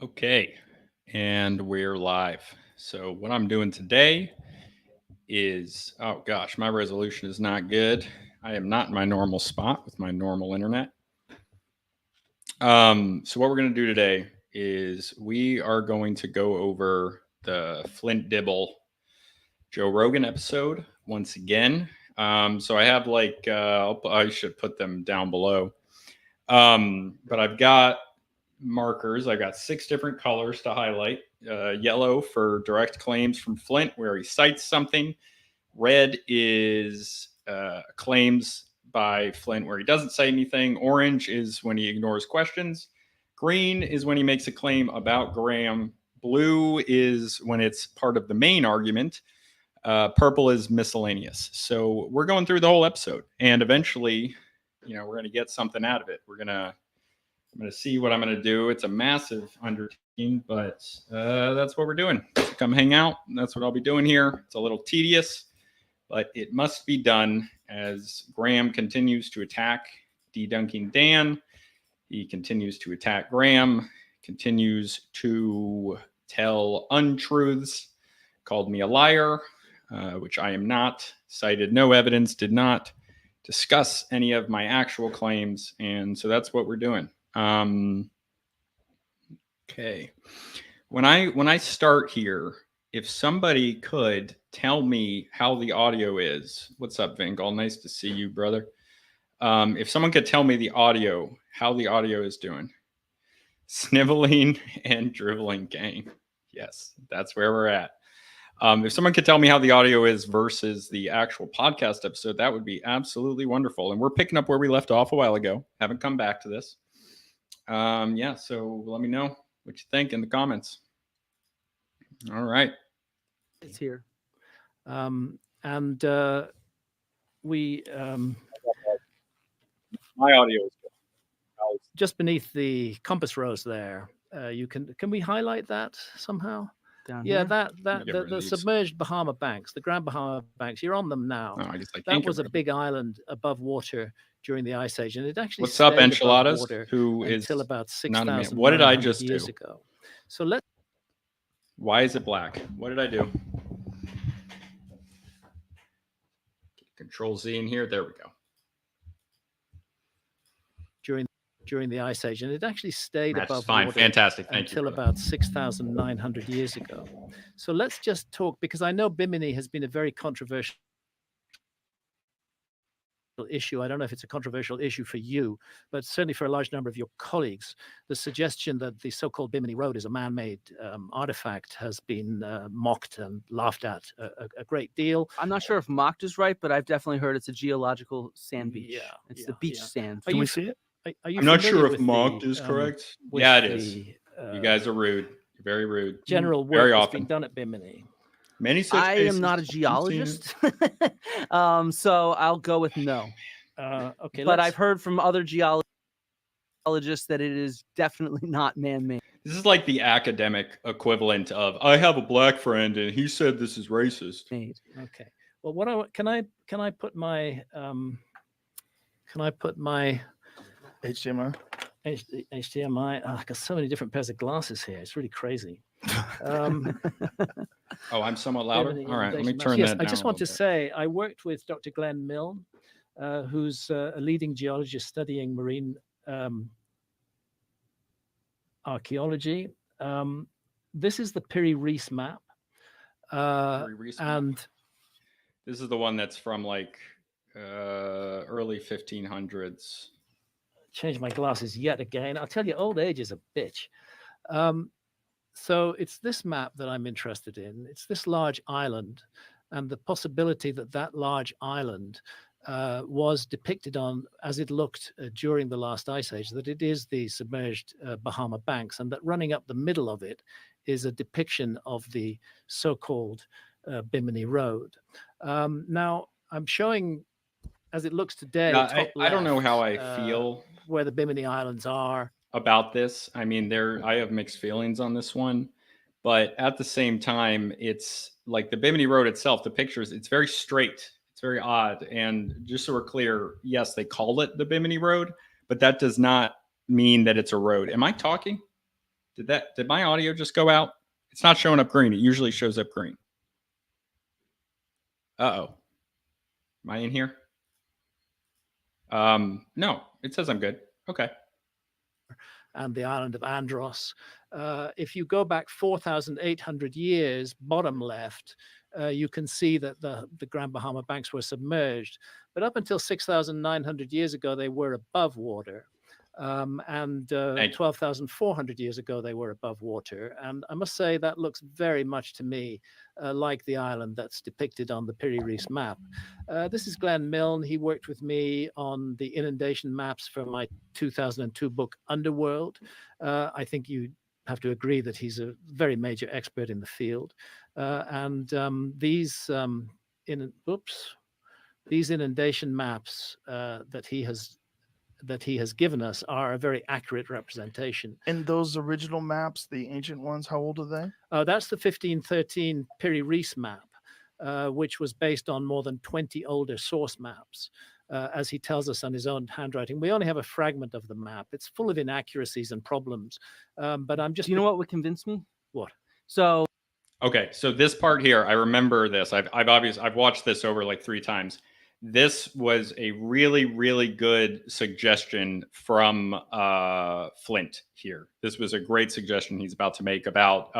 Okay, and we're live. So what I'm doing today is, oh gosh, my resolution is not good. I am not in my normal spot with my normal internet. So what we're going to do today is we are going to go over the Flint Dibble Joe Rogan episode once again. So I have I should put them down below. But I've got markers. I've got 6 different colors to highlight. Yellow for direct claims from Flint, where he cites something. Red is claims by Flint where he doesn't say anything. Orange is when he ignores questions. Green is when he makes a claim about Graham. Blue is when it's part of the main argument. Purple is miscellaneous. So we're going through the whole episode, and eventually, we're going to get something out of it. I'm going to see what I'm going to do. It's a massive undertaking, but that's what we're doing. So come hang out. That's what I'll be doing here. It's a little tedious, but it must be done as Graham continues to attack Dedunking Dan. He continues to attack Graham, continues to tell untruths, called me a liar, which I am not, cited no evidence, did not discuss any of my actual claims. And so that's what we're doing. Okay. When I start here, if somebody could tell me how the audio is, what's up, Vingal? Nice to see you, brother. If someone could tell me how the audio is doing. Sniveling and dribbling gang. Yes, that's where we're at. If someone could tell me how the audio is versus the actual podcast episode, that would be absolutely wonderful. And we're picking up where we left off a while ago. Haven't come back to this. So let me know what you think in the comments. All right. It's here. We my audio is good. Just beneath the compass rose there. Can we highlight that somehow? Down yeah, here? the submerged Bahama Banks, the Grand Bahama Banks. You're on them now. Oh, I guess I that can't was get a big island above water during the Ice Age, and it actually What's up, stayed above enchiladas? water Who is until about not a man? 6,000 What did I just years do? ago. So let's. Why is it black? What did I do? Control Z in here. There we go. During the Ice Age, and it actually stayed That's above fine. water Fantastic. Thank until you. about 6,900 years ago. So let's just talk, because I know Bimini has been a very controversial issue. I don't know if it's a controversial issue for you, but certainly for a large number of your colleagues, the suggestion that the so-called Bimini Road is a man-made artifact has been mocked and laughed at a great deal. I'm not sure if mocked is right, but I've definitely heard it's a geological sand beach. It's the beach sand. Can we see it? I'm not sure if mocked is correct. Yeah, it is. You guys are rude. You're very rude. General work very that's often been done at Bimini. Many such I cases. am not a geologist, so I'll go with no. Okay, but I've heard from other geologists that it is definitely not man-made. This is like the academic equivalent of I have a black friend and he said this is racist. Okay. Well, can I put my HDMI? HDMI. I've got so many different pairs of glasses here. It's really crazy. Oh, I'm somewhat louder. All right, let me turn yes, that down. I just want to say I worked with Dr. Glenn Milne, who's a leading geologist studying marine archaeology. This is the Piri Reis map. And this is the one that's from like early 1500s. Change my glasses yet again. I'll tell you, old age is a bitch. So it's this map that I'm interested in. It's this large island and the possibility that that large island was depicted on as it looked during the last ice age, that it is the submerged Bahama Banks, and that running up the middle of it is a depiction of the so-called Bimini Road. Now, I'm showing as it looks today. I don't know how I feel where the Bimini Islands are about this. I mean, I have mixed feelings on this one, but at the same time, it's like the Bimini Road itself, the pictures, it's very straight. It's very odd. And just so we're clear, yes, they call it the Bimini Road, but that does not mean that it's a road. Am I talking? Did my audio just go out? It's not showing up green. It usually shows up green. Uh-oh. Am I in here? No, it says I'm good. Okay. And the island of Andros. If you go back 4,800 years, bottom left, you can see that the Grand Bahama banks were submerged. But up until 6,900 years ago, they were above water. And 12,400 years ago, they were above water. And I must say that looks very much to me like the island that's depicted on the Piri Reis map. This is Glenn Milne. He worked with me on the inundation maps for my 2002 book, Underworld. I think you have to agree that he's a very major expert in the field. These inundation maps that he has given us are a very accurate representation. And those original maps, the ancient ones, how old are they? That's the 1513 Piri Reis map, which was based on more than 20 older source maps. As he tells us on his own handwriting, we only have a fragment of the map. It's full of inaccuracies and problems. But I'm just... You know what would convince me? What? So... Okay, so this part here, I remember this. I've watched this over like 3 times. This was a really, really good suggestion from Flint here. This was a great suggestion he's about to make about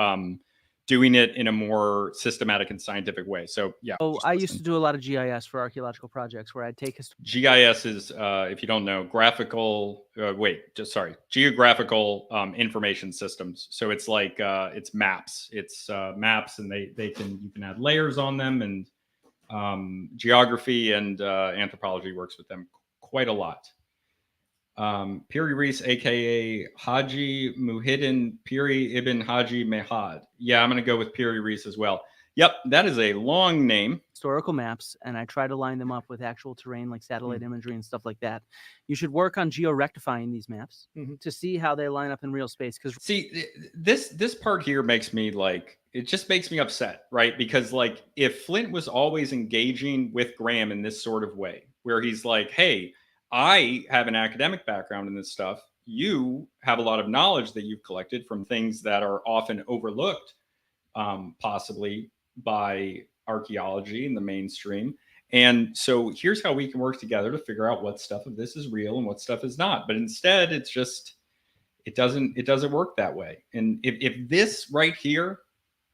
doing it in a more systematic and scientific way. So yeah. Oh, I used to do a lot of GIS for archaeological projects where I'd take GIS is, if you don't know, geographical information systems. So it's like it's maps. It's maps, and you can add layers on them, and geography and anthropology works with them quite a lot. Piri Reis, aka Haji Muhyiddin Piri Ibn Haji Mehad. Yeah, I'm going to go with Piri Reis as well. Yep, that is a long name. Historical maps, and I try to line them up with actual terrain like satellite imagery and stuff like that. You should work on georectifying these maps to see how they line up in real space. Because see, this part here makes me it just makes me upset, right? Because like if Flint was always engaging with Graham in this sort of way, where he's like, hey, I have an academic background in this stuff. You have a lot of knowledge that you've collected from things that are often overlooked, possibly by archaeology in the mainstream. And so here's how we can work together to figure out what stuff of this is real and what stuff is not. But instead, it's just, it doesn't work that way. And if this right here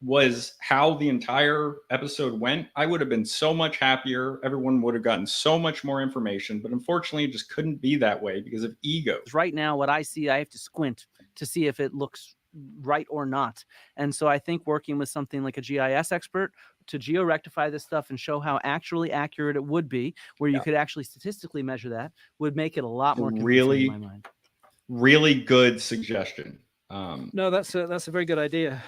was how the entire episode went, I would have been so much happier. Everyone would have gotten so much more information, but unfortunately it just couldn't be that way because of ego. Right now, what I see, I have to squint to see if it looks right or not. And so I think working with something like a GIS expert to georectify this stuff and show how actually accurate it would be, where you could actually statistically measure that, would make it a lot more convincing in my mind. Really good suggestion. No, that's a very good idea.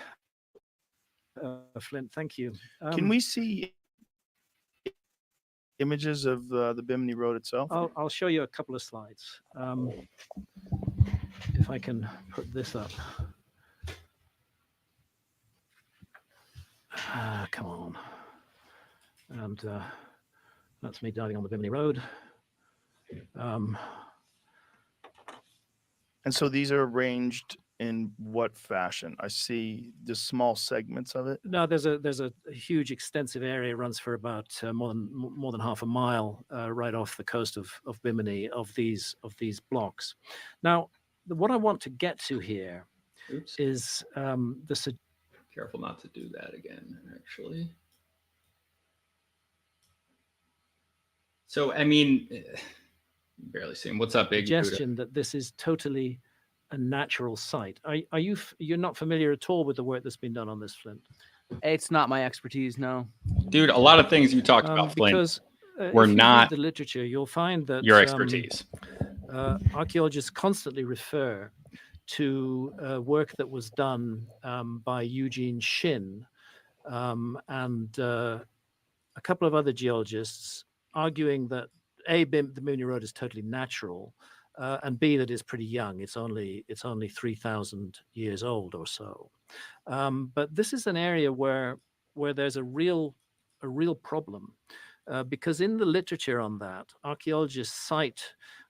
Flint, thank you. Can we see images of the Bimini Road itself? I'll show you a couple of slides. If I can put this up. Come on. And that's me diving on the Bimini Road. And so these are arranged in what fashion? I see the small segments of it. No, there's a huge extensive area, runs for about more than half a mile right off the coast of Bimini, of these blocks. Now, what I want to get to here is Careful not to do that again, actually. So, I mean, barely seeing. What's up, Big suggestion that this is totally a natural site. You're not familiar at all with the work that's been done on this, Flint? It's not my expertise, no. Dude, a lot of things you talked about, Flint, because were not the literature. You'll find that your expertise. Archaeologists constantly refer to work that was done by Eugene Shin and a couple of other geologists, arguing that A, the Bimini Road is totally natural, and B, that it's pretty young. It's only 3,000 years old or so. But this is an area where there's a real problem, because in the literature on that, archaeologists cite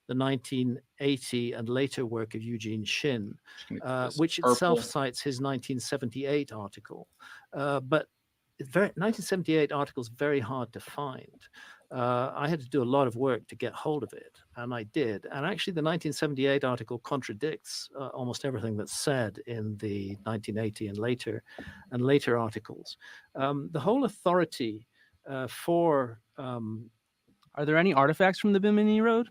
the 1980 and later work of Eugene Shin, Just gonna get this which purple. itself cites his 1978 article. But 1978 article is very hard to find. I had to do a lot of work to get hold of it, and I did. And actually, the 1978 article contradicts almost everything that's said in the 1980 and later articles. The whole authority for Are there any artifacts from the Bimini Road?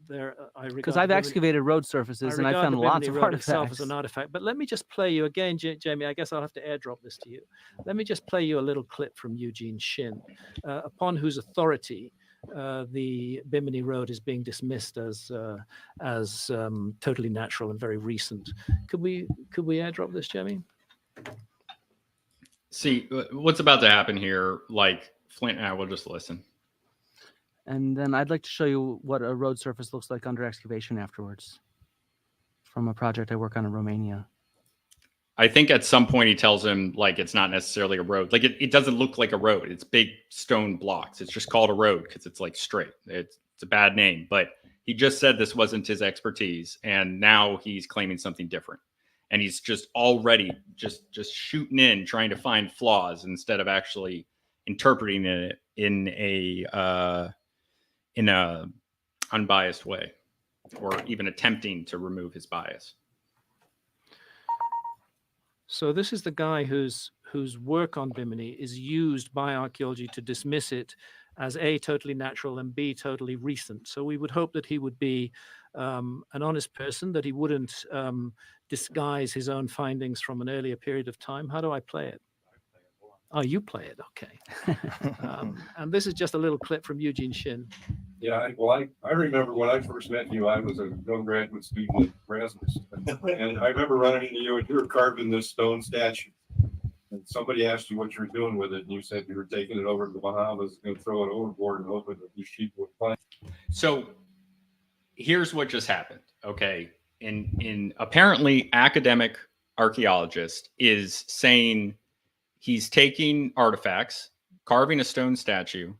Because I've excavated road surfaces and I found lots of artifacts. As an artifact. But let me just play you again, Jamie. I guess I'll have to airdrop this to you. Let me just play you a little clip from Eugene Shin, upon whose authority the Bimini Road is being dismissed as totally natural and very recent. Could we airdrop this, Jamie? See what's about to happen here. Like Flint and I will just listen. And then I'd like to show you what a road surface looks like under excavation afterwards from a project I work on in Romania. I think at some point he tells him like it's not necessarily a road. Like it doesn't look like a road. It's big stone blocks. It's just called a road because it's like straight. It's a bad name. But he just said this wasn't his expertise, and now he's claiming something different. And he's just already just shooting in, trying to find flaws instead of actually interpreting it in a unbiased way, or even attempting to remove his bias. So this is the guy whose work on Bimini is used by archaeology to dismiss it as A, totally natural, and B, totally recent. So we would hope that he would be an honest person, that he wouldn't disguise his own findings from an earlier period of time. How do I play it? Oh, you play it. Okay. And this is just a little clip from Eugene Shin. Yeah, I remember when I first met you, I was a young graduate student at Erasmus. And I remember running into you and you were carving this stone statue. And somebody asked you what you were doing with it. And you said you were taking it over to the Bahamas and throw it overboard and hoping that these sheep would find. So here's what just happened. Okay. In apparently academic archaeologist is saying he's taking artifacts, carving a stone statue,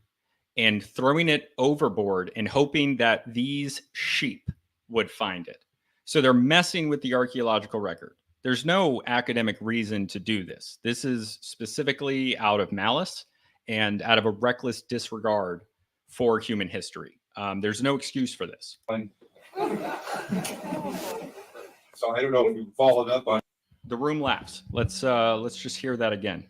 and throwing it overboard and hoping that these sheep would find it. So they're messing with the archaeological record. There's no academic reason to do this. This is specifically out of malice and out of a reckless disregard for human history. There's no excuse for this. So I don't know if you followed up on. The room laughs. Let's just hear that again.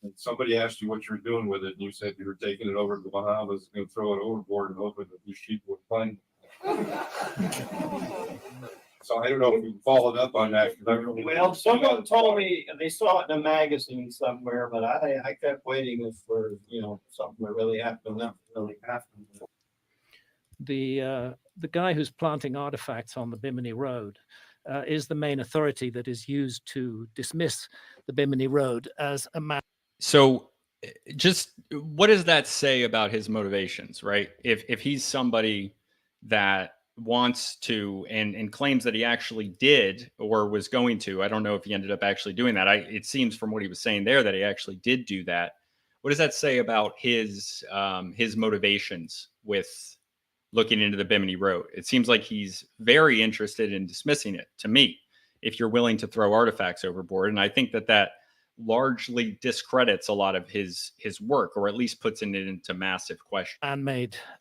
And somebody asked you what you were doing with it, and you said you were taking it over to the Bahamas and throw it overboard and hoping that these sheep would find it. So I don't know if you followed up on that. Well, someone told me they saw it in a magazine somewhere, but I kept waiting for something to really happen. Nothing really happened. The guy who's planting artifacts on the Bimini Road is the main authority that is used to dismiss the Bimini Road as a map. So just what does that say about his motivations, right? If he's somebody that wants to and claims that he actually did or was going to, I don't know if he ended up actually doing that. It seems from what he was saying there that he actually did do that. What does that say about his motivations with looking into the Bimini Road? It seems like he's very interested in dismissing it, to me, if you're willing to throw artifacts overboard. And I think that largely discredits a lot of his work, or at least puts it into massive question.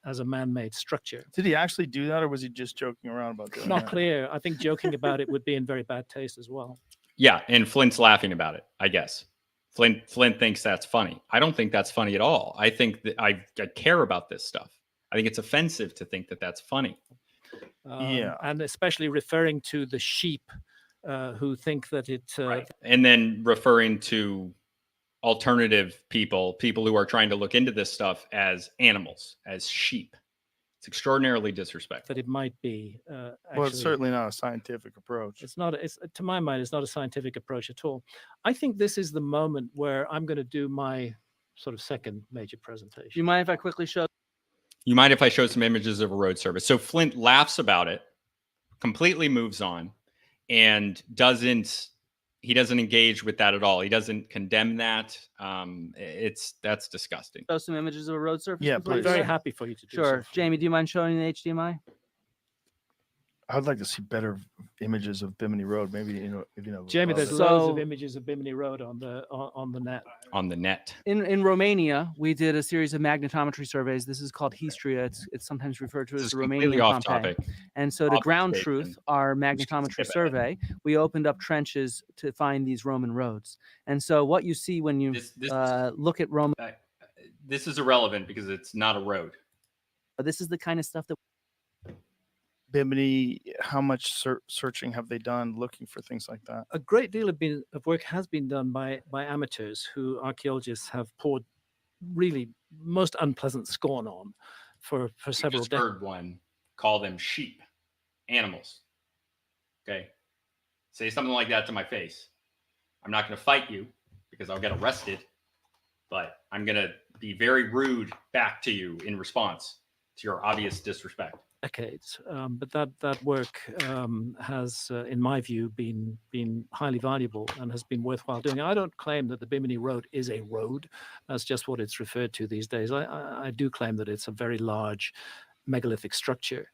As a man-made structure. Did he actually do that, or was he just joking around about doing Not that? clear. I think joking about it would be in very bad taste as well. Yeah, and Flint's laughing about it, I guess. Flint thinks that's funny. I don't think that's funny at all. I think that I care about this stuff. I think it's offensive to think that that's funny. Yeah. And especially referring to the sheep who think that it... Right. And then referring to alternative people who are trying to look into this stuff as animals, as sheep. It's extraordinarily disrespectful. That it might be. Well, it's actually- certainly not a scientific approach. It's not. It's to my mind, it's not a scientific approach at all. I think this is the moment where I'm going to do my sort of second major Do presentation. you mind if I quickly show? You mind if I show some images of a road service? So Flint laughs about it, completely moves on, and doesn't he doesn't engage with that at all. He doesn't condemn that. That's disgusting. Show some images of a road surface. Yeah, before you I'm please. do very that? happy for you to do Sure. so. Jamie, do you mind showing the HDMI? I'd like to see better images of Bimini Road. Maybe Jamie, there's So- loads of images of Bimini Road on the net. On the net. In Romania, we did a series of magnetometry surveys. This is called Histria. It's sometimes referred to This as is the completely Romanian off Pompeii. topic. And so to ground Obfuscation. truth our skip magnetometry ahead. survey, we opened up trenches to find these Roman roads. And so what you see when you This look at Roman, this is irrelevant because it's not a road. this is the kind of stuff that Bimini, how much searching have they done looking for things like that? A great deal of work has been done by amateurs who archaeologists have poured really most unpleasant scorn on for You several just decades. heard one call them sheep, animals. Okay. Say something like that to my face. I'm not going to fight you because I'll get arrested, but I'm going to be very rude back to you in response to your obvious disrespect. Decades, but that work has, in my view, been highly valuable and has been worthwhile doing. I don't claim that the Bimini Road is a road. That's just what it's referred to these days. I do claim that it's a very large megalithic structure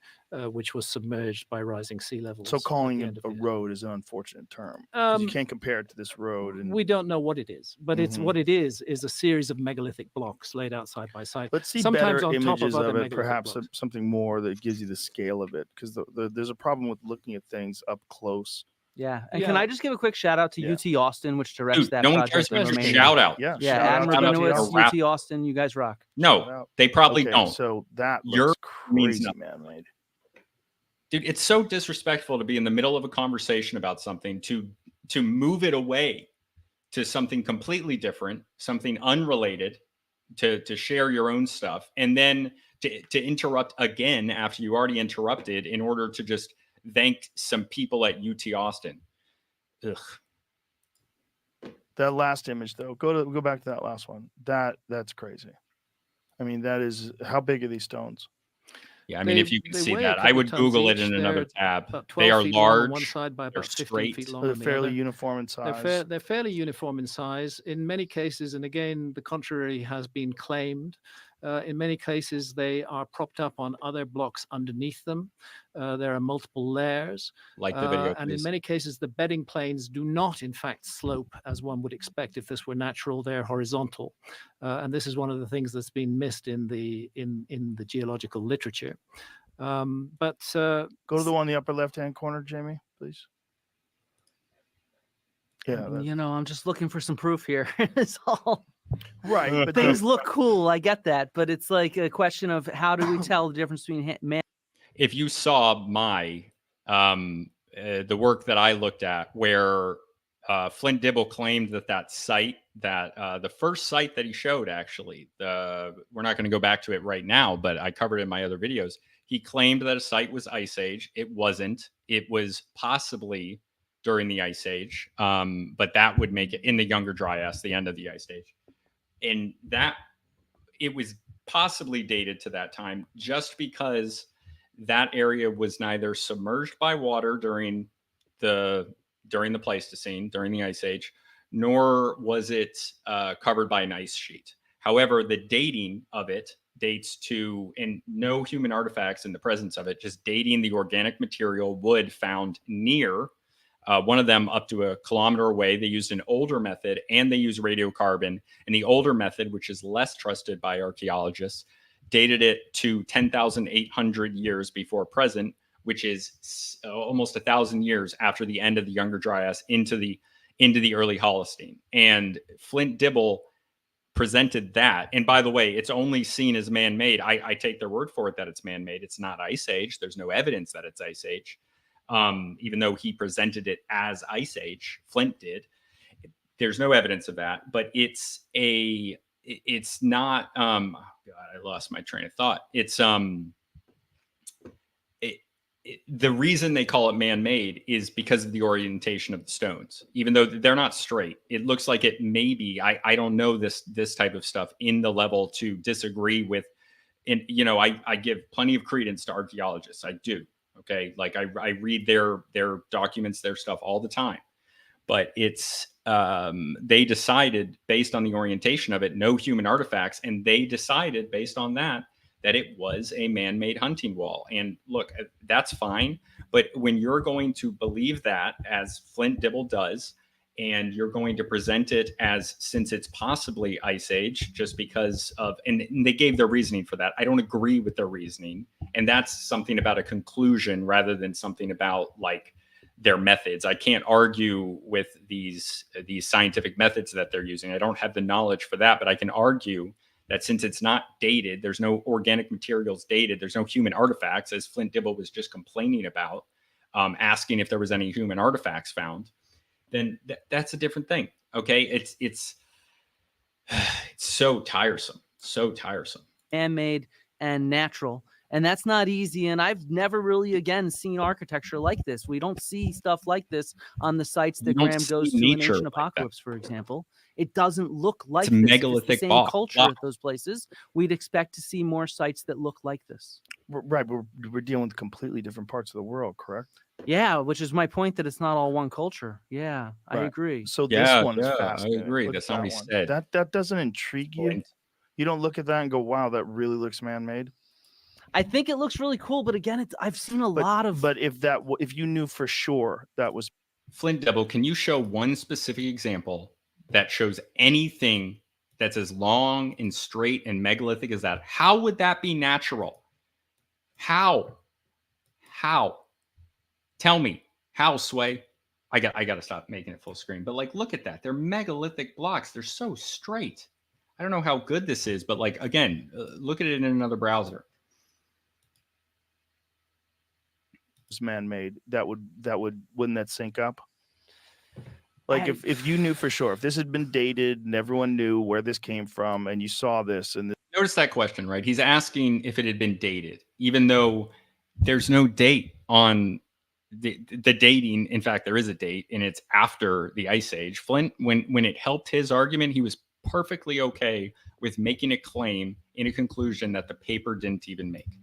which was submerged by rising sea levels. So at the calling it end of a the- road is an unfortunate term. 'Cause you Um, can't compare it to this road. And We don't know what it is, but it's Mhm. what it is a series of megalithic blocks laid out side by side. let's see sometimes better on top of images other of it, megalithic perhaps blocks. something more that gives you the scale of it. Because there's a problem with looking at things up close. Yeah. And can Yeah. I just give a quick shout out to Yeah. UT Austin, which directs Dude, that no one project cares in about your Romania. shout out. Yeah, Yeah, shout Adam out to Rabinowitz, UT Austin. UT Austin, you guys rock. Shout No, out. they probably Okay, don't. so that Your looks means crazy, nothing. man-made. Dude, it's so disrespectful to be in the middle of a conversation about something to move it away to something completely different, something unrelated, to share your own stuff, and then to interrupt again after you already interrupted in order to just thank some people at UT Austin. Ugh. That last image, though, go back to that last one. That's crazy. I mean, that is, how big are these stones? Yeah, I mean, if you can They see weigh a that, I couple would tons Google it each. in another They're tab. about They 12 are feet long on one large. side by They're about 15 straight. feet long They're on the fairly other. uniform in size. They're fairly uniform in size. In many cases, and again, the contrary has been claimed. In many cases, they are propped up on other blocks underneath them. There are multiple layers. Like the video, And in please. many cases, the bedding planes do not, in fact, slope as one would expect if this were natural. They're horizontal. And this is one of the things that's been missed in the geological literature. But Go to the one in the upper left-hand corner, Jamie, please. Yeah, You know, I'm just looking for some proof here. It's all right. But things look cool. I get that, but it's like a question of how do we tell the difference between man? If you saw my the work that I looked at, where Flint Dibble claimed that site, that the first site that he showed, actually, we're not going to go back to it right now, but I covered it in my other videos. He claimed that a site was Ice Age. It wasn't. It was possibly during the Ice Age, but that would make it in the Younger Dryas, the end of the Ice Age, and that it was possibly dated to that time just because that area was neither submerged by water during the Pleistocene, during the Ice Age, nor was it covered by an ice sheet. However, the dating of it dates to, and no human artifacts in the presence of it, just dating the organic material, wood found near, one of them up to a kilometer away. They used an older method and they used radiocarbon. And the older method, which is less trusted by archaeologists, dated it to 10,800 years before present, which is almost 1,000 years after the end of the Younger Dryas into the early Holocene. And Flint Dibble presented that. And by the way, it's only seen as man-made. I take their word for it that it's man-made. It's not Ice Age. There's no evidence that it's Ice Age. Even though he presented it as Ice Age, Flint did. There's no evidence of that, but it's not, oh God, I lost my train of thought. It's, the reason they call it man-made is because of the orientation of the stones. Even though they're not straight, it looks like it may be. I don't know this type of stuff in the level to disagree with. And I give plenty of credence to archaeologists. I do. Okay, like I read their documents, their stuff all the time. but it's they decided based on the orientation of it, no human artifacts, and they decided based on that it was a man-made hunting wall. And look, that's fine, but when you're going to believe that, as Flint Dibble does, and you're going to present it as, since it's possibly Ice Age, just because of, and they gave their reasoning for that. I don't agree with their reasoning, and that's something about a conclusion rather than something about like their methods. I can't argue with these scientific methods that they're using. I don't have the knowledge for that, but I can argue that since it's not dated, there's no organic materials dated, there's no human artifacts, as Flint Dibble was just complaining about, asking if there was any human artifacts found, then that's a different thing. Okay, it's so tiresome, Man-made and natural. And that's not easy. And I've never really, again, seen architecture like this. We don't see stuff like this on the sites that Graham goes to in Ancient Apocalypse, for example. It doesn't look like this. Megalithic it's the same culture at those places. We'd expect to see more sites that look like this. Right. We're dealing with completely different parts of the world, correct? Yeah, which is my point, that it's not all one culture. Yeah, right. I agree. So this one is fascinating. I agree. That's not what he said. That doesn't intrigue you? You don't look at that and go, wow, that really looks man-made? I think it looks really cool, but again, I've seen a lot of. But if you knew for sure that was Flint Dibble, can you show one specific example that shows anything that's as long and straight and megalithic as that? How would that be natural? How? Tell me how, Sway. I got to stop making it full screen. But like, look at that. They're megalithic blocks. They're so straight. I don't know how good this is, but like, again, look at it in another browser. Man-made, wouldn't that sync up? Like if you knew for sure, if this had been dated and everyone knew where this came from and you saw this and notice that question, right? He's asking if it had been dated, even though there's no date on the dating. In fact, there is a date, and it's after the Ice Age. Flint, when it helped his argument, he was perfectly okay with making a claim in a conclusion that the paper didn't even make.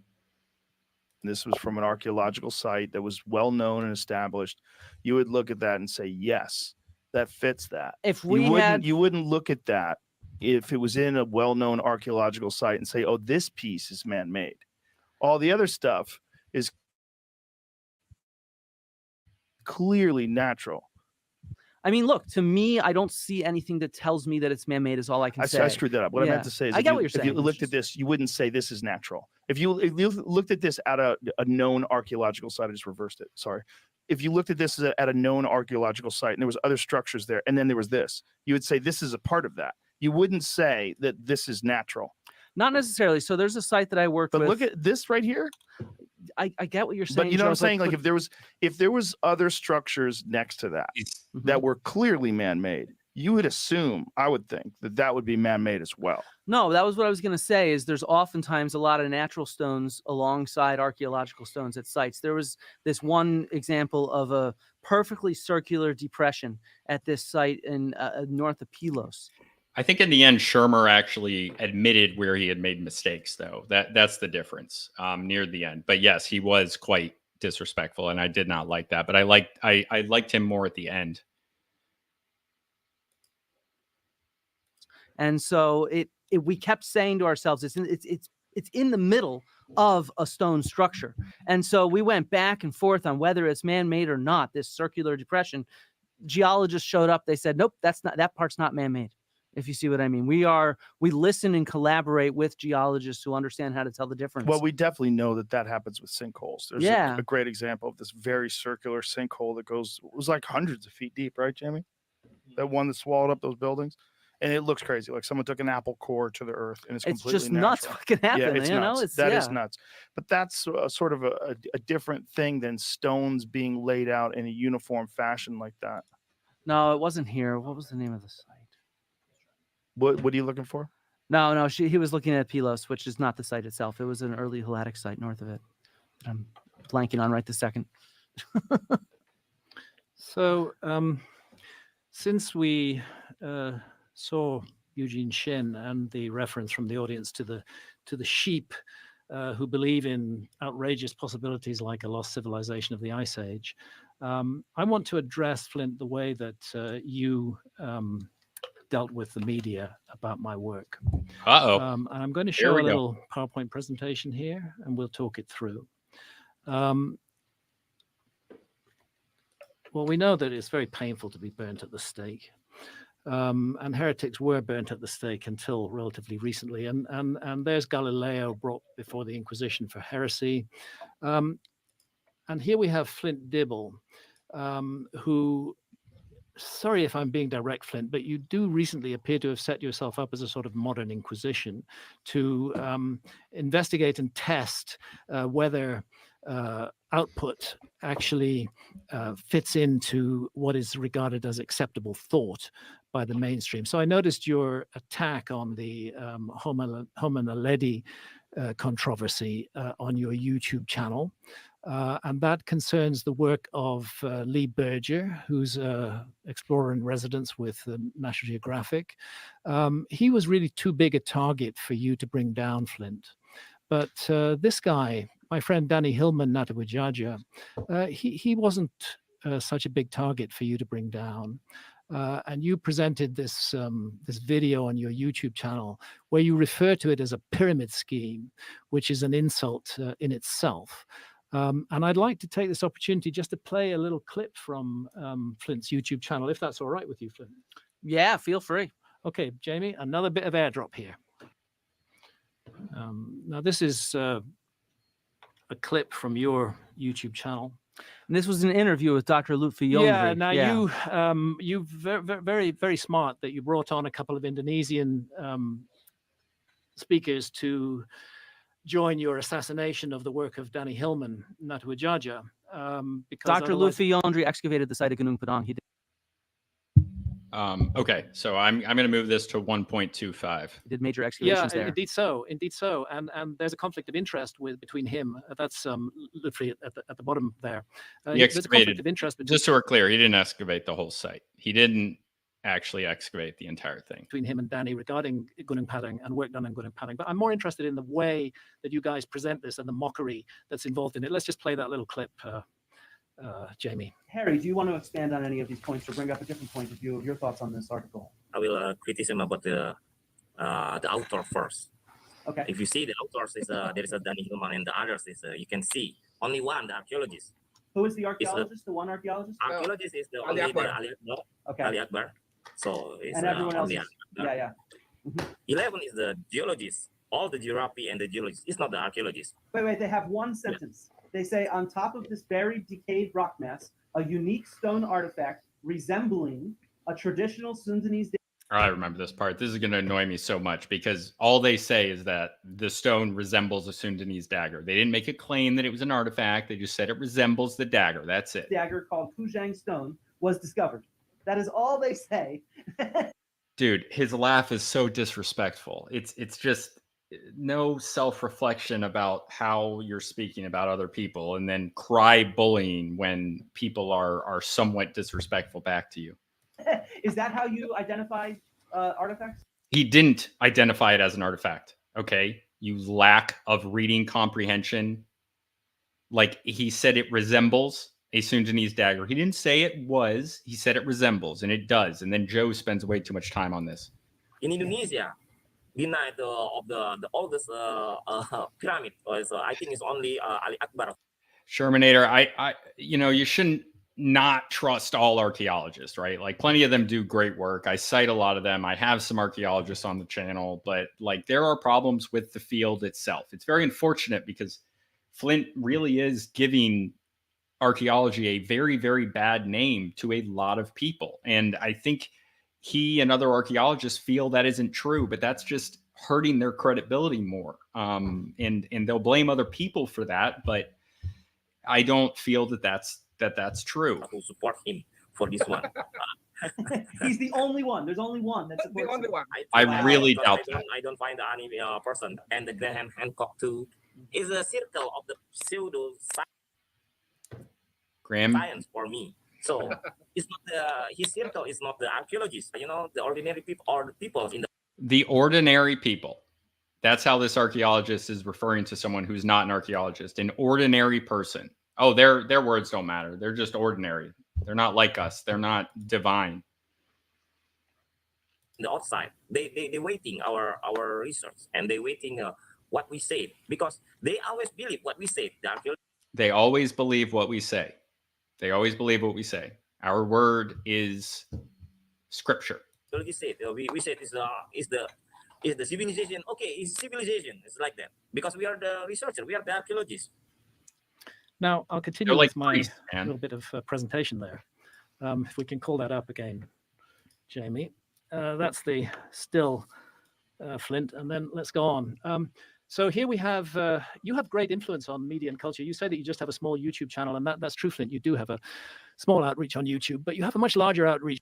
This was from an archaeological site that was well known and established. You would look at that and say, yes, that fits that. If you wouldn't look at that if it was in a well-known archaeological site and say, oh, this piece is man-made. All the other stuff is clearly natural. I mean, look, to me, I don't see anything that tells me that it's man-made is all I can say. I screwed that up. What I meant to say is, I get what you're saying. If you looked at this, you wouldn't say this is natural. If you looked at this at a known archaeological site, I just reversed it. Sorry. If you looked at this at a known archaeological site and there was other structures there, and then there was this, you would say this is a part of that. You wouldn't say that this is natural. Not necessarily. So there's a site that I work with. But look at this right here. I get what you're saying. But you know what I'm saying? Like if there was other structures next to that that were clearly man-made, you would assume, I would think, that would be man-made as well. No, that was what I was going to say, is there's oftentimes a lot of natural stones alongside archaeological stones at sites. There was this one example of a perfectly circular depression at this site in north of Pylos. I think in the end, Shermer actually admitted where he had made mistakes, though. That's the difference near the end. But yes, he was quite disrespectful, and I did not like that. But I liked him more at the end. And so we kept saying to ourselves, it's in the middle of a stone structure. And so we went back and forth on whether it's man-made or not, this circular depression. Geologists showed up. They said, nope, that part's not man-made. If you see what I mean. We listen and collaborate with geologists who understand how to tell the difference. Well, we definitely know that happens with sinkholes. There's a great example of this very circular sinkhole that was like hundreds of feet deep, right, Jamie? That one that swallowed up those buildings. And it looks crazy. Like someone took an apple core to the earth, and it's completely just natural. nuts what can happen. Yeah, it's nuts. It's That is nuts. But that's sort of a different thing than stones being laid out in a uniform fashion like that. No, it wasn't here. What was the name of the site? What are you looking for? No, he was looking at Pylos, which is not the site itself. It was an early Helladic site north of it. I'm blanking on right this second. So, since we saw Eugene Shin and the reference from the audience to the sheep who believe in outrageous possibilities like a lost civilization of the Ice Age, I want to address, Flint, the way that you dealt with the media about my work. Uh-oh. And I'm going to Here show we a go. little PowerPoint presentation here, and we'll talk it through. Well, we know that it's very painful to be burnt at the stake. And heretics were burnt at the stake until relatively recently. And there's Galileo brought before the Inquisition for heresy. And here we have Flint Dibble, who, sorry if I'm being direct, Flint, but you do recently appear to have set yourself up as a sort of modern Inquisition to investigate and test whether output actually fits into what is regarded as acceptable thought by the mainstream. So I noticed your attack on the Homo naledi controversy on your YouTube channel. And that concerns the work of Lee Berger, who's an explorer in residence with National Geographic. He was really too big a target for you to bring down, Flint. But this guy, my friend Danny Hillman Natawajaja, he wasn't such a big target for you to bring down. And you presented this this video on your YouTube channel where you refer to it as a pyramid scheme, which is an insult in itself. And I'd like to take this opportunity just to play a little clip from Flint's YouTube channel, if that's all right with you, Flint. Yeah, feel free. Okay, Jamie, another bit of airdrop here. Now, this is a clip from your YouTube channel. And this was an interview with Dr. Lutfi Yeah, Yondri. now you very, very smart that you brought on a couple of Indonesian speakers to join your assassination of the work of Danny Hillman Natawajaja. Because Dr. Lutfi Yondri excavated the site of Gunung Padang. He did. Okay, so I'm going to move this to 1.25. He did major Yeah, excavations there. indeed so, and there's a conflict of interest between him. That's Lutfi at the bottom there. He there's a conflict excavated, of interest between, just so we're clear, he didn't excavate the whole site. He didn't actually excavate the entire thing. between him and Danny regarding Gunung Padang and work done on Gunung Padang. But I'm more interested in the way that you guys present this and the mockery that's involved in it. Let's just play that little clip, Jamie. Harry, do you want to expand on any of these points or bring up a different point of view of your thoughts on this article? I will criticize about the author first. Okay. If you see the authors, is there is a Danny Hillman, and the others is you can see only one, the archaeologist. Who is the archaeologist? The one archaeologist? Archaeologist is the Ali only Akbar. the Ali Akbar. Okay. Ali Akbar. So it's And everyone else only is, Ali Akbar. yeah. 11 is the geologist. All the geography and the geologist. It's not the archaeologist. Wait, they have one sentence. They say, on top of this buried, decayed rock mass, a unique stone artifact resembling a traditional Sundanese. I remember this part. This is going to annoy me so much because all they say is that the stone resembles a Sundanese dagger. They didn't make a claim that it was an artifact. They just said it resembles the dagger. That's it. Dagger called Pujang stone was discovered. That is all they say. Dude, his laugh is so disrespectful. It's just no self-reflection about how you're speaking about other people, and then cry bullying when people are somewhat disrespectful back to you. Is that how you identify artifacts? He didn't identify it as an artifact. Okay, you lack of reading comprehension. Like, he said it resembles a Sundanese dagger. He didn't say it was. He said it resembles, and it does. And then Joe spends way too much time on this. In Indonesia, denied of the oldest pyramid. So I think it's only Ali Akbar. Shermanator, I you shouldn't not trust all archaeologists, right? Like, plenty of them do great work. I cite a lot of them. I have some archaeologists on the channel, but like, there are problems with the field itself. It's very unfortunate because Flint really is giving archaeology a very, very bad name to a lot of people. And I think he and other archaeologists feel that isn't true, but that's just hurting their credibility more. And they'll blame other people for that, but I don't feel that that's true. Who support him for this one? He's the only one. There's only one that supports The only him. one. I really doubt that. I don't find any person. And the Graham Hancock too is a circle of the pseudo Graham, science for me. So it's not his circle is not the archaeologists. The ordinary people or the people in the ordinary people. That's how this archaeologist is referring to someone who's not an archaeologist, an ordinary person. Oh, their words don't matter. They're just ordinary. They're not like us. They're not divine. The outside, they waiting our research, and they waiting what we say, because they always believe what we say. The archaeologists They always believe what we say. They always believe what we say. Our word is scripture. say we say is the civilization. Okay, it's civilization. It's like that because we are the researcher. We are the archaeologists. Now, I'll continue They're like with my priests, man. little bit of presentation there. If we can call that up again, Jamie. That's the still Flint, and then let's go on. So here we have, you have great influence on media and culture. You say that you just have a small YouTube channel, and that's true, Flint. You do have a small outreach on YouTube, but you have a much larger outreach.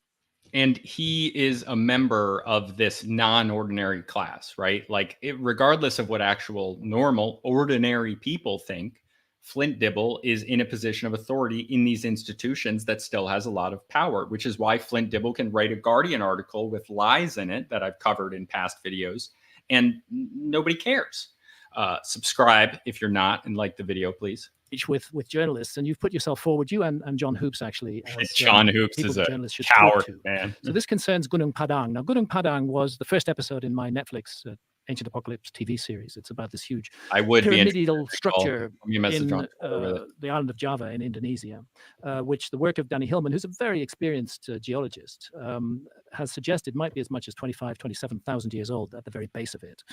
And he is a member of this non-ordinary class, right? Like, regardless of what actual normal, ordinary people think, Flint Dibble is in a position of authority in these institutions that still has a lot of power, which is why Flint Dibble can write a Guardian article with lies in it that I've covered in past videos, and nobody cares. Subscribe if you're not, and like the video, please. With journalists, and you've put yourself forward, you and John Hoops actually. As, John Hoops people is that a journalists should talk coward, to. man. So this concerns Gunung Padang. Now, Gunung Padang was the first episode in my Netflix Ancient Apocalypse TV series. It's about this huge I would pyramidal structure in the island of Java in Indonesia, which the work of Danny Hillman, who's a very experienced geologist, has suggested might be as much as 27,000 years old at the very base of it.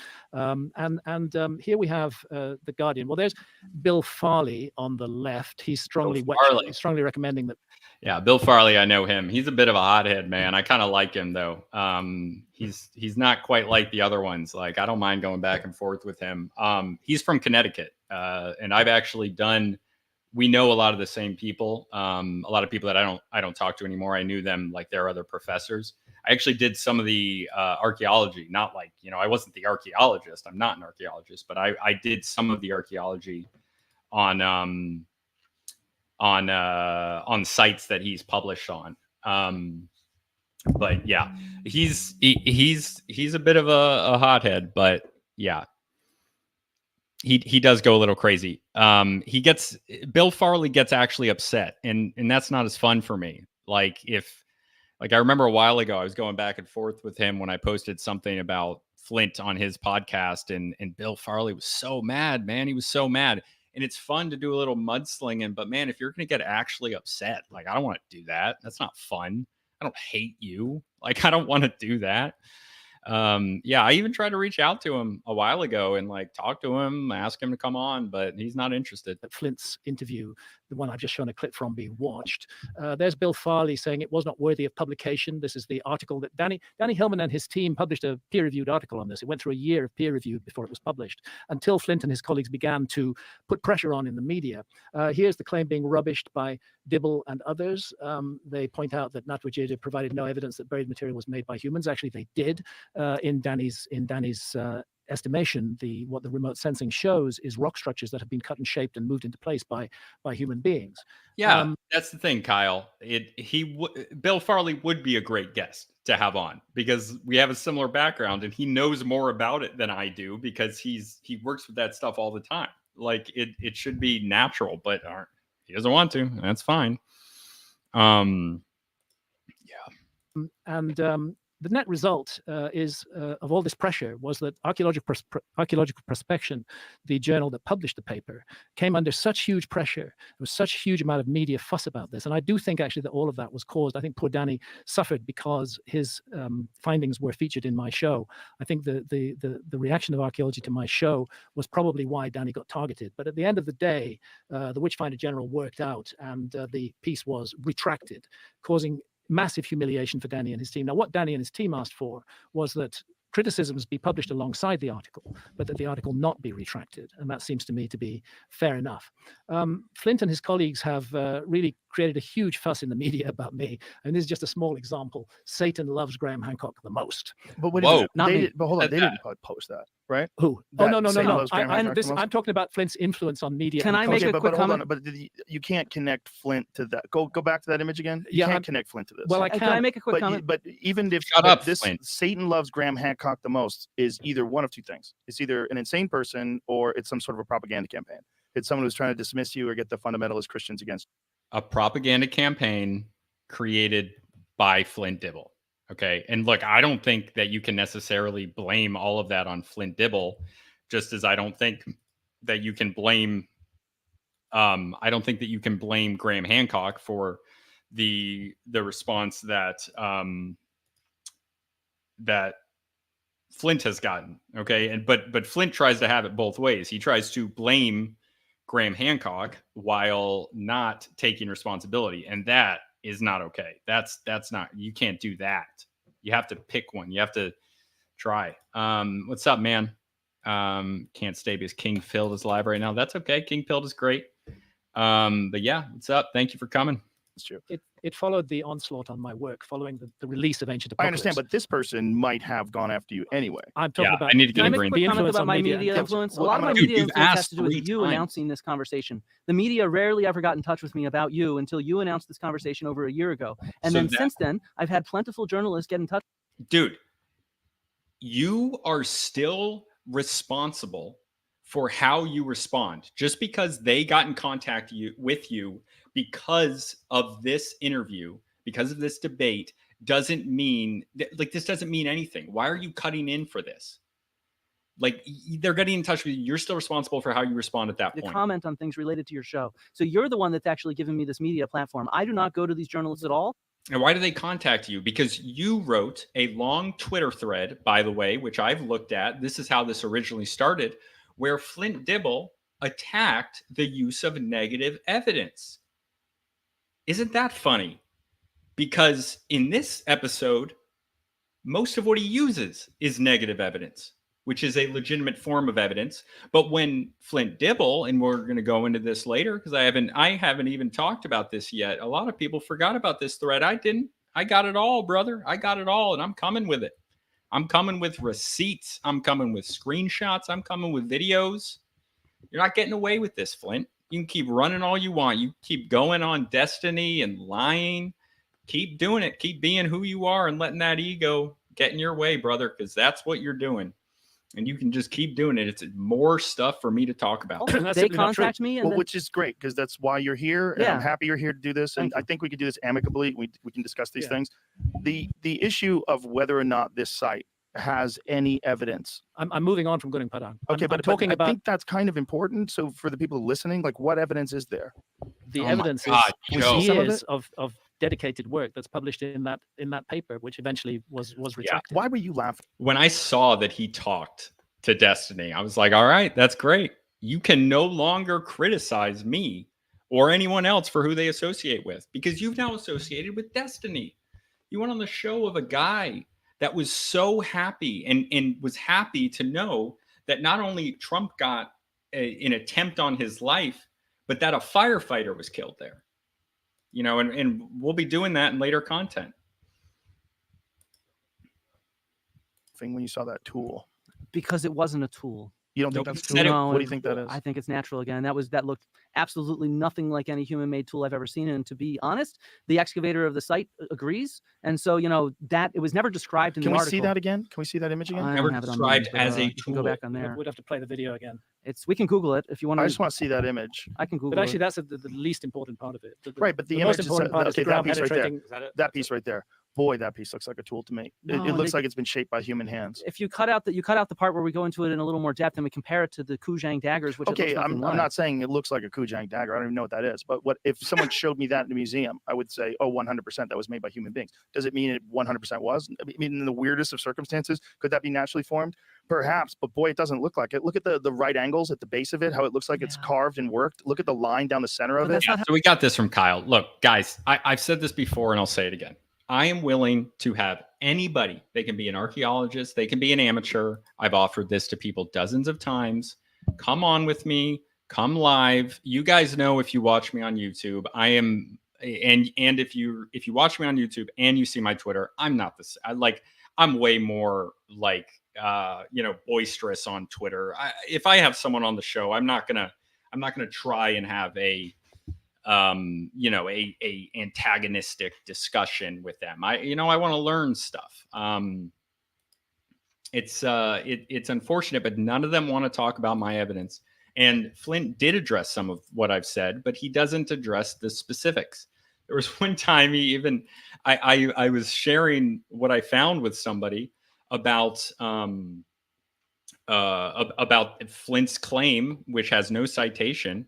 Here we have the Guardian. Well, there's Bill Farley on the left. He's strongly recommending that. Yeah, Bill Farley, I know him. He's a bit of a hothead, man. I kind of like him though. He's not quite like the other ones. Like, I don't mind going back and forth with him. He's from Connecticut, and I've actually done. We know a lot of the same people. A lot of people that I don't talk to anymore. I knew them like they're other professors. I actually did some of the archaeology. Not like, I wasn't the archaeologist. I'm not an archaeologist, but I did some of the archaeology on sites that he's published on. But yeah, he's a bit of a hothead, but yeah, he does go a little crazy. Bill Farley gets actually upset, and that's not as fun for me. Like, I remember a while ago, I was going back and forth with him when I posted something about Flint on his podcast, and Bill Farley was so mad, man. He was so mad. And it's fun to do a little mudslinging, but man, if you're going to get actually upset, like, I don't want to do that. That's not fun. I don't hate you. Like, I don't want to do that. Yeah, I even tried to reach out to him a while ago and like talk to him, ask him to come on, but he's not interested. Flint's interview, the one I've just shown a clip from, being watched. There's Bill Farley saying it was not worthy of publication. This is the article that Danny Hillman and his team published, a peer-reviewed article on this. It went through a year of peer review before it was published, until Flint and his colleagues began to put pressure on in the media. Here's the claim being rubbished by Dibble and others. They point out that Natwajeda provided no evidence that buried material was made by humans. Actually, they did. In Danny's estimation, what the remote sensing shows is rock structures that have been cut and shaped and moved into place by human beings. Yeah, that's the thing, Kyle. Bill Farley would be a great guest to have on, because we have a similar background and he knows more about it than I do, because he works with that stuff all the time. Like, it should be natural, but he doesn't want to. That's fine. Yeah. And the net result is of all this pressure was that Archaeological Prospection, the journal that published the paper, came under such huge pressure. There was such a huge amount of media fuss about this. And I do think actually that all of that was caused. I think poor Danny suffered because his findings were featured in my show. I think the reaction of archaeology to my show was probably why Danny got targeted. But at the end of the day, the Witchfinder General worked out, and the piece was retracted, causing massive humiliation for Danny and his team. Now, what Danny and his team asked for was that criticisms be published alongside the article, but that the article not be retracted. And that seems to me to be fair enough. Flint and his colleagues have really created a huge fuss in the media about me. And this is just a small example. Satan loves Graham Hancock the most. But wait Whoa. a minute, but hold on, they didn't post that, right? Who? That No. Satan loves Graham Hancock the most? I'm talking about Flint's influence on media. Can and I make culture. a quick comment? Hold on, but you can't connect Flint to that. Go back to that image again. You can't connect Flint to this. Well, I Can I can. make a quick comment? But even if Shut up, this Flint. Satan loves Graham Hancock the most is either one of two things. It's either an insane person or it's some sort of a propaganda campaign. It's someone who's trying to dismiss you or get the fundamentalist Christians against A propaganda campaign created by Flint Dibble. Okay. And look, I don't think that you can necessarily blame all of that on Flint Dibble, just as I don't think that you can blame Graham Hancock for the response that that Flint has gotten. Okay. And but Flint tries to have it both ways. He tries to blame Graham Hancock while not taking responsibility. And that is not okay. That's not, you can't do that. You have to pick one. You have to try. What's up, man? Can't stay because King Phil is live right now. That's okay. King Phil is great. But yeah, what's up? Thank you for coming. It's true. It followed the onslaught on my work following the release of Ancient I Apocalypse. understand, but this person might have gone after you anyway. I'm talking Yeah, about. I need to Can get I a make a green. quick The comment influence about on my media. media Yeah, influence? A well, lot of my I'm Dude, media you've influence has asked to do with 3 you times. announcing this conversation. The media rarely ever got in touch with me about you until you announced this conversation over a year ago. And So then that- since then, I've had plentiful journalists get in touch. Dude, you are still responsible for how you respond. Just because they got in contact with you because of this interview, because of this debate, doesn't mean like this doesn't mean anything. Why are you cutting in for this? Like they're getting in touch with you. You're still responsible for how you respond at that to point. comment on things related to your show. So you're the one that's actually given me this media platform. I do not go to these journalists at all. And why do they contact you? Because you wrote a long Twitter thread, by the way, which I've looked at. This is how this originally started, where Flint Dibble attacked the use of negative evidence. Isn't that funny? Because in this episode, most of what he uses is negative evidence, which is a legitimate form of evidence. But when Flint Dibble, and we're going to go into this later because I haven't even talked about this yet. A lot of people forgot about this thread. I didn't. I got it all, brother. I got it all, and I'm coming with it. I'm coming with receipts. I'm coming with screenshots. I'm coming with videos. You're not getting away with this, Flint. You can keep running all you want. You keep going on Destiny and lying. Keep doing it. Keep being who you are and letting that ego get in your way, brother, because that's what you're doing. And you can just keep doing it. It's more stuff for me to talk about. That's They simply not true. contact me, and Well, then which is great because that's why you're here. And I'm Yeah. happy you're here to do this. And Thank I you. think we could do this amicably. We can discuss these Yeah. things. The issue of whether or not this site has any evidence. I'm moving on from Gunung Padang. Okay, I'm but talking I about think that's kind of important. So for the people listening, like what evidence is there? the Oh my evidence God, is Joe. Some of years of dedicated work that's published in that paper, which eventually was retracted. Why were you laughing? When I saw that he talked to Destiny, I was like, all right, that's great. You can no longer criticize me or anyone else for who they associate with because you've now associated with Destiny. You went on the show of a guy that was so happy and was happy to know that not only Trump got an attempt on his life, but that a firefighter was killed there. You know, and we'll be doing that in later content. When you saw that tool, because it wasn't a tool. you don't Nope, think that's you said tool? it- No, What do you think that is? I think it's natural again. That looked absolutely nothing like any human-made tool I've ever seen. And to be honest, the excavator of the site agrees. And so, that it was never described in Can the we article. see that again? Can we see that image again? I Never don't have it on described me, but, as a you can go tool. back on there. We'd have to play the video again. We can Google it if you want I to. just want to see that image. I can Google But actually, it. that's the least important part of it. Right, but the most image is important part is the okay. That ground piece right there. penetrating. Is that it? That piece right there. Boy, that piece looks like a tool to me. No, It looks they- like it's been shaped by human hands. If you cut out the part where we go into it in a little more depth and we compare it to the Kujang daggers, which it Okay, looks I'm nothing like. not saying it looks like a Kujang dagger. I don't even know what that is. But what if someone showed me that in a museum? I would say, oh, 100% that was made by human beings. Does it mean it 100% was? I mean, in the weirdest of circumstances, could that be naturally formed? Perhaps, but boy, it doesn't look like it. Look at the right angles at the base of it, how it looks like it's Yeah. carved and worked. Look at the line down the center of But it. that's not So we got this from Kyle. Look, guys, I've said this before and I'll say it again. I am willing to have anybody, they can be an archaeologist, they can be an amateur. I've offered this to people dozens of times. Come on with me, come live. You guys know if you watch me on YouTube, I am and if you watch me on YouTube and you see my Twitter, I'm not this. I'm way more like boisterous on Twitter. If I have someone on the show, I'm not gonna try and have a antagonistic discussion with them. I want to learn stuff. It's unfortunate, but none of them want to talk about my evidence. And Flint did address some of what I've said, but he doesn't address the specifics. There was one time he even, I was sharing what I found with somebody about Flint's claim, which has no citation,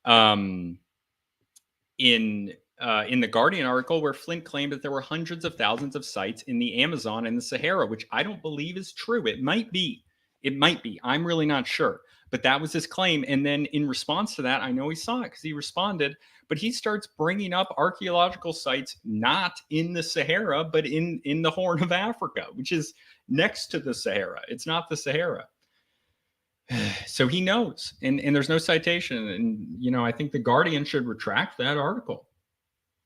in the Guardian article, where Flint claimed that there were hundreds of thousands of sites in the Amazon and the Sahara, which I don't believe is true. It might be. I'm really not sure. But that was his claim. And then in response to that, I know he saw it because he responded, but he starts bringing up archaeological sites not in the Sahara, but in the Horn of Africa, which is next to the Sahara. It's not the Sahara. So he knows, and there's no citation. And, I think the Guardian should retract that article,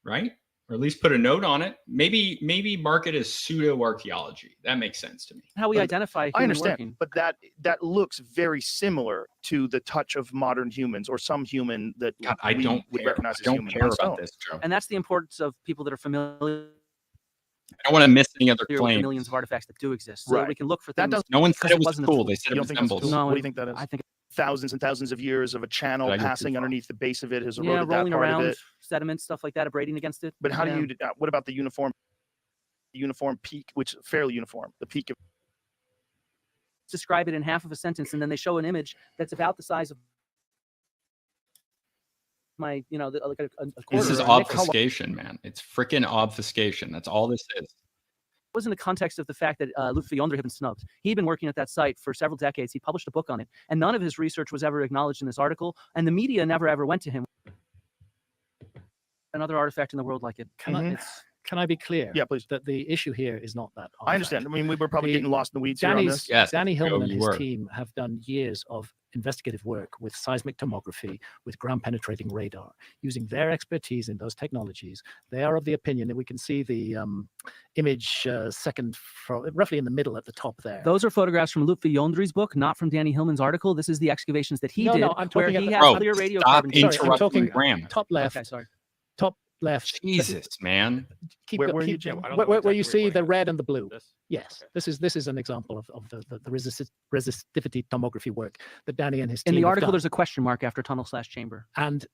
right? Or at least put a note on it. Maybe mark it as pseudo archaeology. That makes sense to me. How we identify I human understand, working. but that looks very similar to the touch of modern humans or some human that God, I don't would care. recognize I as don't human. care on about stone. this, Joe. And that's the importance of people that are familiar I don't want to miss any other with the claims. millions of artifacts that do exist. So that Right. we can look for That things. doesn't- No one said because it it was wasn't a cool. tool. They said You it don't think it's resembles. cool? No, What do you think that is? I think Thousands and thousands of years of a channel Did I go too passing far? underneath the base of it has yeah, eroded that rolling part around of it. sediment, stuff like that, abrading against it. But how Yeah. do you? What about the uniform peak, which is fairly uniform? The peak of describe it in half of a sentence, and then they show an image that's about the size of my, like a quarter. This is or a nickel. obfuscation, man. It's freaking obfuscation. That's all this is. Was in the context of the fact that Lutfi Yondre had been snubbed. He'd been working at that site for several decades. He published a book on it, and none of his research was ever acknowledged in this article, and the media never ever went to him. Another artifact in the world like it. Can I be clear? Yeah, please. That the issue here is not that. I understand. I mean, we were probably The- getting lost in the weeds here on this. Yes, Danny Joe, Hillman and you his were. team have done years of investigative work with seismic tomography, with ground penetrating radar. Using their expertise in those technologies, they are of the opinion that we can see the image second from roughly in the middle at the top there. Those are photographs from Lutfi Yondre's book, not from Danny Hillman's article. This is the excavations that he did, No, I'm where talking he about- has Bro, clear stop radiocarbon. Sorry, I'm interrupting talking- Graham. top left. Okay, sorry. Top left. Jesus, man. Keep Where go- were you, keep- Jim? I don't know where you exactly see where the you're red and the blue. This? Yes, this is an example of the resistivity tomography work that Danny and his In team the have article, done. there's a question mark after tunnel/chamber. And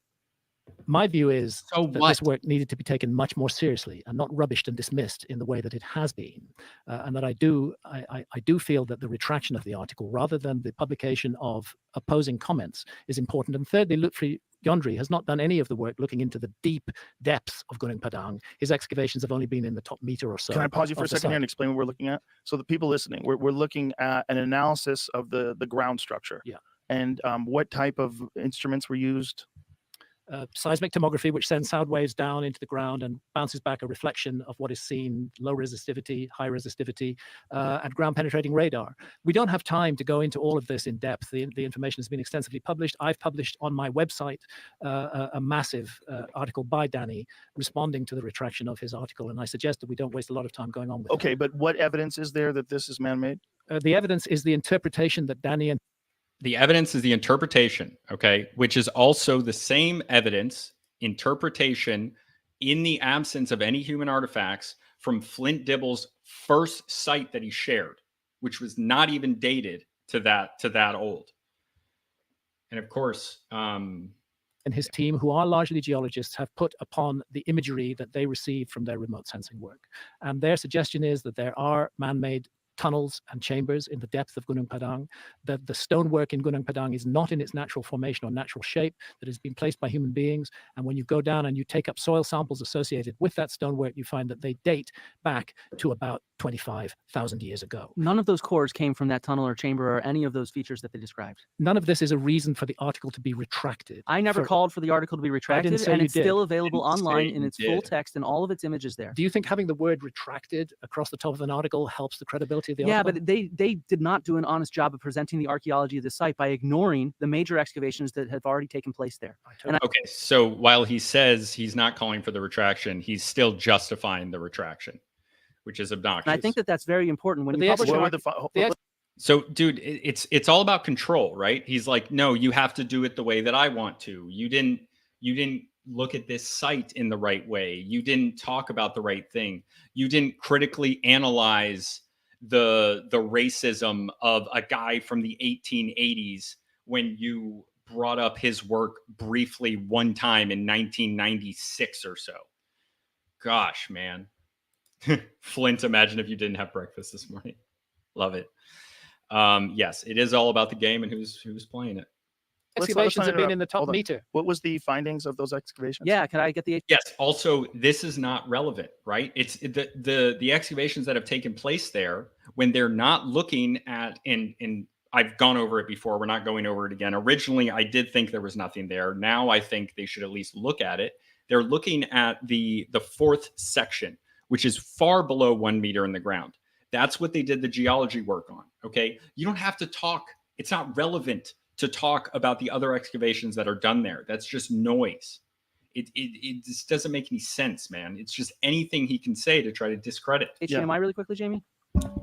my view is So that what? this work needed to be taken much more seriously and not rubbished and dismissed in the way that it has been. And that I do feel that the retraction of the article, rather than the publication of opposing comments, is important. And thirdly, Lutfi Yondre has not done any of the work looking into the deep depths of Gunung Padang. His excavations have only been in the top meter or so. Can I pause you for a of the second here site. and explain what we're looking at? So the people listening, we're looking at an analysis of the ground structure. Yeah. And what type of instruments were used? Seismic tomography, which sends sound waves down into the ground and bounces back a reflection of what is seen, low resistivity, high resistivity, and ground penetrating radar. We don't have time to go into all of this in depth. The information has been extensively published. I've published on my website a massive article by Danny responding to the retraction of his article. And I suggest that we don't waste a lot of time going on with Okay, but what evidence is there that this is man-made? that. The evidence is the interpretation that Danny and The evidence is the interpretation, okay, which is also the same evidence, interpretation in the absence of any human artifacts from Flint Dibble's first site that he shared, which was not even dated to that old. And of course, and his team, who are largely geologists, have put upon the imagery that they received from their remote sensing work. And their suggestion is that there are man-made tunnels and chambers in the depth of Gunung Padang, that the stonework in Gunung Padang is not in its natural formation or natural shape, that has been placed by human beings. And when you go down and you take up soil samples associated with that stonework, you find that they date back to about 25,000 years ago. None of those cores came from that tunnel or chamber or any of those features that they described. None of this is a reason for the article to be retracted. I never For- called for the article to be retracted, say and you it's did. still available Didn't say online you in its full did. text and all of its images there. Do you think having the word retracted across the top of an article helps the credibility of the Yeah, article? but they did not do an honest job of presenting the archaeology of the site by ignoring the major excavations that have already taken place there. And okay, so while he says he's not calling for the retraction, he's still justifying the retraction, which is obnoxious. And I think that that's very important when But you the publish an What were arch- the fi- the ex- So, dude, it's all about control, right? He's like, no, you have to do it the way that I want to. You didn't look at this site in the right way. You didn't talk about the right thing. You didn't critically analyze the racism of a guy from the 1880s when you brought up his work briefly one time in 1996 or so. Gosh, man. Flint, imagine if you didn't have breakfast this morning. Love it. Yes, it is all about the game and who's playing it. Excavations have been in the top Hold on. meter. What was the findings of those excavations? Yeah, can I get the Yes. Also, this is not relevant, right? It's the excavations that have taken place there when they're not looking at and I've gone over it before. We're not going over it again. Originally, I did think there was nothing there. Now I think they should at least look at it. They're looking at the fourth section, which is far below 1 meter in the ground. That's what they did the geology work on. Okay. You don't have to talk. It's not relevant to talk about the other excavations that are done there. That's just noise. It just doesn't make any sense, man. It's just anything he can say to try to discredit. HDMI really quickly, Jamie?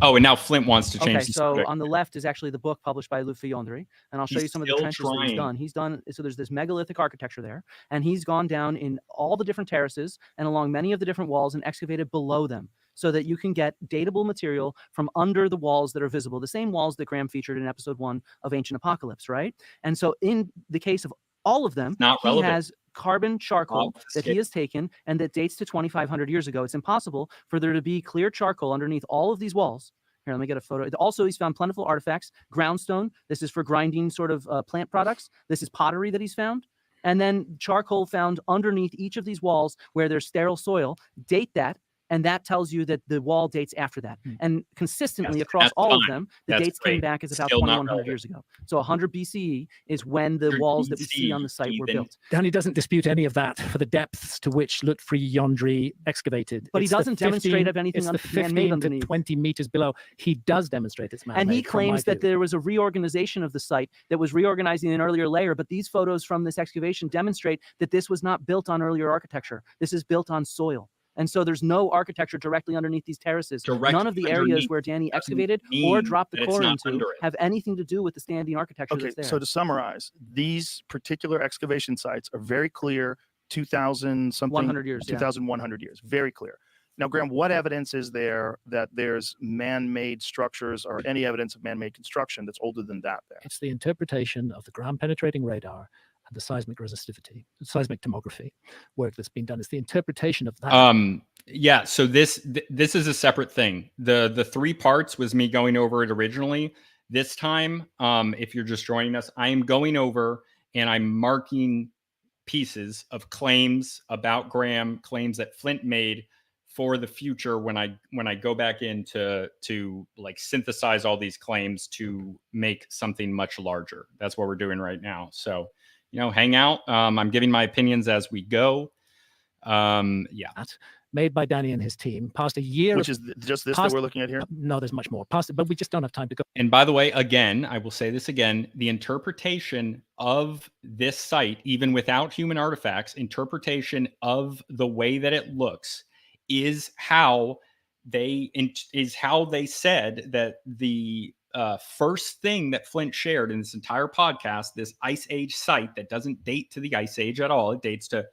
Oh, and now Flint wants to change Okay, the so subject. on the left is actually the book published by Luffy Yondri, and I'll show He's you some of the still trenches that he's trying. done. He's done, so there's this megalithic architecture there, and he's gone down in all the different terraces and along many of the different walls and excavated below them so that you can get datable material from under the walls that are visible, the same walls that Graham featured in episode 1 of Ancient Apocalypse, right? And so in the case of all of them, not he relevant. has carbon charcoal that he Obfuscate. has taken and that dates to 2,500 years ago. It's impossible for there to be clear charcoal underneath all of these walls. Here, let me get a photo. Also, he's found plentiful artifacts. Groundstone. This is for grinding sort of plant products. This is pottery that he's found. And then charcoal found underneath each of these walls where there's sterile soil. Date that. And that tells you that the wall dates after that. And consistently Yes, across that's all of fine. them, the That's dates came great. back as about Still not 2,100 years ago. So 100 BCE is when the 100 walls that we see on the site were BCE, built. Danny doesn't dispute any of that for the depths to which Lutfri Yondri excavated. But he It's the doesn't demonstrate 15 of anything It's the man-made 15 to underneath. 20 meters below. He does demonstrate it's man-made. And he from my claims that view. there was a reorganization of the site that was reorganizing an earlier layer, but these photos from this excavation demonstrate that this was not built on earlier architecture. This is built on soil. And so there's no architecture directly underneath these terraces. None of the areas underneath where Danny doesn't excavated or mean dropped the that it's core not into under it. have anything to do with the standing architecture Okay, that's there. so to summarize, these particular excavation sites are very clear, 2,000 something, 100 years, yeah. 2,100 years, very clear. Now, Graham, what evidence is there that there's man-made structures or any evidence of man-made construction that's older than that there? It's the interpretation of the ground-penetrating radar and the seismic resistivity, seismic tomography work that's been done. It's the interpretation of that. Yeah, so this is a separate thing. The 3 parts was me going over it originally. This time, if you're just joining us, I am going over and I'm marking pieces of claims about Graham, claims that Flint made for the future when I go back in to like synthesize all these claims to make something much larger. That's what we're doing right now. So, hang out. I'm giving my opinions as we go. Yeah. Made by Danny and his team. Past a year. Which is just this that we're looking at here? No, there's much more. But we just don't have time to go. And by the way, again, I will say this again, the interpretation of this site, even without human artifacts, interpretation of the way that it looks is how they said that the first thing that Flint shared in this entire podcast, this Ice Age site that doesn't date to the Ice Age at all. It dates to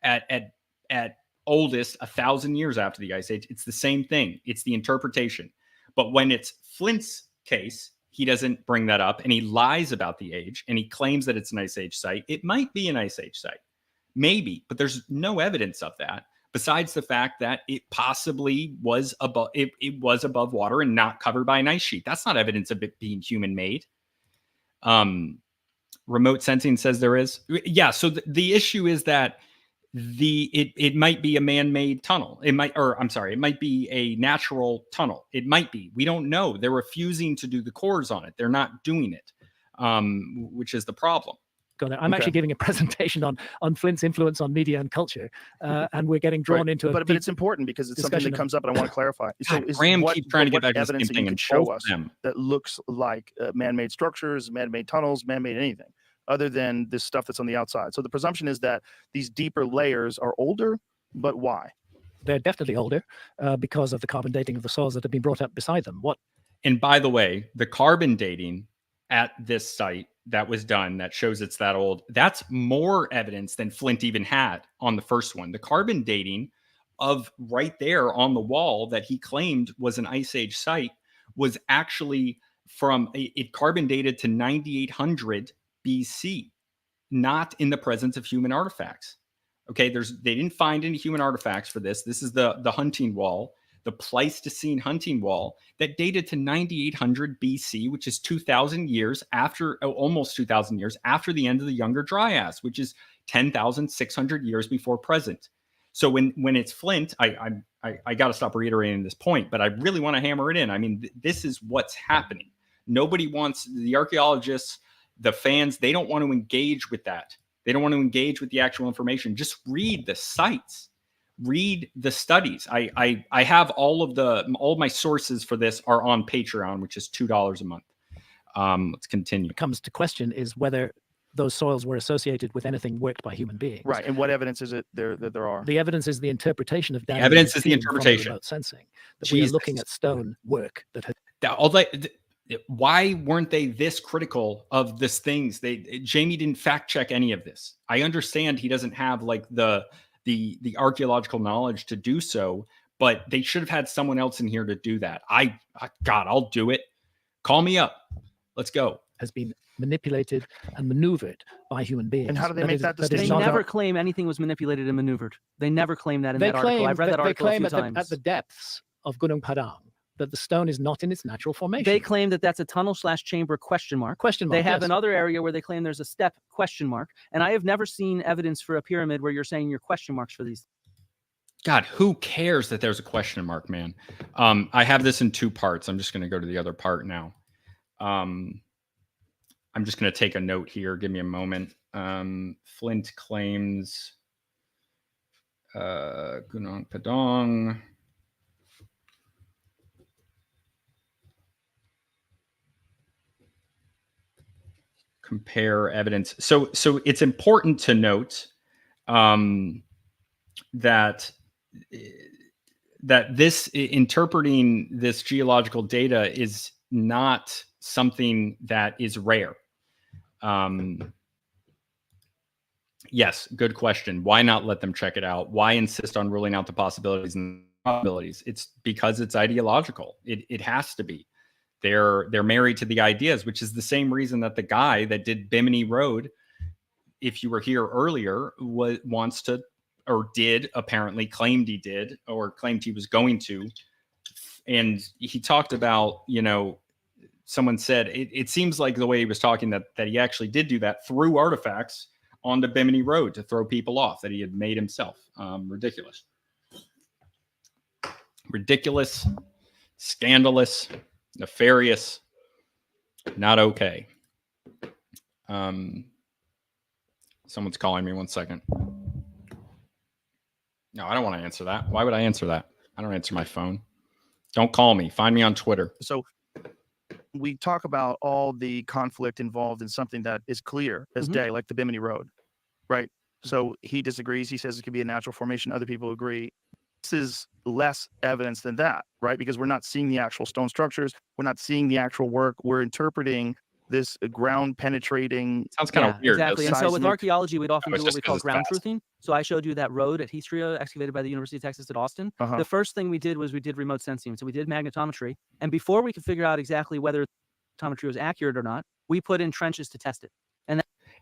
at oldest 1,000 years after the Ice Age. It's the same thing. It's the interpretation. But when it's Flint's case, he doesn't bring that up and he lies about the age and he claims that it's an Ice Age site. It might be an Ice Age site, maybe, but there's no evidence of that besides the fact that it possibly was above it was above water and not covered by an ice sheet. That's not evidence of it being human made. Remote sensing says there is. Yeah, so the issue is that it might be a man-made tunnel. It might be a natural tunnel. It might be. We don't know. They're refusing to do the cores on it. They're not doing it, which is the problem. I'm actually giving a presentation on Flint's influence on media and culture, and we're getting drawn into but it's important because it's something that comes up, and I want to clarify. So, Graham keeps trying to get back to the same thing and show us that looks like man-made structures, man-made tunnels, man-made anything other than this stuff that's on the outside. So the presumption is that these deeper layers are older, but why? They're definitely older because of the carbon dating of the soils that have been brought up beside them. And by the way, the carbon dating at this site that was done that shows it's that old, that's more evidence than Flint even had on the first one. The carbon dating of right there on the wall that he claimed was an Ice Age site was actually from it carbon dated to 9,800 BC, not in the presence of human artifacts. Okay, they didn't find any human artifacts for this. This is the hunting wall, the Pleistocene hunting wall that dated to 9800 BC, which is 2,000 years after, almost 2,000 years after the end of the Younger Dryas, which is 10,600 years before present. So when it's Flint, I got to stop reiterating this point, but I really want to hammer it in. I mean, this is what's happening. Nobody wants, the archaeologists, the fans, they don't want to engage with that. They don't want to engage with the actual information. Just read the sites, read the studies. I have all of my sources for this are on Patreon, which is $2 a month. Let's continue. What comes to question is whether those soils were associated with anything worked by human beings. Right. And what evidence is it there that there are? The evidence is the interpretation of Daniel. Evidence is the 18 from interpretation. remote sensing. That we are Jesus. looking at stone work that had. Why weren't they this critical of this things? Jamie didn't fact check any of this. I understand he doesn't have like the archaeological knowledge to do so, but they should have had someone else in here to do that. God, I'll do it. Call me up. Let's go. Has been manipulated and maneuvered by human beings. And how do they make that They distinction? never claim anything was manipulated and maneuvered. They never claim that in that article. I've read that article a few times. At the depths of Gunung Padang that the stone is not in its natural formation. They claim that that's a tunnel/chamber ? Question mark. They have yes. another area where they claim there's a step ? And I have never seen evidence for a pyramid where you're saying your question marks for these. God, who cares that there's a question mark, man? I have this in two parts. I'm just going to go to the other part now. I'm just going to take a note here. Give me a moment. Flint claims Gunung Padang. Compare evidence. So it's important to note that this interpreting this geological data is not something that is rare. Yes, good question. Why not let them check it out? Why insist on ruling out the possibilities and probabilities? It's because it's ideological. It has to be. They're married to the ideas, which is the same reason that the guy that did Bimini Road, if you were here earlier, wants to, or did apparently, claimed he did, or claimed he was going to. And he talked about, someone said, it seems like the way he was talking that he actually did do that through artifacts on the Bimini Road to throw people off that he had made himself. Ridiculous. Ridiculous, scandalous, nefarious, not okay. Someone's calling me. 1 second. No, I don't want to answer that. Why would I answer that? I don't answer my phone. Don't call me. Find me on Twitter. So we talk about all the conflict involved in something that is clear as day, like the Bimini Road, right? So he disagrees. He says it could be a natural formation. Other people agree. This is less evidence than that, right? Because we're not seeing the actual stone structures. We're not seeing the actual work. We're interpreting this ground penetrating. Sounds kind of weird. Exactly. And so with Seismic. archaeology, we'd often Oh, do it's what just we call 'cause it's ground fast. truthing. So I showed you that road at Histria excavated by the University of Texas at Austin. The first thing we did was we did remote sensing. So we did magnetometry. And before we could figure out exactly whether magnetometry was accurate or not, we put in trenches to test it.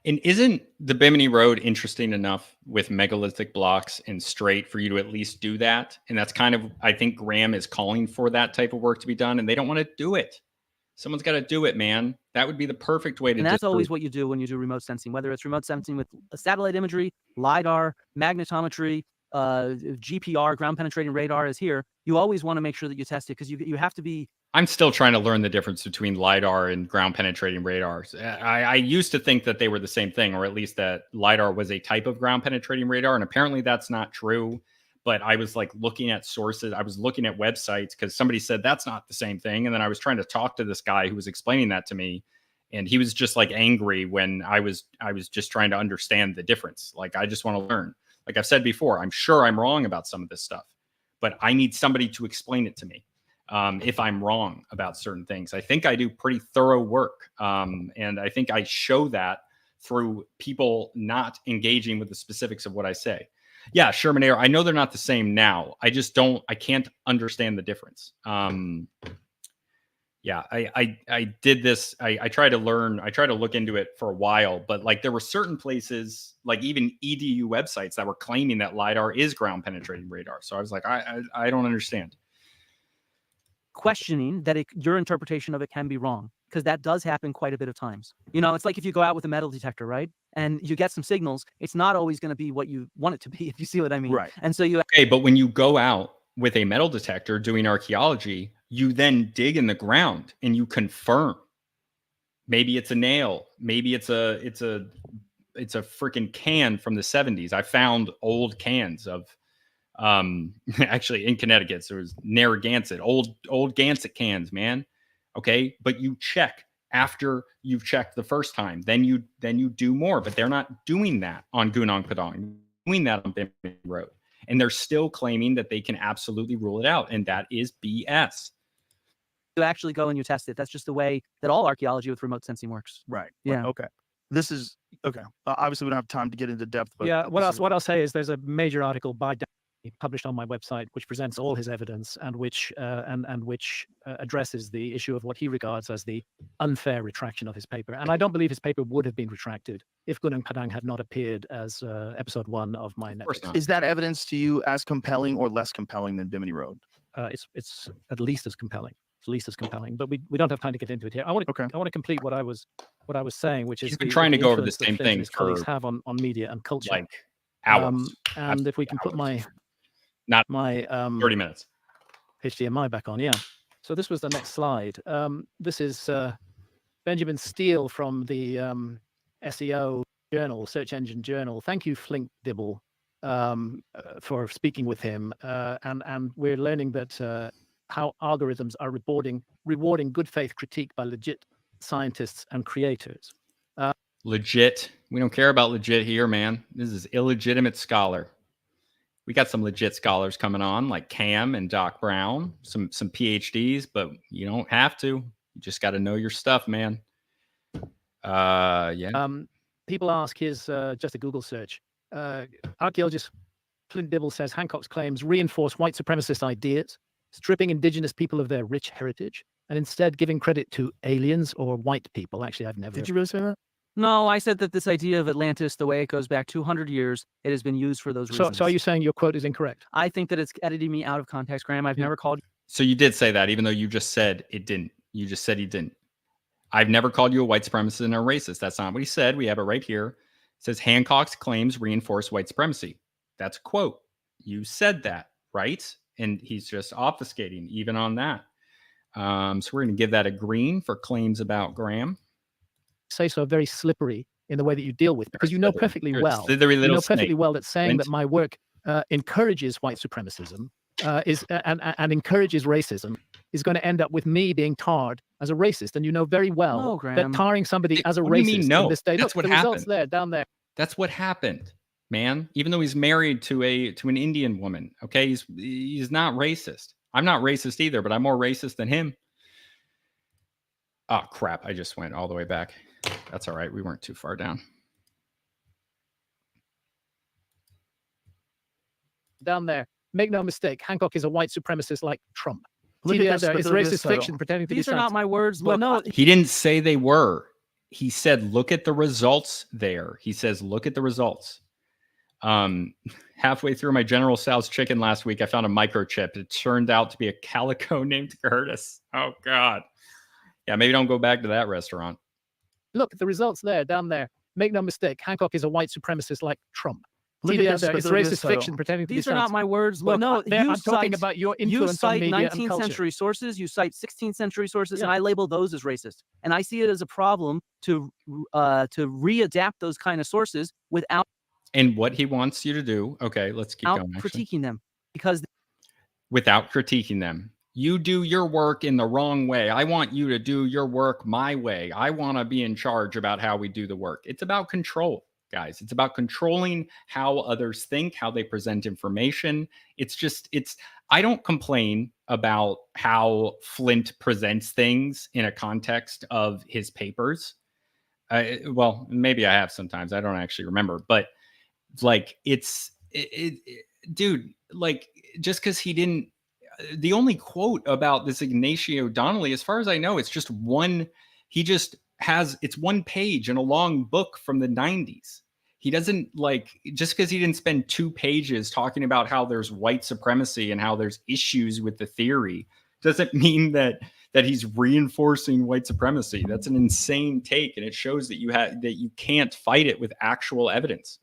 And isn't the Bimini Road interesting enough with megalithic blocks and straight for you to at least do that? And that's kind of, I think Graham is calling for that type of work to be done, and they don't want to do it. Someone's got to do it, man. That would be the perfect way to do it. And that's always what you do when you do remote sensing, whether it's remote sensing with satellite imagery, LiDAR, magnetometry, GPR, ground penetrating radar is here. You always want to make sure that you test it because you have to be. I'm still trying to learn the difference between LiDAR and ground penetrating radars. I used to think that they were the same thing, or at least that LiDAR was a type of ground penetrating radar. And apparently that's not true. But I was like looking at sources. I was looking at websites because somebody said that's not the same thing. And then I was trying to talk to this guy who was explaining that to me. And he was just like angry when I was just trying to understand the difference. Like, I just want to learn. Like I've said before, I'm sure I'm wrong about some of this stuff, but I need somebody to explain it to me. If I'm wrong about certain things, I think I do pretty thorough work. And I think I show that through people not engaging with the specifics of what I say. Yeah, Sherman Air, I know they're not the same now. I can't understand the difference. Yeah, I did this. I tried to learn. I tried to look into it for a while, but like there were certain places, like even EDU websites, that were claiming that LiDAR is ground penetrating radar. So I was like, I don't understand. Questioning that your interpretation of it can be wrong, because that does happen quite a bit of times. You know, it's like if you go out with a metal detector, right? And you get some signals, it's not always going to be what you want it to be, if you see what I mean. Right. And so you Okay, but when you go out with a metal detector doing archaeology, you then dig in the ground and you confirm. Maybe it's a nail. Maybe it's a freaking can from the 70s. I found old cans of actually in Connecticut. So it was Narragansett, old Gansett cans, man. Okay, but you check after you've checked the first time, then you do more. But they're not doing that on Gunung Padang, doing that on Bimini Road, and they're still claiming that they can absolutely rule it out, and that is BS. you actually go and you test it. That's just the way that all archaeology with remote sensing works. Right. Yeah. Okay. This is okay. Obviously, we don't have time to get into depth. But Yeah. this is- What I'll say is there's a major article by Dan published on my website, which presents all his evidence and which addresses the issue of what he regards as the unfair retraction of his paper. And I don't believe his paper would have been retracted if Gunung Padang had not appeared as episode 1 of my Of course Netflix. not. Is that evidence to you as compelling or less compelling than Bimini Road? It's at least as compelling. It's at least as compelling, but we don't have time to get into it here. I want to complete what I was saying, which is He's been trying to go over the influence that same Flint and thing his colleagues for have on media and culture. like hours. And if we can put my Not my 30 minutes. HDMI back on, yeah. So this was the next slide. This is Benjamin Steele from the SEO journal, Search Engine Journal. Thank you, Flint Dibble, for speaking with him. And we're learning that how algorithms are rewarding good faith critique by legit scientists and creators. Legit. We don't care about legit here, man. This is illegitimate scholar. We got some legit scholars coming on, like Cam and Doc Brown, some PhDs, but you don't have to. You just got to know your stuff, man. Yeah. People ask, here's just a Google search. Archaeologist Flint Dibble says Hancock's claims reinforce white supremacist ideas, stripping indigenous people of their rich heritage, and instead giving credit to aliens or white people. Actually, I've never. Did you really say that? No, I said that this idea of Atlantis, the way it goes back 200 years, it has been used for those reasons. So are you saying your quote is incorrect? I think that it's editing me out of context, Graham. I've never called So you did say that, even though you just said it didn't. You just said he didn't. I've never called you a white supremacist and a racist. That's not what he said. We have it right here. It says Hancock's claims reinforce white supremacy. That's a quote. You said that, right? And he's just obfuscating even on that. So we're going to give that a green for claims about Graham. Say so very slippery in the way that you deal with, because you know perfectly You're a well. slithery You little know perfectly snake. well that saying Flint. that my work encourages white supremacism and encourages racism is going to end up with me being tarred as a racist. And you know very well No, that Graham. tarring somebody as a What do you racist mean, no? in this day. That's Look, what the results happened. there, down there. That's what happened, man. Even though he's married to an Indian woman, okay, he's not racist. I'm not racist either, but I'm more racist than him. Oh crap! I just went all the way back. That's all right. We weren't too far down. Down there. Make no mistake, Hancock is a white supremacist like Trump. Look See at down there, this- it's look at this racist title. fiction pretending to These be are not science. my words. Well, Well, no, He didn't say they were. He said, look at the results there. He says, look at the results. Halfway through my General Tso's chicken last week, I found a microchip. It turned out to be a calico named Curtis. Oh, God. Yeah, maybe don't go back to that restaurant. Look, the results there, down there. Make no mistake, Hancock is a white supremacist like Trump. Look See at down this- there, look it's at this racist title. fiction pretending to these be are not science. my words. Well, Look, no, I'm talking about your you influence on cite media and 19th culture. century sources, you cite 16th century sources, Yeah. and I label those as racist. And I see it as a problem to readapt those kind of sources without And what he wants you to do, okay, let's keep going. Actually. critiquing them, because Without critiquing them. You do your work in the wrong way. I want you to do your work my way. I want to be in charge about how we do the work. It's about control, guys. It's about controlling how others think, how they present information. I don't complain about how Flint presents things in a context of his papers. Well, maybe I have sometimes. I don't actually remember, but like dude, like just because he didn't the only quote about this Ignacio Donnelly, as far as I know, it's just one. It's one page in a long book from the 90s. He doesn't just because he didn't spend 2 pages talking about how there's white supremacy and how there's issues with the theory doesn't mean that he's reinforcing white supremacy. That's an insane take, and it shows that you can't fight it with actual evidence.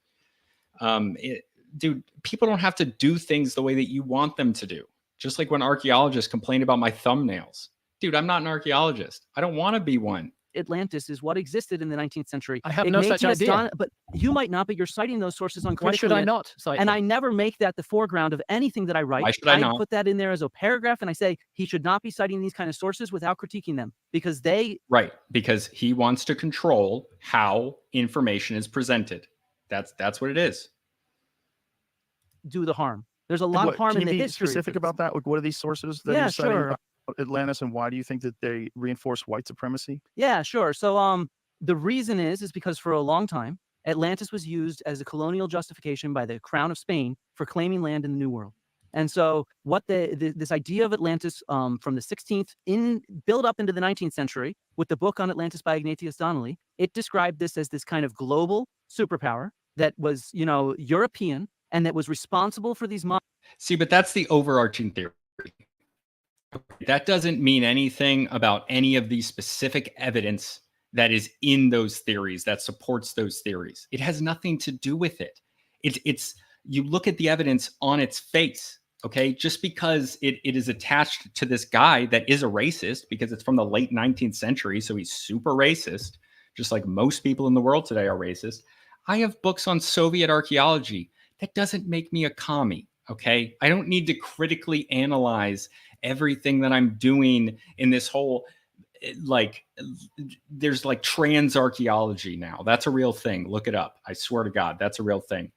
Dude, people don't have to do things the way that you want them to do. Just like when archaeologists complain about my thumbnails. Dude, I'm not an archaeologist. I don't want to be one. Atlantis is what existed in the 19th century. I have no such idea. But you might not, but you're citing those sources uncritically. Why should I not cite And them? I never make that the foreground of anything that I write. Why should I not? put that in there as a paragraph, and I say he should not be citing these kind of sources without critiquing them, because Right, because he wants to control how information is presented. That's what it is. do the harm. There's a lot of harm in the history. Can you be specific about that? Like, what are these sources that you're citing sure. about Atlantis, and why do you think that they reinforce white supremacy? Yeah, sure. So the reason is because for a long time, Atlantis was used as a colonial justification by the Crown of Spain for claiming land in the New World. And so what this idea of Atlantis from the 16th build up into the 19th century with the book on Atlantis by Ignatius Donnelly, it described this as this kind of global superpower that was, European, and that was responsible for these. See, but that's the overarching theory. That doesn't mean anything about any of the specific evidence that is in those theories that supports those theories. It has nothing to do with it. It's you look at the evidence on its face, okay? Just because it is attached to this guy that is a racist, because it's from the late 19th century, so he's super racist, just like most people in the world today are racist. I have books on Soviet archaeology. That doesn't make me a commie, okay? I don't need to critically analyze everything that I'm doing in this whole, there's trans archaeology now. That's a real thing. Look it up. I swear to God, that's a real thing.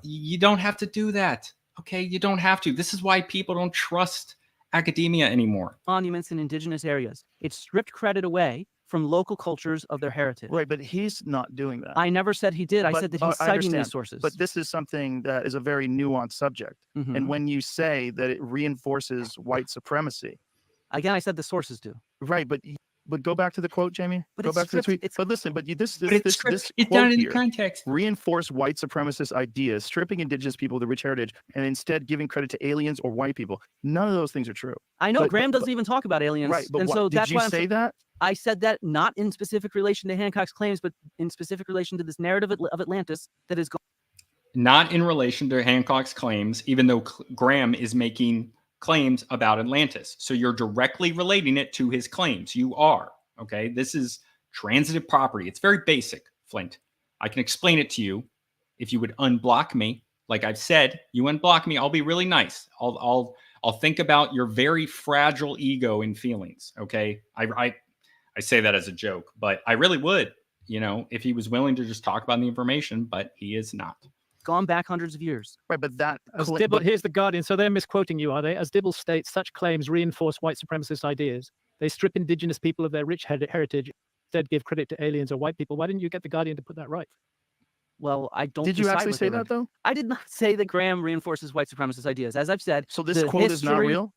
You don't have to do that, okay? You don't have to. This is why people don't trust academia anymore. Monuments in indigenous areas. It stripped credit away from local cultures of their heritage. Right, but he's not doing that. I never said he did. I said that he's I citing understand, these sources. But this is something that is a very nuanced subject. Mhm. And when you say that it reinforces white supremacy, Again, I said the sources do. right? But go back to the quote, Jamie. But Go it's back to the stripped- tweet. it's- But listen, this It's quote down in the here, context. reinforce white supremacist ideas, stripping indigenous people of their rich heritage, and instead giving credit to aliens or white people. None of those things are true. I know But- Graham but- doesn't even talk about aliens. Right, but and so did that's you why say that? I said that not in specific relation to Hancock's claims, but in specific relation to this narrative of Atlantis that is going. Not in relation to Hancock's claims, even though Graham is making claims about Atlantis. So you're directly relating it to his claims. You are, okay? This is transitive property. It's very basic, Flint. I can explain it to you if you would unblock me. Like I've said, you unblock me, I'll be really nice. I'll think about your very fragile ego and feelings, okay? I say that as a joke, but I really would, if he was willing to just talk about the information, but he is not. Gone back hundreds of years. Right, but that. As Dibble, here's the Guardian. So they're misquoting you, are they? As Dibble states, such claims reinforce white supremacist ideas. They strip indigenous people of their rich heritage, instead give credit to aliens or white people. Why didn't you get the Guardian to put that right? Well, I don't. Did you decide actually what say they that read. though? I did not say that Graham reinforces white supremacist ideas. As I've said, So this the quote is not history- real.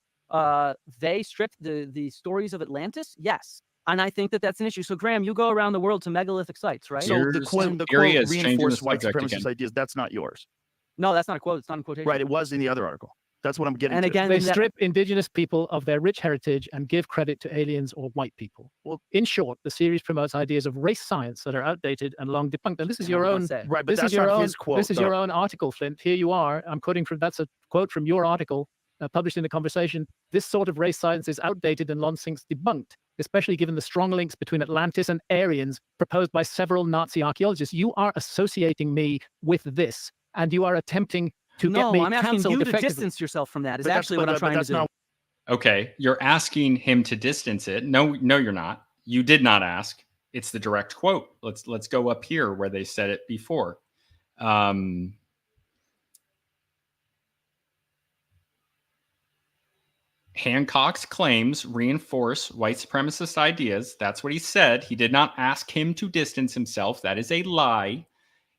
They stripped the stories of Atlantis. Yes. And I think that that's an issue. So Graham, you go around the world to megalithic sites, right? So the Here's- quote here he is changing the reinforce white subject supremacist again. ideas. That's not yours. No, that's not a quote. It's not in quotation. Right, it was in the other article. That's what I'm getting And to. again, They in that- strip indigenous people of their rich heritage and give credit to aliens or white people. Well- In short, the series promotes ideas of race science that are outdated and long debunked. And this is your What own. I say. Right, but This that's is your not own. his quote. This is though. your own article, Flint. Here you are. I'm quoting from. That's a quote from your article published in the Conversation. This sort of race science is outdated and long since debunked, especially given the strong links between Atlantis and Aryans proposed by several Nazi archaeologists. You are associating me with this, and you are attempting to No, get me I'm asking cancelled you to effectively. distance yourself from that. Is But that's- actually what but- I'm but trying to that's do. not- Okay, you're asking him to distance it. No, you're not. You did not ask. It's the direct quote. Let's go up here where they said it before. Hancock's claims reinforce white supremacist ideas. That's what he said. He did not ask him to distance himself. That is a lie.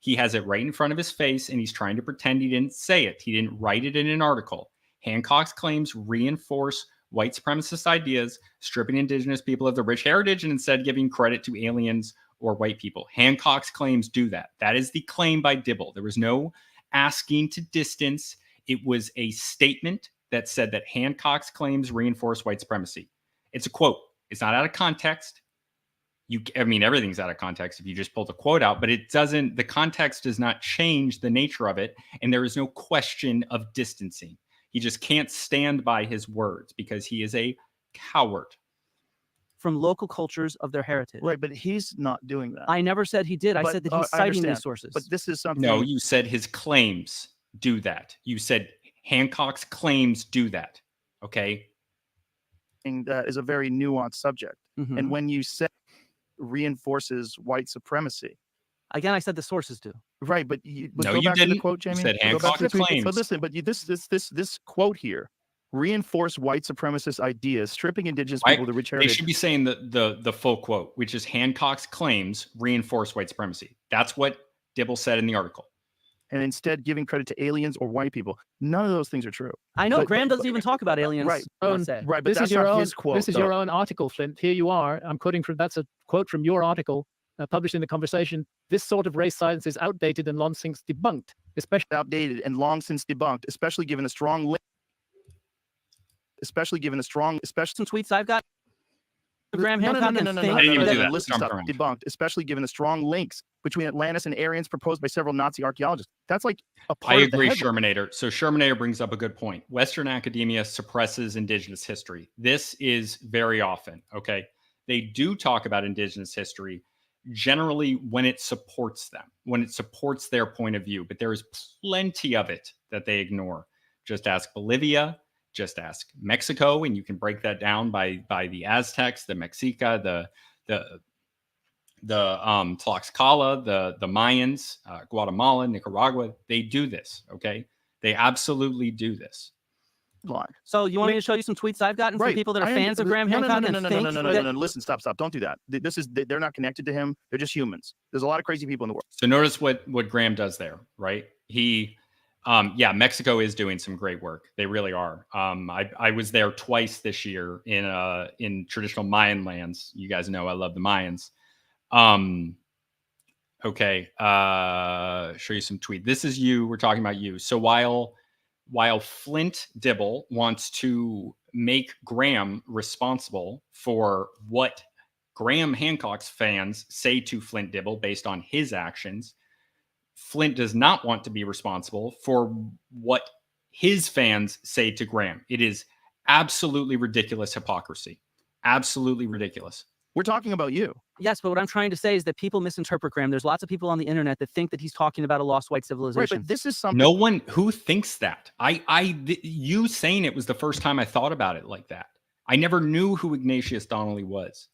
He has it right in front of his face, and he's trying to pretend he didn't say it. He didn't write it in an article. Hancock's claims reinforce white supremacist ideas, stripping indigenous people of their rich heritage and instead giving credit to aliens or white people. Hancock's claims do that. That is the claim by Dibble. There was no asking to distance. It was a statement that said that Hancock's claims reinforce white supremacy. It's a quote. It's not out of context. I mean, everything's out of context if you just pull the quote out, but the context does not change the nature of it. And there is no question of distancing. He just can't stand by his words because he is a coward. From local cultures of their heritage. Right, but he's not doing that. I never said he did. I But, said that he's I citing understand. these sources. But this is something. No, you said his claims do that. You said Hancock's claims do that. Okay. That is a very nuanced subject. Mhm. And when you say reinforces white supremacy, Again, I said the sources do. right? But No, go you back to the didn't. quote, You Jamie. said Go back to the Hancock's tweet. claims. But listen, but this quote here, reinforce white supremacist ideas, stripping indigenous people of the rich They heritage. should be saying the full quote, which is Hancock's claims reinforce white supremacy. That's what Dibble said in the article. And instead giving credit to aliens or white people. None of those things are true. I know But- Graham doesn't even talk about aliens. Right. Let's say. Right, but This that's is your not own. his quote. This is though. your own article, Flint. Here you are. I'm quoting from. That's a quote from your article, published in the Conversation. This sort of race science is outdated and long since debunked, especially. Outdated and long since debunked, especially given a strong link. Especially Some tweets I've got. Graham No, Hancock no, and no, think I didn't even that- do that. Listen, Jump stop. around. Debunked, especially given the strong links between Atlantis and Aryans proposed by several Nazi archaeologists. That's like a part I of the agree, headline. Shermanator. So Shermanator brings up a good point. Western academia suppresses indigenous history. This is very often, okay? They do talk about indigenous history generally when it supports them, when it supports their point of view, but there is plenty of it that they ignore. Just ask Bolivia, just ask Mexico, and you can break that down by the Aztecs, the Mexica, the Tlaxcala, the Mayans, Guatemala, Nicaragua. They do this, okay? They absolutely do this. Line. So you want me to show you some tweets I've gotten from Right. people that are I fans of Graham no, Hancock no, and no, no, think no, no, no, that- no, no. Listen, stop. Don't do that. They're not connected to him. They're just humans. There's a lot of crazy people in the world. So notice what Graham does there, right? He, Mexico is doing some great work. They really are. I was there twice this year in traditional Mayan lands. You guys know I love the Mayans. Okay. Show you some tweet. This is you. We're talking about you. So while Flint Dibble wants to make Graham responsible for what Graham Hancock's fans say to Flint Dibble based on his actions, Flint does not want to be responsible for what his fans say to Graham. It is absolutely ridiculous hypocrisy. Absolutely ridiculous. We're talking about you. Yes, but what I'm trying to say is that people misinterpret Graham. There's lots of people on the internet that think that he's talking about a lost white Right, civilization. but this is something. No one who thinks that. You saying it was the first time I thought about it like that. I never knew who Ignatius Donnelly was.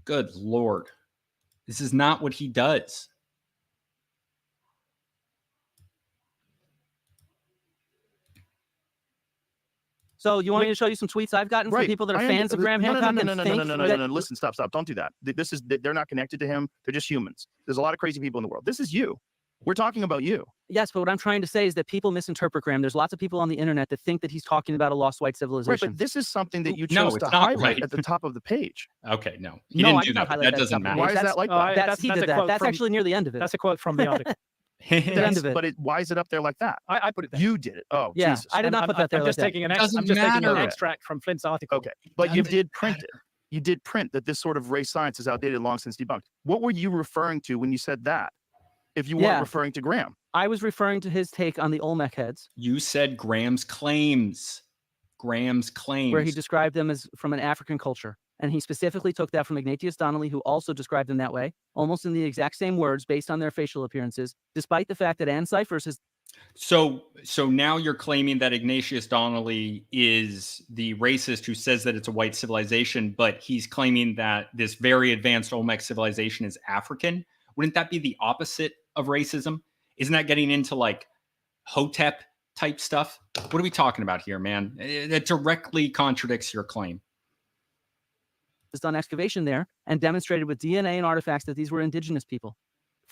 Good Lord. This is not what he does. So you want me to show you some tweets I've gotten from Right. people that are I fans of Graham no, no, Hancock no, and no, no, think no, no, no, that- no, no. Listen, stop. Don't do that. They're not connected to him. They're just humans. There's a lot of crazy people in the world. This is you. We're talking about you. Yes, but what I'm trying to say is that people misinterpret Graham. There's lots of people on the internet that think that he's talking about a lost white Right, civilization. but this is something that you No, chose it's to not highlight right. at the top of the page. Okay, no. He No, I didn't do did not that. highlight That that doesn't top matter. Why is That's- that like Oh, that? That's he that's did a that. quote That's from- actually near the end of it. That's a quote from the article. the end That's- of it. But why is it up there like that? I put it there. You did it. Oh, Yeah, Jesus. I did not put that there I'm like just that. taking Doesn't I'm just taking an matter. extract from Flint's article. Okay, but you Doesn't did print it. You did print that this sort of race science is outdated, long since debunked. What were you referring to when you said that? If you weren't Yeah. referring to Graham, I was referring to his take on the Olmec heads, You said Graham's claims. Graham's claims. where he described them as from an African culture. And he specifically took that from Ignatius Donnelly, who also described them that way, almost in the exact same words based on their facial appearances, despite the fact that Ann Cyphers has So now you're claiming that Ignatius Donnelly is the racist who says that it's a white civilization, but he's claiming that this very advanced Olmec civilization is African. Wouldn't that be the opposite of racism? Isn't that getting into like Hotep type stuff? What are we talking about here, man? It directly contradicts your claim. done excavation there and demonstrated with DNA and artifacts that these were indigenous people.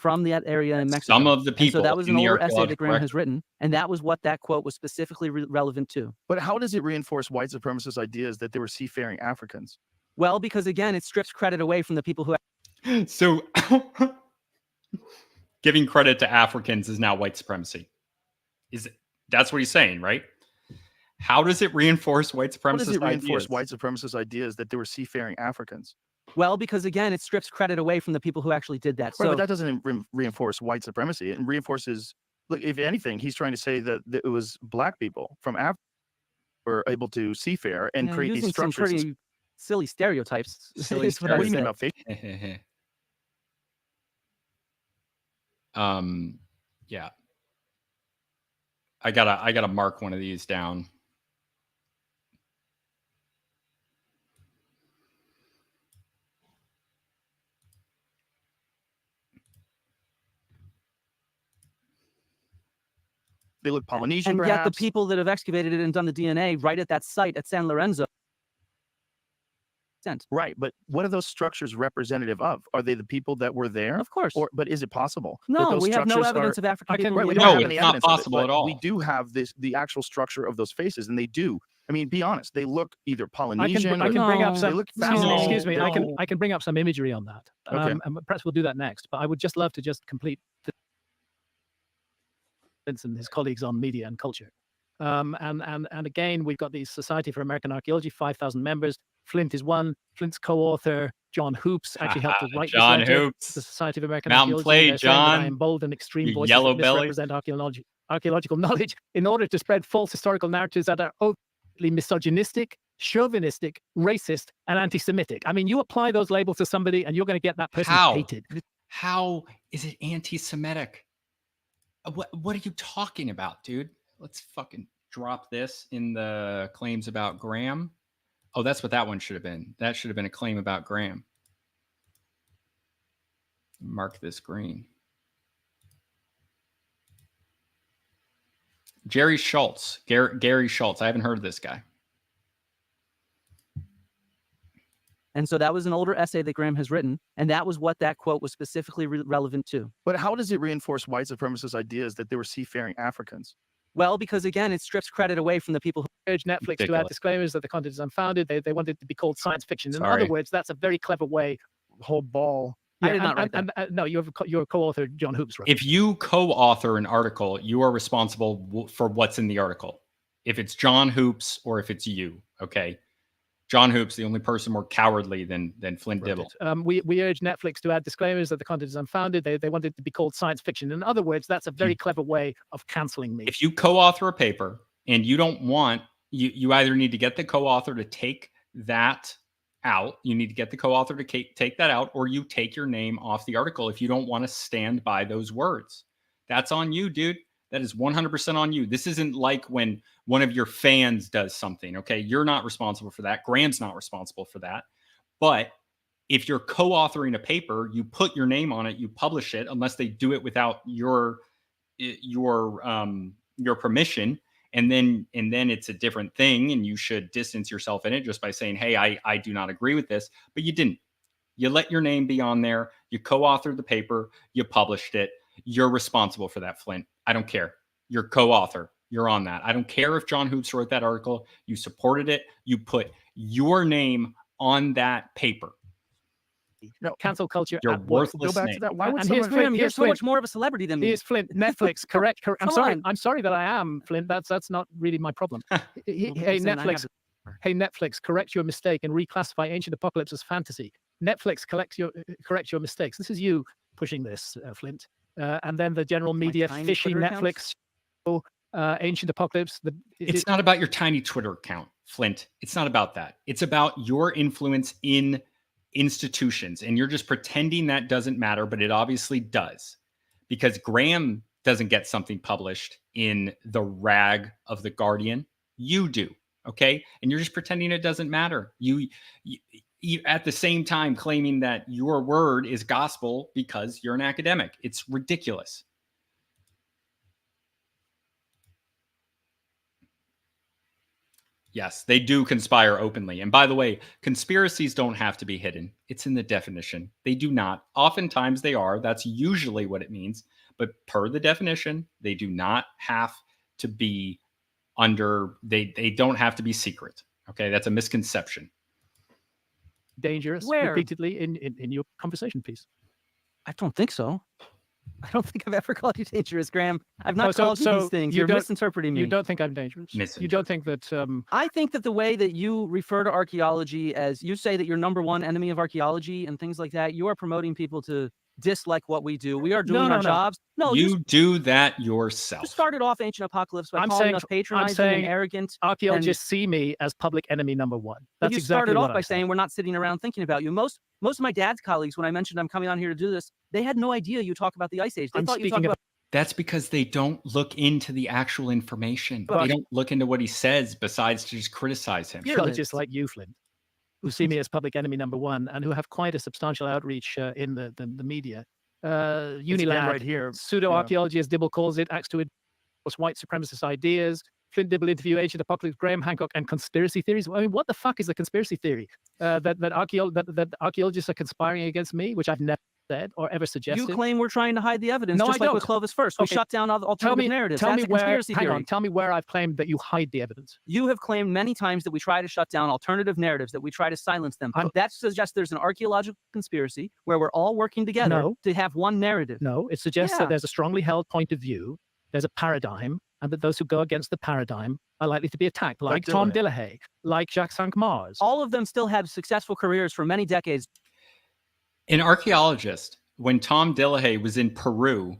from that area in Mexico. Some of the And people so that was in an the older essay that archaeological Graham record. has written, and that was what that quote was specifically relevant to. But how does it reinforce white supremacist ideas that they were seafaring Africans? Well, because again, it strips credit away from the people who So giving credit to Africans is now white supremacy. That's what he's saying, right? How does it reinforce white supremacist How does it reinforce ideas? white supremacist ideas that they were seafaring Africans? Well, because again, it strips credit away from the people who actually did that. Right, So but that doesn't reinforce white supremacy. It reinforces, look, if anything, he's trying to say that it was black people from Africa were able to seafare and yeah, create these using some structures. pretty silly stereotypes. Silly is what I What do you mean say. about fake? Yeah. I gotta mark one of these down. They look Polynesian, And perhaps. yet the people that have excavated it and done the DNA right at that site at San Lorenzo. Right, but what are those structures representative of? Are they the people that were there? Of course. But is it possible? that No, those we have no structures evidence are, of African Okay, people. right, in we the don't No, have area. it's any not evidence of it, possible but at all. we do have the actual structure of those faces, and they do. I mean, be honest, they look either Polynesian. I can bring up No, some. they look Excuse me, fascinating. excuse me. No. I can bring up some imagery on that. Okay. And perhaps we'll do that next. But I would just love to just complete Vince and his colleagues on media and culture. And again, we've got the Society for American Archaeology, 5,000 members. Flint is one. Flint's co-author, John Hoops, actually helped to write John this letter. Hoops. The Society of American Mountain Archaeology. Plate, They're saying that I John. embolden extreme You voices yellow that belly. misrepresent archaeological knowledge in order to spread false historical narratives that are openly misogynistic, chauvinistic, racist, and anti-Semitic. I mean, you apply those labels to somebody and you're going to get that person How? hated. How is it anti-Semitic? What are you talking about, dude? Let's fucking drop this in the claims about Graham. Oh, that's what that one should have been. That should have been a claim about Graham. Mark this green. Jerry Schultz. Gary Schultz. I haven't heard of this guy. And so that was an older essay that Graham has written, and that was what that quote was specifically relevant to. But how does it reinforce white supremacist ideas that they were seafaring Africans? Well, because again, it strips credit away from the people who Urge Netflix to add Ridiculous. disclaimers that the content is unfounded. They want it to be called science fiction. In Sorry. other words, that's a very clever way. Whole ball. I did not write that. No, your co-author John Hoops wrote. If you co-author an article, you are responsible for what's in the article. If it's John Hoops or if it's you, okay? John Hoops, the only person more cowardly than Flint Dibble. We urge Netflix to add disclaimers that the content is unfounded. They want it to be called science fiction. In other words, that's a very clever way of canceling me. If you co-author a paper and you don't want, you either need to get the co-author to take that out. You need to get the co-author to take that out, or you take your name off the article if you don't want to stand by those words. That's on you, dude. That is 100% on you. This isn't like when one of your fans does something, okay? You're not responsible for that. Graham's not responsible for that. But if you're co-authoring a paper, you put your name on it, you publish it, unless they do it without your permission. And then it's a different thing, and you should distance yourself in it just by saying, hey, I do not agree with this. But you didn't. You let your name be on there. You co-authored the paper. You published it. You're responsible for that, Flint. I don't care. You're co-author. You're on that. I don't care if John Hoops wrote that article. You supported it. You put your name on that paper. No, Cancel culture. You're at work. worthless. go back to name. that. Why would And someone? here's Flint, Graham, you're here's so much Flint. more of a celebrity than me. Here's Flint. Netflix. Correct. I'm Come sorry. on. I'm sorry that I am Flint. That's not really my problem. Hey, Listen, I Netflix. have- Hey, Netflix, correct your mistake and reclassify Ancient Apocalypse as fantasy. Netflix, correct your mistakes. This is you pushing this, Flint. And then the general media, tiny fishy Twitter Netflix, Ancient Apocalypse. It's not about your tiny Twitter account, Flint. It's not about that. It's about your influence in institutions. And you're just pretending that doesn't matter, but it obviously does. Because Graham doesn't get something published in the rag of the Guardian. You do. Okay. And you're just pretending it doesn't matter. You at the same time claiming that your word is gospel because you're an academic. It's ridiculous. Yes, they do conspire openly. And by the way, conspiracies don't have to be hidden. It's in the definition. They do not. Oftentimes they are. That's usually what it means. But per the definition, they do not have to be they don't have to be secret. Okay, that's a misconception. Dangerous Where? repeatedly in your conversation piece. I don't think so. I don't think I've ever called you dangerous, Graham. I've not so- called you so these things. you You're don't- misinterpreting me. You don't think I'm dangerous? You don't think that I think that the way that you refer to archaeology as you say that you're number one enemy of archaeology and things like that, you are promoting people to dislike what we do. We are doing No, our no. jobs. No, you do that yourself. you started off Ancient Apocalypse by I'm calling saying- us patronizing saying and arrogant. archaeologists see me as public enemy number one. But That's you exactly started what off I by said. saying we're not sitting around thinking about you. Most of my dad's colleagues, when I mentioned I'm coming on here to do this, they had no idea you talk about the Ice Age. They I'm thought you speaking talked about. That's because they don't look into the actual information. But- they don't look into what he says besides to just criticize him. Archaeologists like you, Flint, who see me as public enemy number one and who have quite a substantial outreach in the media. Unilad, right here. pseudo-archaeology, as Dibble calls it, acts to endorse white supremacist ideas. Flint Dibble interview Ancient Apocalypse, Graham Hancock, and conspiracy theories. I mean, what the fuck is a conspiracy theory? That archaeologists are conspiring against me, which I've never said or ever suggested. You claim we're trying to hide the evidence, No, just I like with don't. Clovis First. We Okay, shut down all the alternative narratives. Tell That's me a conspiracy hang theory. on, tell me where I've claimed that you hide the evidence. You have claimed many times that we try to shut down alternative narratives, that we try to silence them. That suggests there's an archaeological conspiracy where we're all working together No. to have one narrative. No, it suggests Yeah. that there's a strongly held point of view, there's a paradigm, and that those who go against the paradigm are likely to be attacked, like Tom Dillahay, like Jacques Cinq-Mars. All of them still have successful careers for many decades. An archaeologist, when Tom Dillahay was in Peru,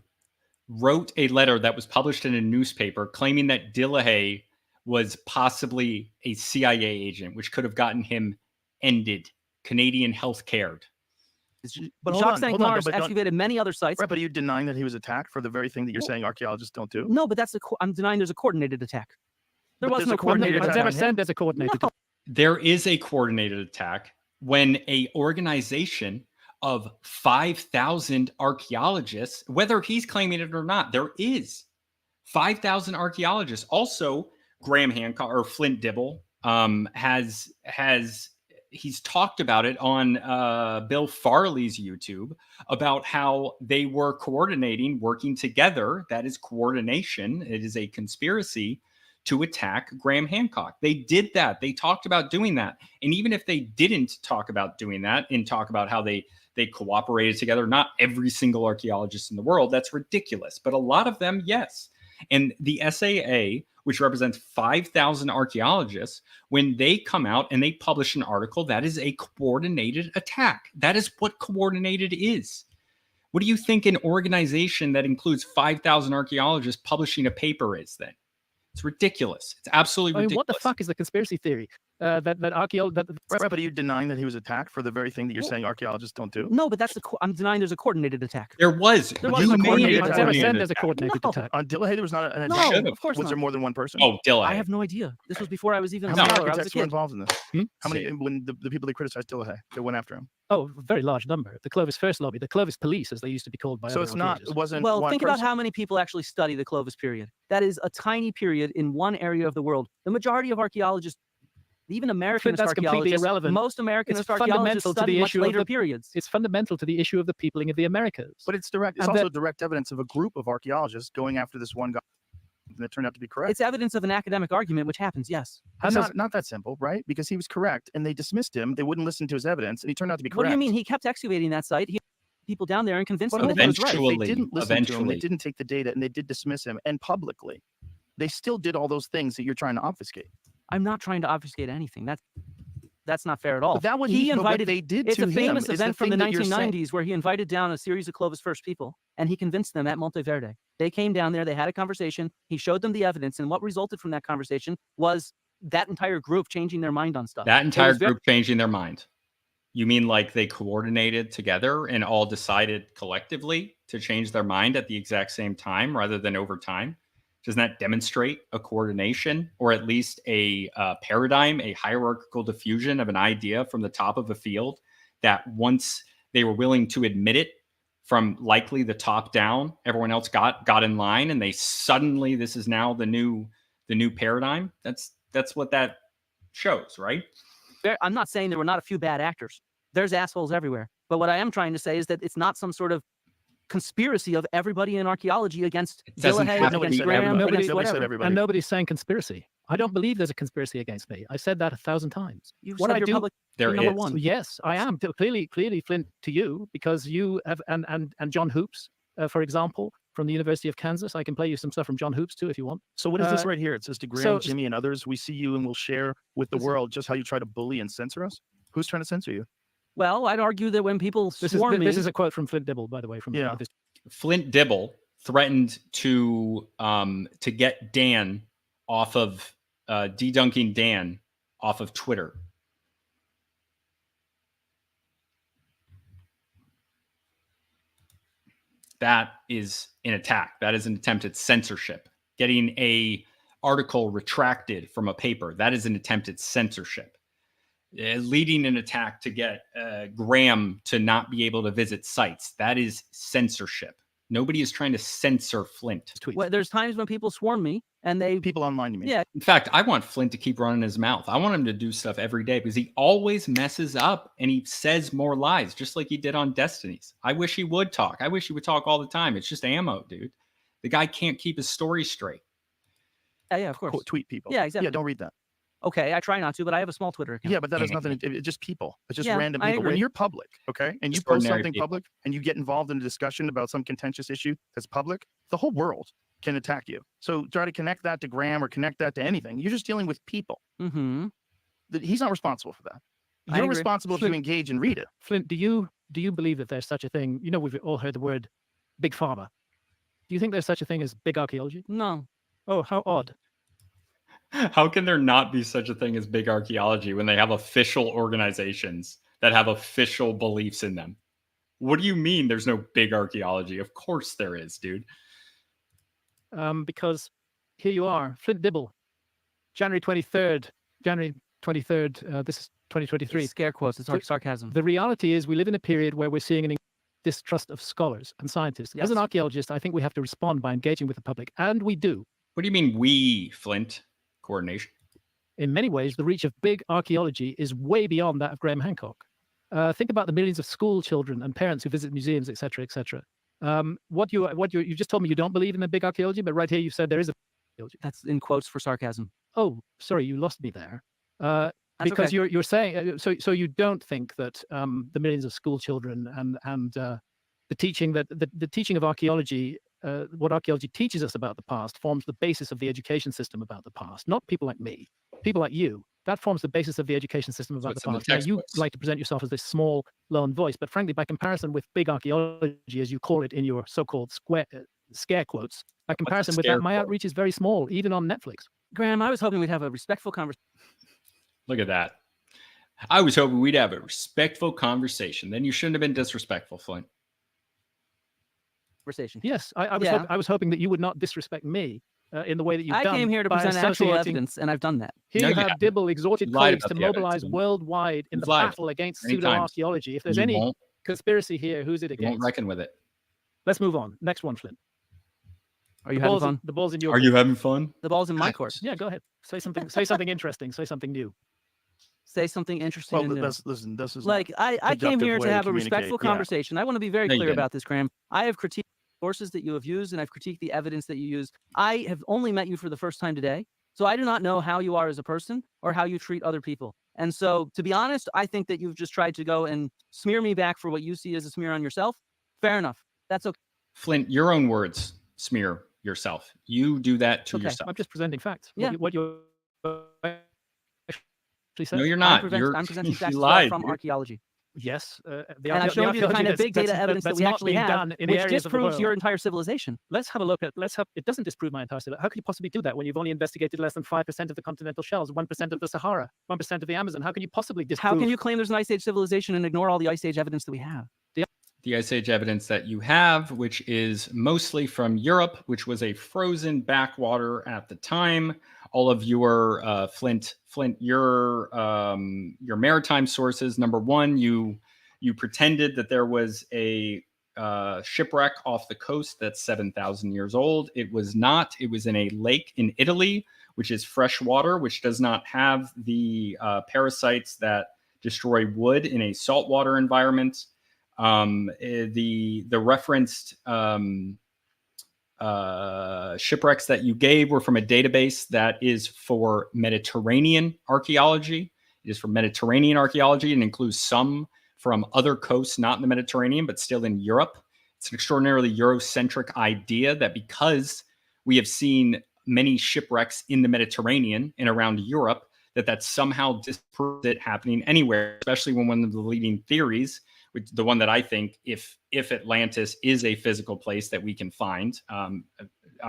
wrote a letter that was published in a newspaper claiming that Dillahay was possibly a CIA agent, which could have gotten him ended, Canadian health cared. But hold Jacques on, hold on, Cinq-Mars but don't- excavated many other sites. Right, but are you denying that he was attacked for the very thing that you're saying archaeologists don't do? No, but I'm denying there's a coordinated attack. There But was there's no a coordinated coordinated I've attack never on him. said there's a coordinated. No. There is a coordinated attack when a organization of 5,000 archaeologists, whether he's claiming it or not, there is 5,000 archaeologists. Also, Graham Hancock or Flint Dibble he's talked about it on Bill Farley's YouTube about how they were coordinating, working together. That is coordination. It is a conspiracy to attack Graham Hancock. They did that. They talked about doing that. And even if they didn't talk about doing that and talk about how they cooperated together, not every single archaeologist in the world, that's ridiculous. But a lot of them, yes. And the SAA, which represents 5,000 archaeologists, when they come out and they publish an article, that is a coordinated attack. That is what coordinated is. What do you think an organization that includes 5,000 archaeologists publishing a paper is then? It's ridiculous. It's absolutely ridiculous. What the fuck is the conspiracy theory? That archaeologists. Right, but are you denying that he was attacked for the very thing that you're saying archaeologists don't do? No, but I'm denying there's a coordinated attack. There was. There was You a made coordinated it I've attack. never coordinated said there's a coordinated No. attack. On Dillahay, there was not an No, attack. of course Was not. there more than one person? Oh, Dillahay. I have no idea. This was before I was even a How many scholar. I was a architects were kid. involved in this? Hmm? How many, when the people they criticized Dillahay, they went after him? Oh, a very large number. The Clovis First Lobby, the Clovis Police, as they used to be called by So other it's not, it archaeologists. wasn't Well, one think about person. how many people actually study the Clovis period. That is a tiny period in one area of the world. The majority of archaeologists, even American that's completely archaeologists, irrelevant. most American It's archaeologists fundamental to study the much issue of later the- periods. It's fundamental to the issue of the peopling of the Americas. But it's direct. It's And also direct evidence of a group of archaeologists going after this one guy, and it turned out to be correct. It's evidence of an academic argument, which happens, yes. It's not that simple, right? Because he was correct, and they dismissed him. They wouldn't listen to his evidence, and he turned out to be correct. What do you mean? He kept excavating that site. He had people down there and convinced But them that he was right. eventually- They didn't listen to him. They eventually. didn't take the data, and they did dismiss him, and publicly, they still did all those things that you're trying to obfuscate. I'm not trying to obfuscate anything. That's not fair at all. But that what he but what invited. they did It's to a famous him is event from the thing that you're saying. 1990s where he invited down a series of Clovis First people, and he convinced them at Monteverde. They came down there, they had a conversation, he showed them the evidence, and what resulted from that conversation was that entire group changing their mind on stuff. That It entire was very- group changing their mind. You mean like they coordinated together and all decided collectively to change their mind at the exact same time rather than over time? Doesn't that demonstrate a coordination or at least a paradigm, a hierarchical diffusion of an idea from the top of a field that once they were willing to admit it from likely the top down, everyone else got in line and they suddenly, this is now the new paradigm. That's what that shows, right? I'm not saying there were not a few bad actors. There's assholes everywhere. But what I am trying to say is that it's not some sort of conspiracy of everybody in archaeology against It doesn't Dillahay, have to against be Graham, everybody. against Nobody said whatever. everybody. And nobody's saying conspiracy. I don't believe there's a conspiracy against me. I said that 1,000 times. You What said I you're do- public There number is. one. Yes, I am. Clearly, Flint, to you, because you have, and John Hoops, for example, from the University of Kansas. I can play you some stuff from John Hoops too, if you want. So what is this Uh, right here? It says to Graham, so- Jimmy, and others, we see you and will share with the This is- world just how you try to bully and censor us. Who's trying to censor you? Well, I'd argue that when people swarm me, This is a quote from Flint Dibble, by the way. From Yeah. this. Flint Dibble threatened to get Dan off of Dedunking Dan off of Twitter. That is an attack. That is an attempt at censorship. Getting a article retracted from a paper, that is an attempt at censorship. Leading an attack to get Graham to not be able to visit sites, that is censorship. Nobody is trying to censor Flint. tweet. well, there's times when people swarm me and they, People online, you mean? yeah, In fact, I want Flint to keep running his mouth. I want him to do stuff every day because he always messes up and he says more lies, just like he did on Destinies. I wish he would talk. I wish he would talk all the time. It's just ammo, dude. The guy can't keep his story straight. yeah, of course. Tweet people. Yeah, exactly. Yeah, don't read that. Okay, I try not to, but I have a small Twitter account. Yeah, but that has nothing. It's just people. It's just Yeah, random I people. When agree. you're public, okay, and you Just post ordinary something people. public, and you get involved in a discussion about some contentious issue that's public, the whole world can attack you. So try to connect that to Graham or connect that to anything. You're just dealing with people. Mm-hmm. He's not responsible for that. I You're agree. responsible if you engage and read it. Flint, do you believe that there's such a thing? You know, we've all heard the word big pharma. Do you think there's such a thing as big archaeology? No. Oh, how odd. How can there not be such a thing as big archaeology when they have official organizations that have official beliefs in them? What do you mean there's no big archaeology? Of course there is, dude. Because here you are, Flint Dibble, January 23rd, this is 2023. It's scare quotes. It's sarcasm. The reality is we live in a period where we're seeing an distrust of scholars and scientists. As an Yes. archaeologist, I think we have to respond by engaging with the public, and we do. What do you mean we, Flint? Coordination. In many ways, the reach of big archaeology is way beyond that of Graham Hancock. Think about the millions of school children and parents who visit museums, etc., etc. You just told me you don't believe in the big archaeology, but right here you said there is a archaeology. That's in quotes for sarcasm. Oh, sorry, you lost me there. That's Because okay. you're saying so you don't think that the millions of school children and the teaching of archaeology, what archaeology teaches us about the past, forms the basis of the education system about the past. Not people like me, people like you. That forms the basis of the education system about the what's in the past. Now, you textbooks. like to present yourself as this small, lone voice, but frankly, by comparison with big archaeology, as you call it in your so-called scare quotes, by comparison with scare that, my quote? outreach is very small, even on Netflix. Graham, I was hoping we'd have a respectful Look at that. I was hoping we'd have a respectful conversation. Then you shouldn't have been disrespectful, Flint. conversation. Yes, Yeah. I was hoping that you would not disrespect me in the way that you've I done. came here to by present actual associating- evidence, and I've done that. Here No, you you have haven't. Dibble exhorted You lied colleagues about to the evidence, mobilize man. worldwide in You've the lied battle against many pseudo times. archaeology. If there's You any won't, conspiracy here, who's it you won't against? reckon with it. Let's move on. Next one, Flint. Are you having fun? The ball's in your Are court. you having fun? The ball's in my Right. court. Yeah, go ahead. Say something. Say something interesting. Say something new. Say something interesting. Well, and new. listen, this is Like I came productive here way to to have a communicate, respectful yeah. conversation. I want to be very No, you clear didn't. about this, Graham. I have critiqued sources that you have used, and I've critiqued the evidence that you use. I have only met you for the first time today, so I do not know how you are as a person or how you treat other people. And so, to be honest, I think that you've just tried to go and smear me back for what you see as a smear on yourself. Fair enough. That's okay. Flint, your own words smear yourself. You do that to Okay. yourself. I'm just presenting facts. Yeah. What you actually said. No, you're I'm, not. I'm presenting You facts lied, from dude. archaeology. Yes. And I've shown you the kind of big data evidence that we actually have, in the which areas of the disproves world. your entire civilization. Let's have a look at. It doesn't disprove my entire civilization. How could you possibly do that when you've only investigated less than 5% of the continental shelves, 1% of the Sahara, 1% of the Amazon? How can you possibly disprove? How can you claim there's an Ice Age civilization and ignore all the Ice Age evidence that we have? The Ice Age evidence that you have, which is mostly from Europe, which was a frozen backwater at the time. All of your Flint, your maritime sources. Number one, you pretended that there was a shipwreck off the coast that's 7,000 years old. It was not. It was in a lake in Italy which is fresh water, which does not have the parasites that destroy wood in a saltwater environment. The referenced shipwrecks that you gave were from a database that is for Mediterranean archaeology. It is for Mediterranean archaeology and includes some from other coasts, not in the Mediterranean, but still in Europe. It's an extraordinarily Eurocentric idea that because we have seen many shipwrecks in the Mediterranean and around Europe, that somehow disproves it happening anywhere, especially when one of the leading theories, which the one that I think if Atlantis is a physical place that we can find, I'm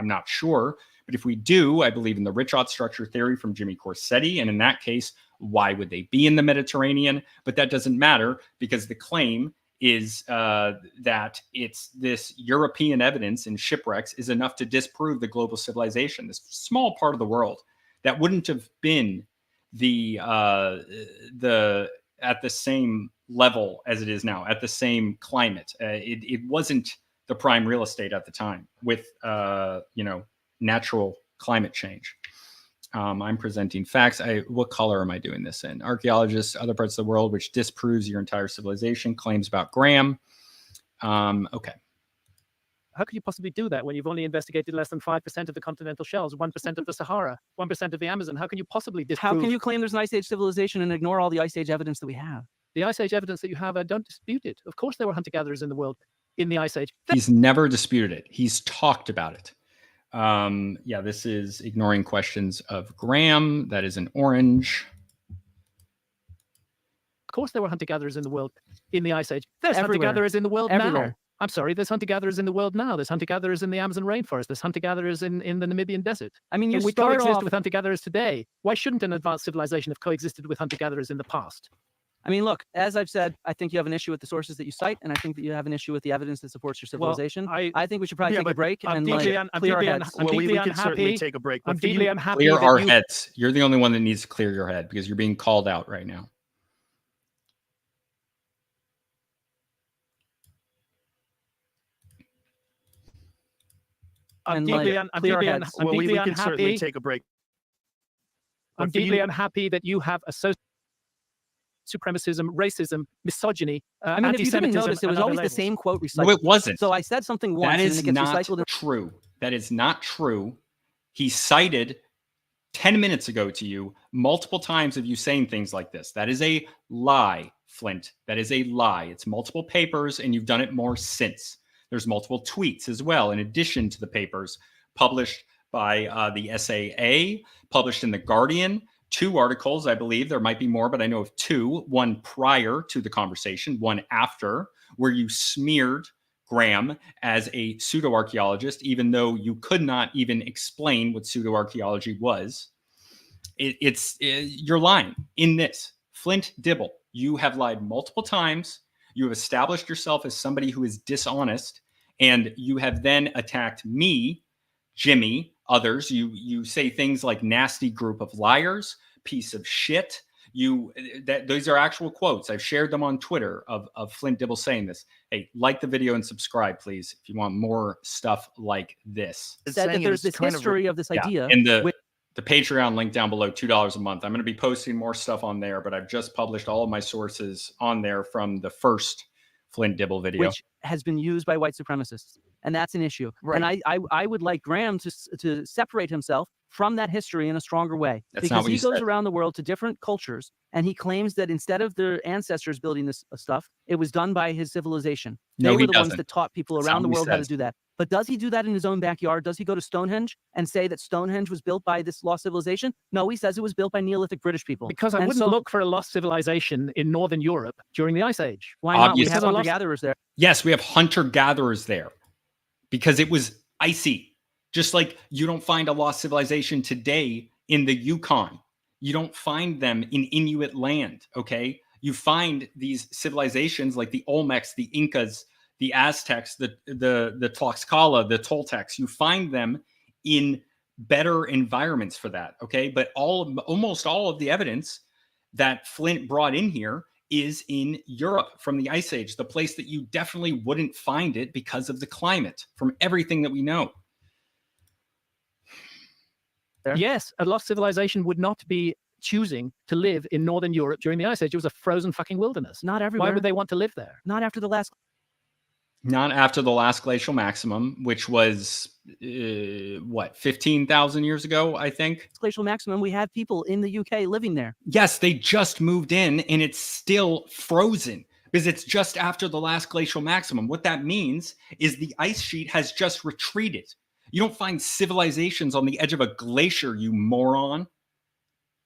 not sure, but if we do, I believe in the Richot structure theory from Jimmy Corsetti. And in that case, why would they be in the Mediterranean? But that doesn't matter because the claim is that it's this European evidence in shipwrecks is enough to disprove the global civilization, this small part of the world that wouldn't have been at the same level as it is now, at the same climate. It wasn't the prime real estate at the time with natural climate change. I'm presenting facts. What color am I doing this in? Archaeologists, other parts of the world, which disproves your entire civilization. Claims about Graham. Okay. How could you possibly do that when you've only investigated less than 5% of the continental shelves, 1% of the Sahara, 1% of the Amazon? How can you possibly disprove? How can you claim there's an Ice Age civilization and ignore all the Ice Age evidence that we have? The Ice Age evidence that you have, I don't dispute it. Of course there were hunter-gatherers in the world in the Ice Age. He's never disputed it. He's talked about it. Yeah, this is ignoring questions of Graham. That is an orange. Of course there were hunter-gatherers in the world in the Ice Age. There's Everywhere. hunter-gatherers in the world now. Everywhere. I'm sorry, there's hunter-gatherers in the world now. There's hunter-gatherers in the Amazon rainforest. There's hunter-gatherers in the Namibian desert. I mean, you And we start coexist off, with hunter-gatherers today. Why shouldn't an advanced civilization have coexisted with hunter-gatherers in the past? I mean, look, as I've said, I think you have an issue with the sources that you cite, and I think that you have an issue with the evidence that supports your civilization. I think we should probably take a break I'm and deeply clear our heads. I'm Well, we deeply could certainly unhappy. take a break. I'm but for deeply you- unhappy. Clear that our you- heads. You're the only one that needs to clear your head because you're being called out right now. I'm and, deeply, like, un- I'm clear our deeply, un- heads. I'm well, we deeply could certainly unhappy. take a break. I'm but for deeply you- unhappy that you have supremacism, racism, misogyny, I mean, if you didn't anti-Semitism, notice, it was and always other the same labels. quote recycled. No, it wasn't. So I said something once, That and is then it gets not recycled. true. That is not true. He cited 10 minutes ago to you multiple times of you saying things like this. That is a lie, Flint. That is a lie. It's multiple papers, and you've done it more since. There's multiple tweets as well, in addition to the papers published by the SAA, published in The Guardian, 2 articles, I believe. There might be more, but I know of 2, one prior to the conversation, one after, where you smeared Graham as a pseudo-archaeologist, even though you could not even explain what pseudo-archaeology was. You're lying in this. Flint Dibble, you have lied multiple times. You have established yourself as somebody who is dishonest, and you have then attacked me, Jimmy, others. You say things like nasty group of liars, piece of shit. Those are actual quotes. I've shared them on Twitter of Flint Dibble saying this. Hey, like the video and subscribe, please, if you want more stuff like this. It's Said that saying there's it's this kind of- history of this idea. And the which- Patreon link down below, $2 a month. I'm going to be posting more stuff on there, but I've just published all of my sources on there from the first Flint Dibble video. which has been used by white supremacists, and that's an issue. Right. And I would like Graham to separate himself from that history in a stronger way, That's not because what he you goes said. around the world to different cultures, and he claims that instead of their ancestors building this stuff, it was done by his civilization. No, They he were the ones doesn't. that taught people That's around not the what he world how to says. do that. But does he do that in his own backyard? Does he go to Stonehenge and say that Stonehenge was built by this lost civilization? No, he says it was built by Neolithic British people. Because I And wouldn't so- look for a lost civilization in Northern Europe during the Ice Age. Why not? We Obviously. have Because I lost- hunter-gatherers there. Yes, we have hunter-gatherers there because it was icy. Just like you don't find a lost civilization today in the Yukon. You don't find them in Inuit land, okay? You find these civilizations like the Olmecs, the Incas, the Aztecs, the Tlaxcala, the Toltecs. You find them in better environments for that, okay? But almost all of the evidence that Flint brought in here is in Europe from the Ice Age, the place that you definitely wouldn't find it because of the climate, from everything that we know. there? Yes, a lost civilization would not be choosing to live in Northern Europe during the Ice Age. It was a frozen fucking wilderness. Not everywhere. Why would they want to live there? Not after the last. Not after the last glacial maximum, which was what, 15,000 years ago, I think. Glacial maximum, we had people in the UK living there. Yes, they just moved in and it's still frozen because it's just after the last glacial maximum. What that means is the ice sheet has just retreated. You don't find civilizations on the edge of a glacier, you moron.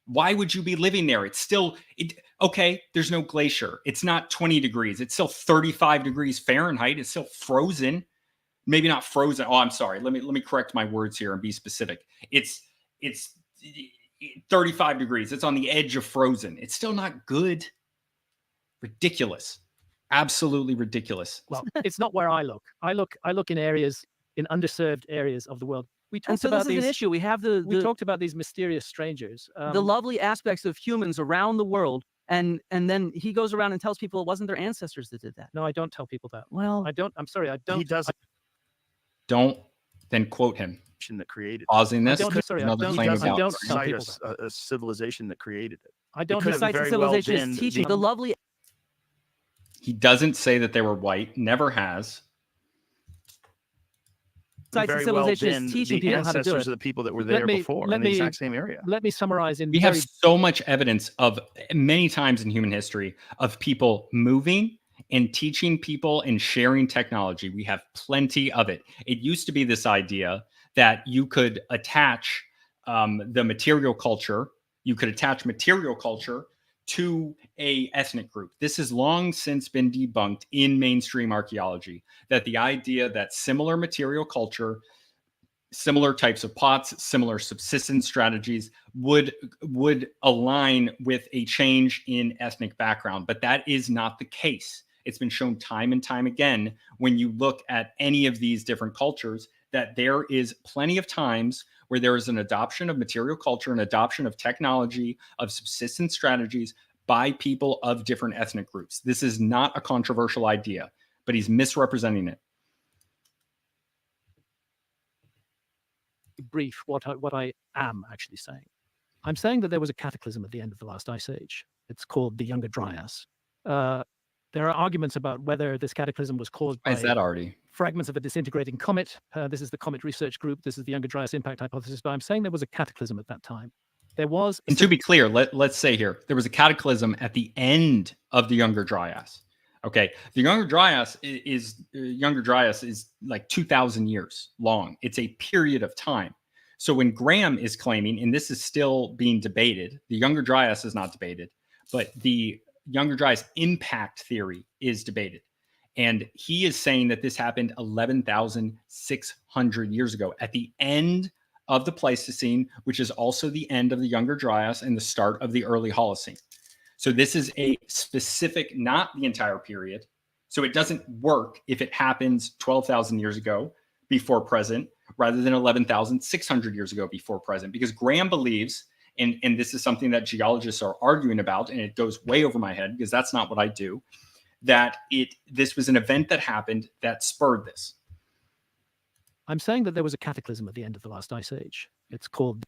Why would you be living there? It's still, okay, there's no glacier. It's not 20 degrees. It's still 35 degrees Fahrenheit. It's still frozen. Maybe not frozen. Oh, I'm sorry. Let me correct my words here and be specific. It's 35 degrees. It's on the edge of frozen. It's still not good. Ridiculous. Absolutely ridiculous. Well, it's not where I look. I look in areas, in underserved areas of the world. We And talked so about this is these. an issue. We have We talked about these mysterious strangers. the lovely aspects of humans around the world, and then he goes around and tells people it wasn't their ancestors that did that. No, I don't tell people that. Well, I don't. I'm sorry. I don't. He does Don't then quote him. that created. Pausing this. don't- sorry, I another don't- He claim doesn't about- don't tell cite people a civilization that created it. I don't. could know. have besides very well civilization been is teaching the- the lovely He doesn't say that they were white. Never has. besides Very civilization well is been teaching the people how to do ancestors it. of the people that were Let there me- before let in the me- exact same area. Let me summarize in We have very so much evidence of many times in human history of people moving and teaching people and sharing technology. We have plenty of it. It used to be this idea that you could attach the material culture, you could attach material culture to a ethnic group. This has long since been debunked in mainstream archaeology, that the idea that similar material culture, similar types of pots, similar subsistence strategies would align with a change in ethnic background. But that is not the case. It's been shown time and time again when you look at any of these different cultures that there is plenty of times where there is an adoption of material culture, an adoption of technology, of subsistence strategies by people of different ethnic groups. This is not a controversial idea, but he's misrepresenting it. brief what I am actually saying. I'm saying that there was a cataclysm at the end of the last ice age. It's called the Younger Dryas. There are arguments about whether this cataclysm was caused Why by is that already? fragments of a disintegrating comet. This is the Comet Research Group. This is the Younger Dryas Impact Hypothesis. But I'm saying there was a cataclysm at that time. There was. And to be clear, let's say here, there was a cataclysm at the end of the Younger Dryas. Okay, the Younger Dryas is like 2,000 years long. It's a period of time. So when Graham is claiming, and this is still being debated, the Younger Dryas is not debated, but the Younger Dryas impact theory is debated. And he is saying that this happened 11,600 years ago at the end of the Pleistocene, which is also the end of the Younger Dryas and the start of the early Holocene. So this is a specific, not the entire period. So it doesn't work if it happens 12,000 years ago before present, rather than 11,600 years ago before present, because Graham believes, and this is something that geologists are arguing about, and it goes way over my head because that's not what I do, that this was an event that happened that spurred this. I'm saying that there was a cataclysm at the end of the last ice age. It's called.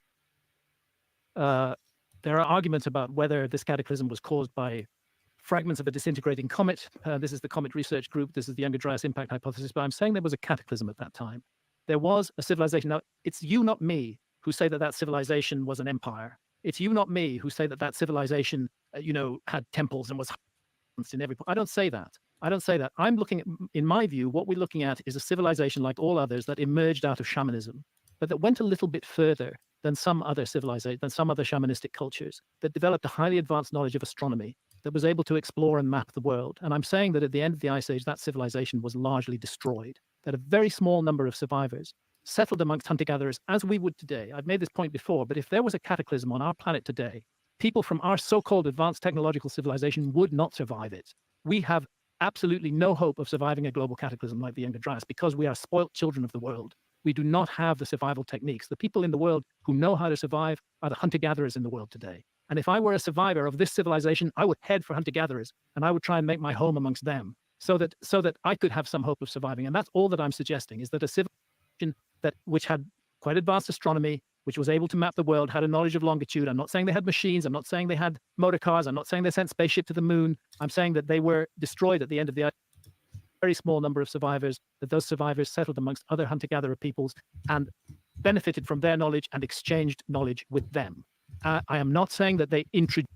There are arguments about whether this cataclysm was caused by fragments of a disintegrating comet. This is the Comet Research Group. This is the Younger Dryas Impact Hypothesis. But I'm saying there was a cataclysm at that time. There was a civilization. Now, it's you, not me, who say that that civilization was an empire. It's you, not me, who say that that civilization, had temples and was in every. I don't say that. I don't say that. I'm looking at, in my view, what we're looking at is a civilization like all others that emerged out of shamanism, but that went a little bit further than some other civilization, than some other shamanistic cultures, that developed a highly advanced knowledge of astronomy, that was able to explore and map the world. And I'm saying that at the end of the Ice Age, that civilization was largely destroyed, that a very small number of survivors settled amongst hunter-gatherers as we would today. I've made this point before, but if there was a cataclysm on our planet today, people from our so-called advanced technological civilization would not survive it. We have absolutely no hope of surviving a global cataclysm like the Younger Dryas because we are spoilt children of the world. We do not have the survival techniques. The people in the world who know how to survive are the hunter-gatherers in the world today. And if I were a survivor of this civilization, I would head for hunter-gatherers and I would try and make my home amongst them so that I could have some hope of surviving. And that's all that I'm suggesting, is that a civilization which had quite advanced astronomy, which was able to map the world, had a knowledge of longitude. I'm not saying they had machines. I'm not saying they had motor cars. I'm not saying they sent spaceship to the moon. I'm saying that they were destroyed at the end of the ice. Very small number of survivors, that those survivors settled amongst other hunter-gatherer peoples and benefited from their knowledge and exchanged knowledge with them. I am not saying that they introduced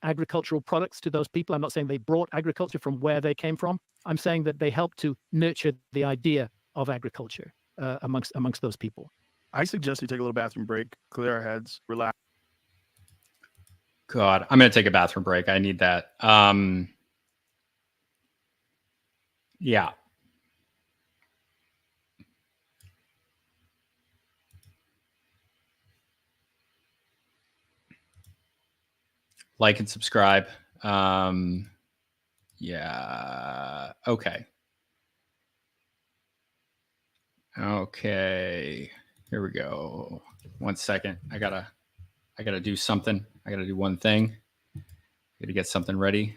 agricultural products to those people. I'm not saying they brought agriculture from where they came from. I'm saying that they helped to nurture the idea of agriculture amongst those people. I suggest you take a little bathroom break, clear our heads, relax. God, I'm going to take a bathroom break. I need that. Yeah. Like and subscribe. Yeah. Okay. Okay. Here we go. 1 second. I gotta do something. I gotta do one thing. Gotta get something ready.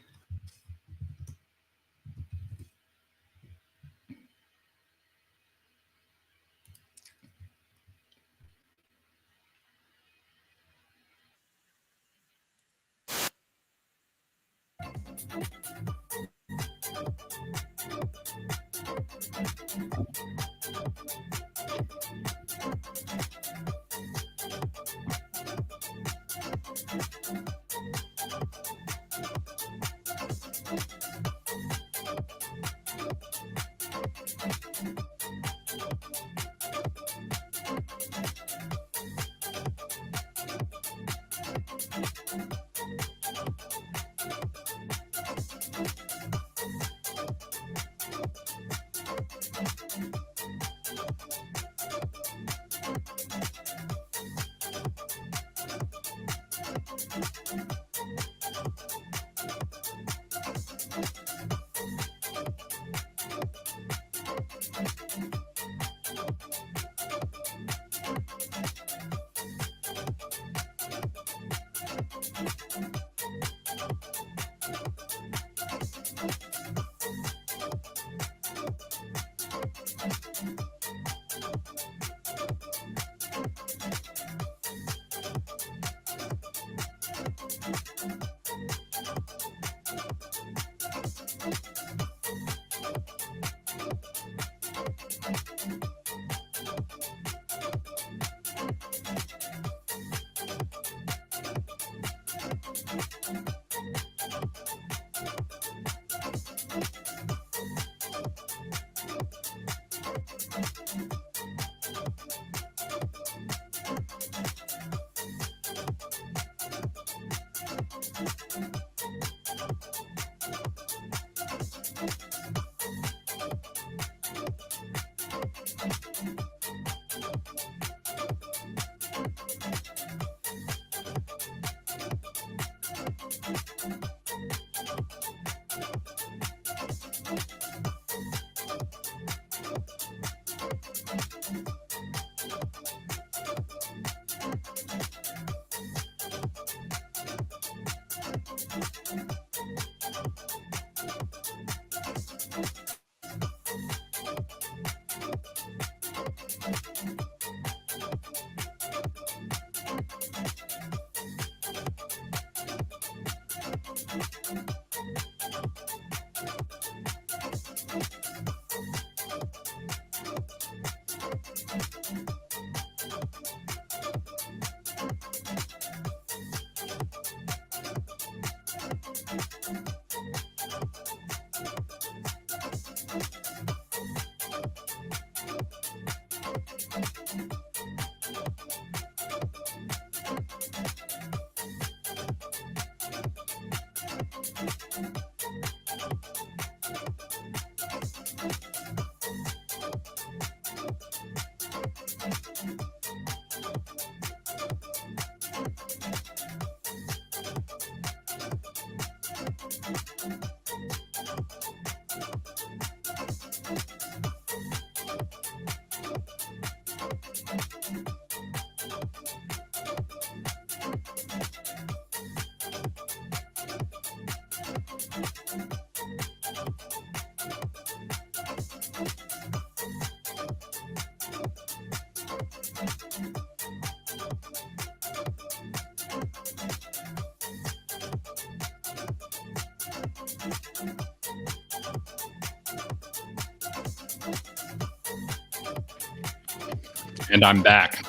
And I'm back.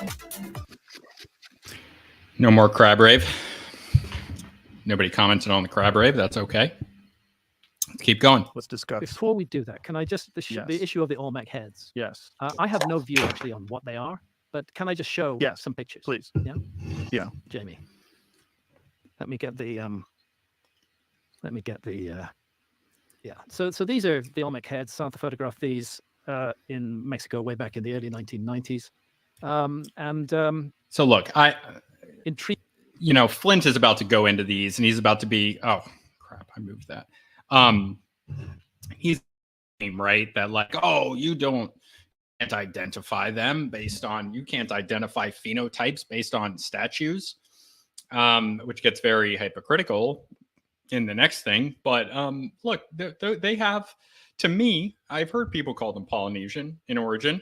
No more crab rave. Nobody commented on the crab rave. That's okay. Let's keep going. Let's discuss. Before we do that, can I just the Yes. issue of the Olmec heads? Yes, I have no view actually on what they are, but can I just show Yes, some pictures? please. Jamie. Let me get the yeah. So these are the Olmec heads. Santa photographed these in Mexico way back in the early 1990s. So look, Intrigued. you know, Flint is about to go into these, and he's about to be. Oh crap! I moved that. He's right that like, oh, you can't identify them based on, you can't identify phenotypes based on statues, which gets very hypocritical in the next thing. But look, they have, to me, I've heard people call them Polynesian in origin.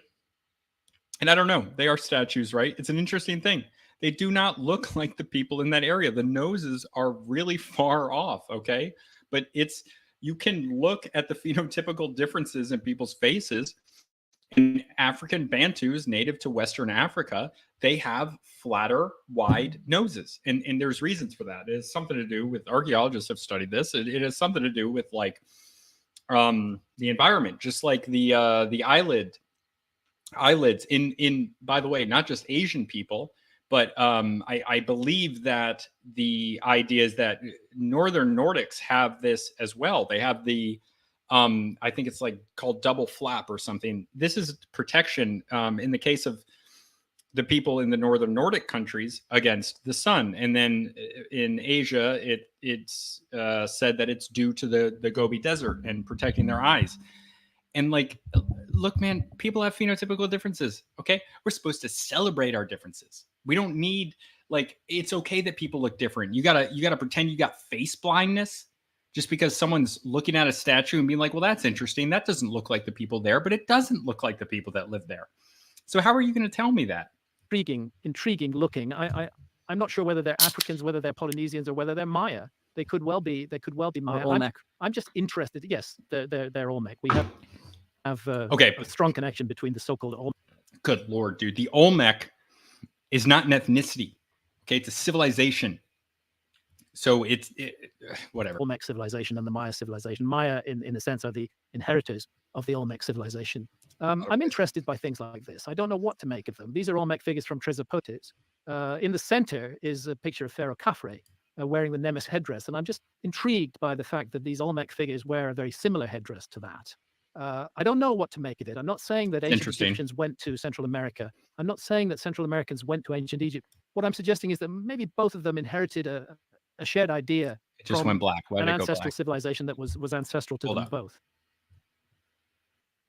And I don't know, they are statues, right? It's an interesting thing. They do not look like the people in that area. The noses are really far off, okay? But you can look at the phenotypical differences in people's faces. In African Bantus native to Western Africa, they have flatter, wide noses. And there's reasons for that. It has something to do with, archaeologists have studied this. It has something to do with like the environment, just like the eyelids in, by the way, not just Asian people, but I believe that the idea is that Northern Nordics have this as well. They have the, I think it's like called double flap or something. This is protection in the case of the people in the Northern Nordic countries against the sun. And then in Asia, it's said that it's due to the Gobi Desert and protecting their eyes. And like, look, man, people have phenotypical differences. Okay. We're supposed to celebrate our differences. We don't need, like, it's okay that people look different. You gotta pretend you got face blindness just because someone's looking at a statue and being like, well, that's interesting. That doesn't look like the people there, but it doesn't look like the people that live there. So how are you going to tell me that? Intriguing looking. I'm not sure whether they're Africans, whether they're Polynesians, or whether they're Maya. They could well be Maya. Olmec. I'm just interested. Yes, they're Olmec. We have Okay. a strong connection between the so-called Olmec. Good Lord, dude. The Olmec is not an ethnicity. Okay. It's a civilization. So it's whatever. Olmec civilization and the Maya civilization. Maya, in a sense, are the inheritors of the Olmec civilization. I'm interested by things like this. I don't know what to make of them. These are Olmec figures from Trezopotes. In the center is a picture of Pharaoh Khafre wearing the Nemes headdress. And I'm just intrigued by the fact that these Olmec figures wear a very similar headdress to that. I don't know what to make of it. I'm not saying that ancient Egyptians went to Central America. I'm not saying that Central Americans went to ancient Egypt. What I'm suggesting is that maybe both of them inherited a shared idea. It just went black. Why did an it go ancestral black? civilization that was ancestral to Hold them on. both.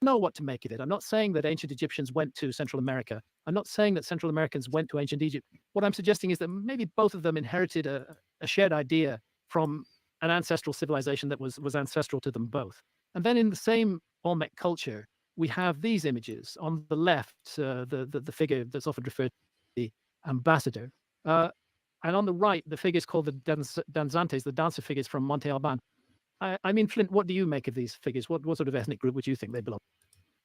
I don't know what to make of it. I'm not saying that ancient Egyptians went to Central America. I'm not saying that Central Americans went to ancient Egypt. What I'm suggesting is that maybe both of them inherited a shared idea from an ancestral civilization that was ancestral to them both. And then in the same Olmec culture, we have these images. On the left, the figure that's often referred to the ambassador. And on the right, the figures called the danzantes, the dancer figures from Monte Alban. I mean, Flint, what do you make of these figures? What sort of ethnic group would you think they belong?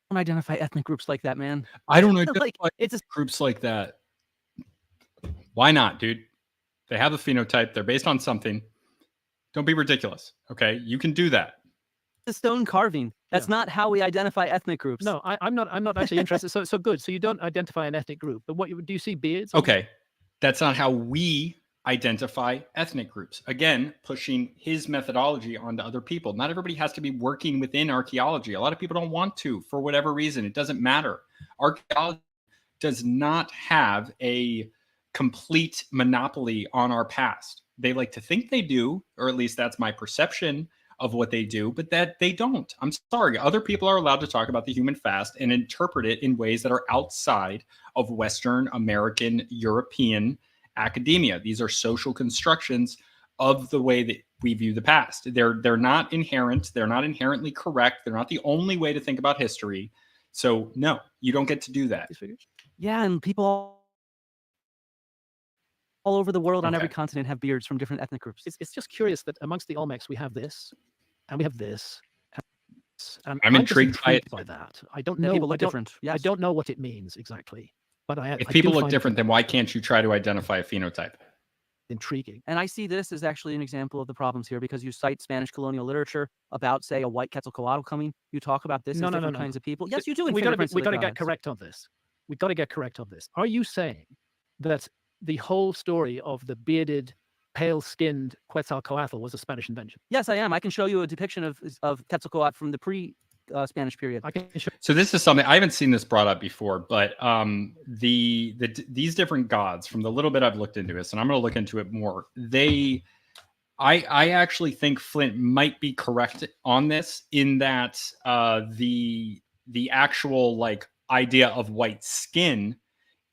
I don't identify ethnic groups like that, man. I don't know. Like, it's a Groups like that. Why not, dude? They have a phenotype. They're based on something. Don't be ridiculous. Okay. You can do that. stone carving. That's not how we identify ethnic groups. No, I'm not actually interested. So good. So you don't identify an ethnic group, but do you see beards? Okay. That's not how we identify ethnic groups. Again, pushing his methodology onto other people. Not everybody has to be working within archaeology. A lot of people don't want to for whatever reason. It doesn't matter. Archaeology does not have a complete monopoly on our past. They like to think they do, or at least that's my perception of what they do, but that they don't. I'm sorry. Other people are allowed to talk about the human past and interpret it in ways that are outside of Western, American, European academia. These are social constructions of the way that we view the past. They're not inherent. They're not inherently correct. They're not the only way to think about history. So no, you don't get to do that. Yeah, and people all over the world on every continent have beards from different ethnic groups. It's just curious that amongst the Olmecs we have this, and we have this. And I'm just intrigued by it. by that. I don't That know. people I look don't, different. I Yes. don't know what it means exactly, but If I people do look find different, it then why can't you try to identify a phenotype? intriguing. And I see this as actually an example of the problems here because you cite Spanish colonial literature about, say, a white Quetzalcoatl coming. You talk about this No, as no, different no. kinds of people. Yes, you do. In We got to Fingerprints of the get Gods. correct on this. We got to get correct on this. Are you saying that the whole story of the bearded, pale-skinned Quetzalcoatl was a Spanish invention? Yes, I am. I can show you a depiction of Quetzalcoatl from the pre-Spanish period. I can show. So this is something I haven't seen this brought up before, but these different gods, from the little bit I've looked into this, and I'm going to look into it more. I actually think Flint might be correct on this in that the actual like idea of white skin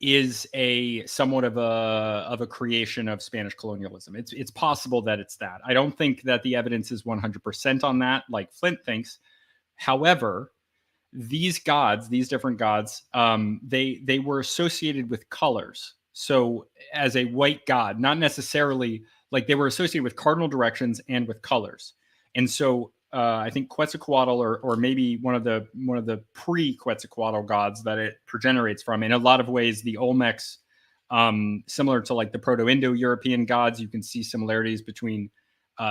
is a somewhat of a creation of Spanish colonialism. It's possible that it's that. I don't think that the evidence is 100% on that, like Flint thinks. However, these gods, these different gods, they were associated with colors. So as a white god, not necessarily like they were associated with cardinal directions and with colors. And so I think Quetzalcoatl or maybe one of the pre-Quetzalcoatl gods that it progenerates from. In a lot of ways, the Olmecs, similar to like the Proto-Indo-European gods, you can see similarities between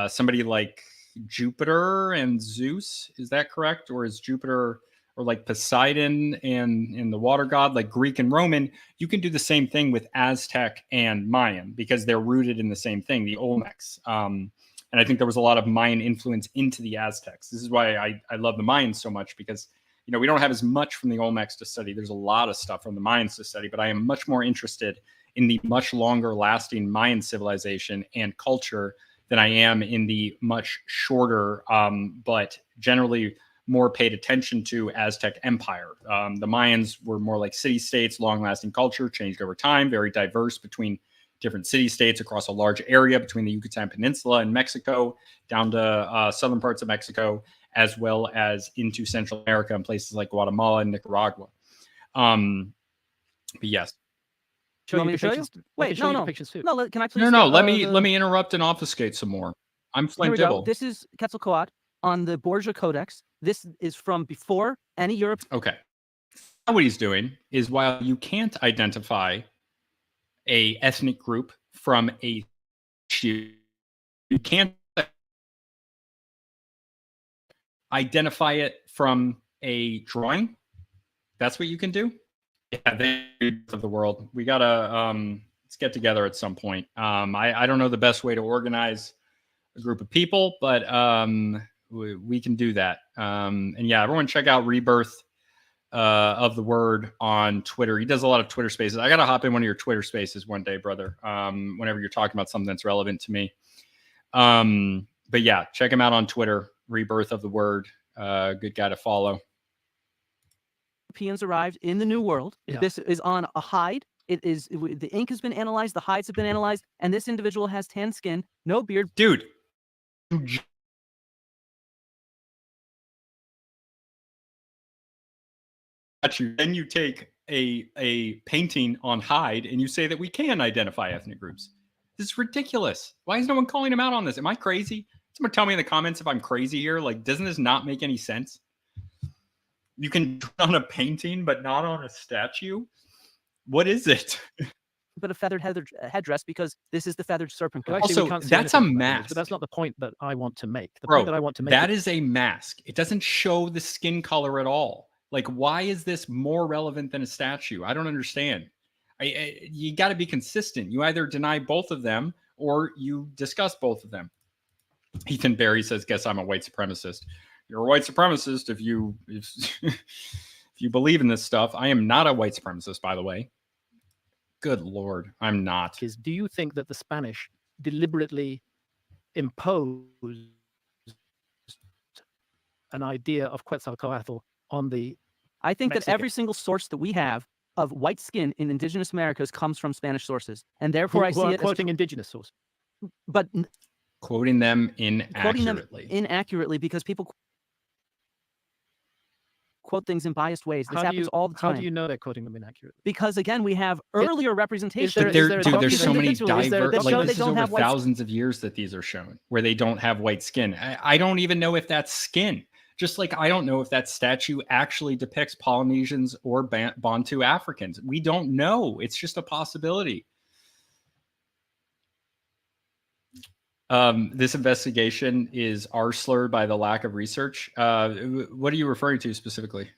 somebody like Jupiter and Zeus. Is that correct? Or is Jupiter or like Poseidon and the water god, like Greek and Roman? You can do the same thing with Aztec and Mayan because they're rooted in the same thing, the Olmecs. And I think there was a lot of Mayan influence into the Aztecs. This is why I love the Mayans so much because, you know, we don't have as much from the Olmecs to study. There's a lot of stuff from the Mayans to study, but I am much more interested in the much longer lasting Mayan civilization and culture than I am in the much shorter, but generally more paid attention to Aztec Empire. The Mayans were more like city-states, long-lasting culture, changed over time, very diverse between different city-states across a large area between the Yucatan Peninsula and Mexico, down to southern parts of Mexico, as well as into Central America and places like Guatemala and Nicaragua. But yes. You want me to show you? Wait, no. Can I please? No. Let me interrupt and obfuscate some more. I'm Flint Dibble. This is Quetzalcoatl on the Borgia Codex. This is from before any Europe. Okay. Now what he's doing is while you can't identify a ethnic group from a you can't identify it from a drawing. That's what you can do. Yeah, of the world. We gotta let's get together at some point. I don't know the best way to organize a group of people, but we can do that. And yeah, everyone check out Rebirth of the Word on Twitter. He does a lot of Twitter spaces. I gotta hop in one of your Twitter spaces one day, brother. Whenever you're talking about something that's relevant to me. But yeah, check him out on Twitter. Rebirth of the Word. Good guy to follow. Europeans arrived in the New World. Yeah. This is on a hide. The ink has been analyzed, the hides have been analyzed, and this individual has tan skin, no beard. Dude. Then you take a painting on hide and you say that we can identify ethnic groups. This is ridiculous. Why is no one calling him out on this? Am I crazy? Someone tell me in the comments if I'm crazy here. Like, doesn't this not make any sense? You can do it on a painting, but not on a statue. What is it? But a feathered headdress because this is the feathered serpent. Well, actually, we Also, can't see that's a anything from that image, mask. but that's not the point that I want to make. The Bro, point that I want to make that is a mask. It doesn't show the skin color at all. Like, why is this more relevant than a statue? I don't understand. You got to be consistent. You either deny both of them or you discuss both of them. Ethan Barry says, "Guess I'm a white supremacist." You're a white supremacist if you believe in this stuff. I am not a white supremacist, by the way. Good Lord, I'm not. Do you think that the Spanish deliberately imposed an idea of Quetzalcoatl on the I think that Mexican? every single source that we have of white skin in indigenous Americas comes from Spanish sources, and therefore I see it quoting indigenous sources. But Quoting them inaccurately. inaccurately because people quote things in biased ways. This How do happens you all the time. how do you know they're quoting them inaccurately? Because again, we have earlier representations. there- But is there a dude, there's so many individuals diverse. that show Like they this is don't over have white skin. thousands of years that these are shown where they don't have white skin. I don't even know if that's skin. Just like I don't know if that statue actually depicts Polynesians or Bantu Africans. We don't know. It's just a possibility. This investigation is slurred by the lack of research. What are you referring to specifically?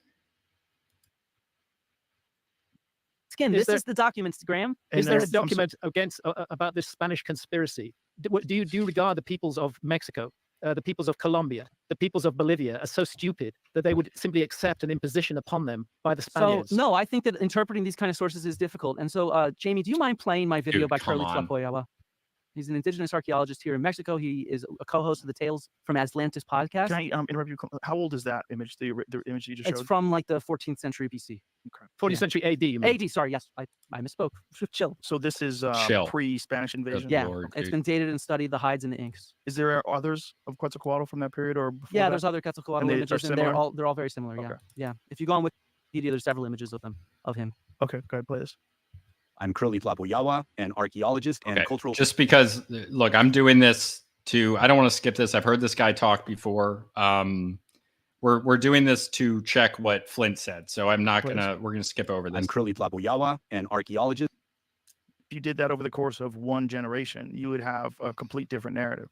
Skin. Is This there- is the documents, Graham. Is And there a I'm so- document against about this Spanish conspiracy? Do you regard the peoples of Mexico, the peoples of Colombia, the peoples of Bolivia as so stupid that they would simply accept an imposition upon them by the Spaniards? So no, I think that interpreting these kind of sources is difficult. And so, Jamie, do you mind playing my video Dude, by come Curly on. Tlapoyawa? He's an indigenous archaeologist here in Mexico. He is a co-host of the Tales from Atlantis podcast. Can I interrupt you? How old is that image? The image you just It's showed? from like the 14th century BC. 14th century AD. You mean? AD, sorry, yes, I misspoke. Chill. So this is Chill. pre-Spanish invasion. Yeah, Lord, it's dude. been dated and studied, the hides and the inks. Is there others of Quetzalcoatl from that period or before Yeah, that? there's other Quetzalcoatl And they are images, and similar? they're all very similar. Yeah, Okay. yeah. If you go on Wikipedia, there's several images of him. Okay, go ahead, play this. I'm Curly Tlapoyawa, an archaeologist and Okay, cultural. just because look, I'm doing this I don't want to skip this. I've heard this guy talk before. We're doing this to check what Flint said. So I'm not Please. we're gonna skip over this. I'm Curly Tlapoyawa, an archaeologist. If you did that over the course of one generation, you would have a complete different narrative.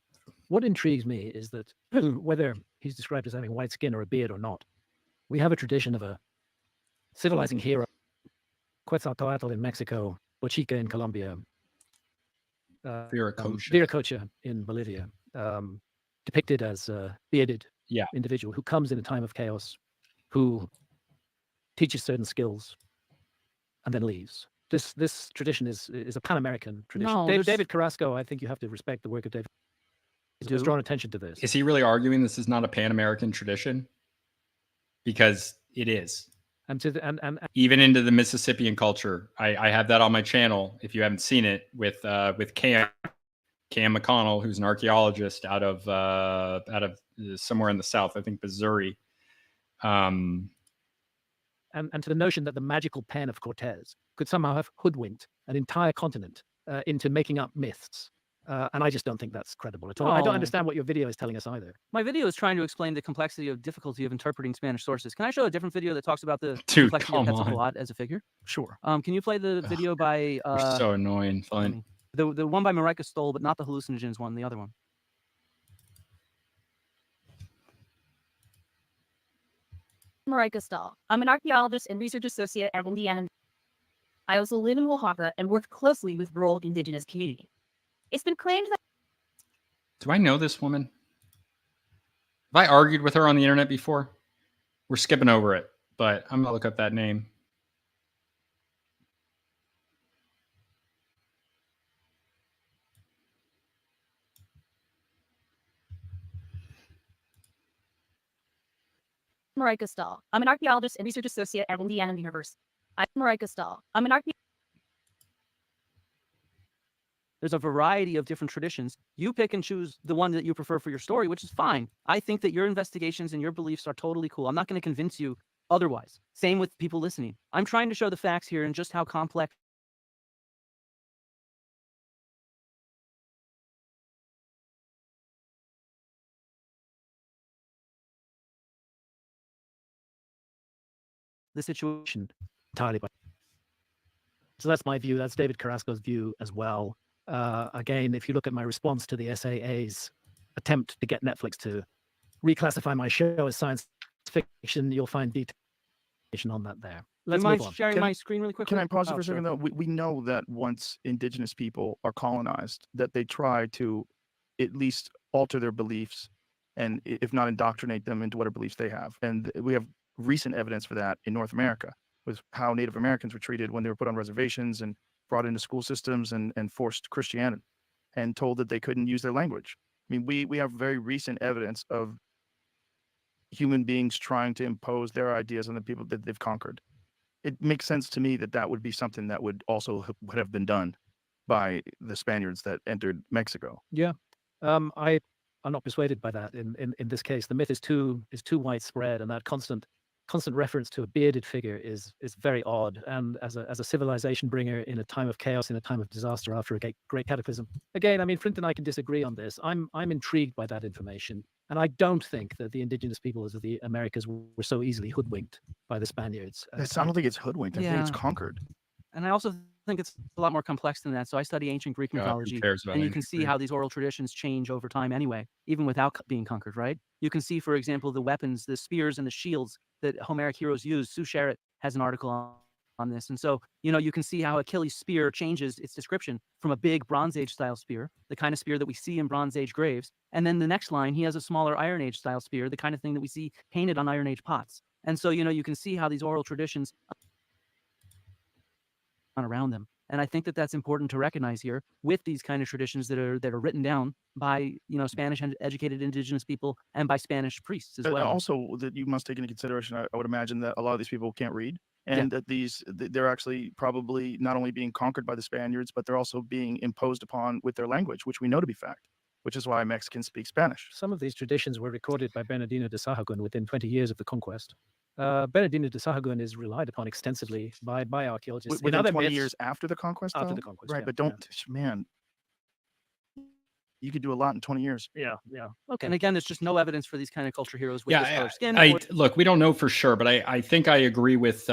What intrigues me is that whether he's described as having white skin or a beard or not, we have a tradition of a civilizing hero, Quetzalcoatl in Mexico, Bochica in Colombia, Viracocha. Viracocha in Bolivia, depicted as a bearded Yeah. individual who comes in a time of chaos, who teaches certain skills, and then leaves. This tradition is a Pan-American tradition. No, there's- David Carrasco, I think you have to respect the work of David. Has drawn attention to this. Is he really arguing this is not a Pan-American tradition? Because it is. And to the, and Even into the Mississippian culture. I have that on my channel if you haven't seen it with Cam McConnell, who's an archaeologist out of somewhere in the South, I think Missouri. and to the notion that the magical pen of Cortez could somehow have hoodwinked an entire continent into making up myths. And I just don't think that's credible at all. I don't Oh. understand what your video is telling us either. My video is trying to explain the complexity of difficulty of interpreting Spanish sources. Can I show a different video that talks about the Dude, complexity come of on. Quetzalcoatl as a figure? Sure. Can you play the video by You're so annoying, Flint. the one by Marika Stoll, but not the hallucinogens one, the other one? Marika Stahl. I'm an archaeologist and research associate at Indiana. I also live in Oaxaca and work closely with rural indigenous community. It's been claimed that Do I know this woman? Have I argued with her on the internet before? We're skipping over it, but I'm gonna look up that name. Marika Stahl. I'm an archaeologist and research associate at Indiana University. I'm Marika Stahl. I'm an archaeologist. There's a variety of different traditions. You pick and choose the one that you prefer for your story, which is fine. I think that your investigations and your beliefs are totally cool. I'm not going to convince you otherwise. Same with people listening. I'm trying to show the facts here and just how complex. The situation. Entirely by. So that's my view. That's David Carrasco's view as well. Again, if you look at my response to the SAA's attempt to get Netflix to reclassify my show as science fiction, you'll find detail on that there. Let's Do you move mind on. sharing Can- my screen really quickly? Can I pause it Oh, for a second sure. though? We know that once indigenous people are colonized, that they try to at least alter their beliefs and if not indoctrinate them into whatever beliefs they have. And we have recent evidence for that in North America with how Native Americans were treated when they were put on reservations and brought into school systems and forced Christianity and told that they couldn't use their language. I mean, we have very recent evidence of human beings trying to impose their ideas on the people that they've conquered. It makes sense to me that that would be something that would also would have been done by the Spaniards that entered Mexico. I am not persuaded by that in this case. The myth is too widespread, and that constant constant reference to a bearded figure is very odd. And as a civilization bringer in a time of chaos, in a time of disaster after a great cataclysm. Again, I mean, Flint and I can disagree on this. I'm intrigued by that information. And I don't think that the indigenous peoples of the Americas were so easily hoodwinked by the Spaniards. I don't think it's hoodwinked. I think it's Yeah. conquered. And I also think it's a lot more complex than that. So I study ancient Greek Who mythology, cares about and you ancient can see Greek? how these oral traditions change over time anyway, even without being conquered, right? You can see, for example, the weapons, the spears and the shields that Homeric heroes use. Sue Sherritt has an article on this. And so, you can see how Achilles' spear changes its description from a big Bronze Age style spear, the kind of spear that we see in Bronze Age graves. And then the next line, he has a smaller Iron Age style spear, the kind of thing that we see painted on Iron Age pots. And so, you can see how these oral traditions around them. And I think that that's important to recognize here with these kind of traditions that are written down by Spanish educated indigenous people and by Spanish priests as well. Also, that you must take into consideration, I would imagine that a lot of these people can't read, and that they're actually probably not only being conquered by the Spaniards, but they're also being imposed upon with their language, which we know to be fact, which is why Mexicans speak Spanish. Some of these traditions were recorded by Bernardino de Sahagún within 20 years of the conquest. Bernardino de Sahagún is relied upon extensively by archaeologists. Within 20 years after the conquest, After though? the conquest, Right, yeah, but don't, man, you could do a lot in 20 years. Yeah. Okay. And again, there's just no evidence for these kind of culture heroes with this color skin. Look, we don't know for sure, but I think I agree with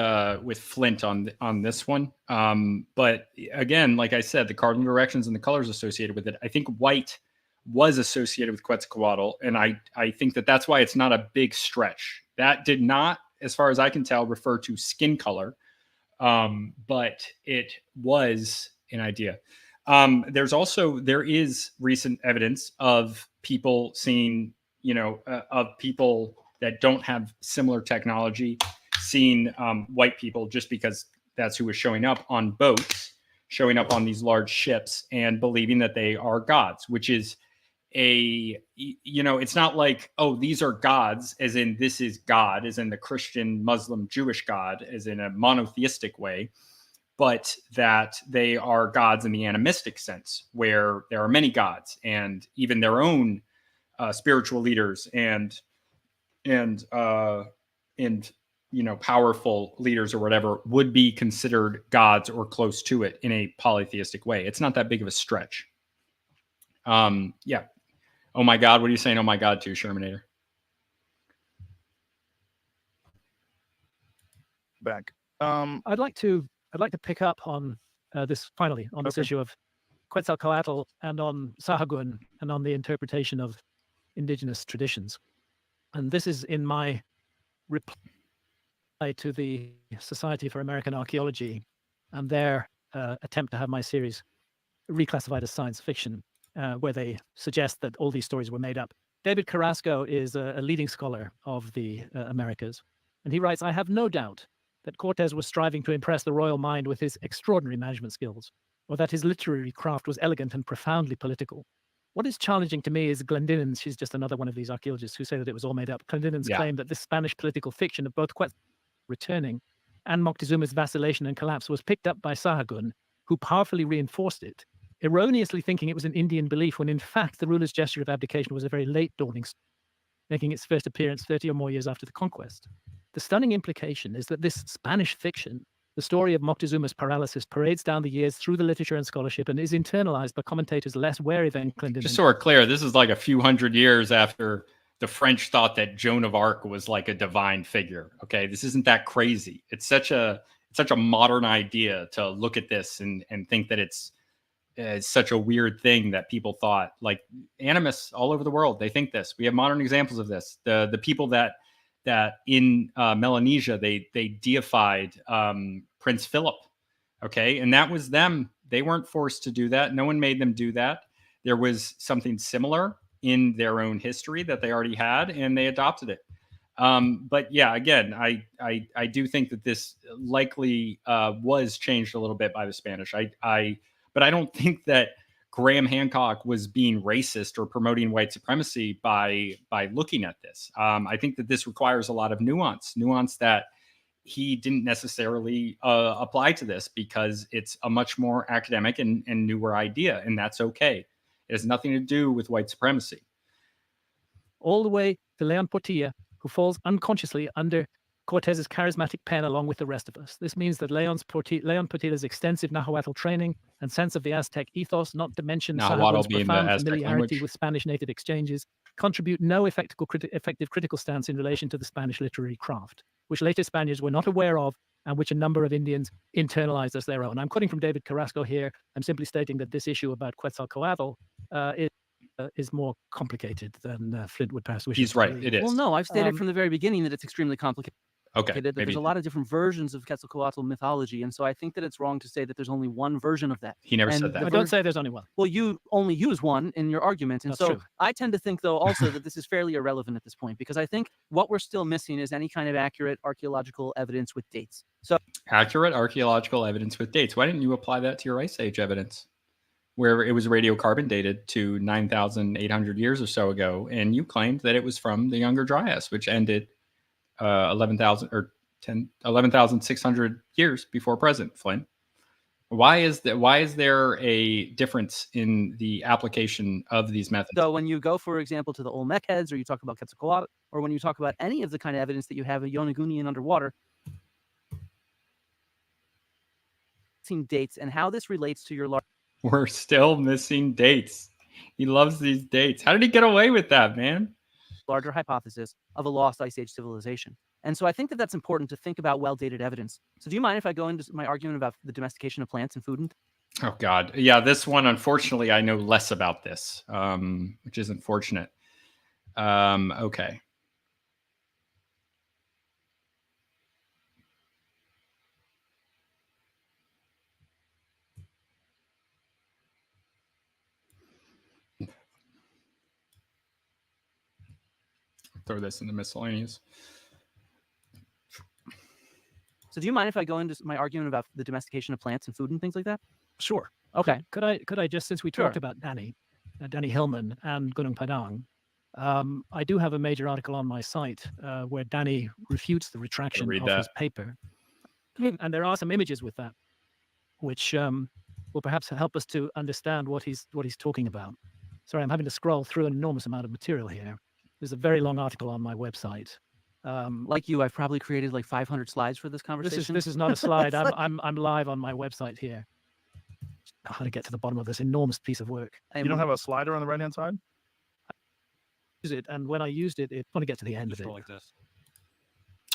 Flint on this one. But again, like I said, the cardinal directions and the colors associated with it, I think white was associated with Quetzalcoatl, and I think that's why it's not a big stretch. That did not, as far as I can tell, refer to skin color, but it was an idea. There is recent evidence of people seeing, of people that don't have similar technology, seeing white people just because that's who was showing up on boats, showing up on these large ships and believing that they are gods, which is it's not like, oh, these are gods, as in this is God, as in the Christian, Muslim, Jewish God, as in a monotheistic way, but that they are gods in the animistic sense, where there are many gods and even their own spiritual leaders and powerful leaders or whatever would be considered gods or close to it in a polytheistic way. It's not that big of a stretch. Yeah. Oh my God. What are you saying? Oh my God to, Shermanator? Back. I'd like to pick up on this finally on this issue of Quetzalcoatl and on Sahagún and on the interpretation of indigenous traditions. And this is in my reply to the Society for American Archaeology and their attempt to have my series reclassified as science fiction, where they suggest that all these stories were made up. David Carrasco is a leading scholar of the Americas, and he writes, "I have no doubt that Cortes was striving to impress the royal mind with his extraordinary management skills, or that his literary craft was elegant and profoundly political. What is challenging to me is Glendinnin's, she's just another one of these archaeologists who say that it was all made up, Glendinnin's claim that this Spanish political fiction of both Quetzalcoatl returning and Moctezuma's vacillation and collapse was picked up by Sahagún, who powerfully reinforced it, erroneously thinking it was an Indian belief when in fact the ruler's gesture of abdication was a very late dawning, making its first appearance 30 or more years after the conquest. The stunning implication is that this Spanish fiction, the story of Moctezuma's paralysis, parades down the years through the literature and scholarship and is internalized by commentators less wary than Glendinnin." Just so we're clear, this is like a few hundred years after the French thought that Joan of Arc was like a divine figure. Okay, this isn't that crazy. It's such a modern idea to look at this and think that it's such a weird thing that people thought. Like animists all over the world, they think this. We have modern examples of this. The people that in Melanesia they deified Prince Philip. Okay, and that was them. They weren't forced to do that. No one made them do that. There was something similar in their own history that they already had, and they adopted it. But yeah, again, I do think that this likely was changed a little bit by the Spanish. But I don't think that Graham Hancock was being racist or promoting white supremacy by looking at this. I think that this requires a lot of nuance that he didn't necessarily apply to this because it's a much more academic and newer idea, and that's okay. It has nothing to do with white supremacy. All the way to Leon Portilla, who falls unconsciously under Cortez's charismatic pen along with the rest of us. This means that Leon Portilla's extensive Nahuatl training and sense of the Aztec ethos, not to mention Nahuatl Sahagun's being the profound Aztec familiarity language. with Spanish native exchanges, contribute no effective critical stance in relation to the Spanish literary craft, which later Spaniards were not aware of and which a number of Indians internalized as their own. I'm quoting from David Carrasco here. I'm simply stating that this issue about Quetzalcoatl is more complicated than Flint would perhaps wish. He's right. It is. Well, no, I've stated from the very beginning that it's extremely complicated. Okay. That there's a lot of different versions of Quetzalcoatl mythology, and so I think that it's wrong to say that there's only one version of that. He never And said that. I don't say there's only one. Well, you only use one in your argument, and That's so true. I tend to think, though, also that this is fairly irrelevant at this point, because I think what we're still missing is any kind of accurate archaeological evidence with dates. So Accurate archaeological evidence with dates. Why didn't you apply that to your Ice Age evidence, where it was radiocarbon dated to 9,800 years or so ago, and you claimed that it was from the Younger Dryas, which ended 11,600 years before present, Flint? Why is there a difference in the application of these methods? So when you go, for example, to the Olmec heads, or you talk about Quetzalcoatl, or when you talk about any of the kind of evidence that you have of Yonagunian underwater, seeing dates and how this relates to your large. We're still missing dates. He loves these dates. How did he get away with that, man? Larger hypothesis of a lost Ice Age civilization. And so I think that that's important to think about well-dated evidence. So do you mind if I go into my argument about the domestication of plants and food? And Oh, God. Yeah, this one, unfortunately, I know less about this, which is unfortunate. Okay. Throw this in the miscellaneous. So do you mind if I go into my argument about the domestication of plants and food and things like that? Sure. Okay. Could I just, since we Sure. talked about Danny Hillman and Gunung Padang, I do have a major article on my site where Danny refutes the retraction read of his that. paper. And there are some images with that, which will perhaps help us to understand what he's talking about. Sorry, I'm having to scroll through an enormous amount of material here. There's a very long article on my website. Like you, I've probably created like 500 slides for this conversation. This is not a slide. I'm live on my website here. How to get to the bottom of this enormous piece of work. You don't have a slider on the right hand side? Use it, and when I used it, want to get to the end of it. Like this.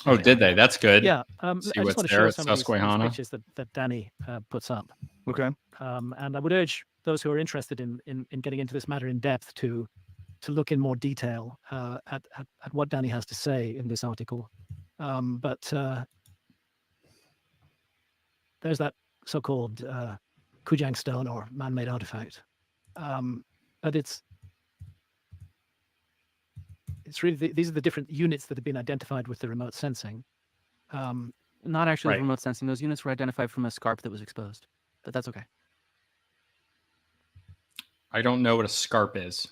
Oh, did they? That's good. Yeah. See I just what's want to there show at some of these Susquehanna. pictures that Danny puts up. Okay. And I would urge those who are interested in getting into this matter in depth to look in more detail at what Danny has to say in this article. But there's that so-called Kujang stone or man-made artifact. But it's really these are the different units that have been identified with the remote sensing. Not actually Right. remote sensing. Those units were identified from a scarp that was exposed, but that's okay. I don't know what a scarp is.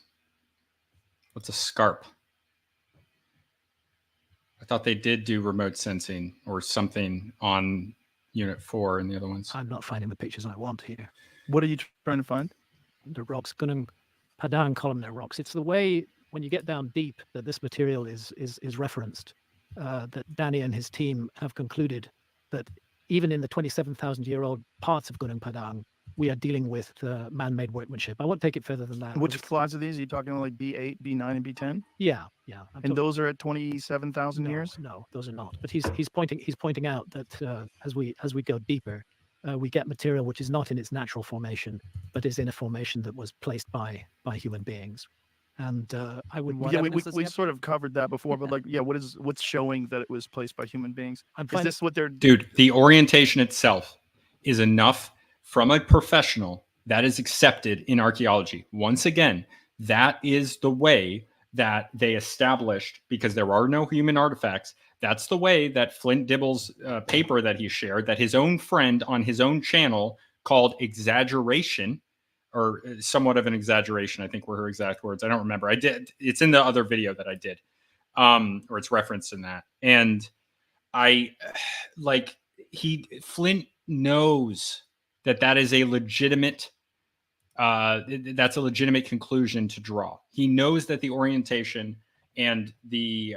What's a scarp? I thought they did do remote sensing or something on Unit 4 and the other ones. I'm not finding the pictures I want here. What are you trying to find? The rocks, Gunung Padang columnar rocks. It's the way when you get down deep that this material is referenced. That Danny and his team have concluded that even in the 27,000-year-old parts of Gunung Padang, we are dealing with man-made workmanship. I won't take it further than that. Which slides are these? Are you talking like B8, B9, and B10? Yeah. And those are at 27,000 years? No, those are not. But he's pointing out that as we go deeper, we get material which is not in its natural formation, but is in a formation that was placed by human beings. And I would. What Yeah, evidence does he we have? sort of covered that before, but like, yeah, what's showing that it was placed by human beings? I'm Is finding, this what they're Dude, the orientation itself is enough from a professional that is accepted in archaeology. Once again, that is the way that they established, because there are no human artifacts. That's the way that Flint Dibble's paper that he shared, that his own friend on his own channel called exaggeration, or somewhat of an exaggeration, I think were her exact words. I don't remember. I did. It's in the other video that I did, or it's referenced in that. And Flint knows that is a legitimate, that's a legitimate conclusion to draw. He knows that the orientation and the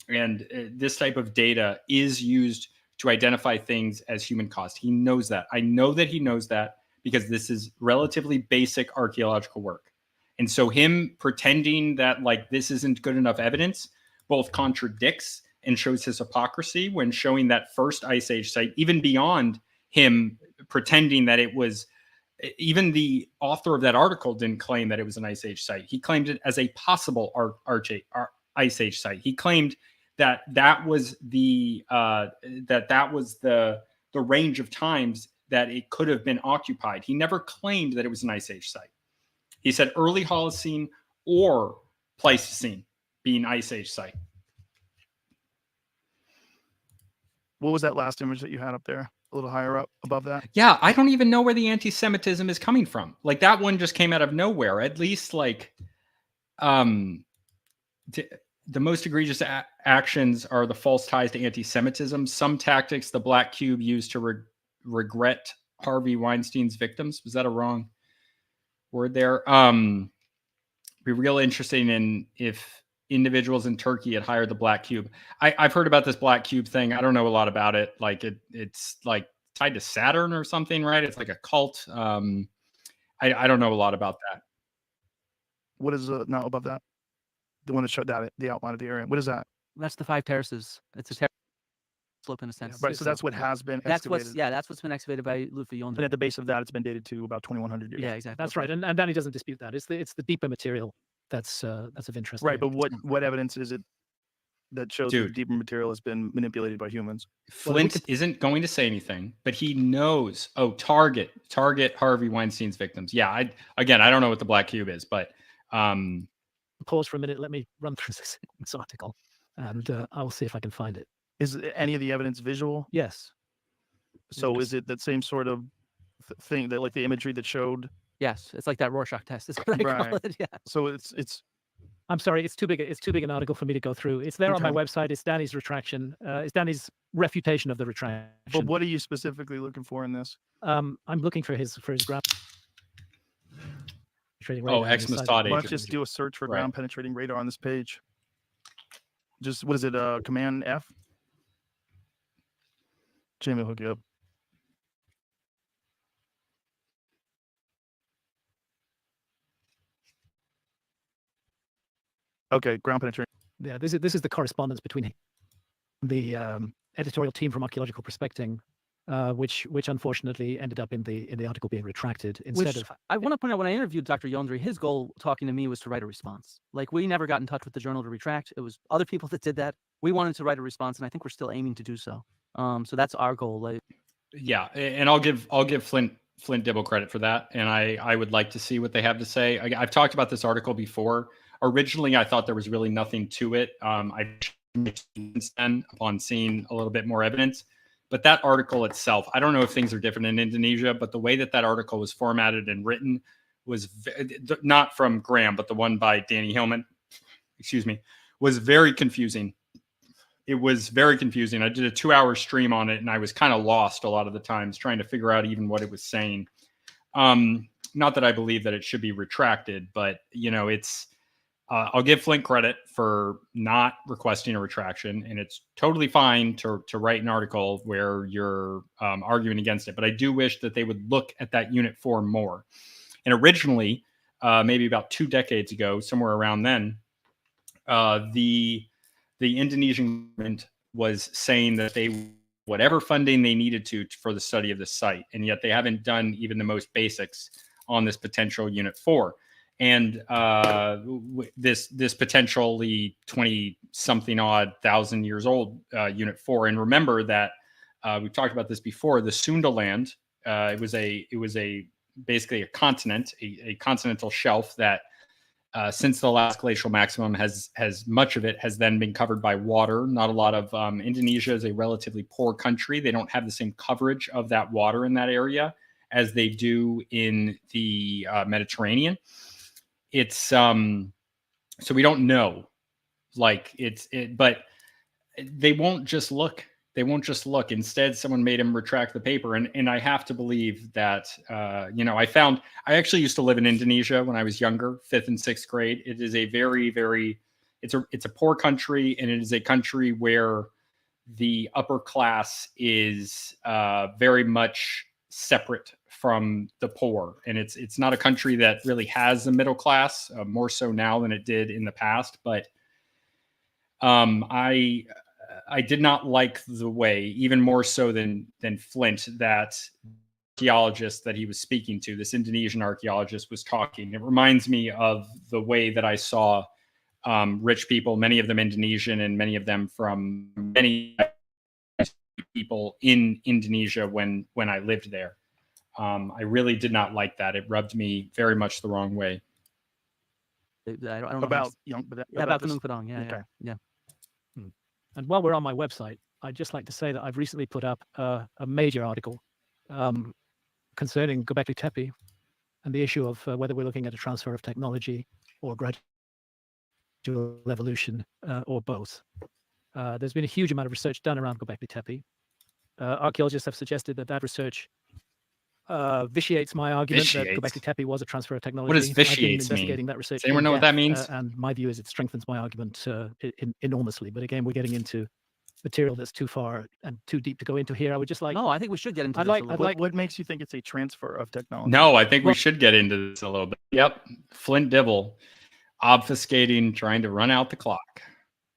And this type of data is used to identify things as human caused. He knows that. I know that he knows that because this is relatively basic archaeological work. And so him pretending that like this isn't good enough evidence both contradicts and shows his hypocrisy when showing that first Ice Age site, even beyond him pretending that it was, even the author of that article didn't claim that it was an Ice Age site. He claimed it as a possible Ice Age site. He claimed that that was the range of times that it could have been occupied. He never claimed that it was an Ice Age site. He said early Holocene or Pleistocene being Ice Age site. What was that last image that you had up there? A little higher up above that? Yeah, I don't even know where the anti-Semitism is coming from. Like that one just came out of nowhere. At least like the most egregious actions are the false ties to anti-Semitism. Some tactics the Black Cube used to regret Harvey Weinstein's victims. Was that a wrong word there? Be real interesting in if individuals in Turkey had hired the Black Cube. I've heard about this Black Cube thing. I don't know a lot about it. Like it's like tied to Saturn or something, right? It's like a cult. I don't know a lot about that. What is now above that? The one that showed that the outline of the area. What is that? That's the 5 terraces. It's a terrace slope in a sense. Right. So that's what has been That's excavated. that's what's been excavated by Lutfi And Yonder. at the base of that, it's been dated to about 2100 years. Yeah, exactly. That's right, and Danny doesn't dispute that. It's the deeper material that's of interest. Right. here. But what evidence is it that shows that the Dude. deeper material has been manipulated by humans? Flint isn't going to say anything, but he knows. Oh, target Harvey Weinstein's victims. Yeah, I don't know what the Black Cube is, but Pause for a minute. Let me run through this article, and I'll see if I can find it. Is any of the evidence visual? Yes. So is it that same sort of thing that like the imagery that showed? Yes, it's like that Rorschach test. Is what I call Right. it. Yeah. So it's I'm sorry, it's too big. It's too big an article for me to go through. It's there on my Okay. website. It's Danny's retraction. It's Danny's refutation of the retraction. but what are you specifically looking for in this? I'm looking for his ground. Ex Mossad Why don't agent. you just do a search for Right. ground penetrating radar on this page? Just what is it? Command F. Jamie will hook you up. Okay, ground penetrating. Yeah, this is the correspondence between the editorial team from Archaeological Prospecting, which unfortunately ended up in the article being retracted instead Which of. I want to point out, when I interviewed Dr. Yondri, his goal talking to me was to write a response. Like, we never got in touch with the journal to retract. It was other people that did that. We wanted to write a response, and I think we're still aiming to do so. So that's our goal. Like, Yeah, and I'll give Flint Dibble credit for that, and I would like to see what they have to say. I've talked about this article before. Originally, I thought there was really nothing to it. I since then, upon seeing a little bit more evidence, but that article itself, I don't know if things are different in Indonesia, but the way that article was formatted and written was not from Graham, but the one by Danny Hillman, was very confusing. It was very confusing. I did a 2-hour stream on it, and I was kind of lost a lot of the times trying to figure out even what it was saying. Not that I believe that it should be retracted, but it's. I'll give Flint credit for not requesting a retraction, and it's totally fine to write an article where you're arguing against it. But I do wish that they would look at that Unit 4 more. And originally, maybe about 2 decades ago, somewhere around then, the Indonesian government was saying that they whatever funding they needed to for the study of the site, and yet they haven't done even the most basics on this potential Unit 4. And this potentially 20-something odd thousand years old Unit 4. And remember that we've talked about this before. The Sundaland, it was basically a continent, a continental shelf that since the last glacial maximum has much of it has then been covered by water. Not a lot of Indonesia is a relatively poor country. They don't have the same coverage of that water in that area as they do in the Mediterranean. It's so we don't know, like but they won't just look. They won't just look. Instead, someone made him retract the paper, and I have to believe that I actually used to live in Indonesia when I was younger, 5th and 6th grade. It is a very, very it's a poor country, and it is a country where the upper class is very much separate from the poor, and it's not a country that really has a middle class, more so now than it did in the past. But I did not like the way, even more so than Flint, that archaeologist that he was speaking to, this Indonesian archaeologist, was talking. It reminds me of the way that I saw rich people, many of them Indonesian and many of them from many people in Indonesia when I lived there. I really did not like that. It rubbed me very much the wrong way. I don't know how to About young, about this? Gunung Padang. Yeah, Okay. yeah. And while we're on my website, I'd just like to say that I've recently put up a major article concerning Göbekli Tepe and the issue of whether we're looking at a transfer of technology or gradual evolution or both. There's been a huge amount of research done around Göbekli Tepe. Archaeologists have suggested that research vitiates my argument that Göbekli Tepe was a transfer of technology. What does I've been vitiates investigating mean? that research. Does anyone know what that means? And my view is it strengthens my argument enormously. But again, we're getting into material that's too far and too deep to go into here. I would just like. No, I think we should get into I'd this a like. little I'd bit. like. What makes you think it's a transfer of technology? No, I think we should get into this a little bit. Yep. Flint Dibble, obfuscating, trying to run out the clock.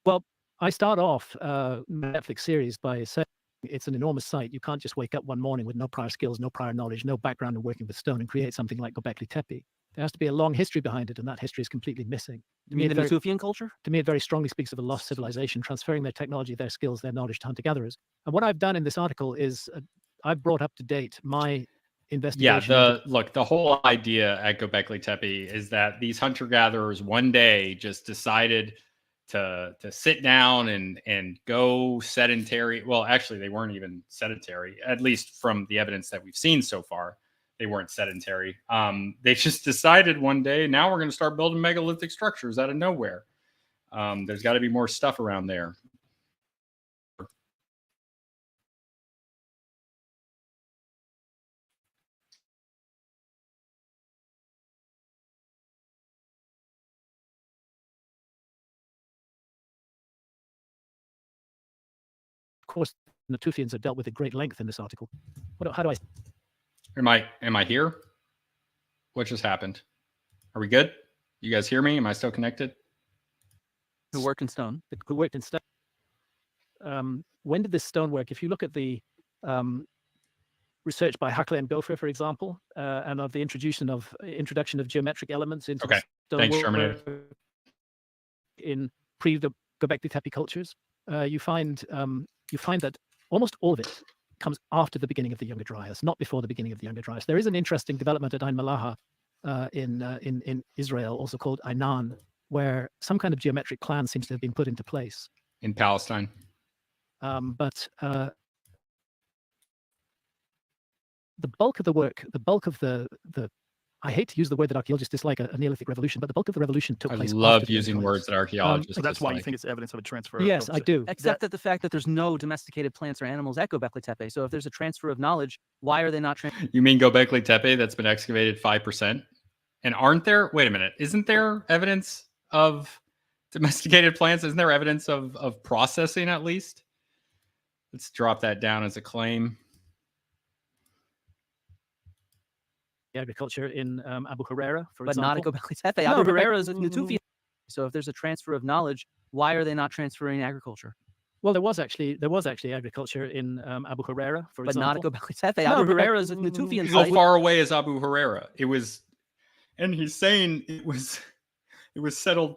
Well, I start off Netflix series by saying it's an enormous site. You can't just wake up one morning with no prior skills, no prior knowledge, no background in working with stone and create something like Göbekli Tepe. There has to be a long history behind it, and that history is completely missing. You mean the Natufian culture? To me, it very strongly speaks of a lost civilization, transferring their technology, their skills, their knowledge to hunter-gatherers. And what I've done in this article is I've brought up to date my investigation. Yeah, the whole idea at Göbekli Tepe is that these hunter-gatherers one day just decided to sit down and go sedentary. Well, actually, they weren't even sedentary, at least from the evidence that we've seen so far. They weren't sedentary. They just decided one day, now we're going to start building megalithic structures out of nowhere. There's got to be more stuff around there. Of course, Natufians are dealt with at great length in this article. How do I? Am I here? What just happened? Are we good? You guys hear me? Am I still connected? Who worked in stone? Who worked in stone? When did this stone work? If you look at the research by Huckler and Gopher, for example, and of the introduction of geometric elements into stone Thanks, work Sherman. in pre-Göbekli Tepe cultures, you find that almost all of it comes after the beginning of the Younger Dryas, not before the beginning of the Younger Dryas. There is an interesting development at Ain Malaha in Israel, also called Ainan, where some kind of geometric plan seems to have been put into place. In Palestine. But the bulk of the work, the bulk of the I hate to use the word that archaeologists dislike, a Neolithic revolution, but the bulk of the revolution took place. I love using words that archaeologists So that's why you dislike. think it's evidence of a transfer. Yes, I do. Except that the fact that there's no domesticated plants or animals at Göbekli Tepe. So if there's a transfer of knowledge, why are they not You mean Göbekli Tepe that's been excavated 5%? And aren't there? Wait a minute. Isn't there evidence of domesticated plants? Isn't there evidence of processing at least? Let's drop that down as a claim. Agriculture in Abu Huraira, for but example. not at Göbekli Tepe? No, Abu Huraira is a Natufian. So if there's a transfer of knowledge, why are they not transferring agriculture? Well, there was actually agriculture in Abu Huraira, for but example. not at Göbekli Tepe. No, Abu but Huraira is a Natufian How site. far away is Abu Huraira? It was, and he's saying it was settled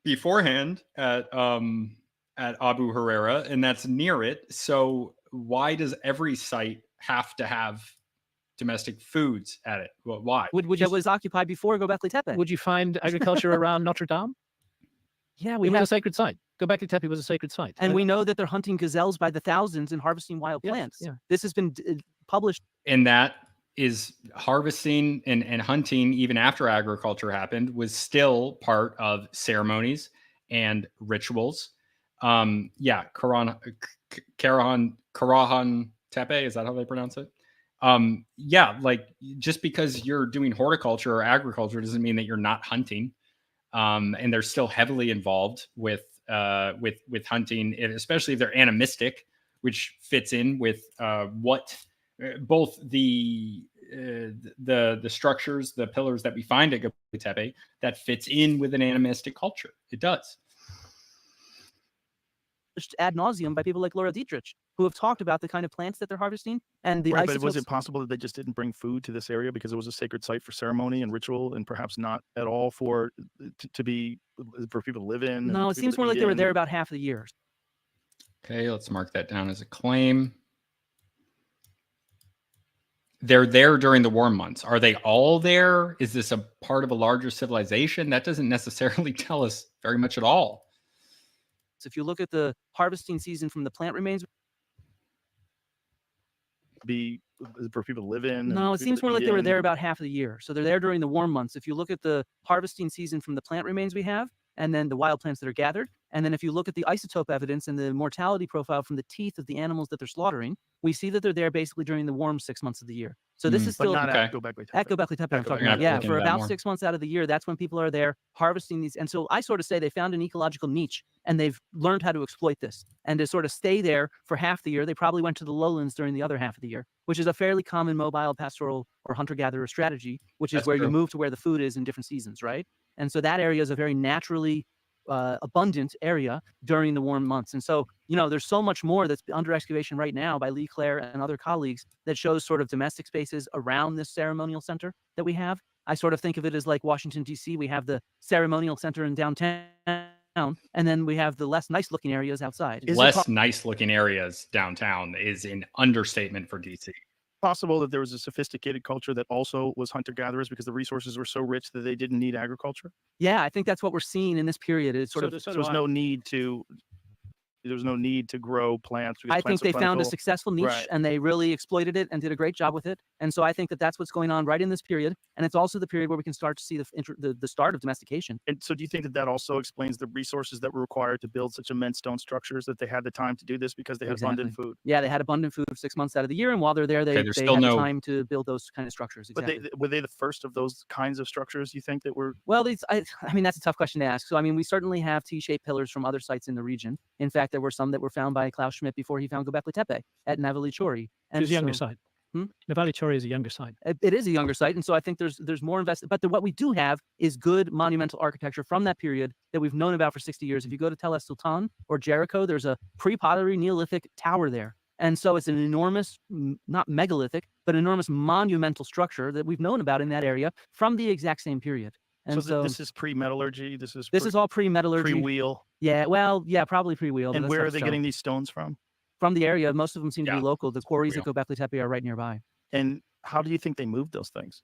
beforehand at Abu Huraira, and that's near it. So why does every site have to have domestic foods at it? Well, why? That was occupied before Göbekli Tepe. Would you find agriculture around Notre Dame? Yeah, It we was a have, sacred site. Göbekli Tepe was a sacred site. and we know that they're hunting gazelles by the thousands and harvesting wild Yes, plants. yeah. This has been published. And that is harvesting and hunting, even after agriculture happened, was still part of ceremonies and rituals. Karahan Tepe, is that how they pronounce it? Like just because you're doing horticulture or agriculture doesn't mean that you're not hunting. and they're still heavily involved with hunting, and especially if they're animistic, which fits in with what both the structures, the pillars that we find at Göbekli Tepe, that fits in with an animistic culture. It does. Ad nauseum by people like Laura Dietrich, who have talked about the kind of plants that they're harvesting and the Right, but isotopes. was it possible that they just didn't bring food to this area because it was a sacred site for ceremony and ritual, and perhaps not at all for to be for people to live in? No, it seems more like they were there about half of the year. Okay, let's mark that down as a claim. They're there during the warm months. Are they all there? Is this a part of a larger civilization? That doesn't necessarily tell us very much at all. So if you look at the harvesting season from the plant remains, be for people to live in? no, it seems more like they were there about half of the year. So they're there during the warm months. If you look at the harvesting season from the plant remains we have, and then the wild plants that are gathered, and then if you look at the isotope evidence and the mortality profile from the teeth of the animals that they're slaughtering, we see that they're there basically during the warm 6 months of the year. So this is But still not Okay. at Göbekli Tepe. at Göbekli Tepe. I'm Göbekli talking Tepe. about. Yeah, Look for into that about more. 6 months out of the year, that's when people are there harvesting these. And so I sort of say they found an ecological niche and they've learned how to exploit this. And to sort of stay there for half the year, they probably went to the lowlands during the other half of the year, which is a fairly common mobile pastoral or hunter-gatherer strategy, which is That's where you true. move to where the food is in different seasons, right? And so that area is a very naturally abundant area during the warm months. And so, you know, there's so much more that's under excavation right now by Lee Clare and other colleagues that shows sort of domestic spaces around this ceremonial center that we have. I sort of think of it as like Washington, D.C. We have the ceremonial center in downtown, and then we have the less nice looking areas outside. Is it Less nice looking areas downtown is an understatement for DC. possible that there was a sophisticated culture that also was hunter-gatherers because the resources were so rich that they didn't need agriculture? Yeah, I think that's what we're seeing in this period. It's sort So of do- so So do there's I. no need to there's no need to grow plants. Because I think plants are they found a plentiful. successful niche Right. and they really exploited it and did a great job with it. And so I think that that's what's going on right in this period. And it's also the period where we can start to see the start of domestication. And so do you think that that also explains the resources that were required to build such immense stone structures, that they had the time to do this because they had abundant food? Yeah, they had abundant food 6 months out of the year. And while they're there, they there's had still the no- time to build those kind of structures. But Exactly. were they the first of those kinds of structures you think that were? Well, I mean, that's a tough question to ask. So, I mean, we certainly have T-shaped pillars from other sites in the region. In fact, there were some that were found by Klaus Schmidt before he found Göbekli Tepe at Navali Chori. It's a younger so- site. Hmm? Navali Chori is a younger site. It is a younger site, and so I think there's more invested. But what we do have is good monumental architecture from that period that we've known about for 60 years. If you go to Tel Es Sultan or Jericho, there's a pre-pottery Neolithic tower there. And so it's an enormous, not megalithic, but enormous monumental structure that we've known about in that area from the exact same period. And so, this is pre-metallurgy. This is all pre-metallurgy. pre-wheel. Yeah, well, yeah, probably pre-wheel. but And that's where tough are to they tell. getting these stones from? From the area? Most of them seem to be Yeah, local. The quarries at real. Göbekli Tepe are right nearby. And how do you think they moved those things?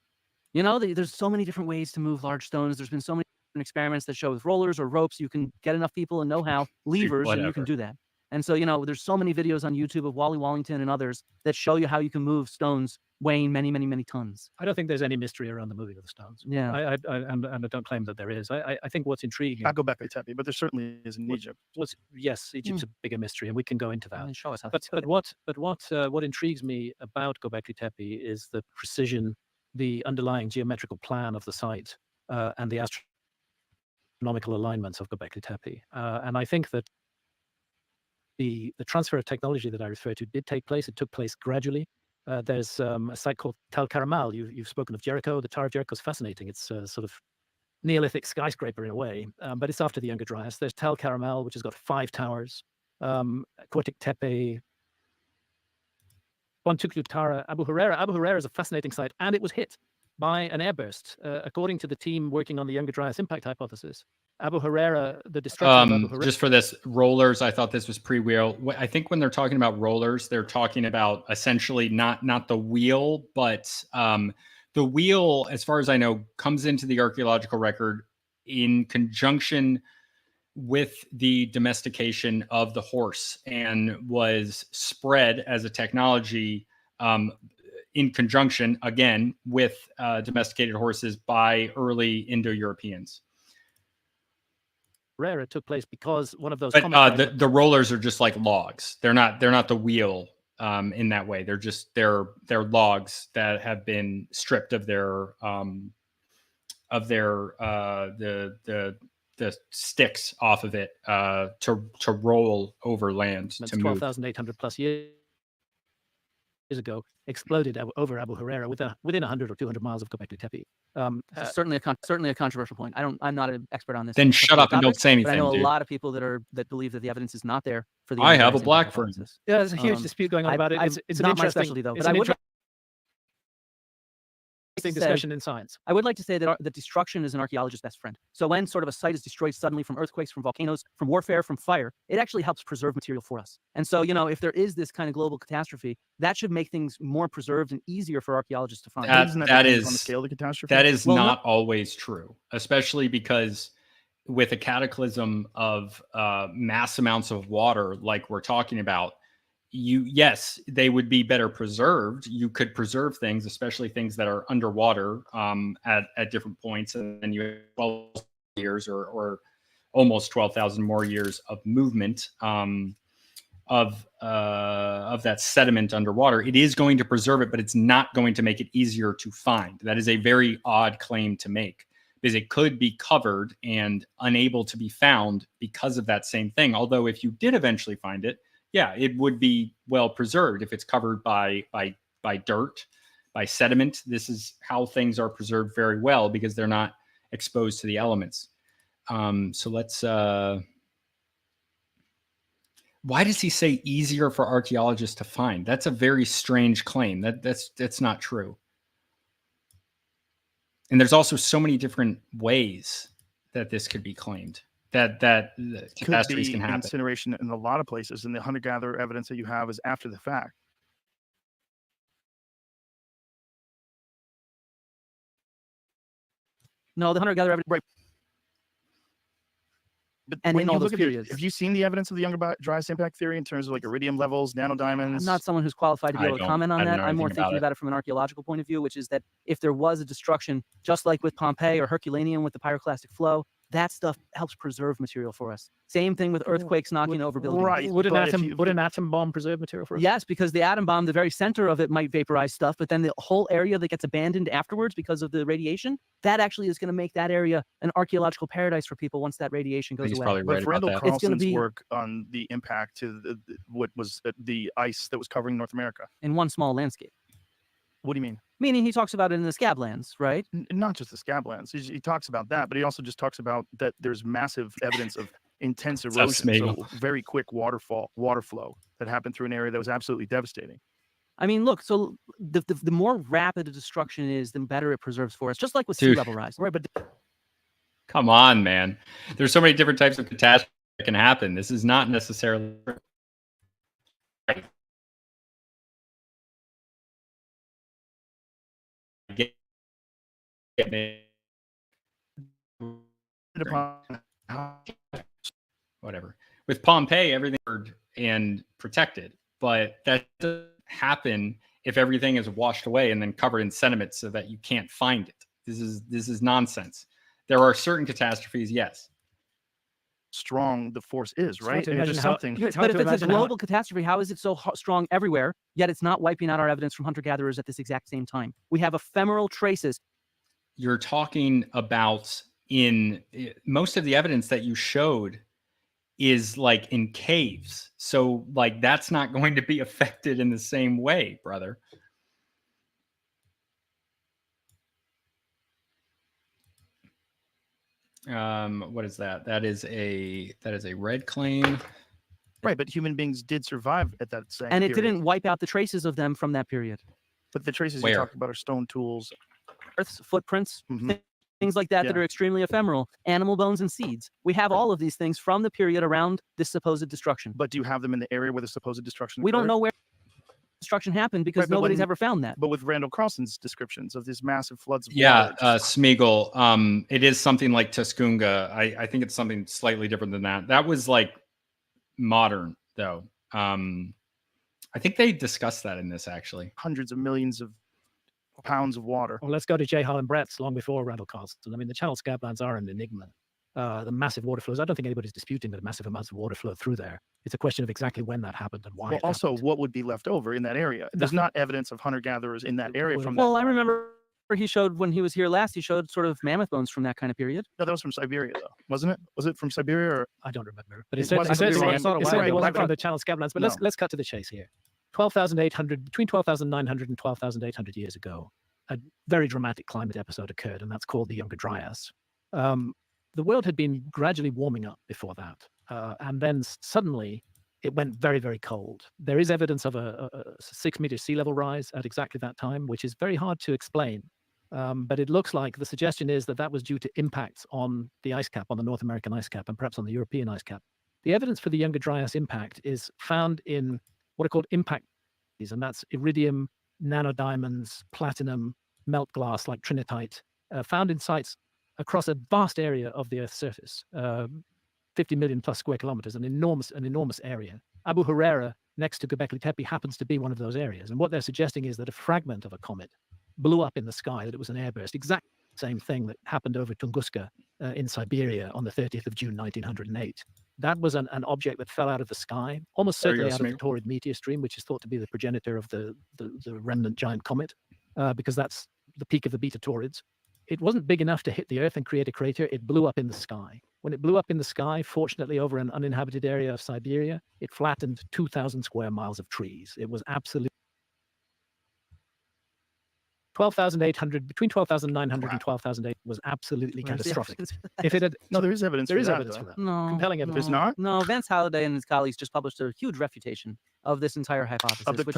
You know, there's so many different ways to move large stones. There's been so many different experiments that show with rollers or ropes, you can get enough people and know how, levers, and you can whatever. do that. And so, you know, there's so many videos on YouTube of Wally Wallington and others that show you how you can move stones weighing many, many, many tons. I don't think there's any mystery around the moving of the stones. Yeah. And I don't claim that there is. I think what's intriguing. Not Göbekli Tepe, but there certainly is in Egypt. Yes, Egypt's a bigger mystery, and we can go into that. Show us how. But what intrigues me about Göbekli Tepe is the precision, the underlying geometrical plan of the site, and the astronomical alignments of Göbekli Tepe. And I think that the transfer of technology that I refer to did take place. It took place gradually. There's a site called Tel Karamal. You've spoken of Jericho. The Tower of Jericho is fascinating. It's a sort of Neolithic skyscraper in a way, but it's after the Younger Dryas. There's Tel Karamal, which has got 5 towers. Aquatic Tepe, Bontuklu Tara, Abu Huraira. Abu Huraira is a fascinating site, and it was hit by an airburst, according to the team working on the Younger Dryas impact hypothesis. Abu Huraira, the destruction of Abu Huraira. Just for this, rollers, I thought this was pre-wheel. I think when they're talking about rollers, they're talking about essentially not the wheel, but the wheel, as far as I know, comes into the archaeological record in conjunction with the domestication of the horse and was spread as a technology in conjunction, again, with domesticated horses by early Indo-Europeans. Huraira took place because one of those. But the rollers are just like logs. They're not the wheel in that way. They're logs that have been stripped of their their the sticks off of it to roll over land to move. 12,800 plus years ago, exploded over Abu Huraira within 100 or 200 miles of Göbekli Tepe. This is certainly a controversial point. I'm not an expert on this. Then shut up and don't say But I anything, know a dude. lot of people that believe that the evidence is not there for the. I have a Andreas black impact friend. hypothesis. Yeah, there's a huge dispute going on about it. It's an not my interesting, specialty though. it's But an I would interesting say- discussion in science. I would like to say that that destruction is an archaeologist's best friend. So when sort of a site is destroyed suddenly from earthquakes, from volcanoes, from warfare, from fire, it actually helps preserve material for us. And so, if there is this kind of global catastrophe, that should make things more preserved and easier for archaeologists to find. Isn't That depends on the is scale of the catastrophe. that is Well, not always true, especially because with a cataclysm of mass amounts of water like we're talking about, yes, they would be better preserved. You could preserve things, especially things that are underwater at different points, and then you have 12 years or almost 12,000 more years of movement of that sediment underwater. It is going to preserve it, but it's not going to make it easier to find. That is a very odd claim to make, because it could be covered and unable to be found because of that same thing. Although if you did eventually find it, yeah, it would be well preserved if it's covered by dirt, by sediment. This is how things are preserved very well, because they're not exposed to the elements. So let's. Why does he say easier for archaeologists to find? That's a very strange claim. That's not true. And there's also so many different ways that this could be claimed. That catastrophes can happen. Incineration in a lot of places, and the hunter-gatherer evidence that you have is after the fact. No, the hunter-gatherer evidence. Right. But And when in you all look those at periods. have you seen the evidence of the younger dryas impact theory in terms of like iridium levels, nanodiamonds? I'm not someone who's qualified to be I able to don't- comment I on don't that. know I'm more anything about thinking it. about it from an archaeological point of view, which is that if there was a destruction, just like with Pompeii or Herculaneum with the pyroclastic flow, that stuff helps preserve material for us. Same thing with earthquakes knocking over buildings. Right. Would but if an atom bomb preserve material for us? Yes, because the atom bomb, the very center of it might vaporize stuff, but then the whole area that gets abandoned afterwards because of the radiation, that actually is going to make that area an archaeological paradise for people once that radiation goes He's away. probably But right if about Randall that. It's gonna Carlson's be- work on the impact to what was the ice that was covering North America. In one small landscape. What do you mean? Meaning he talks about it in the scablands, right? Not just the scablands. He talks about that, but he also just talks about that there's massive evidence of intense up, erosion, so Smeagol? very quick water flow that happened through an area that was absolutely devastating. I mean, look, so the more rapid a destruction is, the better it preserves for us, just like with sea Dude. level rise. Right, but Come on, man. There's so many different types of catastrophes that can happen. This is not necessarily. Whatever. With Pompeii, everything and protected, but that doesn't happen if everything is washed away and then covered in sediment so that you can't find it. This is nonsense. There are certain catastrophes, yes. strong the force is, It's hard right? to And if imagine there's how- something. it's hard But to if it's a imagine how- global catastrophe, how is it so strong everywhere, yet it's not wiping out our evidence from hunter-gatherers at this exact same time? We have ephemeral traces. You're talking about most of the evidence that you showed is like in caves. So like that's not going to be affected in the same way, brother. What is that? That is a red claim. Right, but human beings did survive at that same And it period. didn't wipe out the traces of them from that period. But the traces Where? you talk about are stone tools. Earth's footprints, Mhm. things like that that Yeah. are extremely ephemeral, animal bones and seeds. We have all of these things from the period around this supposed destruction. But do you have them in the area where the supposed destruction We don't occurred? know where destruction happened because Right, but nobody's when- ever found that. But with Randall Carlson's descriptions of these massive floods of Yeah, water, just- Smeagol. It is something like Tuscunga. I think it's something slightly different than that. That was like modern though. I think they discussed that in this actually. hundreds of millions of pounds of water. Well, let's go to J. Harlan Brett's long before Randall Carlson. I mean, the Channel Scablands are an enigma. The massive water flows. I don't think anybody's disputing that massive amounts of water flow through there. It's a question of exactly when that happened and why. Well, it also, happened. what would be left over in that area? There's not evidence of hunter gatherers in that area from that. Well, I remember he showed when he was here last, he showed sort of mammoth bones from that kind of period. No, that was from Siberia, though, wasn't it? Was it from Siberia or? I don't remember, but It it certainly, wasn't certainly, from it Siberia. It's certainly right, wasn't but I from the Channel Scablands. But No. let's cut to the chase here. 12,800 between 12,900 and 12,800 years ago, a very dramatic climate episode occurred, and that's called the Younger Dryas. The world had been gradually warming up before that, and then suddenly it went very, very cold. There is evidence of a 6-meter sea level rise at exactly that time, which is very hard to explain. But it looks like the suggestion is that that was due to impacts on the ice cap, on the North American ice cap, and perhaps on the European ice cap. The evidence for the Younger Dryas impact is found in what are called impact, and that's iridium, nanodiamonds, platinum, melt glass like trinitite, found in sites across a vast area of the Earth's surface. 50 million plus square kilometers, an enormous area. Abu Huraira, next to Göbekli Tepe, happens to be one of those areas. And what they're suggesting is that a fragment of a comet blew up in the sky, that it was an airburst, exactly the same thing that happened over Tunguska in Siberia on the 30th of June, 1908. That was an object that fell out of the sky, almost There you certainly go, out of Samir. the Taurid meteor stream, which is thought to be the progenitor of the remnant giant comet, because that's the peak of the beta Taurids. It wasn't big enough to hit the Earth and create a crater. It blew up in the sky. When it blew up in the sky, fortunately over an uninhabited area of Siberia, it flattened 2,000 square miles of trees. It was absolutely 12,800, between 12,900 and 12,800 was absolutely Where's the catastrophic. evidence for If it had, No, there is evidence. there for is that, evidence though. for that. No, Compelling evidence. There's not? No, Vance Halliday and his colleagues just published a huge refutation of this entire hypothesis. Of the which,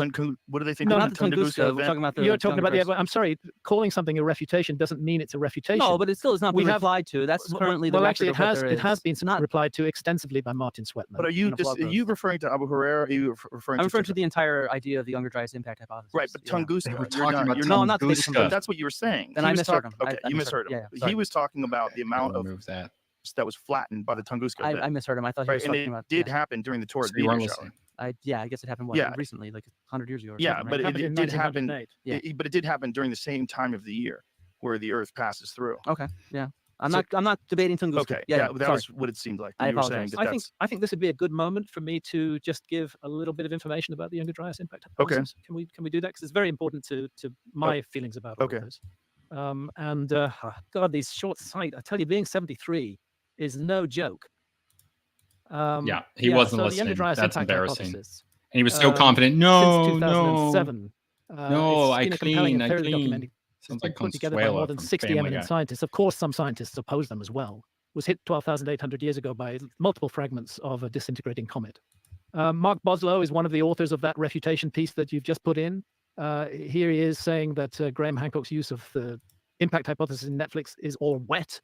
what do they think? No, of not the Tunguska. We're event? talking about the. You're talking about the, Younger I'm sorry, calling something a refutation doesn't mean it's a refutation. No, but it still has not We been have- replied to. That's currently the well, record actually, of what there it has is. been Not. replied to extensively by Martin Sweatman. But are you in a blog are you post. referring to Abu Huraira? Are you referring I'm to referring to the entire idea of the Younger Dryas impact hypothesis. right? But Yeah. Tunguska. They were you're talking not- about you're No, not- I'm not debating Tunguska. Tunguska. That's what you were saying. Then He I was misheard talk- him. Okay, I you misheard misheard him. him. Yeah, He was talking about the amount I'll of remove that. that was flattened by the Tunguska event. I misheard him. I thought he Right, was and talking it about. did yeah. happen during the Torrid So you weren't meteor shower. listening. I guess it happened Yeah. recently, like 100 years ago. Or Yeah, something, but right? happened it in did happen. 1908. Yeah. But it did happen during the same time of the year where the Earth passes through. Okay. Yeah. I'm So- not debating Tunguska. Okay, Yeah. that sorry. was what it seemed like. I You were saying apologize. that I think this would be a good moment for me to just give a little bit of information about the Younger Dryas impact Okay. hypothesis. Can we do that? Because it's very important to my feelings about all okay. of this. God, these short sight. I tell you, being 73 is no joke. Yeah, he wasn't so listening. The Younger Dryas That's impact embarrassing. hypothesis, And he was so Uh, confident. since No, 2007. no, I it's been a compelling clean, and I thoroughly clean. documented. It's Sounds been like put together by more Consuela than from 60 Family eminent Guy. scientists. Of course, some scientists oppose them as well. Was hit 12,800 years ago by multiple fragments of a disintegrating comet. Mark Boslow is one of the authors of that refutation piece that you've just put in. Here he is saying that Graham Hancock's use of the impact hypothesis in Netflix is all wet.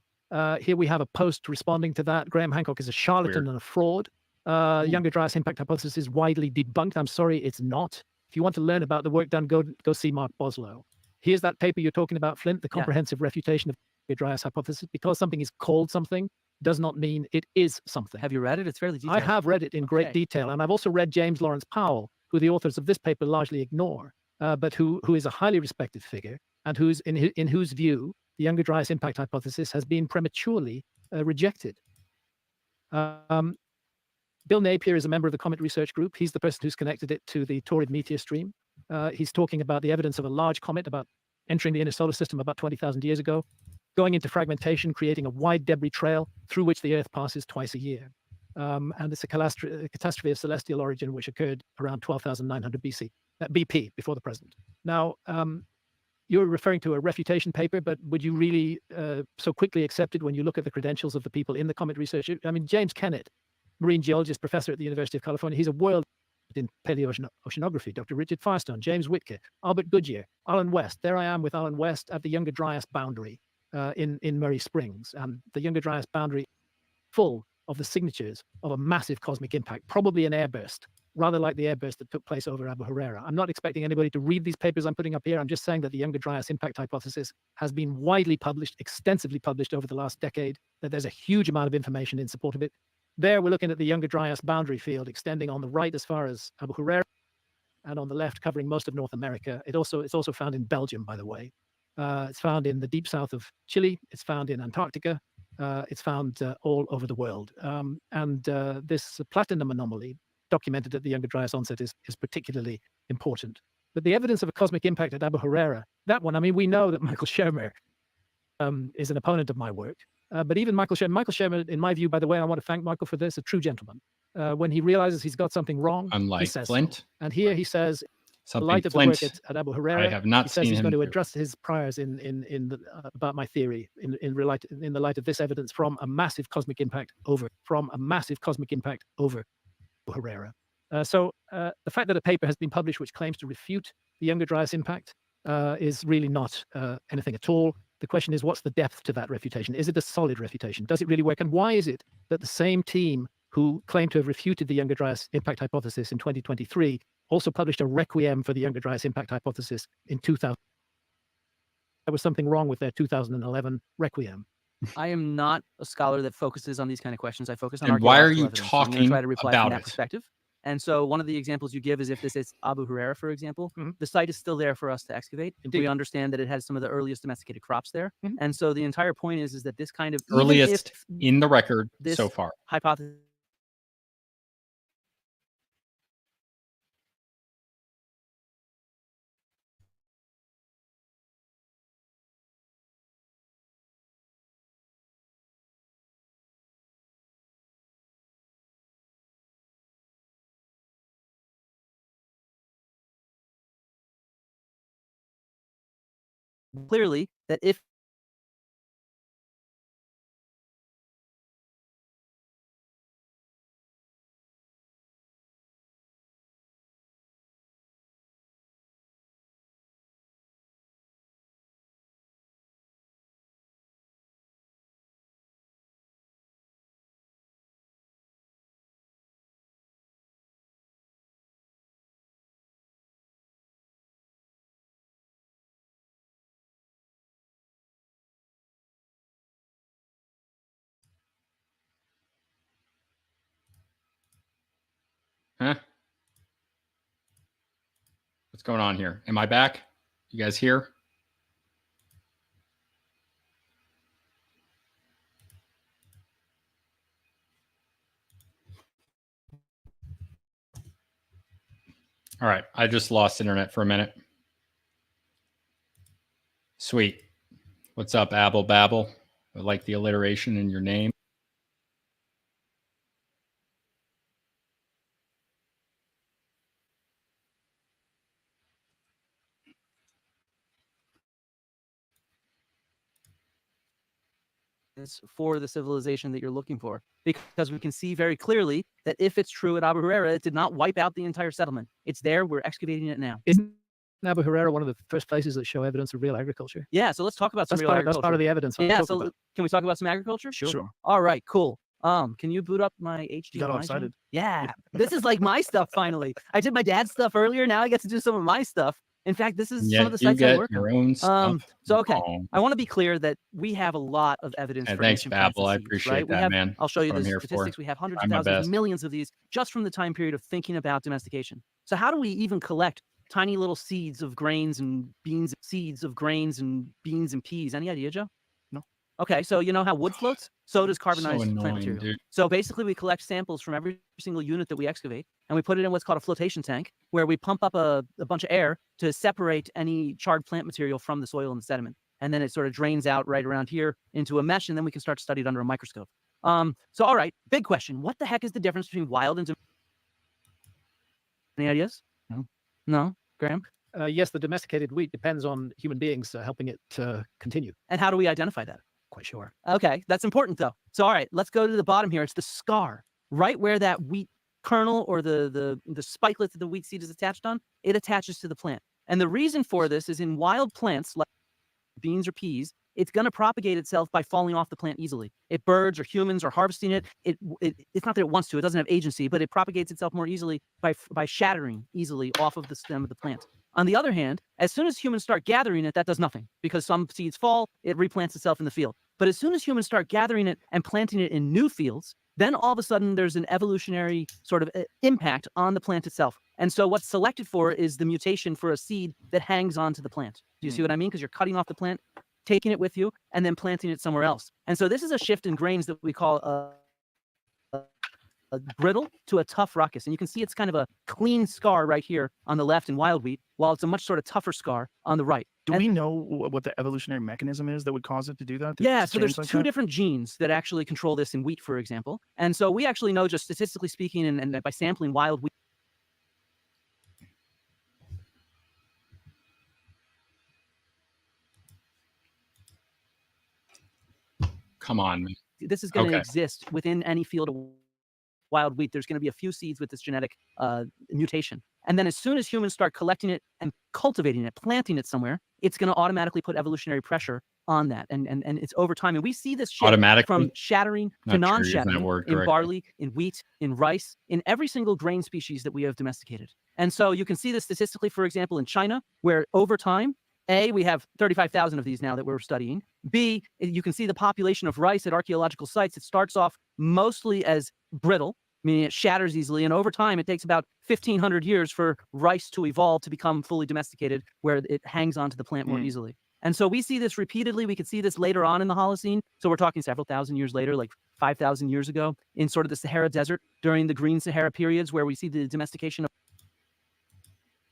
Here we have a post responding to that. Graham Hancock is a charlatan Weird. and a fraud. Younger Dryas impact hypothesis is widely debunked. I'm sorry, it's not. If you want to learn about the work done, go see Mark Boslow. Here's that paper you're talking about, Flint, the Yeah. comprehensive refutation of the Dryas hypothesis. Because something is called something does not mean it is something. Have you read it? It's fairly detailed. I have read it in great Okay. detail, and I've also read James Lawrence Powell, who the authors of this paper largely ignore, but who is a highly respected figure, and who's in whose view the Younger Dryas impact hypothesis has been prematurely rejected. Bill Napier is a member of the Comet Research Group. He's the person who's connected it to the Taurid meteor stream. He's talking about the evidence of a large comet about entering the inner solar system about 20,000 years ago, going into fragmentation, creating a wide debris trail through which the Earth passes twice a year. And it's a catastrophe of celestial origin which occurred around 12,900 BP, before the present. Now, you're referring to a refutation paper, but would you really so quickly accept it when you look at the credentials of the people in the Comet Research? I mean, James Kennett, marine geologist, professor at the University of California, he's a world in paleoceanography. Dr. Richard Firestone, James Whitker, Albert Goodyear, Alan West. There I am with Alan West at the Younger Dryas boundary in Murray Springs. And the Younger Dryas boundary full of the signatures of a massive cosmic impact, probably an airburst, rather like the airburst that took place over Abu Huraira. I'm not expecting anybody to read these papers I'm putting up here. I'm just saying that the Younger Dryas impact hypothesis has been widely published, extensively published over the last decade, that there's a huge amount of information in support of it. There, we're looking at the Younger Dryas boundary field extending on the right as far as Abu Huraira, and on the left covering most of North America. It's also found in Belgium, by the way. It's found in the deep south of Chile. It's found in Antarctica. It's found all over the world. This platinum anomaly documented at the Younger Dryas onset is particularly important. But the evidence of a cosmic impact at Abu Huraira, that one, I mean, we know that Michael Shermer is an opponent of my work. But even Michael Shermer, in my view, by the way, I want to thank Michael for this, a true gentleman. When he realizes he's got something wrong, he Unlike says Flint, so. And here he says, in something light of the Flint, work at Abu I Huraira, have not he says seen he's him going to do. address his priors about my theory in the light of this evidence from a massive cosmic impact over Abu Huraira. So the fact that a paper has been published which claims to refute the Younger Dryas impact is really not anything at all. The question is, what's the depth to that refutation? Is it a solid refutation? Does it really work? And why is it that the same team who claimed to have refuted the Younger Dryas impact hypothesis in 2023 also published a requiem for the Younger Dryas impact hypothesis in 2000? There was something wrong with their 2011 requiem. I am not a scholar that focuses on these kind of questions. I focus on And why are archaeological you evidence. So I'm going to try to reply talking from that about it? perspective. And so one of the examples you give is if this is Abu Huraira, for example, the site is still there for us to excavate. Indeed. We understand that it has some of the earliest domesticated crops there. Mhm. And so the entire point is that this kind of even Earliest if in the record this so far. hypothesis clearly that if Huh? What's going on here? Am I back? You guys here? All right. I just lost internet for a minute. Sweet. What's up, Abel Babble? I like the alliteration in your name. for the civilization that you're looking for, because we can see very clearly that if it's true at Abu Huraira, it did not wipe out the entire settlement. It's there. We're excavating it now. Isn't Abu Huraira one of the first places that show evidence of real agriculture? Yeah. So let's talk about some That's real part agriculture. of the evidence. Yeah. So can we talk about some agriculture? Sure. All right. Cool. Can you boot up my HDMI? Got all Jim? excited. Yeah. This is like my stuff finally. I did my dad's stuff earlier. Now I get to do some of my stuff. In fact, this is some of the you sites I get work your on. own stuff. So okay, Oh. I want to be clear that we have a lot of evidence Hey, for thanks, ancient plants and Babel. I seeds, appreciate right? that, man. I'll show you That's what I'm the here for. statistics. We have hundreds Try of my thousands, best. millions of these just from the time period of thinking about domestication. So how do we even collect tiny little seeds of grains and beans, seeds of grains and beans and peas? Any idea, Joe? No. Okay, so you know how wood floats? So does carbonized So plant annoying, material. dude. So basically, we collect samples from every single unit that we excavate, and we put it in what's called a flotation tank, where we pump up a bunch of air to separate any charred plant material from the soil and the sediment. And then it sort of drains out right around here into a mesh, and then we can start to study it under a microscope. So all right, big question. What the heck is the difference between wild and any ideas? No? Graham? Yes, the domesticated wheat depends on human beings helping it continue. And how do we identify that? Quite sure. Okay, that's important though. So all right, let's go to the bottom here. It's the scar, right where that wheat kernel or the spikelet that the wheat seed is attached on, it attaches to the plant. And the reason for this is in wild plants like beans or peas, it's going to propagate itself by falling off the plant easily. If birds or humans are harvesting it, it's not that it wants to, it doesn't have agency, but it propagates itself more easily by shattering easily off of the stem of the plant. On the other hand, as soon as humans start gathering it, that does nothing because some seeds fall, it replants itself in the field. But as soon as humans start gathering it and planting it in new fields, then all of a sudden there's an evolutionary sort of impact on the plant itself. And so what's selected for is the mutation for a seed that hangs onto the plant. Do you see what I mean? Because you're cutting off the plant, taking it with you, and then planting it somewhere else. And so this is a shift in grains that we call brittle to a tough ruckus. And you can see it's kind of a clean scar right here on the left in wild wheat, while it's a much sort of tougher scar on the right. Do we know what the evolutionary mechanism is that would cause it to do that? Yeah, To so there's change like two that? different genes that actually control this in wheat, for example. And so we actually know, just statistically speaking, and by sampling wild wheat, Come on, man. this is going to Okay. exist within any field of wild wheat. There's going to be a few seeds with this genetic mutation. And then as soon as humans start collecting it and cultivating it, planting it somewhere, it's going to automatically put evolutionary pressure on that. And it's over time. And we see this shift Automatically? from shattering to Not sure you're using that non-shattering word in correctly. barley, in wheat, in rice, in every single grain species that we have domesticated. And so you can see this statistically, for example, in China, where over time, A, we have 35,000 of these now that we're studying. B, you can see the population of rice at archaeological sites. It starts off mostly as brittle, meaning it shatters easily. And over time, it takes about 1,500 years for rice to evolve to become fully domesticated, where it hangs onto the plant more easily. And so we see this repeatedly. We could see this later on in the Holocene. So we're talking several thousand years later, like 5,000 years ago, in sort of the Sahara Desert during the Green Sahara periods, where we see the domestication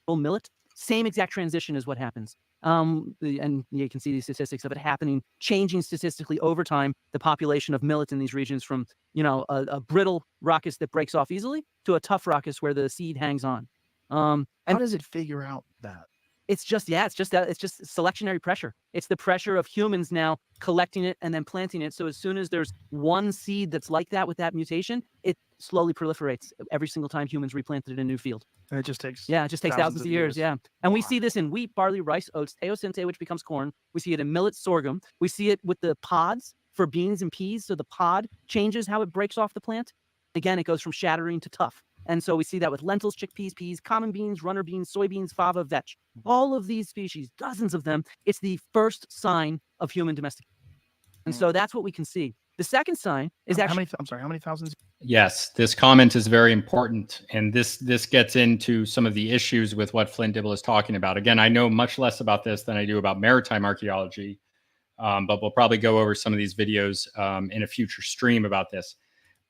of millet. Same exact transition is what happens. And you can see these statistics of it happening, changing statistically over time, the population of millet in these regions from, a brittle raucous that breaks off easily to a tough raucous where the seed hangs on. How does it figure out that? It's just selectionary pressure. It's the pressure of humans now collecting it and then planting it. So as soon as there's one seed that's like that with that mutation, it slowly proliferates every single time humans replant it in a new field. And it just takes thousands of years. Yeah. And we see this in wheat, barley, rice, oats, teosinte, which becomes corn. We see it in millet, sorghum. We see it with the pods for beans and peas. So the pod changes how it breaks off the plant. Again, it goes from shattering to tough. And so we see that with lentils, chickpeas, peas, common beans, runner beans, soybeans, fava, vetch. All of these species, dozens of them, it's the first sign of human domestication. And so that's what we can see. The second sign is actually... how many thousands? Yes, this comment is very important. And this gets into some of the issues with what Flint Dibble is talking about. Again, I know much less about this than I do about maritime archaeology, but we'll probably go over some of these videos in a future stream about this.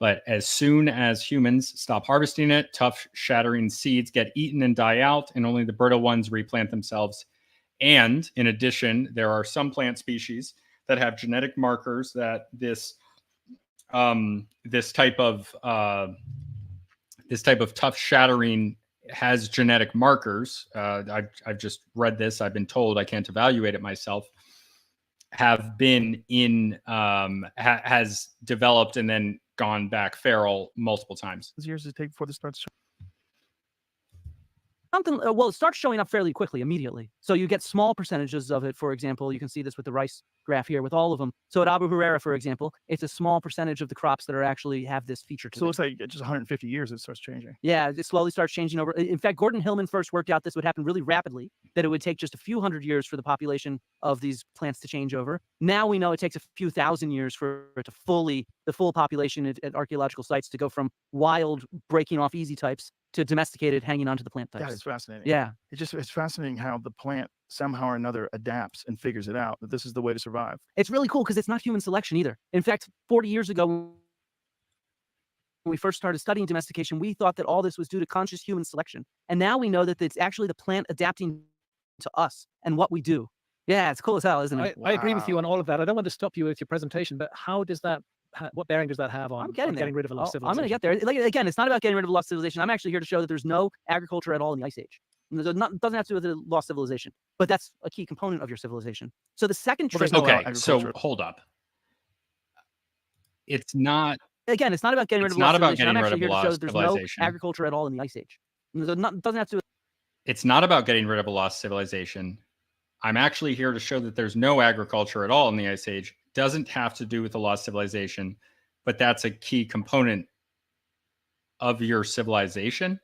But as soon as humans stop harvesting it, tough shattering seeds get eaten and die out, and only the brittle ones replant themselves. And in addition, there are some plant species that have genetic markers that this type of tough shattering has genetic markers. I've just read this. I've been told, I can't evaluate it myself. Have been in has developed and then gone back feral multiple times. How many years does it take before this starts? Well, it starts showing up fairly quickly, immediately. So you get small percentages of it. For example, you can see this with the rice graph here with all of them. So at Abu Huraira, for example, it's a small percentage of the crops that are actually have this feature to So it it. looks like just 150 years it starts changing. Yeah, it slowly starts changing over. In fact, Gordon Hillman first worked out this would happen really rapidly, that it would take just a few hundred years for the population of these plants to change over. Now we know it takes a few thousand years for it to the full population at archaeological sites to go from wild, breaking off easy types to domesticated, hanging onto the plant types. That is fascinating. Yeah. It's fascinating how the plant somehow or another adapts and figures it out that this is the way to survive. It's really cool because it's not human selection either. In fact, 40 years ago, when we first started studying domestication, we thought that all this was due to conscious human selection. And now we know that it's actually the plant adapting to us and what we do. Yeah, it's cool as hell, isn't it? I agree with you on all of that. I don't want to stop you with your presentation, but how does that, what bearing does that have on getting rid of a lost civilization? I'm going to get there. Like, again, it's not about getting rid of a lost civilization. I'm actually here to show that there's no agriculture at all in the Ice Age. It doesn't have to do with a lost civilization, but that's a key component of your civilization. So the second trait. Okay, so hold up. It's not. Again, it's not about getting rid of a lost civilization. I'm actually here to show that there's no agriculture at all in the Ice Age. It doesn't have to. It's not about getting rid of a lost civilization. I'm actually here to show that there's no agriculture at all in the Ice Age. Doesn't have to do with a lost civilization, but that's a key component of your civilization.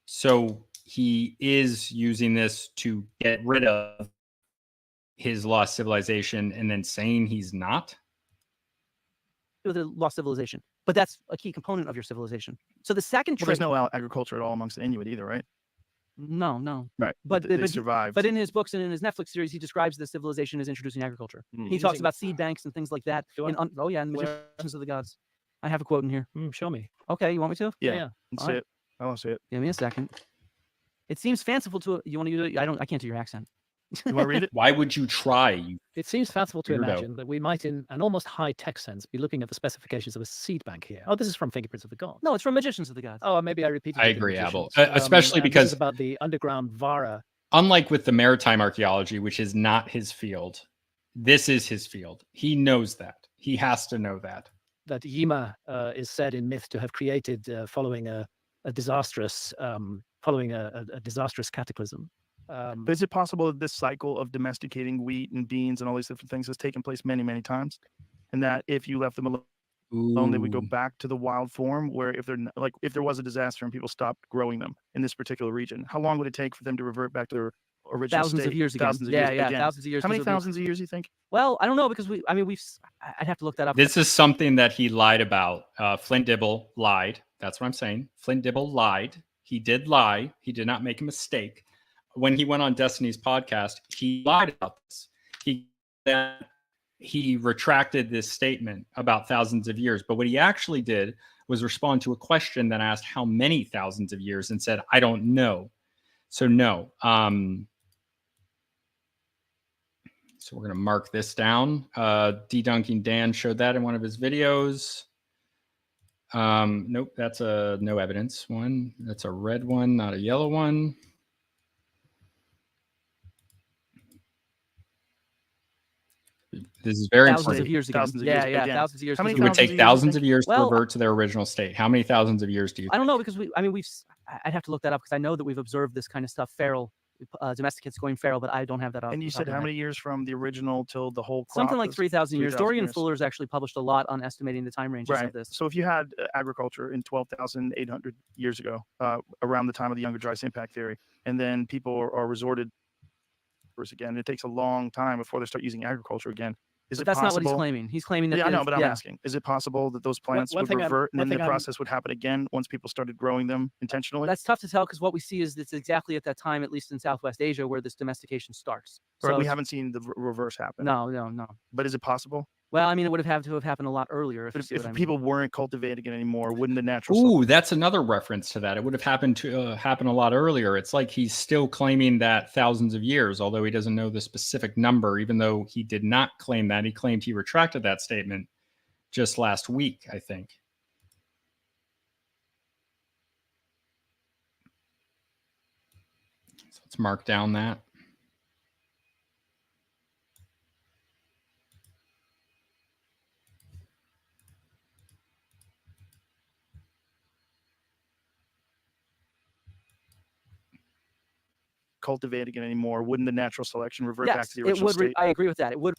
So he is using this to get rid of his lost civilization and then saying he's not. With a lost civilization, but that's a key component of your civilization. So the second trait. There's no agriculture at all amongst the Inuit either, right? No. Right. But they survive. But in his books and in his Netflix series, he describes the civilization as introducing agriculture. He talks about seed banks and things like that. In the Magicians of the Gods. I have a quote in here. Show me. Okay, you want me to? Yeah. Let's All see right. it. I want to see it. Give me a second. It seems fanciful to you want to use it? I can't do your accent. You want to read it? Why would you try? You It seems fanciful to Weirdo. imagine that we might, in an almost high-tech sense, be looking at the specifications of a seed bank here. Oh, this is from Fingerprints of the Gods. No, it's from Magicians of the Gods. Oh, maybe I repeated. I it in agree, Abel. Magicians. Especially and this because is about the underground Vara. unlike with the maritime archaeology, which is not his field, this is his field. He knows that. He has to know that. That Yima is said in myth to have created following a disastrous cataclysm. But is it possible that this cycle of domesticating wheat and beans and all these different things has taken place many, many times? And that if you left them alone, they would go Ooh. back to the wild form, where if they're like, if there was a disaster and people stopped growing them in this particular region, how long would it take for them to revert back to their original Thousands state? of years again. Thousands of Yeah, years yeah, again. thousands of years. How many 'cause it'll be- thousands of years do you think? Well, I don't know because I'd have to look that up. This is something that he lied about. Flint Dibble lied. That's what I'm saying. Flint Dibble lied. He did lie. He did not make a mistake. When he went on Destiny's podcast, he lied about this. He retracted this statement about thousands of years. But what he actually did was respond to a question that asked how many thousands of years and said, I don't know. So no. So we're going to mark this down. Dedunking Dan showed that in one of his videos. Nope, that's a no evidence one. That's a red one, not a yellow one. This is very thousands important. of years again. Thousands of Yeah, years yeah, again. thousands of years. How many It would take thousands of years, you thousands think? of years to Well, revert to their original state. How many thousands of years do you I don't know because I'd have to look that up because I know that we've observed this kind of stuff, feral domesticates going feral, but I don't have that. And you said how many years from the original till the whole crop? Something like was? 3,000 years. 3,000 Dorian years. Fuller's actually published a lot on estimating the time ranges Right. of this. So if you had agriculture in 12,800 years ago, around the time of the Younger Dryas impact theory, and then people are resorted again, it takes a long time before they start using agriculture again. Is But it that's possible? not what he's claiming. He's claiming that. Yeah, I know, if- but I'm yeah. asking: is it possible that those plants one would thing I'm- revert, and one then the thing I'm- process would happen again once people started growing them intentionally? That's tough to tell because what we see is it's exactly at that time, at least in Southwest Asia, where this domestication starts. Or we it's- haven't seen the reverse happen. No, no, no. But is it possible? Well, I mean, it would have had to have happened a lot earlier. If, But you see if what I mean. people weren't cultivating it anymore, wouldn't the natural? Ooh, that's another reference to that. It would have happened to happen a lot earlier. It's like he's still claiming that thousands of years, although he doesn't know the specific number, even though he did not claim that. He claimed he retracted that statement just last week, I think. So let's mark down that. cultivating it anymore, wouldn't the natural selection revert back yes, to the it original would. state? I agree with that. It would.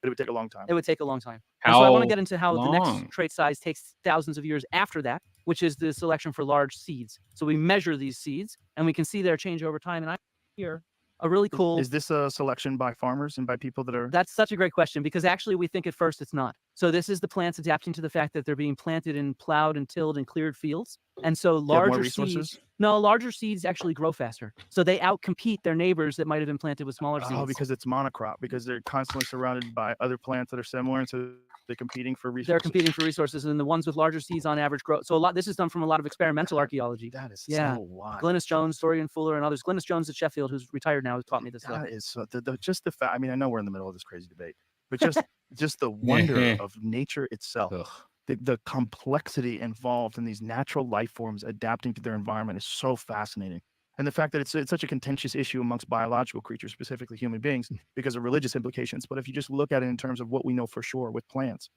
But it would take a long time. It would take a long time. And so I want to How get into how the long? next trait size takes thousands of years after that, which is the selection for large seeds. So we measure these seeds, and we can see their change over time. And I here a really cool. Is this a selection by farmers and by people that are? That's such a great question because actually we think at first it's not. So this is the plants adapting to the fact that they're being planted in plowed and tilled and cleared fields. And so They have more larger resources? seeds, no, larger seeds actually grow faster. So they outcompete their neighbors that might have been planted with smaller seeds. Oh, because it's monocrop, because they're constantly surrounded by other plants that are similar, and so they're competing for resources. they're competing for resources, and the ones with larger seeds on average grow. So a lot. This is done from a lot of experimental archaeology. That is Yeah. so wild. Glynis Jones, Dorian Fuller, and others. Glynis Jones at Sheffield, who's retired now, has taught me this stuff. That is so, just the fact. I mean, I know we're in the middle of this crazy debate, but just the wonder of nature itself. Ugh. The complexity involved in these natural life forms adapting to their environment is so fascinating. And the fact that it's such a contentious issue amongst biological creatures, specifically human beings, because of religious implications. But if you just look at it in terms of what we know for sure with plants,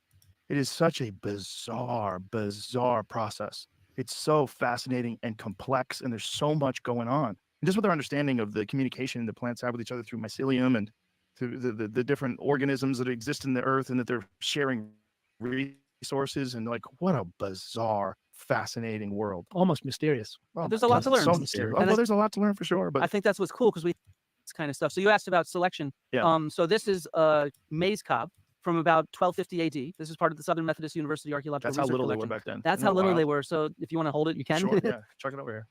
it is such a bizarre process. It's so fascinating and complex, and there's so much going on. And just with our understanding of the communication the plants have with each other through mycelium and through the different organisms that exist in the earth, and that they're sharing resources, and like, what a bizarre, fascinating world. Almost mysterious. Well, There's a lot to it's learn. So mysterious. And Well, I- there's a lot to learn for sure. I But think that's what's cool because we this kind of stuff. So you asked about selection. Yeah. So this is maize cob from about 1250 AD. This is part of the Southern Methodist University Archaeological that's how Research little they were Collection. back then. That's Isn't how that little wild? they were. So if you want to hold it, you can. Sure, yeah. Chuck it over here.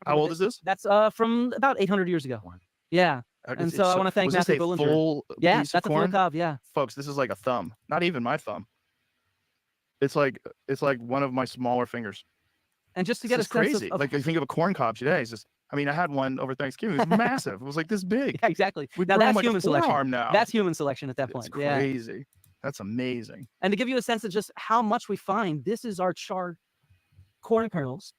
How old is this? That's from about 800 years ago. Yeah. And so I wanna thank was this Matthew a Bullinger. full Yeah, piece of that's a full corn? cob. Yeah. Folks, this is like a thumb. Not even my thumb. It's like one of my smaller fingers. And just to It's get a just sense crazy. of Like, I think of a corn cob today. It's just, I mean, I had one over Thanksgiving. It was massive. It was like this big. yeah, exactly. We've Now grown that's like human a selection. forearm now. That's human selection at that It's point. Yeah. crazy. That's amazing. And to give you a sense of just how much we find, this is our charred corn kernels.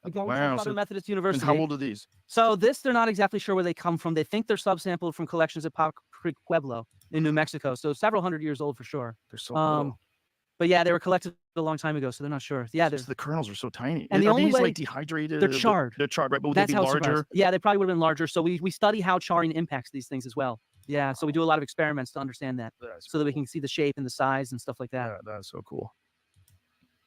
Again, Wow, from so- Methodist And University. how old are these? So this, they're not exactly sure where they come from. They think they're subsampled from collections at Pau Creek Pueblo in New Mexico. So several hundred years old for sure. They're so little. But yeah, they were collected a long time ago, so they're not sure. Yeah, Just the kernels are so tiny. And the are only these way- like dehydrated? they're charred. They're charred, right? But would they that's be how it's larger? surprised. Yeah, they probably would have been larger. So we study how charring impacts these things as well. Yeah, so we do a lot of experiments to understand that, That's so that we can see the shape and the size and stuff like that. Yeah, that's so cool.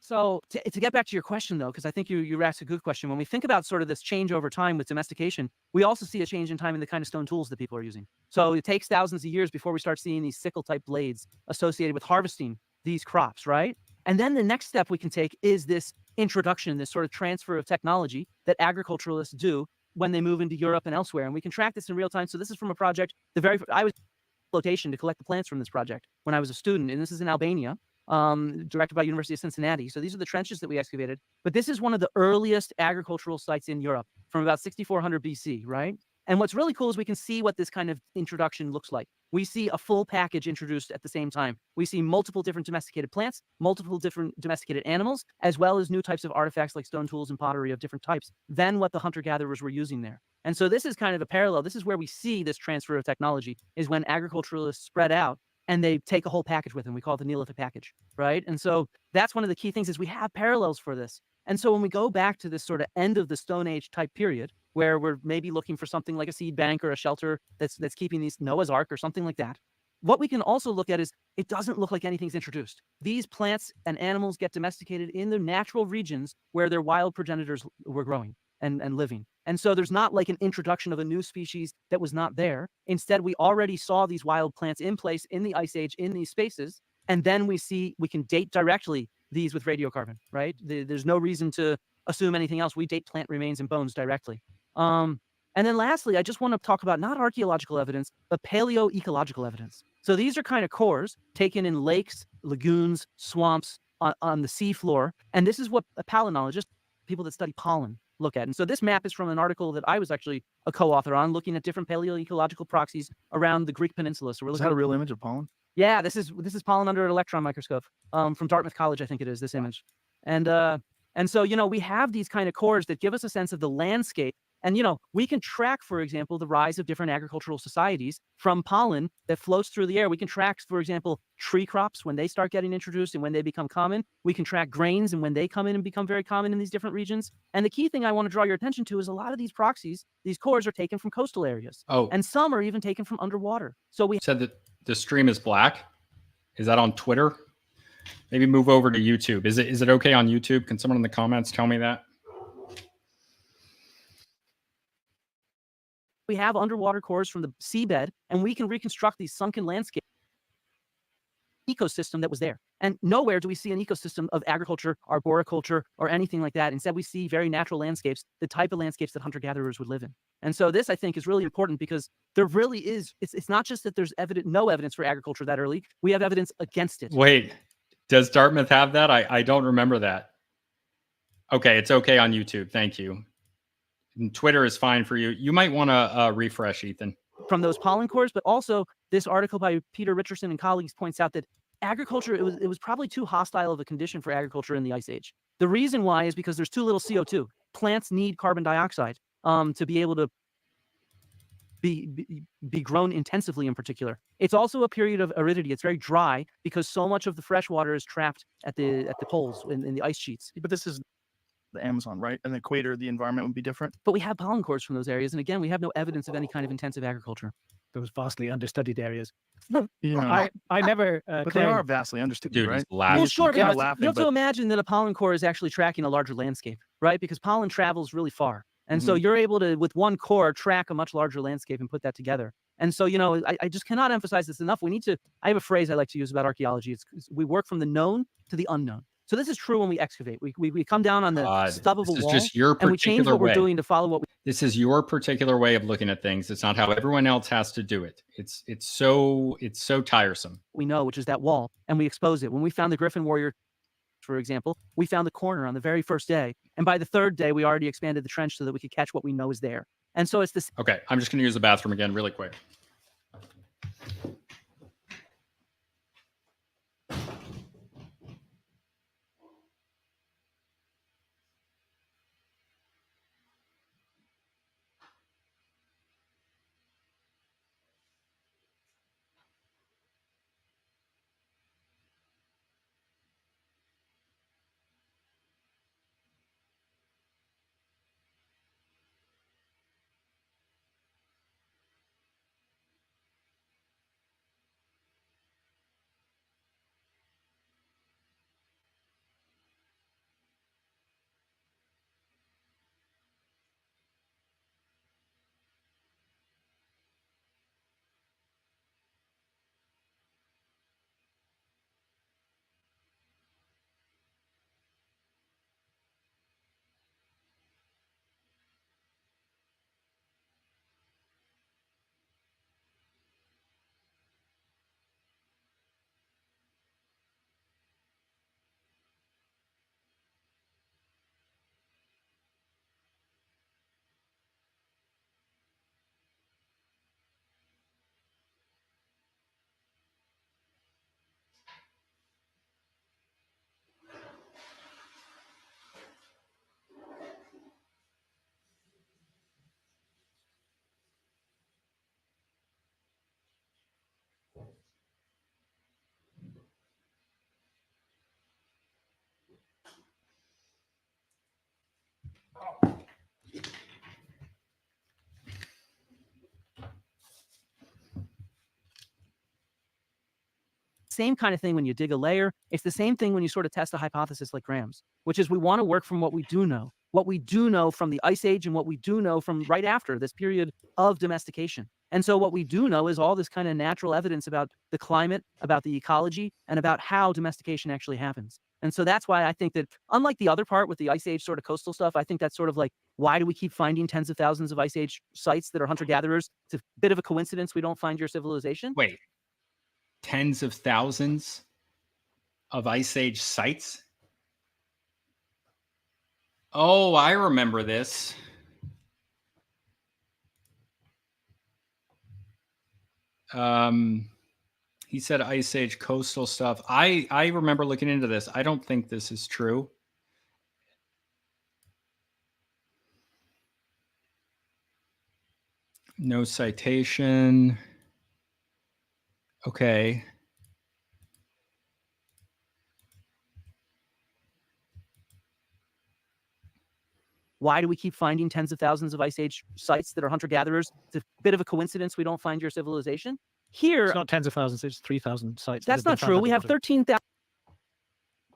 So to get back to your question though, because I think you asked a good question. When we think about sort of this change over time with domestication, we also see a change in time in the kind of stone tools that people are using. So it takes thousands of years before we start seeing these sickle type blades associated with harvesting these crops, right? And then the next step we can take is this introduction, this sort of transfer of technology that agriculturalists do when they move into Europe and elsewhere. And we can track this in real time. So this is from a project, I was flotation to collect the plants from this project when I was a student, and this is in Albania, directed by University of Cincinnati. So these are the trenches that we excavated. But this is one of the earliest agricultural sites in Europe from about 6400 BC, right? And what's really cool is we can see what this kind of introduction looks like. We see a full package introduced at the same time. We see multiple different domesticated plants, multiple different domesticated animals, as well as new types of artifacts like stone tools and pottery of different types than what the hunter-gatherers were using there. And so this is kind of a parallel. This is where we see this transfer of technology, is when agriculturalists spread out and they take a whole package with them. We call it the Neolithic package, right? And so that's one of the key things, is we have parallels for this. And so when we go back to this sort of end of the Stone Age type period, where we're maybe looking for something like a seed bank or a shelter that's keeping these, Noah's Ark or something like that, what we can also look at is it doesn't look like anything's introduced. These plants and animals get domesticated in the natural regions where their wild progenitors were growing and living. And so there's not like an introduction of a new species that was not there. Instead, we already saw these wild plants in place in the Ice Age in these spaces. And then we can date directly these with radiocarbon, right? There's no reason to assume anything else. We date plant remains and bones directly. And then lastly, I just want to talk about not archaeological evidence, but paleoecological evidence. So these are kind of cores taken in lakes, lagoons, swamps, on the seafloor. And this is what palynologists, people that study pollen, look at. And so this map is from an article that I was actually a co-author on, looking at different paleoecological proxies around the Greek peninsula. So we're Is looking that a at, real image of pollen? yeah, this is pollen under an electron microscope from Dartmouth College, I think it is, this image. And so, we have these kind of cores that give us a sense of the landscape. And, we can track, for example, the rise of different agricultural societies from pollen that floats through the air. We can track, for example, tree crops when they start getting introduced and when they become common. We can track grains and when they come in and become very common in these different regions. And the key thing I want to draw your attention to is a lot of these proxies, these cores are taken from coastal areas. Oh, And some are even taken from underwater. So we said that the stream is black. Is that on Twitter? Maybe move over to YouTube. Is it okay on YouTube? Can someone in the comments tell me that? have underwater cores from the seabed, and we can reconstruct these sunken landscape ecosystem that was there. And nowhere do we see an ecosystem of agriculture, arboriculture, or anything like that. Instead, we see very natural landscapes, the type of landscapes that hunter-gatherers would live in. And so this, I think, is really important, because there really is, it's not just that there's no evidence for agriculture that early, we have evidence against it. Wait, does Dartmouth have that? I don't remember that. Okay, it's okay on YouTube. Thank you. And Twitter is fine for you. You might want to refresh, Ethan. From those pollen cores, but also this article by Peter Richardson and colleagues points out that agriculture, it was probably too hostile of a condition for agriculture in the Ice Age. The reason why is because there's too little CO2. Plants need carbon dioxide to be able to be grown intensively in particular. It's also a period of aridity. It's very dry because so much of the fresh water is trapped at the poles in the ice sheets. But this is the Amazon, right? And the equator, the environment would be different. But we have pollen cores from those areas. And again, we have no evidence of any kind of intensive agriculture. Those vastly understudied areas. Yeah. I never. But they claimed- are vastly understood, Dude, right? he's laughing. Well, sure, Kinda but laughing, you have to but- imagine that a pollen core is actually tracking a larger landscape, right? Because pollen travels really far. And so Mhm. you're able to, with one core, track a much larger landscape and put that together. And so, I just cannot emphasize this enough. I have a phrase I like to use about archaeology. It's we work from the known to the unknown. So this is true when we excavate. We come down on the God, stub of a this is wall just your and we change particular what we're way. doing to follow what This is your particular way of looking at things. It's not how everyone else has to do it. It's so tiresome. we know, which is that wall, and we expose it. When we found the Griffin Warrior for example, we found the corner on the very first day. And by the third day, we already expanded the trench so that we could catch what we know is there. And so it's this. Okay, I'm just going to use the bathroom again really quick. Same kind of thing when you dig a layer. It's the same thing when you sort of test a hypothesis like Graham's, which is we want to work from what we do know from the Ice Age and what we do know from right after this period of domestication. And so what we do know is all this kind of natural evidence about the climate, about the ecology, and about how domestication actually happens. And so that's why I think that, unlike the other part with the Ice Age sort of coastal stuff, I think that's sort of like, why do we keep finding tens of thousands of Ice Age sites that are hunter-gatherers? It's a bit of a coincidence we don't find your civilization. Wait, tens of thousands of Ice Age sites? Oh, I remember this. He said Ice Age coastal stuff. I remember looking into this. I don't think this is true. No citation. Okay. Why do we keep finding tens of thousands of Ice Age sites that are hunter-gatherers? It's a bit of a coincidence we don't find your civilization. Here, It's not tens of thousands, it's 3,000 sites. that that's have been not found true. We have underwater. 13,000.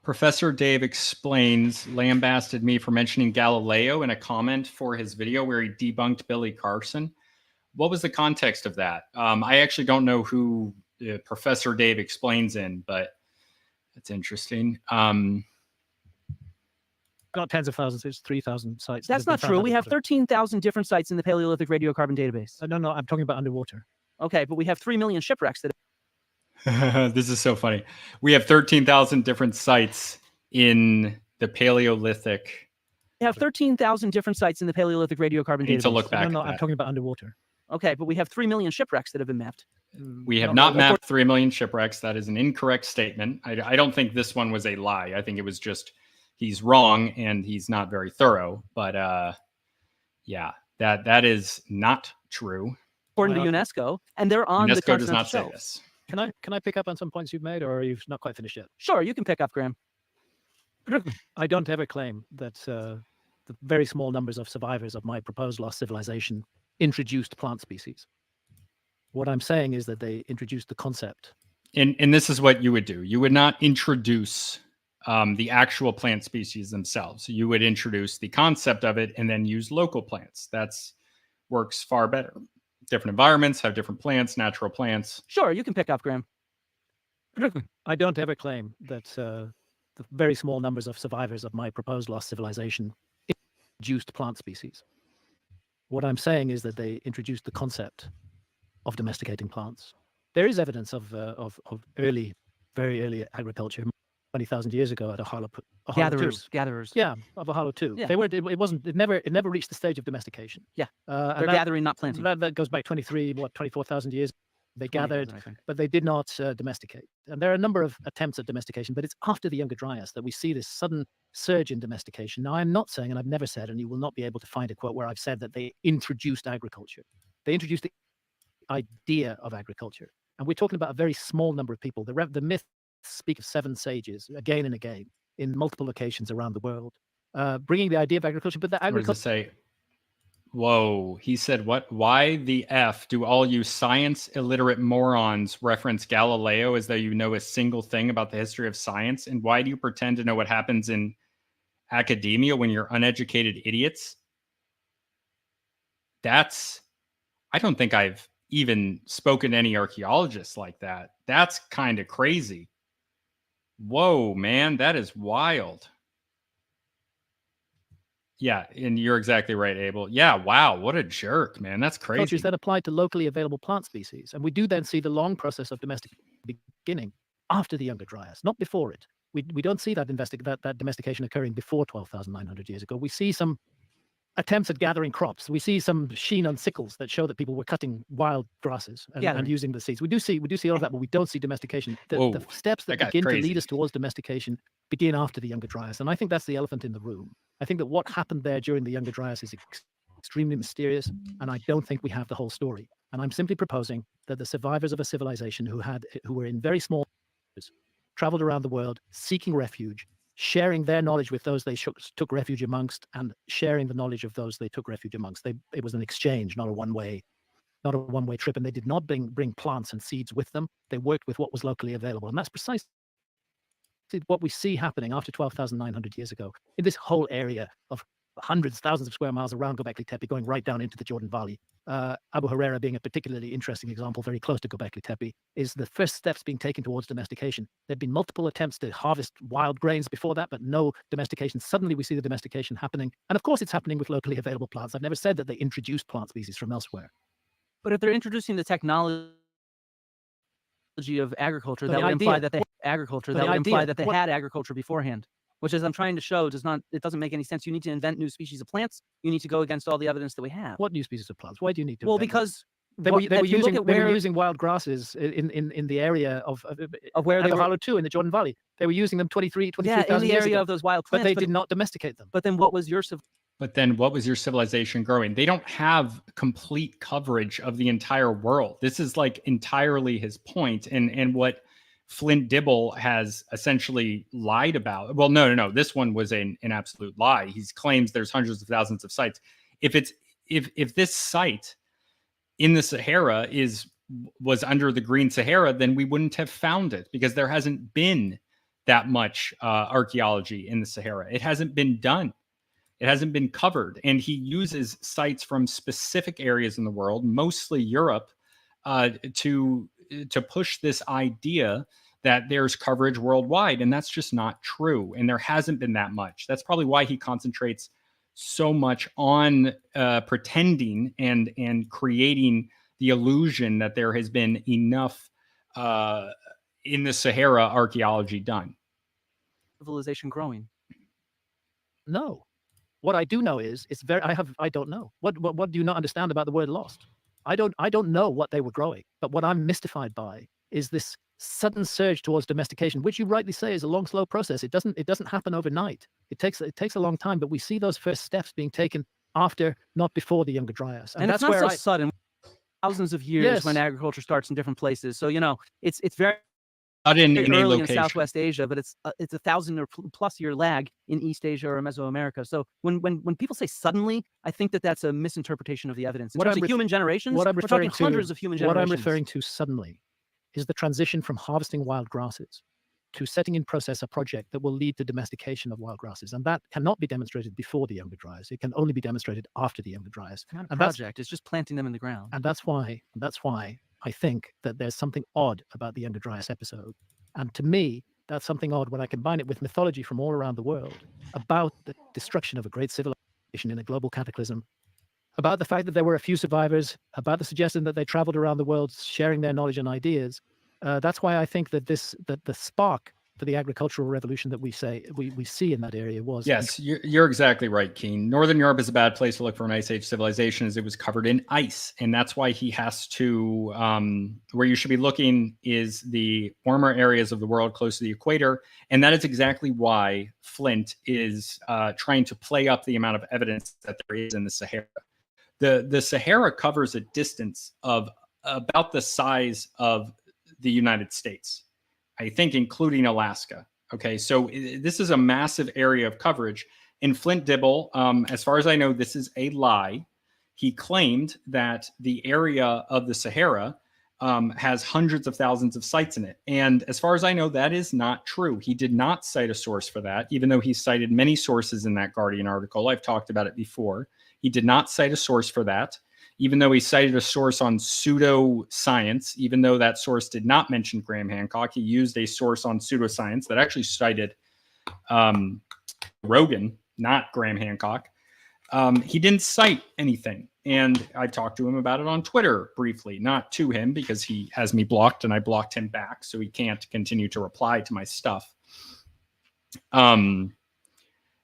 Professor Dave Explains lambasted me for mentioning Galileo in a comment for his video where he debunked Billy Carson. What was the context of that? I actually don't know who Professor Dave Explains in, but that's interesting. Not tens of thousands, it's 3,000 sites. That's not true. We have 13,000 different sites in the Paleolithic radiocarbon database. No, I'm talking about underwater. Okay, but we have 3 million shipwrecks that. This is so funny. We have 13,000 different sites in the Paleolithic. We have 13,000 different sites in the Paleolithic radiocarbon I need database. to look back. No, at I'm that. talking about underwater. Okay, but we have 3 million shipwrecks that have been mapped. We have not mapped 3 million shipwrecks. That is an incorrect statement. I don't think this one was a lie. I think it was just he's wrong and he's not very thorough. But yeah, that is not true. According to UNESCO, and they're on the UNESCO does not continental say shelf. this. Can I pick up on some points you've made, or are you not quite finished yet? Sure, you can pick up, Graham. I don't ever claim that the very small numbers of survivors of my proposed lost civilization introduced plant species. What I'm saying is that they introduced the concept. And this is what you would do. You would not introduce the actual plant species themselves. You would introduce the concept of it and then use local plants. That's works far better. Different environments have different plants, natural plants. Sure, you can pick up, Graham. I don't ever claim that the very small numbers of survivors of my proposed lost civilization introduced plant species. What I'm saying is that they introduced the concept of domesticating plants. There is evidence of early, very early agriculture. 20,000 years ago at a hollow two. Gatherers. Yeah, of a hollow two. Yeah. They were. It never reached the stage of domestication. Yeah. And They're gathering, not planting. That goes back 24,000 years. They 20,000, gathered, I think. but they did not domesticate. And there are a number of attempts at domestication, but it's after the Younger Dryas that we see this sudden surge in domestication. Now, I'm not saying, and I've never said, and you will not be able to find a quote where I've said that they introduced agriculture. They introduced the idea of agriculture. And we're talking about a very small number of people. The myths speak of 7 sages again and again in multiple locations around the world, bringing the idea of agriculture. But the Where does agriculture. it say? Whoa, he said, what? Why the F do all you science illiterate morons reference Galileo as though you know a single thing about the history of science? And why do you pretend to know what happens in academia when you're uneducated idiots? I don't think I've even spoken to any archaeologists like that. That's kind of crazy. Whoa, man, that is wild. Yeah, and you're exactly right, Abel. Yeah, wow, what a jerk, man. That's crazy. Cultures that applied to locally available plant species. And we do then see the long process of domestication beginning after the Younger Dryas, not before it. We don't see that domestication occurring before 12,900 years ago. We see some attempts at gathering crops. We see some sheen on sickles that show that people were cutting wild grasses and using the seeds. We do see all of that, but we don't see domestication. The steps that begin to lead us towards domestication begin after the Younger Dryas. And I think that's the elephant in the room. I think that what happened there during the Younger Dryas is extremely mysterious, and I don't think we have the whole story. And I'm simply proposing that the survivors of a civilization who were in very small numbers, traveled around the world seeking refuge, sharing their knowledge with those they took refuge amongst, and sharing the knowledge of those they took refuge amongst. It was an exchange, not a one-way trip. And they did not bring plants and seeds with them. They worked with what was locally available. And that's precisely what we see happening after 12,900 years ago in this whole area of hundreds, thousands of square miles around Göbekli Tepe, going right down into the Jordan Valley. Abu Huraira being a particularly interesting example, very close to Göbekli Tepe, is the first steps being taken towards domestication. There'd been multiple attempts to harvest wild grains before that, but no domestication. Suddenly we see the domestication happening. And of course it's happening with locally available plants. I've never said that they introduced plant species from elsewhere. But if they're introducing the technology of agriculture, So that the would imply idea- that they agriculture. so That the would imply idea- that they what- had agriculture beforehand. Which, as I'm trying to show, it doesn't make any sense. You need to invent new species of plants. You need to go against all the evidence that we have. What new species of plants? Why do you need to? Well, invent them? because They were if you look at where using wild grasses in the area of where they the were, Hollow 2 in the Jordan Valley. They were using them 23,000 in the years area ago, of those wild but plants. they did not domesticate them. But then what was your But then what was your civilization growing? They don't have complete coverage of the entire world. This is like entirely his point, and what Flint Dibble has essentially lied about. Well, no. This one was an absolute lie. He claims there's hundreds of thousands of sites. If this site in the Sahara was under the Green Sahara, then we wouldn't have found it, because there hasn't been that much archaeology in the Sahara. It hasn't been done. It hasn't been covered. And he uses sites from specific areas in the world, mostly Europe, to push this idea that there's coverage worldwide. And that's just not true. And there hasn't been that much. That's probably why he concentrates so much on pretending and creating the illusion that there has been enough in the Sahara archaeology done. civilization growing? No. What I do know is I don't know. What do you not understand about the word lost? I don't know what they were growing, but what I'm mystified by is this sudden surge towards domestication, which you rightly say is a long, slow process. It doesn't happen overnight. It takes a long time, but we see those first steps being taken after, not before the Younger Dryas. And that's it's not where so sudden. Thousands of years Yes. when agriculture starts in different places. So it's very Not in any early in location. Southwest Asia, but it's 1,000 or plus year lag in East Asia or Mesoamerica. So when people say suddenly, I think that's a misinterpretation of the evidence. In What terms I'm of human generations, what I'm we're talking referring to, hundreds of human what generations. I'm referring to suddenly is the transition from harvesting wild grasses to setting in process a project that will lead to domestication of wild grasses. And that cannot be demonstrated before the Younger Dryas. It can only be demonstrated after the Younger Dryas. It's not a And that's- project. It's just planting them in the ground. And that's why I think that there's something odd about the Younger Dryas episode. And to me, that's something odd when I combine it with mythology from all around the world about the destruction of a great civilization in a global cataclysm, about the fact that there were a few survivors, about the suggestion that they traveled around the world sharing their knowledge and ideas. That's why I think that the spark for the agricultural revolution that we see in that area was. Yes, you're exactly right, Keen. Northern Europe is a bad place to look for an ice age civilization, as it was covered in ice, and that's why he has to. Where you should be looking is the warmer areas of the world close to the equator, and that is exactly why Flint is trying to play up the amount of evidence that there is in the Sahara. The Sahara covers a distance of about the size of the United States, I think, including Alaska. Okay, so this is a massive area of coverage. And Flint Dibble, as far as I know, this is a lie. He claimed that the area of the Sahara has hundreds of thousands of sites in it. And as far as I know, that is not true. He did not cite a source for that, even though he cited many sources in that Guardian article. I've talked about it before. He did not cite a source for that, even though he cited a source on pseudoscience, even though that source did not mention Graham Hancock. He used a source on pseudoscience that actually cited Rogan, not Graham Hancock. He didn't cite anything. And I talked to him about it on Twitter briefly, not to him because he has me blocked and I blocked him back, so he can't continue to reply to my stuff.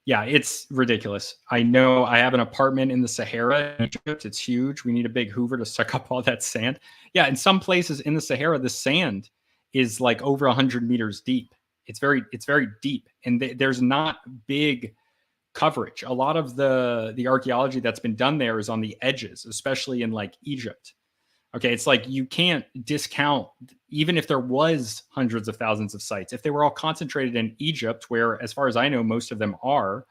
Yeah, it's ridiculous. I know I have an apartment in the Sahara in Egypt. It's huge. We need a big Hoover to suck up all that sand. Yeah, in some places in the Sahara, the sand is like over 100 meters deep. It's very deep, and there's not big coverage. A lot of the archaeology that's been done there is on the edges, especially in like Egypt. Okay, it's like you can't discount, even if there was hundreds of thousands of sites, if they were all concentrated in Egypt, where, as far as I know, most of them are,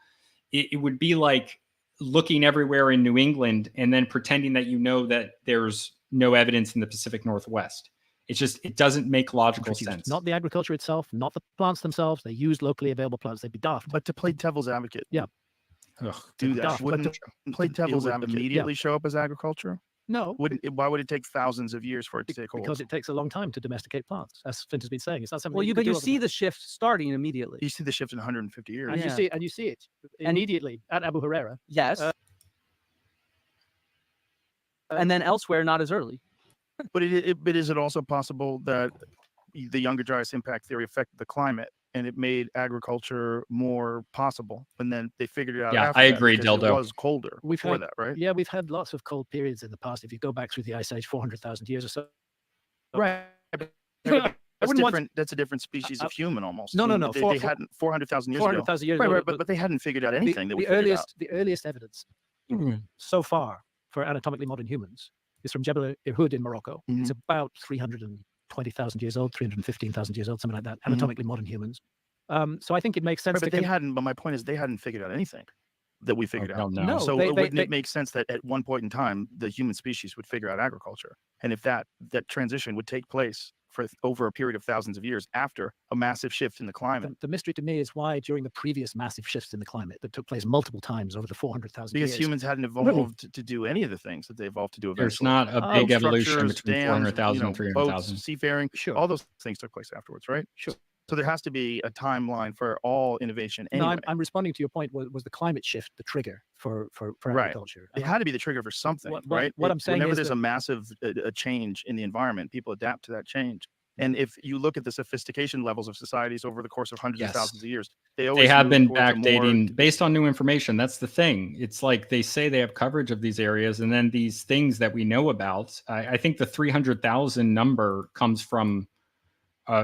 it would be like looking everywhere in New England and then pretending that you know that there's no evidence in the Pacific Northwest. It's just, it doesn't make logical sense. Not the agriculture itself, not the plants themselves. They use locally available plants. They'd be daft. But to play devil's advocate, Yeah. do that. Daft, but Wouldn't play devil's would advocate immediately show up as agriculture? No, Why would it take thousands of years for it to take hold? because it takes a long time to domesticate plants, as Flint has been saying. It's not something. Well, you but can you do see the shift starting immediately. You see the shift in 150 years. and Yeah. you see it immediately at Abu Huraira. Yes. And then elsewhere, not as early. But but is it also possible that the Younger Dryas impact theory affected the climate and it made agriculture more possible? And then they figured it out. Yeah, after I that agree, because Dildo. It was colder We've before had- that, right? Yeah, we've had lots of cold periods in the past. If you go back through the Ice Age, 400,000 years or so. Right. I That's wouldn't want- different. That's a different species of human almost. No, no, I mean, no, They, for- they hadn't 400,000 years ago. 400,000 years Right, ago. right, but they hadn't figured out anything that we the figured out. earliest evidence so far for anatomically modern humans is from Jebel Irhoud in Morocco. It's about 320,000 years old, 315,000 years old, something like that. Anatomically modern humans. So I think it makes sense. Right, but to they hadn't. But my point is, they hadn't figured out anything that we figured out. no. No, So they- wouldn't they- it make sense that at one point in time, the human species would figure out agriculture, and if that transition would take place for over a period of thousands of years after a massive shift in the climate? The mystery to me is why during the previous massive shifts in the climate that took place multiple times over the 400,000 years. Because humans hadn't evolved to do any of the things that they evolved to do eventually. There's not a big Boat evolution structures, between dams, 400,000 and boats, 300,000. seafaring, Sure. all those things took place afterwards, right? Sure. So there has to be a timeline for all innovation No, anyway. I'm responding to your point. Was the climate shift the trigger for Right. agriculture? It had to be the trigger for something, right? What I'm saying whenever is there's that- a massive a change in the environment, people adapt to that change. And if you look at the sophistication levels of societies over the course of hundreds Yes. of thousands of years, they They always have move been towards a more- backdating based on new information. That's the thing. It's like they say they have coverage of these areas, and then these things that we know about. I think the 300,000 number comes from.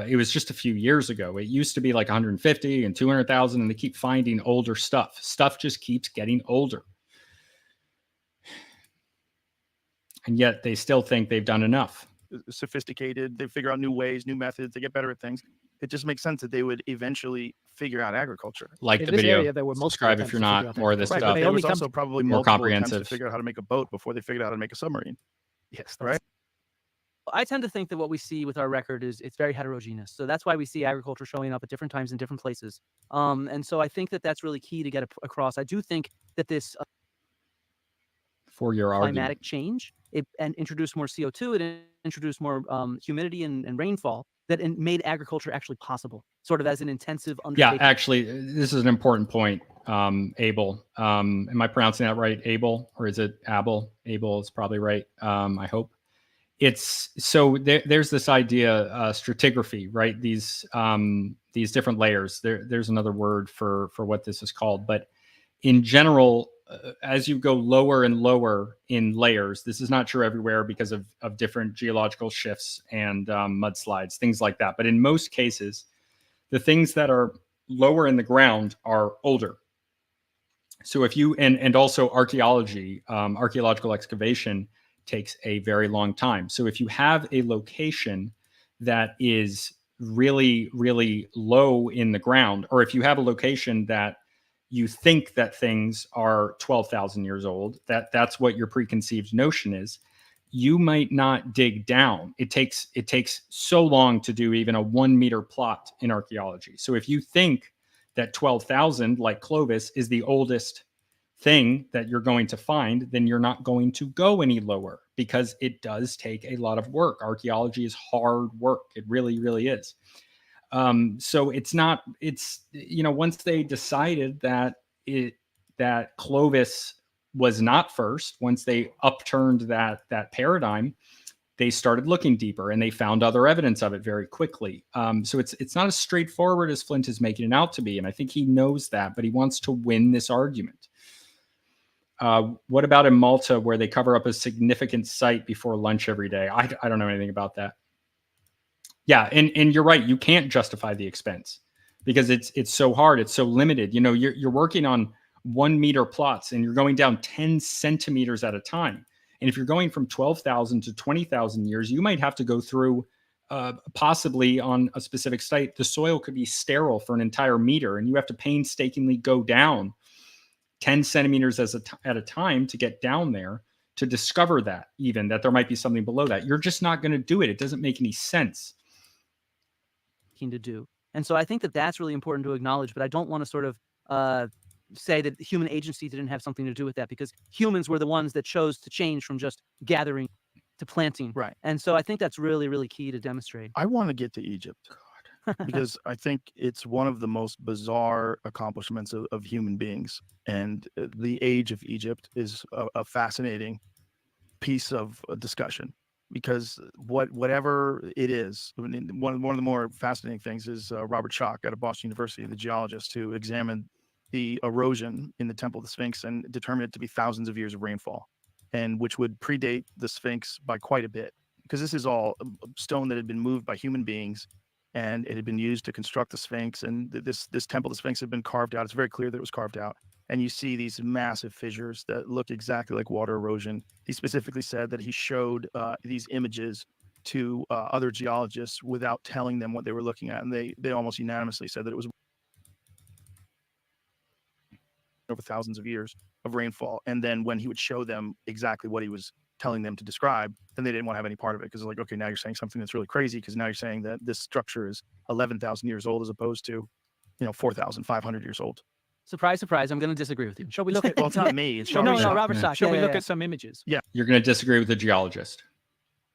It was just a few years ago. It used to be like 150 and 200,000, and they keep finding older stuff. Stuff just keeps getting older, and yet they still think they've done enough. sophisticated. They figure out new ways, new methods. They get better at things. It just makes sense that they would eventually figure out agriculture. Like In the this video. area, there were multiple Subscribe if attempts you're to figure not out more of this Right, but stuff. they There only was come- also probably more multiple attempts to comprehensive. figure out how to make a boat before they figured out how to make a submarine. Yes, Right. I tend to think that what we see with our record is it's very heterogeneous. So that's why we see agriculture showing up at different times in different places. And so I think that that's really key to get across. I do think that this For your argument. climatic change and introduced more CO2, it introduced more humidity and rainfall that made agriculture actually possible, sort of as an intensive Yeah, undertaking. actually, this is an important point. Abel, am I pronouncing that right? Abel, or is it Abel? Abel is probably right. I hope. it's so there's this idea, stratigraphy, right? These different layers. There's another word for what this is called, but in general, as you go lower and lower in layers, this is not true everywhere because of different geological shifts and mudslides, things like that. But in most cases, the things that are lower in the ground are older. So if you, and also archaeology, archaeological excavation takes a very long time. So if you have a location that is really, really low in the ground, or if you have a location that you think that things are 12,000 years old, that's what your preconceived notion is, you might not dig down. It takes so long to do even a 1 meter plot in archaeology. So if you think that 12,000, like Clovis, is the oldest thing that you're going to find, then you're not going to go any lower, because it does take a lot of work. Archaeology is hard work. It really, really is. So it's once they decided that Clovis was not first, once they upturned that paradigm, they started looking deeper and they found other evidence of it very quickly. So it's not as straightforward as Flint is making it out to be. And I think he knows that, but he wants to win this argument. What about in Malta, where they cover up a significant site before lunch every day? I don't know anything about that. Yeah, and you're right. You can't justify the expense because it's so hard. It's so limited. You're working on 1 meter plots and you're going down 10 centimeters at a time. And if you're going from 12,000 to 20,000 years, you might have to go through, possibly on a specific site, the soil could be sterile for an entire meter, and you have to painstakingly go down 10 centimeters at a time to get down there to discover that there might be something below that. You're just not going to do it. It doesn't make any sense. To do. And so I think that that's really important to acknowledge, but I don't want to sort of say that human agency didn't have something to do with that, because humans were the ones that chose to change from just gathering to planting. Right. And so I think that's really, really key to demonstrate. I want to get to Egypt because I think it's one of the most bizarre accomplishments of human beings. And the age of Egypt is a fascinating piece of discussion, because whatever it is, one of the more fascinating things is Robert Schoch out of Boston University, the geologist who examined the erosion in the Temple of the Sphinx and determined it to be thousands of years of rainfall, and which would predate the Sphinx by quite a bit, because this is all stone that had been moved by human beings, and it had been used to construct the Sphinx. And this Temple of the Sphinx had been carved out. It's very clear that it was carved out. And you see these massive fissures that look exactly like water erosion. He specifically said that he showed these images to other geologists without telling them what they were looking at. And they almost unanimously said that it was over thousands of years of rainfall. And then when he would show them exactly what he was telling them to describe, then they didn't want to have any part of it, because they're like, okay, now you're saying something that's really crazy, because now you're saying that this structure is 11,000 years old as opposed to 4,500 years old. Surprise, surprise, I'm going to disagree with you. Shall we look at? Well, it's not me. It's No, Robert Schoch. Robert Schoch. Shall we look at some images? Yeah. You're going to disagree with the geologist.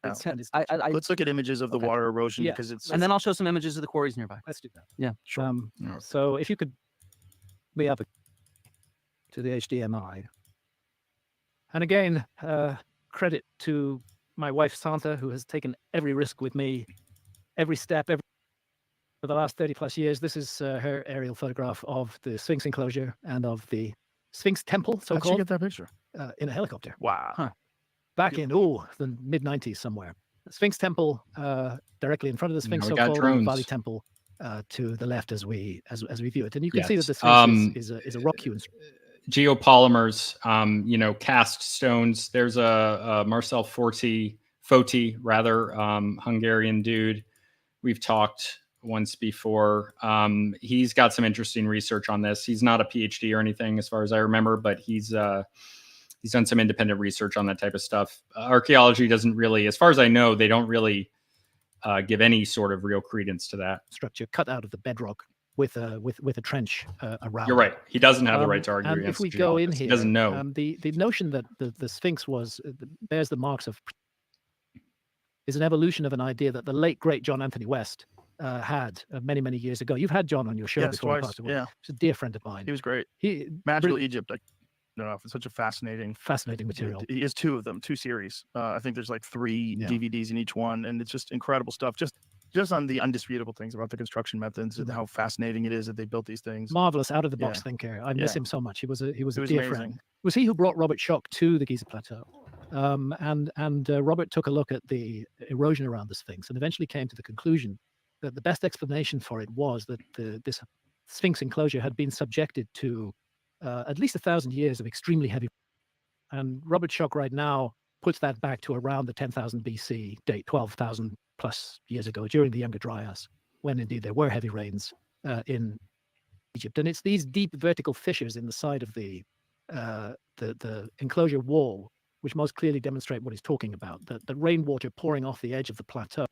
No. Let's Let's look at images of the water erosion, Yeah. because it's and then I'll show some images of the quarries nearby. Let's do that. Yeah, sure. So if you could be up to the HDMI. And again, credit to my wife, Santa, who has taken every risk with me, every step, for the last 30 plus years. This is her aerial photograph of the Sphinx enclosure and of the Sphinx Temple, How'd you so-called, get that picture? in a helicopter. Wow. Back in, the mid-90s somewhere. Sphinx Temple directly in front of the Sphinx, we got so-called, and drones. Valley Temple to the left as we view it. And you can Yes. see that the Sphinx is a rock hewn. Geopolymers, cast stones. There's a Marcel Foti, Hungarian dude. We've talked once before. He's got some interesting research on this. He's not a PhD or anything, as far as I remember, but he's done some independent research on that type of stuff. Archaeology doesn't really, as far as I know, they don't really give any sort of real credence to that. Structure cut out of the bedrock with a trench around. You're right. He doesn't have the right to argue And against if we the go in geologist. here, He doesn't know. the notion that the Sphinx bears the marks of is an evolution of an idea that the late great John Anthony West had many, many years ago. You've had John on your show Yes, before. twice. He Yeah. He's a dear friend of mine. He was great. He Magical really- Egypt. it off. It's such a fascinating material. He has 2 of them, 2 series. I think there's like 3 DVDs in each one, and it's just incredible stuff. Just on the undisputable things about the construction methods and how fascinating it is that they built these things. Marvelous, out of the box thinker. I miss him so much. He was a dear friend. It was he who brought Robert Schoch to the Giza Plateau. Robert took a look at the erosion around the Sphinx and eventually came to the conclusion that the best explanation for it was that this Sphinx enclosure had been subjected to at least 1,000 years of extremely heavy. And Robert Schoch right now puts that back to around the 10,000 BC date, 12,000 plus years ago, during the Younger Dryas, when indeed there were heavy rains in Egypt. And it's these deep vertical fissures in the side of the enclosure wall which most clearly demonstrate what he's talking about. That the rainwater pouring off the edge of the plateau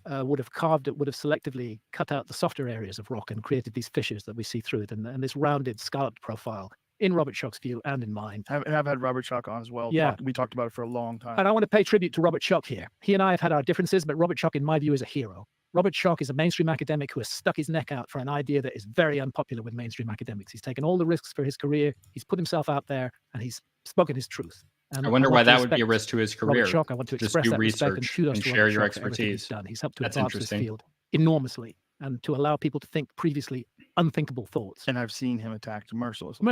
would have selectively cut out the softer areas of rock and created these fissures that we see through it, and this rounded scalloped profile in Robert Schoch's view and in mine. I've had Robert Schoch on as well. Yeah. We talked about it for a long time. And I want to pay tribute to Robert Schoch here. He and I have had our differences, but Robert Schoch, in my view, is a hero. Robert Schoch is a mainstream academic who has stuck his neck out for an idea that is very unpopular with mainstream academics. He's taken all the risks for his career. He's put himself out there, and he's spoken his truth. And I wonder why that would be a risk to his career. Robert Schoch, I want to express that respect and kudos to share Robert your Schoch for everything he's expertise. done. He's helped to That's advance this interesting. field enormously and to allow people to think previously unthinkable thoughts. And I've seen him attacked mercilessly.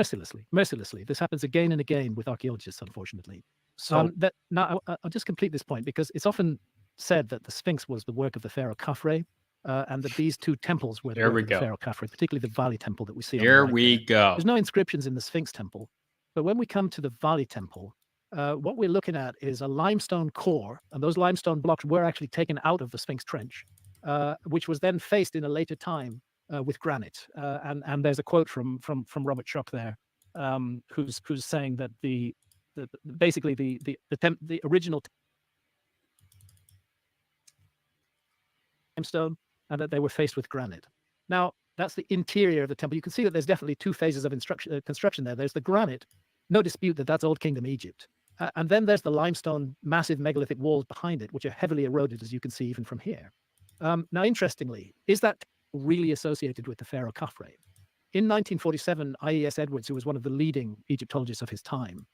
Mercilessly. This happens again and again with archaeologists, unfortunately. So Now, I'll just complete this point, because it's often said that the Sphinx was the work of the pharaoh Khafre, and that these 2 temples were the There work we of the go. pharaoh Khafre, particularly the Valley Temple that we see on the Here right we there. go. There's no inscriptions in the Sphinx Temple, but when we come to the Valley Temple, what we're looking at is a limestone core, and those limestone blocks were actually taken out of the Sphinx Trench, which was then faced in a later time with granite. And there's a quote from Robert Schoch there, who's saying that basically the original limestone, and that they were faced with granite. Now, that's the interior of the temple. You can see that there's definitely 2 phases of construction there. There's the granite, no dispute that that's Old Kingdom Egypt. And then there's the limestone, massive megalithic walls behind it, which are heavily eroded, as you can see even from here. Now, interestingly, is that really associated with the pharaoh Khafre? In 1947, I.E.S. Edwards, who was one of the leading Egyptologists of his time,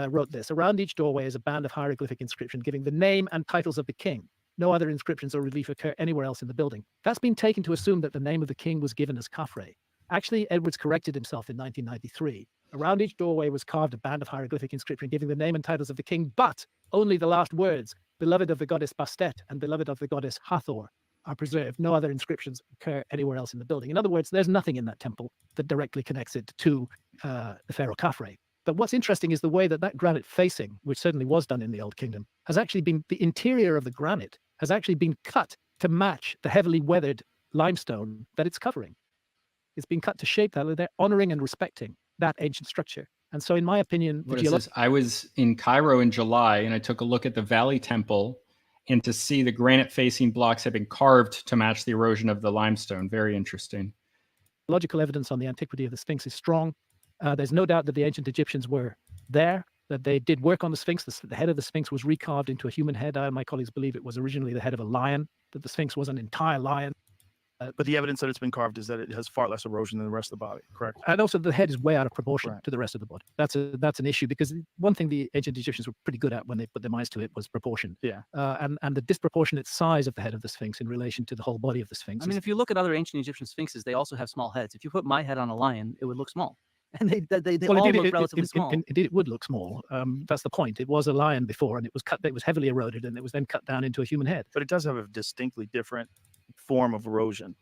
wrote this: "Around each doorway is a band of hieroglyphic inscription giving the name and titles of the king. No other inscriptions or relief occur anywhere else in the building." That's been taken to assume that the name of the king was given as Khafre. Actually, Edwards corrected himself in 1993. Around each doorway was carved a band of hieroglyphic inscription giving the name and titles of the king, but only the last words, beloved of the goddess Bastet and beloved of the goddess Hathor, are preserved. No other inscriptions occur anywhere else in the building. In other words, there's nothing in that temple that directly connects it to the pharaoh Khafre. But what's interesting is the way that granite facing, which certainly was done in the Old Kingdom, has actually been, the interior of the granite has actually been cut to match the heavily weathered limestone that it's covering. It's been cut to shape that. They're honoring and respecting that ancient structure. And so, in my opinion, What is this? I was in Cairo in July, and I took a look at the Valley Temple, and to see the granite facing blocks have been carved to match the erosion of the limestone. Very interesting. Logical evidence on the antiquity of the Sphinx is strong. There's no doubt that the ancient Egyptians were there, that they did work on the Sphinx. The head of the Sphinx was recarved into a human head. I and my colleagues believe it was originally the head of a lion, that the Sphinx was an entire lion. But the evidence that it's been carved is that it has far less erosion than the rest of the body, correct? And also the head is way out of proportion Right. to the rest of the body. That's an issue, because one thing the ancient Egyptians were pretty good at when they put their minds to it was proportion. Yeah. And the disproportionate size of the head of the Sphinx in relation to the whole body of the Sphinx. I mean, if you look at other ancient Egyptian sphinxes, they also have small heads. If you put my head on a lion, it would look small. And they all indeed, look relatively small. Indeed, it would look small. That's the point. It was a lion before, and it was cut. It was heavily eroded, and it was then cut down into a human head. But it does have a distinctly different form of erosion.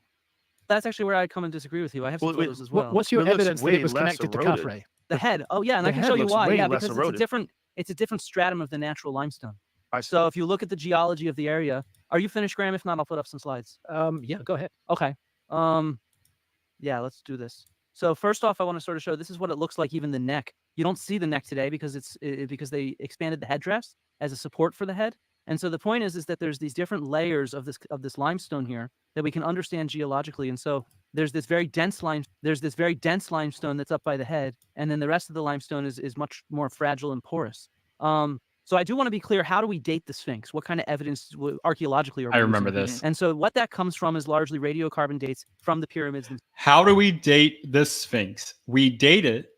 That's actually where I come and disagree with you. I have some Well, wait, photos as well. What's your It looks evidence that way it was less connected to eroded. Khafre? The head. Oh yeah, and The I can head show you looks why. way Yeah, less because eroded. it's a different stratum of the natural limestone. I see. So if you look at the geology of the area, are you finished, Graham? If not, I'll put up some slides. Yeah, go ahead. Okay. Yeah, let's do this. So first off, I want to sort of show this is what it looks like. Even the neck. You don't see the neck today because because they expanded the headdress as a support for the head. And so the point is that there's these different layers of this limestone here that we can understand geologically. And so there's this very dense limestone that's up by the head, and then the rest of the limestone is much more fragile and porous. So I do want to be clear. How do we date the Sphinx? What kind of evidence archaeologically are we I remember using? this. And so what that comes from is largely radiocarbon dates from the pyramids. How do we date the Sphinx? We date it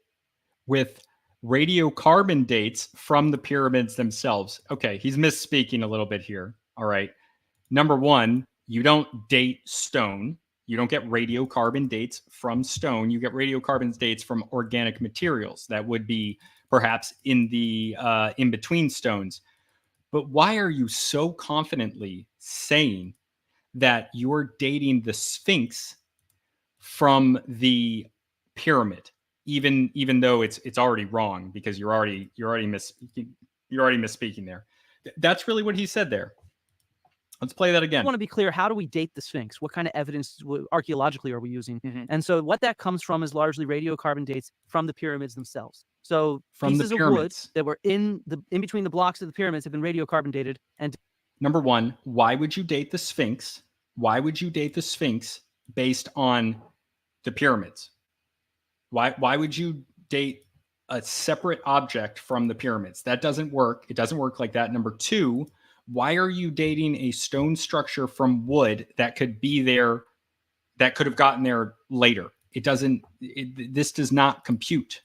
with radiocarbon dates from the pyramids themselves. Okay, he's misspeaking a little bit here. All right. Number one, you don't date stone. You don't get radiocarbon dates from stone. You get radiocarbon dates from organic materials that would be perhaps in the in between stones. But why are you so confidently saying that you're dating the Sphinx from the pyramid, even though it's already wrong because you're already misspeaking there? That's really what he said there. Let's play that I again. want to be clear. How do we date the Sphinx? What kind of evidence archaeologically are we using? And so what that comes from is largely radiocarbon dates from the pyramids themselves. So From the pieces of wood pyramids. that were in between the blocks of the pyramids have been radiocarbon dated. And Number one, why would you date the Sphinx? Why would you date the Sphinx based on the pyramids? Why would you date a separate object from the pyramids? That doesn't work. It doesn't work like that. Number two, why are you dating a stone structure from wood that could be there, that could have gotten there later? It doesn't, this does not compute.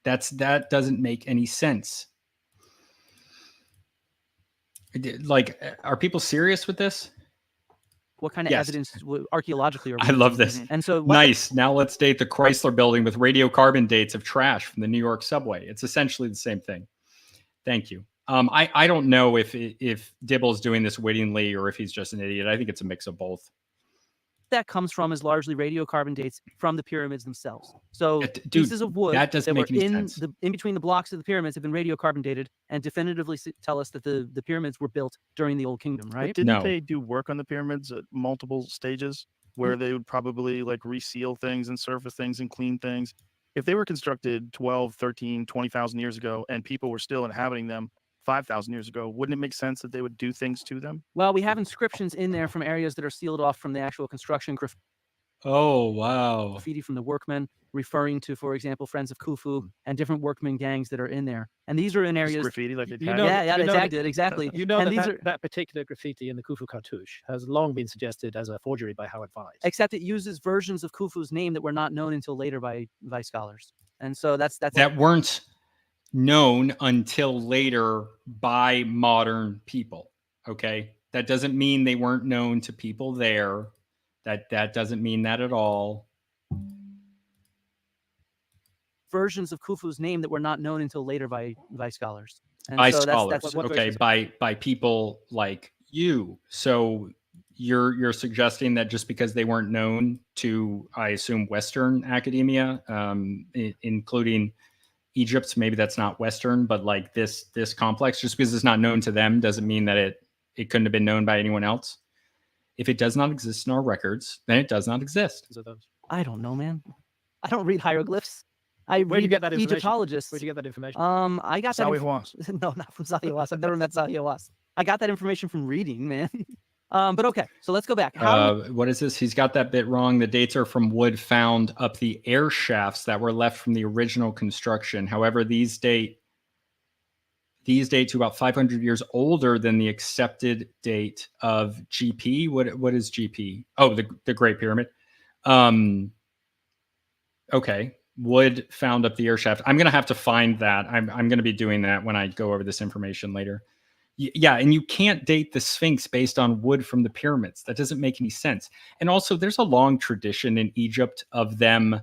That doesn't make any sense. Like, are people serious with this? what kind of Yes. evidence archaeologically are we I love using? this. And so what Nice. Now let's date the Chrysler building with radiocarbon dates of trash from the New York subway. It's essentially the same thing. Thank you. I don't know if Dibble's doing this wittingly or if he's just an idiot. I think it's a mix of both. that comes from is largely radiocarbon dates from the pyramids themselves. So Dude, pieces of wood that doesn't were make any in sense. in between the blocks of the pyramids have been radiocarbon dated and definitively tell us that the pyramids were built during the Old Kingdom, But right? didn't No. they do work on the pyramids at multiple stages where they would probably like reseal things and surface things and clean things? If they were constructed 12, 13, 20,000 years ago and people were still inhabiting them 5,000 years ago, wouldn't it make sense that they would do things to them? Well, we have inscriptions in there from areas that are sealed off from the actual construction Oh, wow. graffiti from the workmen, referring to, for example, Friends of Khufu and different workmen gangs that are in there. And these are in Just areas. graffiti like they You tagged know it? Yeah, you they know tagged it exactly. You know And that, these that, are that particular graffiti in the Khufu cartouche has long been suggested as a forgery by Howard Vyse. except it uses versions of Khufu's name that were not known until later by scholars. And so that's That weren't known until later by modern people. Okay. That doesn't mean they weren't known to people there. That doesn't mean that at all. versions of Khufu's name that were not known until later by scholars. And By so scholars. That's Okay. By people like you. So you're suggesting that just because they weren't known to, I assume, Western academia, including Egypt, maybe that's not Western, but like this complex, just because it's not known to them doesn't mean that it couldn't have been known by anyone else. If it does not exist in our records, then it does not exist. I don't know, man. I don't read hieroglyphs. I Where'd you read get that information? Egyptologists. Where'd you get that information? I got that. Zawi Hawass. No, not from Zahi Hawass. I've never met Zahi Hawass. I got that information from reading, man. But okay, so let's go back. What is this? He's got that bit wrong. The dates are from wood found up the air shafts that were left from the original construction. However, these date to about 500 years older than the accepted date of GP. What is GP? Oh, the Great Pyramid. Okay. Wood found up the air shaft. I'm going to have to find that. I'm going to be doing that when I go over this information later. Yeah, and you can't date the Sphinx based on wood from the pyramids. That doesn't make any sense. And also, there's a long tradition in Egypt of them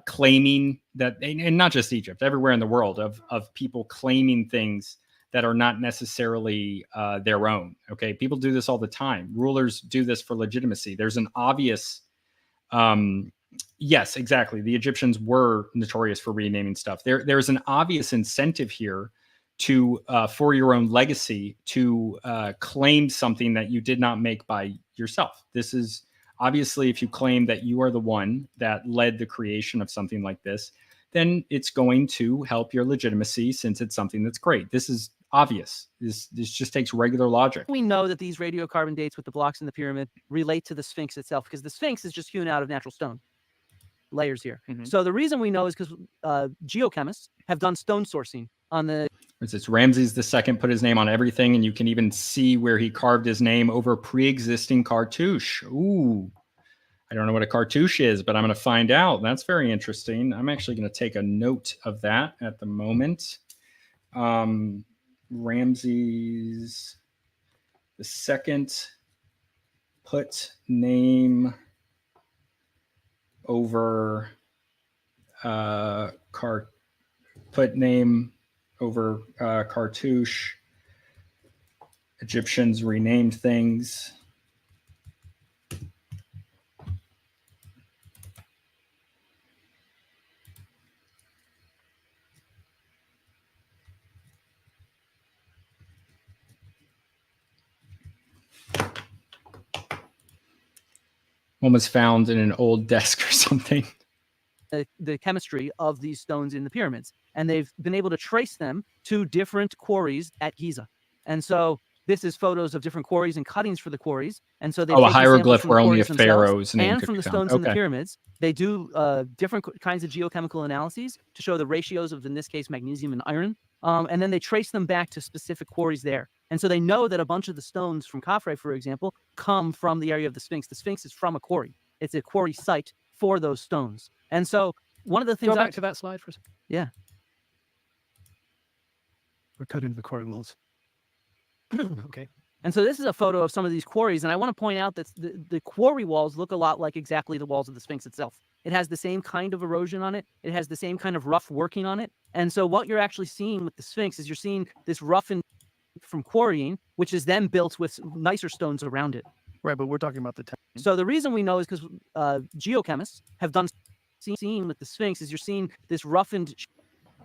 claiming that, and not just Egypt, everywhere in the world, of people claiming things that are not necessarily their own. Okay, people do this all the time. Rulers do this for legitimacy. There's an obvious, yes, exactly. The Egyptians were notorious for renaming stuff. There's an obvious incentive here to for your own legacy to claim something that you did not make by yourself. This is obviously, if you claim that you are the one that led the creation of something like this, then it's going to help your legitimacy since it's something that's great. This is obvious. This just takes regular logic. We know that these radiocarbon dates with the blocks in the pyramid relate to the Sphinx itself, because the Sphinx is just hewn out of natural stone layers here. So the reason we know is because geochemists have done stone sourcing on the. It's Ramses II put his name on everything, and you can even see where he carved his name over pre-existing cartouche. Ooh, I don't know what a cartouche is, but I'm going to find out. That's very interesting. I'm actually going to take a note of that at the moment. Ramses the second put name over cartouche. Egyptians renamed things. One was found in an old desk or something. The chemistry of these stones in the pyramids, and they've been able to trace them to different quarries at Giza. And so this is photos of different quarries and cuttings for the quarries. And so they a hieroglyph where only a pharaoh's name and could from be the found. stones in the pyramids. They do different kinds of geochemical analyses to show the ratios of, in this case, magnesium and iron. And then they trace them back to specific quarries there. And so they know that a bunch of the stones from Khafre, for example, come from the area of the Sphinx. The Sphinx is from a quarry. It's a quarry site for those stones. And so one of the things Go back to that slide for a second. Yeah. We're coding the quarry walls. Okay. And so this is a photo of some of these quarries. And I want to point out that the quarry walls look a lot like exactly the walls of the Sphinx itself. It has the same kind of erosion on it. It has the same kind of rough working on it. And so what you're actually seeing with the Sphinx is you're seeing this roughened from quarrying, which is then built with nicer stones around it. Right, but we're talking about the So the reason we know is because geochemists have done seen with the Sphinx is you're seeing this roughened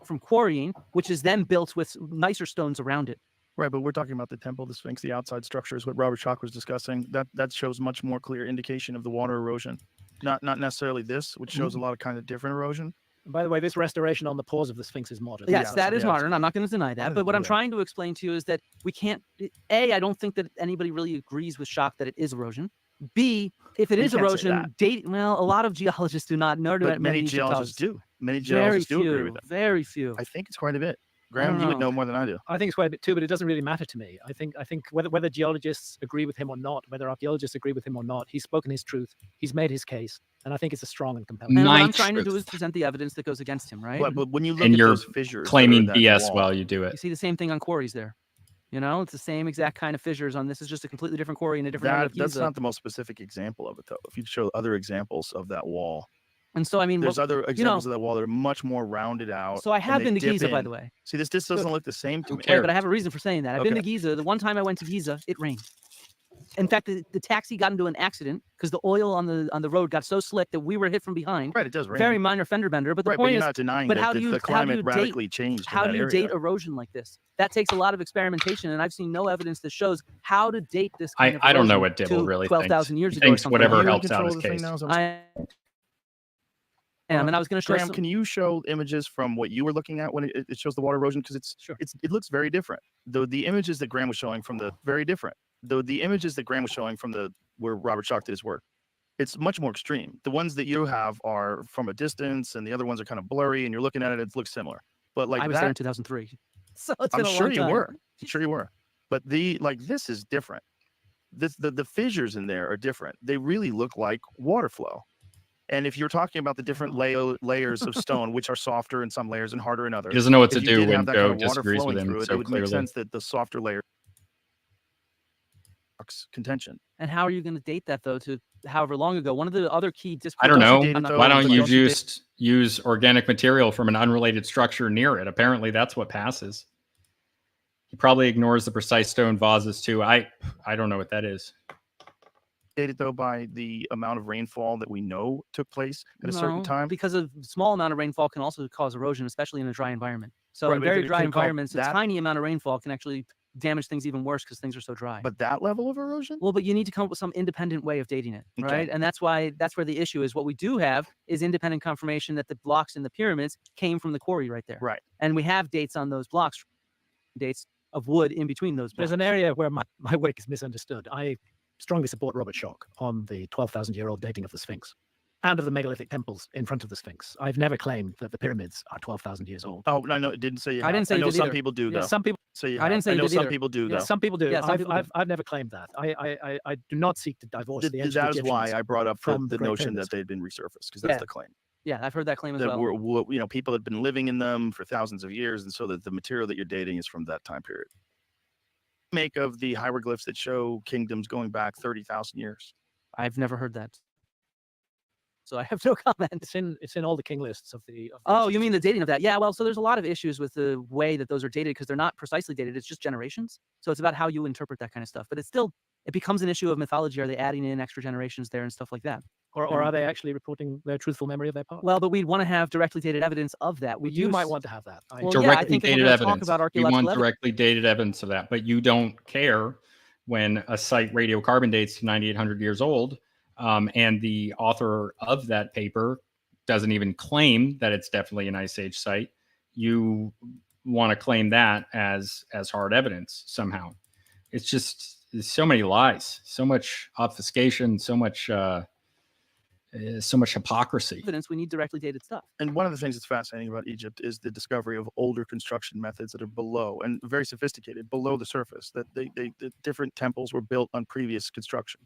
from quarrying, which is then built with nicer stones around it. Right, but we're talking about the temple, the Sphinx, the outside structure is what Robert Schoch was discussing. That shows much more clear indication of the water erosion, not necessarily this, which shows a lot of kind of different erosion. And by the way, this restoration on the pores of the Sphinx is modern. Yes, that is modern. I'm not going to deny that. But what I'm trying to explain to you is that we can't. A, I don't think that anybody really agrees with Schoch that it is erosion. B, if it is erosion, well, a lot of geologists do not. Nor do But many geologists do. Many geologists do agree with that. Very few. I think it's quite a bit. Graham, you would know more than I do. I think it's quite a bit too, but it doesn't really matter to me. I think whether geologists agree with him or not, whether archaeologists agree with him or not, he's spoken his truth. He's made his case, and I think it's a strong and compelling. And what I'm trying to do is present the evidence that goes against him, right? But when you look And at you're those fissures, claiming BS while you do it. You see the same thing on quarries there. You know, it's the same exact kind of fissures on this. Is just a completely different quarry in a different area of That's Giza. not the most specific example of it, though. If you show other examples of that wall. And so, I mean, there's other examples of that wall that are much more rounded out. So I have been to Giza, by the way. See, this doesn't look the same to me. Right, but I have a reason for saying that. I've been to Giza. The one time I went to Giza, it rained. In fact, the taxi got into an accident because the oil on the road got so slick that we were hit from behind. Right, it does rain. Very minor fender bender. But the point but you're is, not denying but that how do you, the climate radically changed. How do you date erosion like this? That takes a lot of experimentation, and I've seen no evidence that shows how to date this kind of I don't know erosion what Dibble really 12,000 years he ago. thinks whatever Are you in helps out control his of the thing case. now? I am, and I was going to show Graham, can you show images from what you were looking at when it shows the water erosion? Because it looks very different. Though the images that Graham was showing from where Robert Schoch did his work, it's much more extreme. The ones that you have are from a distance, and the other ones are kind of blurry, and you're looking at it, it looks similar. But like I was there in 2003, so it's been a long sure you time. were. I'm sure you were. But this is different. The fissures in there are different. They really look like water flow. And if you're talking about the different layers of stone, which are softer in some layers and harder in others, He doesn't know what to if you do did when have that Joe kind of water disagrees with flowing him through it, so it would make clearly. sense that the softer layer contention. And how are you going to date that though to however long ago? One of the other key I don't know. Why don't you Don't just use organic material from an unrelated structure near it? Apparently that's what passes. He probably ignores the precise stone vases too. I don't know what that is. Dated though by the amount of rainfall that we know took place at a certain time. Because a small amount of rainfall can also cause erosion, especially in a dry environment. So Right, in but if very it dry could cause environments, a that- tiny amount of rainfall can actually damage things even worse because things are so dry. But that level of erosion? Well, but you need to come up with some independent way of dating it, Okay. right? And that's where the issue is. What we do have is independent confirmation that the blocks in the pyramids came from the quarry right there. Right. And we have dates on those blocks, dates of wood in between those blocks. There's an area where my work is misunderstood. I strongly support Robert Schoch on the 12,000-year-old dating of the Sphinx and of the megalithic temples in front of the Sphinx. I've never claimed that the pyramids are 12,000 years old. Oh, no, it didn't say you I have. didn't say I you know did some either. people do Yeah, though. some people So you I didn't say I you know did some either. people do Yeah, though. some people do. Yeah, some people do. I've never claimed that. I do not seek to divorce the ancient That is why Egyptians I brought up from the the Great notion Pyramids. that they had been resurfaced, because that's Yeah. the claim. Yeah, I've heard that claim as That well. people had been living in them for thousands of years, and so that the material that you're dating is from that time period. Make of the hieroglyphs that show kingdoms going back 30,000 years. I've never heard that. So I have no comment. It's in all the king lists of the. Oh, you mean the dating of that? Yeah, well, so there's a lot of issues with the way that those are dated because they're not precisely dated. It's just generations. So it's about how you interpret that kind of stuff. But it's still, it becomes an issue of mythology. Are they adding in extra generations there and stuff like that? or are they actually reporting their truthful memory of their past? Well, but we'd want to have directly dated evidence of that. You might want to have that. Well, yeah, I Directly think if we're dated gonna talk evidence. about You archaeological want evidence- directly dated evidence of that, but you don't care when a site radiocarbon dates to 9,800 years old, and the author of that paper doesn't even claim that it's definitely an Ice Age site. You want to claim that as hard evidence somehow. It's just there's so many lies, so much obfuscation, so much hypocrisy. evidence, we need directly dated stuff. And one of the things that's fascinating about Egypt is the discovery of older construction methods that are below and very sophisticated below the surface. That the different temples were built on previous construction.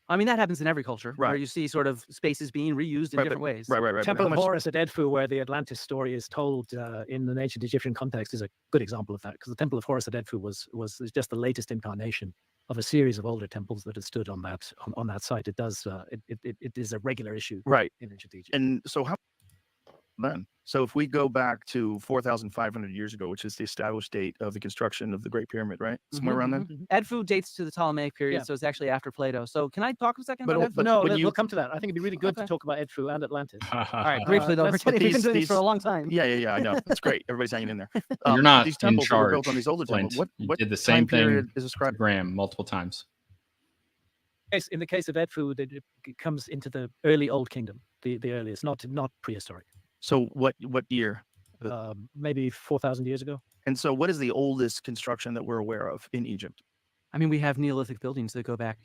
I mean, that happens in every culture, where Right. you see sort of spaces being reused in different ways. Right. Temple But of how much- Horus at Edfu, where the Atlantis story is told in an ancient Egyptian context, is a good example of that, because the Temple of Horus at Edfu was just the latest incarnation of a series of older temples that had stood on that site. It does it is a regular issue Right. in ancient Egypt. And so how then? So if we go back to 4,500 years ago, which is the established date of the construction of the Great Pyramid, right? Somewhere around then. Edfu dates to the Ptolemaic period, Yeah. so it's actually after Plato. So can I talk a second But- about Edfu? but- No, when we'll come to that. I think it'd be really good to Okay. talk about Edfu and Atlantis. All right, briefly though, let's- pretending we've been these- doing this for a these- long time. Yeah. I know. That's great. Everybody's hanging in there. You're not these in temples that were charge. built on these older Flint. temples. You What did the time same thing period is to ascribed? Graham multiple times. In the case of Edfu, it comes into the early Old Kingdom, the earliest, not prehistoric. So what year? Maybe 4,000 years ago. And so what is the oldest construction that we're aware of in Egypt? I mean, we have Neolithic buildings that go back,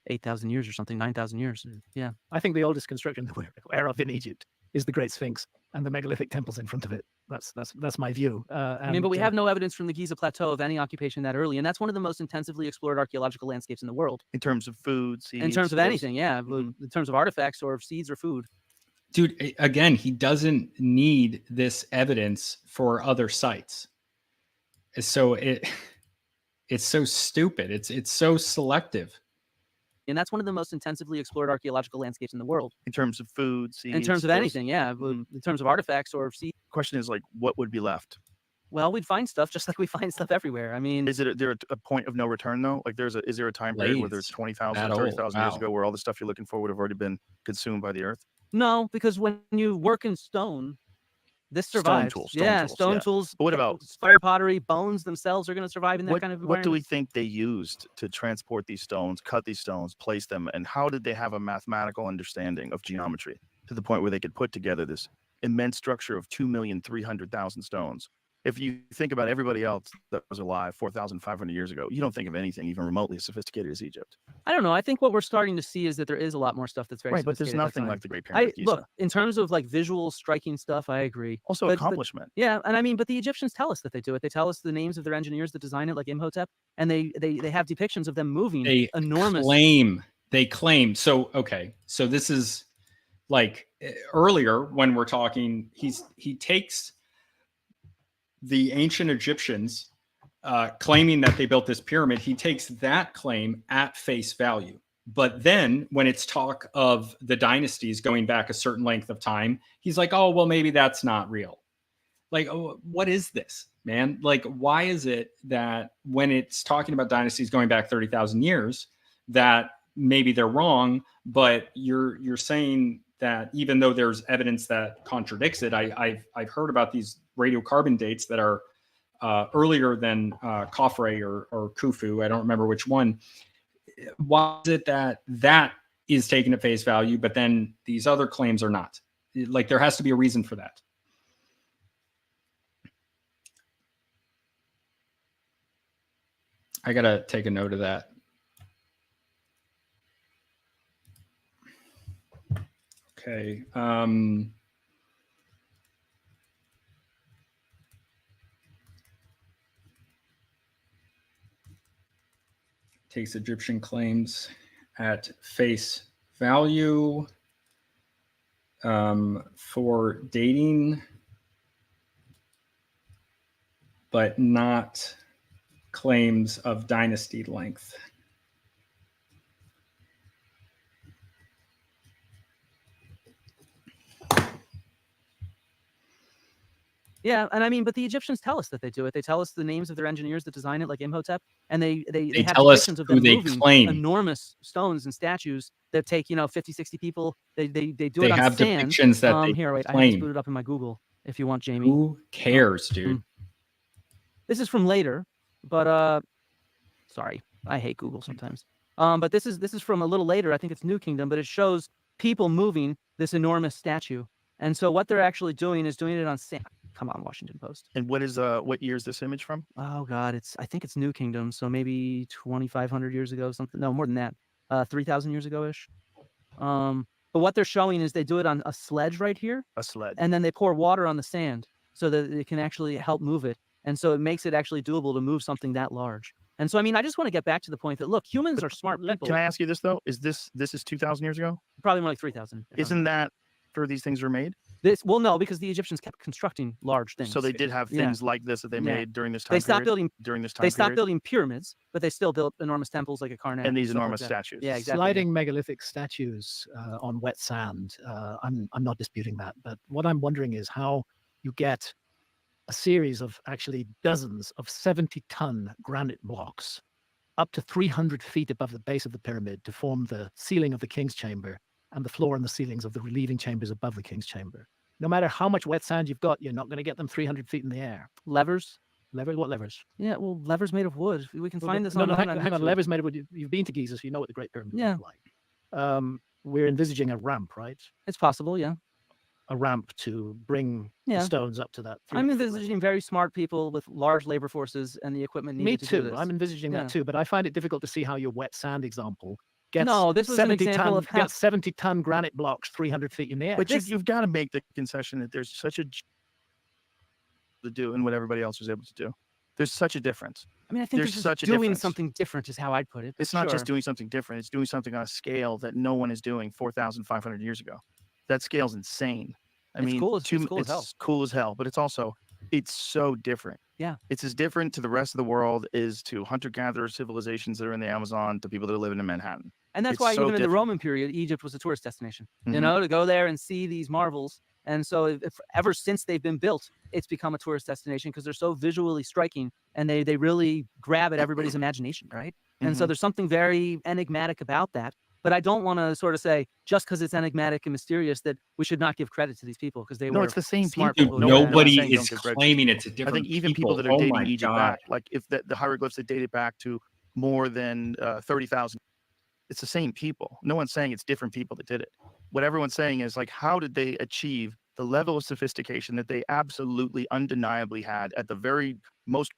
8,000 years or something, 9,000 years. Yeah. I think the oldest construction that we're aware of in Egypt is the Great Sphinx and the megalithic temples in front of it. That's my view. I mean, but we have no evidence from the Giza Plateau of any occupation that early, and that's one of the most intensively explored archaeological landscapes in the world. In terms of food, seeds, In terms of those- anything, yeah. In terms of artifacts or seeds or food. Dude, again, he doesn't need this evidence for other sites. So it's so stupid. It's so selective. And that's one of the most intensively explored archaeological landscapes in the world. In terms of food, seeds. In terms of those- anything, yeah. In terms of artifacts or seeds. Question is like, what would be left? Well, we'd find stuff just like we find stuff everywhere. I mean, Is there a point of no return though? Like is there a time period where there's Blades. 20,000, That old. 30,000 years Wow. ago where all the stuff you're looking for would have already been consumed by the earth? no, because when you work in stone, this Stone survives. tools, yeah, stone stone tools, tools. But what about- fire pottery? Bones themselves are going to survive in that kind of What do we environment. think they used to transport these stones, cut these stones, place them, and how did they have a mathematical understanding of geometry to the point where they could put together this immense structure of 2,300,000 stones? If you think about everybody else that was alive 4,500 years ago, you don't think of anything even remotely as sophisticated as Egypt. I don't know. I think what we're starting to see is that there is a lot more stuff that's very Right, but there's sophisticated at that nothing time. like the Great Pyramid of Giza. Look, in terms of like visual striking stuff, I agree. Also but- accomplishment. Yeah, and I mean, but the Egyptians tell us that they do it. They tell us the names of their engineers that design it, like Imhotep, and they have depictions of them moving They enormous. claim. So okay, so this is like earlier when we're talking, he takes the ancient Egyptians claiming that they built this pyramid. He takes that claim at face value. But then when it's talk of the dynasties going back a certain length of time, he's like, oh, well, maybe that's not real. Like, oh, what is this, man? Like, why is it that when it's talking about dynasties going back 30,000 years, that maybe they're wrong, but you're saying that even though there's evidence that contradicts it, I've heard about these radiocarbon dates that are earlier than Khafre or Khufu. I don't remember which one. Why is it that is taken at face value, but then these other claims are not? Like, there has to be a reason for that. I gotta take a note of that. Okay. takes Egyptian claims at face value for dating, but not claims of dynasty length. Yeah, and I mean, but the Egyptians tell us that they do it. They tell us the names of their engineers that design it, like Imhotep, and they have tell us depictions of who them they moving claim. enormous stones and statues that take 50, 60 people. They do They it on have sand. depictions that they Here, wait, I have claim. this booted up in my Google. If you want, Jamie. Who cares, dude? This is from later, but sorry, I hate Google sometimes. But this is from a little later. I think it's New Kingdom, but it shows people moving this enormous statue. And so what they're actually doing is doing it on sand. Come on, Washington Post. And what year is this image from? Oh God, I think it's New Kingdom, so maybe 2,500 years ago, something. No, more than that. 3,000 years ago ish. But what they're showing is they do it on a sledge right here, A sled. and then they pour water on the sand so that it can actually help move it. And so it makes it actually doable to move something that large. And so, I mean, I just want to get back to the point that, look, humans are smart people. Can I ask you this though? Is this is 2,000 years ago? Probably more like 3,000. Isn't that where these things were made? Well, no, because the Egyptians kept constructing large things. So they did have things like this that they made during this time. They stopped period? building. During this time. They stopped period? building pyramids, but they still built enormous temples like a Karnak And these stuff like enormous that. statues. Yeah, exactly. Sliding megalithic statues on wet sand. I'm not disputing that, but what I'm wondering is how you get a series of actually dozens of 70-ton granite blocks up to 300 feet above the base of the pyramid to form the ceiling of the king's chamber and the floor and the ceilings of the relieving chambers above the king's chamber. No matter how much wet sand you've got, you're not going to get them 300 feet in the air. Levers. Levers? What levers? Yeah, well, levers made of wood. We can find this No, online. hang on. Levers made of wood. You've been to Giza, so you know what the Great Pyramid Yeah. is like. We're envisaging a ramp, right? It's possible, yeah. A ramp to bring the stones up to that. I'm 300 foot range. envisaging very smart people with large labor forces and the equipment needed Me to do too. this. I'm envisaging that too, but I find it difficult to see how your wet sand example gets No, this was an example of how- gets 70-ton granite blocks 300 feet in the air. But you've got to make the concession that there's such a to do and what everybody else was able to do. There's such a difference. I mean, I think there's this such is a doing difference. something different is how I'd put it. It's not just doing something different. It's doing something on a scale that no one is doing 4,500 years ago. That scale's insane. I It's mean, cool as- it's cool as hell. it's cool as hell, but it's so different. Yeah. It's as different to the rest of the world as to hunter-gatherer civilizations that are in the Amazon to people that are living in Manhattan. And that's It's why so even in the different. Roman period, Egypt was a tourist destination, Mhm. you know, to go there and see these marvels. And so ever since they've been built, it's become a tourist destination because they're so visually striking and they really grab at everybody's imagination, right? And so Mhm. there's something very enigmatic about that. But I don't want to sort of say, just because it's enigmatic and mysterious, that we should not give credit to these people because they No, were it's the same smart people. people. Dude, who did that. nobody saying is don't give credit. claiming it's a I different think even people that are Oh dating my Egypt God. back, like if the hieroglyphs that date it back to more than 30,000, it's the same people. No one's saying it's different people that did it. What everyone's saying is like, how did they achieve the level of sophistication that they absolutely undeniably had at the very most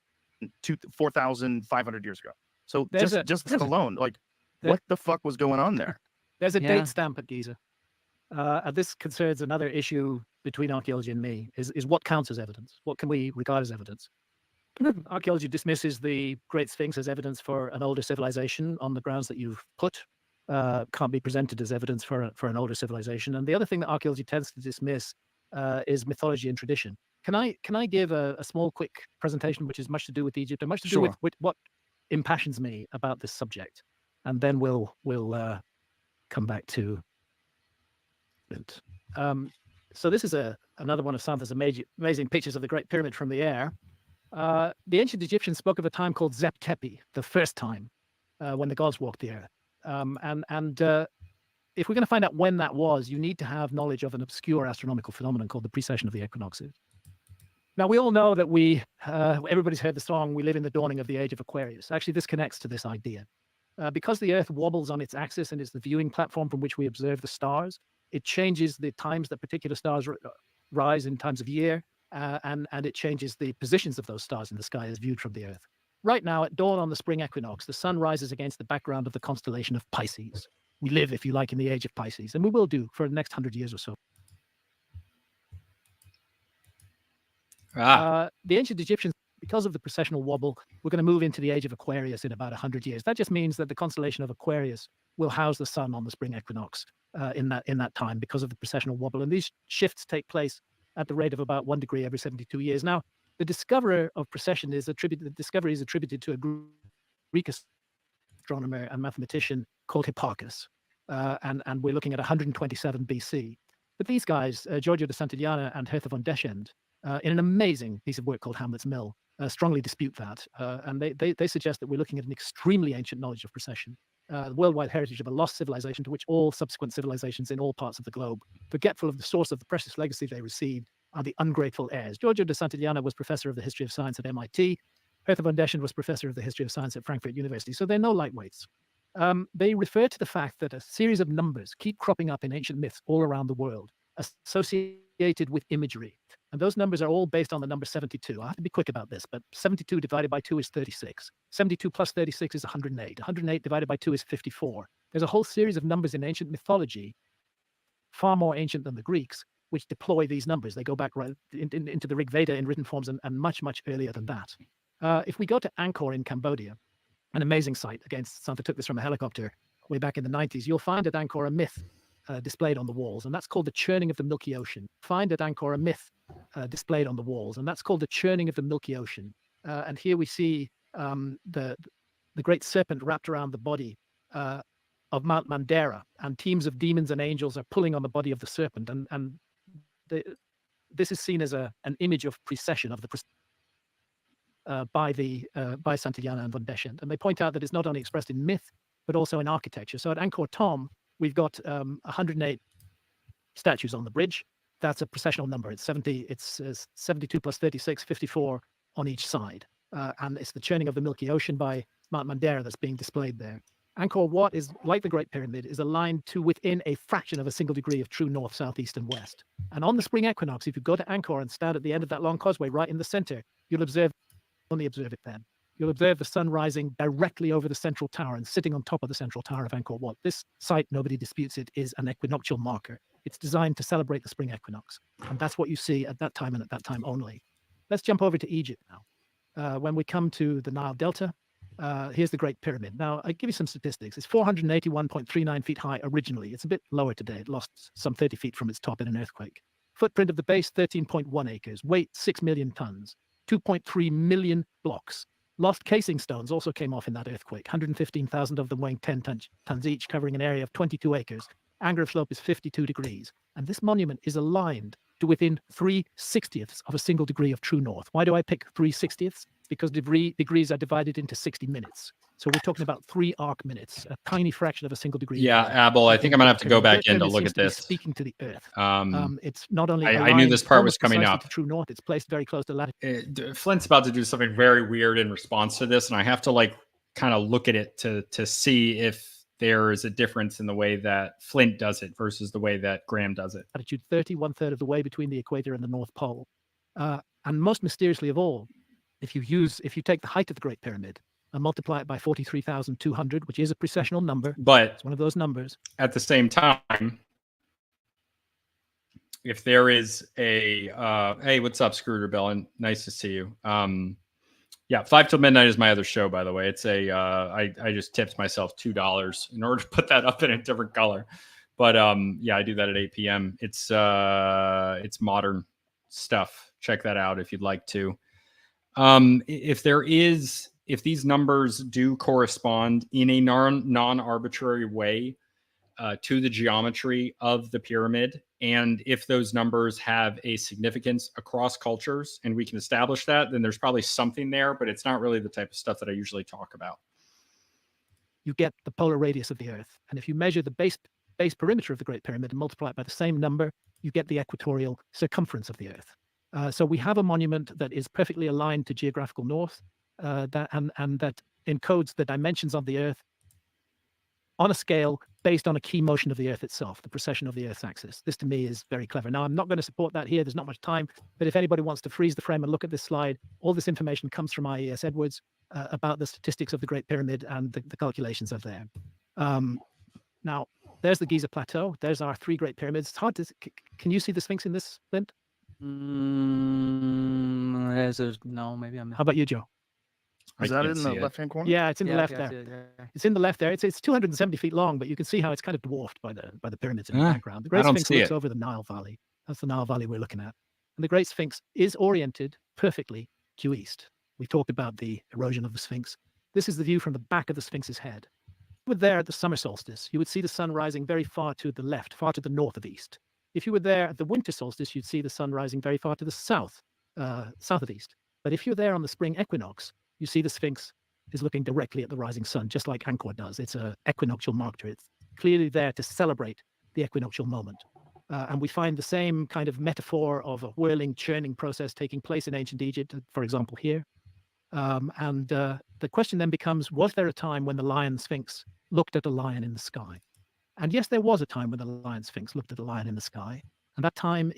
4,500 years ago? So There's just that alone, like there- what the fuck was going on there? There's a Yeah. date stamp at Giza. And this concerns another issue between archaeology and me, is what counts as evidence? What can we regard as evidence? Archaeology dismisses the Great Sphinx as evidence for an older civilization on the grounds that you've put. Can't be presented as evidence for an older civilization. And the other thing that archaeology tends to dismiss is mythology and tradition. Can I give a small, quick presentation, which is much to do with Egypt and much to do with what impassions me about this subject, and then we'll come back to it. So this is another one of Santa's amazing pictures of the Great Pyramid from the air. The ancient Egyptians spoke of a time called Zep Tepi, the first time when the gods walked the earth. If we're going to find out when that was, you need to have knowledge of an obscure astronomical phenomenon called the precession of the equinoxes. Now, we all know that everybody's heard the song, "We live in the dawning of the age of Aquarius." Actually, this connects to this idea. Because the Earth wobbles on its axis and is the viewing platform from which we observe the stars, it changes the times that particular stars rise in times of year, and it changes the positions of those stars in the sky as viewed from the Earth. Right now, at dawn on the spring equinox, the sun rises against the background of the constellation of Pisces. We live, if you like, in the age of Pisces, and we will do for the next 100 years or so. The ancient Egyptians because of the precessional wobble, we're going to move into the age of Aquarius in about 100 years. That just means that the constellation of Aquarius will house the sun on the spring equinox in that time because of the precessional wobble. And these shifts take place at the rate of about 1 degree every 72 years. Now, the discoverer of precession is attributed, the discovery is attributed to a Greek astronomer and mathematician called Hipparchus. And we're looking at 127 BC. But these guys, Giorgio de Santillana and Hertha von Deschend, in an amazing piece of work called Hamlet's Mill, strongly dispute that. And they suggest that we're looking at an extremely ancient knowledge of precession, the worldwide heritage of a lost civilization to which all subsequent civilizations in all parts of the globe, forgetful of the source of the precious legacy they received, are the ungrateful heirs. Giorgio de Santillana was professor of the history of science at MIT. Hertha von Deschend was professor of the history of science at Frankfurt University. So they're no lightweights. They refer to the fact that a series of numbers keep cropping up in ancient myths all around the world, associated with imagery. And those numbers are all based on the number 72. I have to be quick about this, but 72 divided by 2 is 36. 72 plus 36 is 108. 108 divided by 2 is 54. There's a whole series of numbers in ancient mythology, far more ancient than the Greeks, which deploy these numbers. They go back right into the Rig Veda in written forms and much, much earlier than that. If we go to Angkor in Cambodia, an amazing site, again, Santa took this from a helicopter way back in the 90s, you'll find at Angkor a myth displayed on the walls, and that's called the churning of the Milky Ocean. Find at Angkor a myth displayed on the walls, and that's called the churning of the Milky Ocean. And here we see the great serpent wrapped around the body of Mount Mandara, and teams of demons and angels are pulling on the body of the serpent. And this is seen as an image of precession of the by Santillana and von Deschend. And they point out that it's not only expressed in myth, but also in architecture. So at Angkor Thom, we've got 108 statues on the bridge. That's a precessional number. It's 72 plus 36, 54 on each side. And it's the churning of the Milky Ocean by Mount Mandara that's being displayed there. Angkor Wat is, like the Great Pyramid, is aligned to within a fraction of a single degree of true north, south, east, and west. And on the spring equinox, if you go to Angkor and stand at the end of that long causeway right in the center, you'll only observe it then. You'll observe the sun rising directly over the central tower and sitting on top of the central tower of Angkor Wat. This site, nobody disputes it, is an equinoctial marker. It's designed to celebrate the spring equinox. And that's what you see at that time and at that time only. Let's jump over to Egypt now. When we come to the Nile Delta, here's the Great Pyramid. Now, I give you some statistics. It's 481.39 feet high originally. It's a bit lower today. It lost some 30 feet from its top in an earthquake. Footprint of the base, 13.1 acres. Weight, 6 million tons. 2.3 million blocks. Lost casing stones also came off in that earthquake, 115,000 of them weighing 10 tons each, covering an area of 22 acres. Angle of slope is 52 degrees. And this monument is aligned to within 3/60ths of a single degree of true north. Why do I pick 3/60ths? Because degrees are divided into 60 minutes. So we're talking about 3 arc minutes, a tiny fraction of a single degree. Yeah, Abel, I think I'm going to have to go back in to look at this. Speaking to the Earth. It's not only I knew this part was coming up. To true north, it's placed very close to latitude. Flint's about to do something very weird in response to this, and I have to kind of look at it to see if there is a difference in the way that Flint does it versus the way that Graham does it. Latitude 30, 1/3 of the way between the equator and the North Pole. And most mysteriously of all, if you take the height of the Great Pyramid and multiply it by 43,200, which is a precessional number, but it's one of those numbers. At the same time, if there is a hey, what's up, Scrooter Bellin? Nice to see you. Yeah, 5 till midnight is my other show, by the way. It's I just tipped myself $2 in order to put that up in a different color. But yeah, I do that at 8 p.m. It's modern stuff. Check that out if you'd like to. If these numbers do correspond in a non-arbitrary way to the geometry of the pyramid, and if those numbers have a significance across cultures and we can establish that, then there's probably something there, but it's not really the type of stuff that I usually talk about. You get the polar radius of the Earth. And if you measure the base perimeter of the Great Pyramid and multiply it by the same number, you get the equatorial circumference of the Earth. So we have a monument that is perfectly aligned to geographical north, and that encodes the dimensions of the Earth on a scale based on a key motion of the Earth itself, the precession of the Earth's axis. This to me is very clever. Now, I'm not going to support that here. There's not much time. But if anybody wants to freeze the frame and look at this slide, all this information comes from IES Edwards about the statistics of the Great Pyramid, and the calculations are there. Now, there's the Giza Plateau. There's our 3 Great Pyramids. It's hard to... Can you see the Sphinx in this, Flint? No, maybe I'm. How about you, Joe? Is I that can't in the see it. left-hand corner? Yeah, it's in the Yeah, left okay, I there. see it, yeah. It's in the left there. It's 270 feet long, but you can see how it's kind of dwarfed by the pyramids in the Huh, background. The I Great don't Sphinx see looks it. over the Nile Valley. That's the Nile Valley we're looking at. And the Great Sphinx is oriented perfectly due east. We talked about the erosion of the Sphinx. This is the view from the back of the Sphinx's head. If you were there at the summer solstice, you would see the sun rising very far to the left, far to the north of east. If you were there at the winter solstice, you'd see the sun rising very far to the south, south of east. But if you're there on the spring equinox, you see the Sphinx is looking directly at the rising sun, just like Angkor does. It's an equinoctial marker. It's clearly there to celebrate the equinoctial moment. And we find the same kind of metaphor of a whirling, churning process taking place in ancient Egypt, for example, here. The question then becomes, was there a time when the lion sphinx looked at a lion in the sky? And yes, there was a time when the lion sphinx looked at a lion in the sky. And that time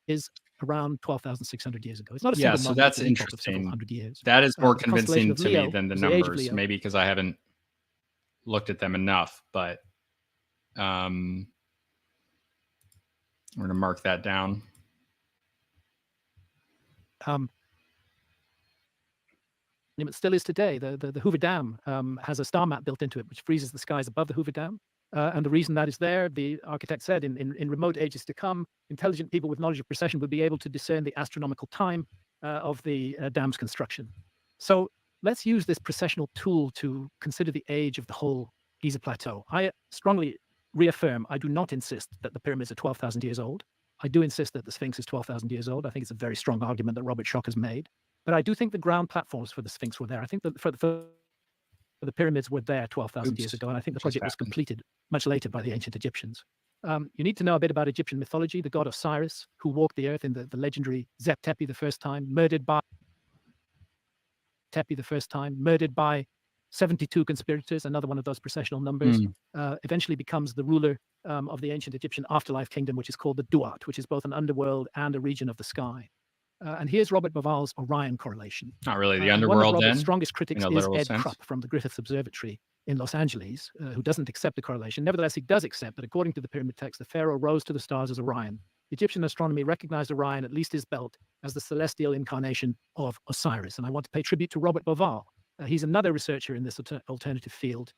is around 12,600 years ago. It's not a Yeah, single so moment, that's it's an epoch of several interesting. hundred years. That is more The constellation convincing of to me Leo than the is the age of numbers, Leo. maybe because I haven't looked at them enough, but we're going to mark that down. It still is today. The Hoover Dam has a star map built into it, which freezes the skies above the Hoover Dam. And the reason that is there, the architect said, in remote ages to come, intelligent people with knowledge of precession would be able to discern the astronomical time of the dam's construction. So let's use this precessional tool to consider the age of the whole Giza Plateau. I strongly reaffirm, I do not insist that the pyramids are 12,000 years old. I do insist that the Sphinx is 12,000 years old. I think it's a very strong argument that Robert Schoch has made. But I do think the ground platforms for the Sphinx were there. I think that for the pyramids were there 12,000 years ago, and I think the project was completed much later by the ancient Egyptians. You need to know a bit about Egyptian mythology. The god Osiris, who walked the earth in the legendary Zep Tepi the first time, murdered by 72 conspirators, another one of those processional numbers, eventually becomes the ruler of the ancient Egyptian afterlife kingdom, which is called the Duat, which is both an underworld and a region of the sky. And here's Robert Bauval's Orion correlation. Not really the One of underworld Robert's then, strongest critics in a is literal Ed sense. Krupp from the Griffith Observatory in Los Angeles, who doesn't accept the correlation. Nevertheless, he does accept that according to the pyramid text, the pharaoh rose to the stars as Orion. Egyptian astronomy recognized Orion, at least his belt, as the celestial incarnation of Osiris. And I want to pay tribute to Robert Bauval. He's another researcher in this alternative field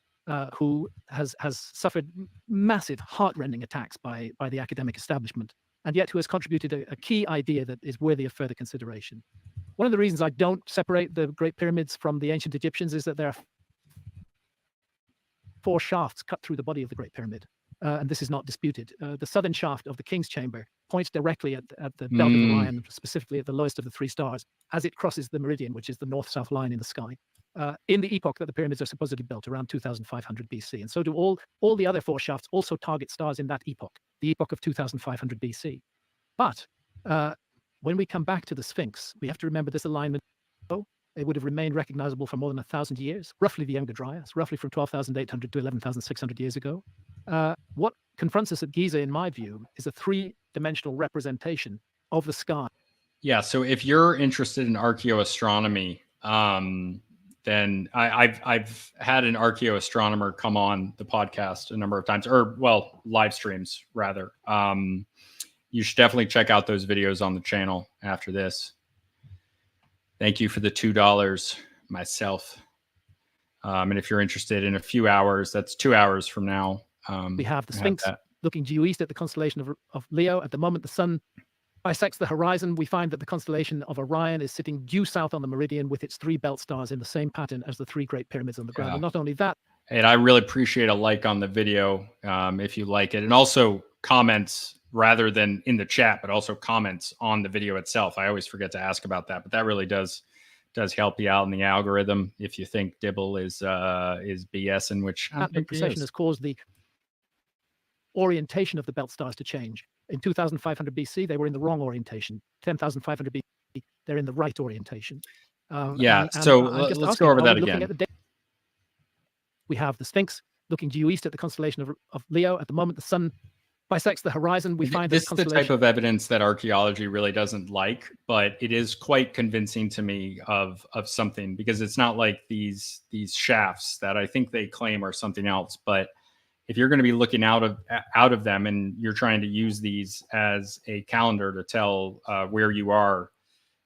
who has suffered massive heart-rending attacks by the academic establishment, and yet who has contributed a key idea that is worthy of further consideration. One of the reasons I don't separate the Great Pyramids from the ancient Egyptians is that there are 4 shafts cut through the body of the Great Pyramid, and this is not disputed. The southern shaft of the King's Chamber points directly at the belt of Orion, specifically at the lowest of the 3 stars, as it crosses the meridian, which is the north-south line in the sky, in the epoch that the pyramids are supposedly built, around 2500 BC. And so do all the other 4 shafts also target stars in that epoch, the epoch of 2500 BC. But when we come back to the Sphinx, we have to remember this alignment. It would have remained recognizable for more than 1,000 years, roughly the Younger Dryas, roughly from 12,800 to 11,600 years ago. What confronts us at Giza, in my view, is a 3-dimensional representation of the sky. Yeah, so if you're interested in archaeoastronomy, then I've had an archaeoastronomer come on the podcast a number of times, or well, live streams rather. You should definitely check out those videos on the channel after this. Thank you for the $2 myself. And if you're interested in a few hours, that's 2 hours from now. We have the Sphinx looking due east at the constellation of Leo. At the moment the sun bisects the horizon, we find that the constellation of Orion is sitting due south on the meridian with its 3 belt stars in the same pattern as the 3 great pyramids on the ground. Yeah. And not only that, and I really appreciate a like on the video if you like it, and also comments rather than in the chat, but also comments on the video itself. I always forget to ask about that, but that really does help you out in the algorithm if you think Dibble is BSing, which I don't think he precession is. has caused the orientation of the belt stars to change. In 2500 BC, they were in the wrong orientation. 10,500 BC, they're in the right orientation. Yeah, so let's go over that again. We have the Sphinx looking due east at the constellation of Leo. At the moment the sun bisects the horizon, we find this is the type of evidence that archaeology really doesn't like, but it is quite convincing to me of something, because it's not like these shafts that I think they claim are something else, but if you're going to be looking out of them and you're trying to use these as a calendar to tell where you are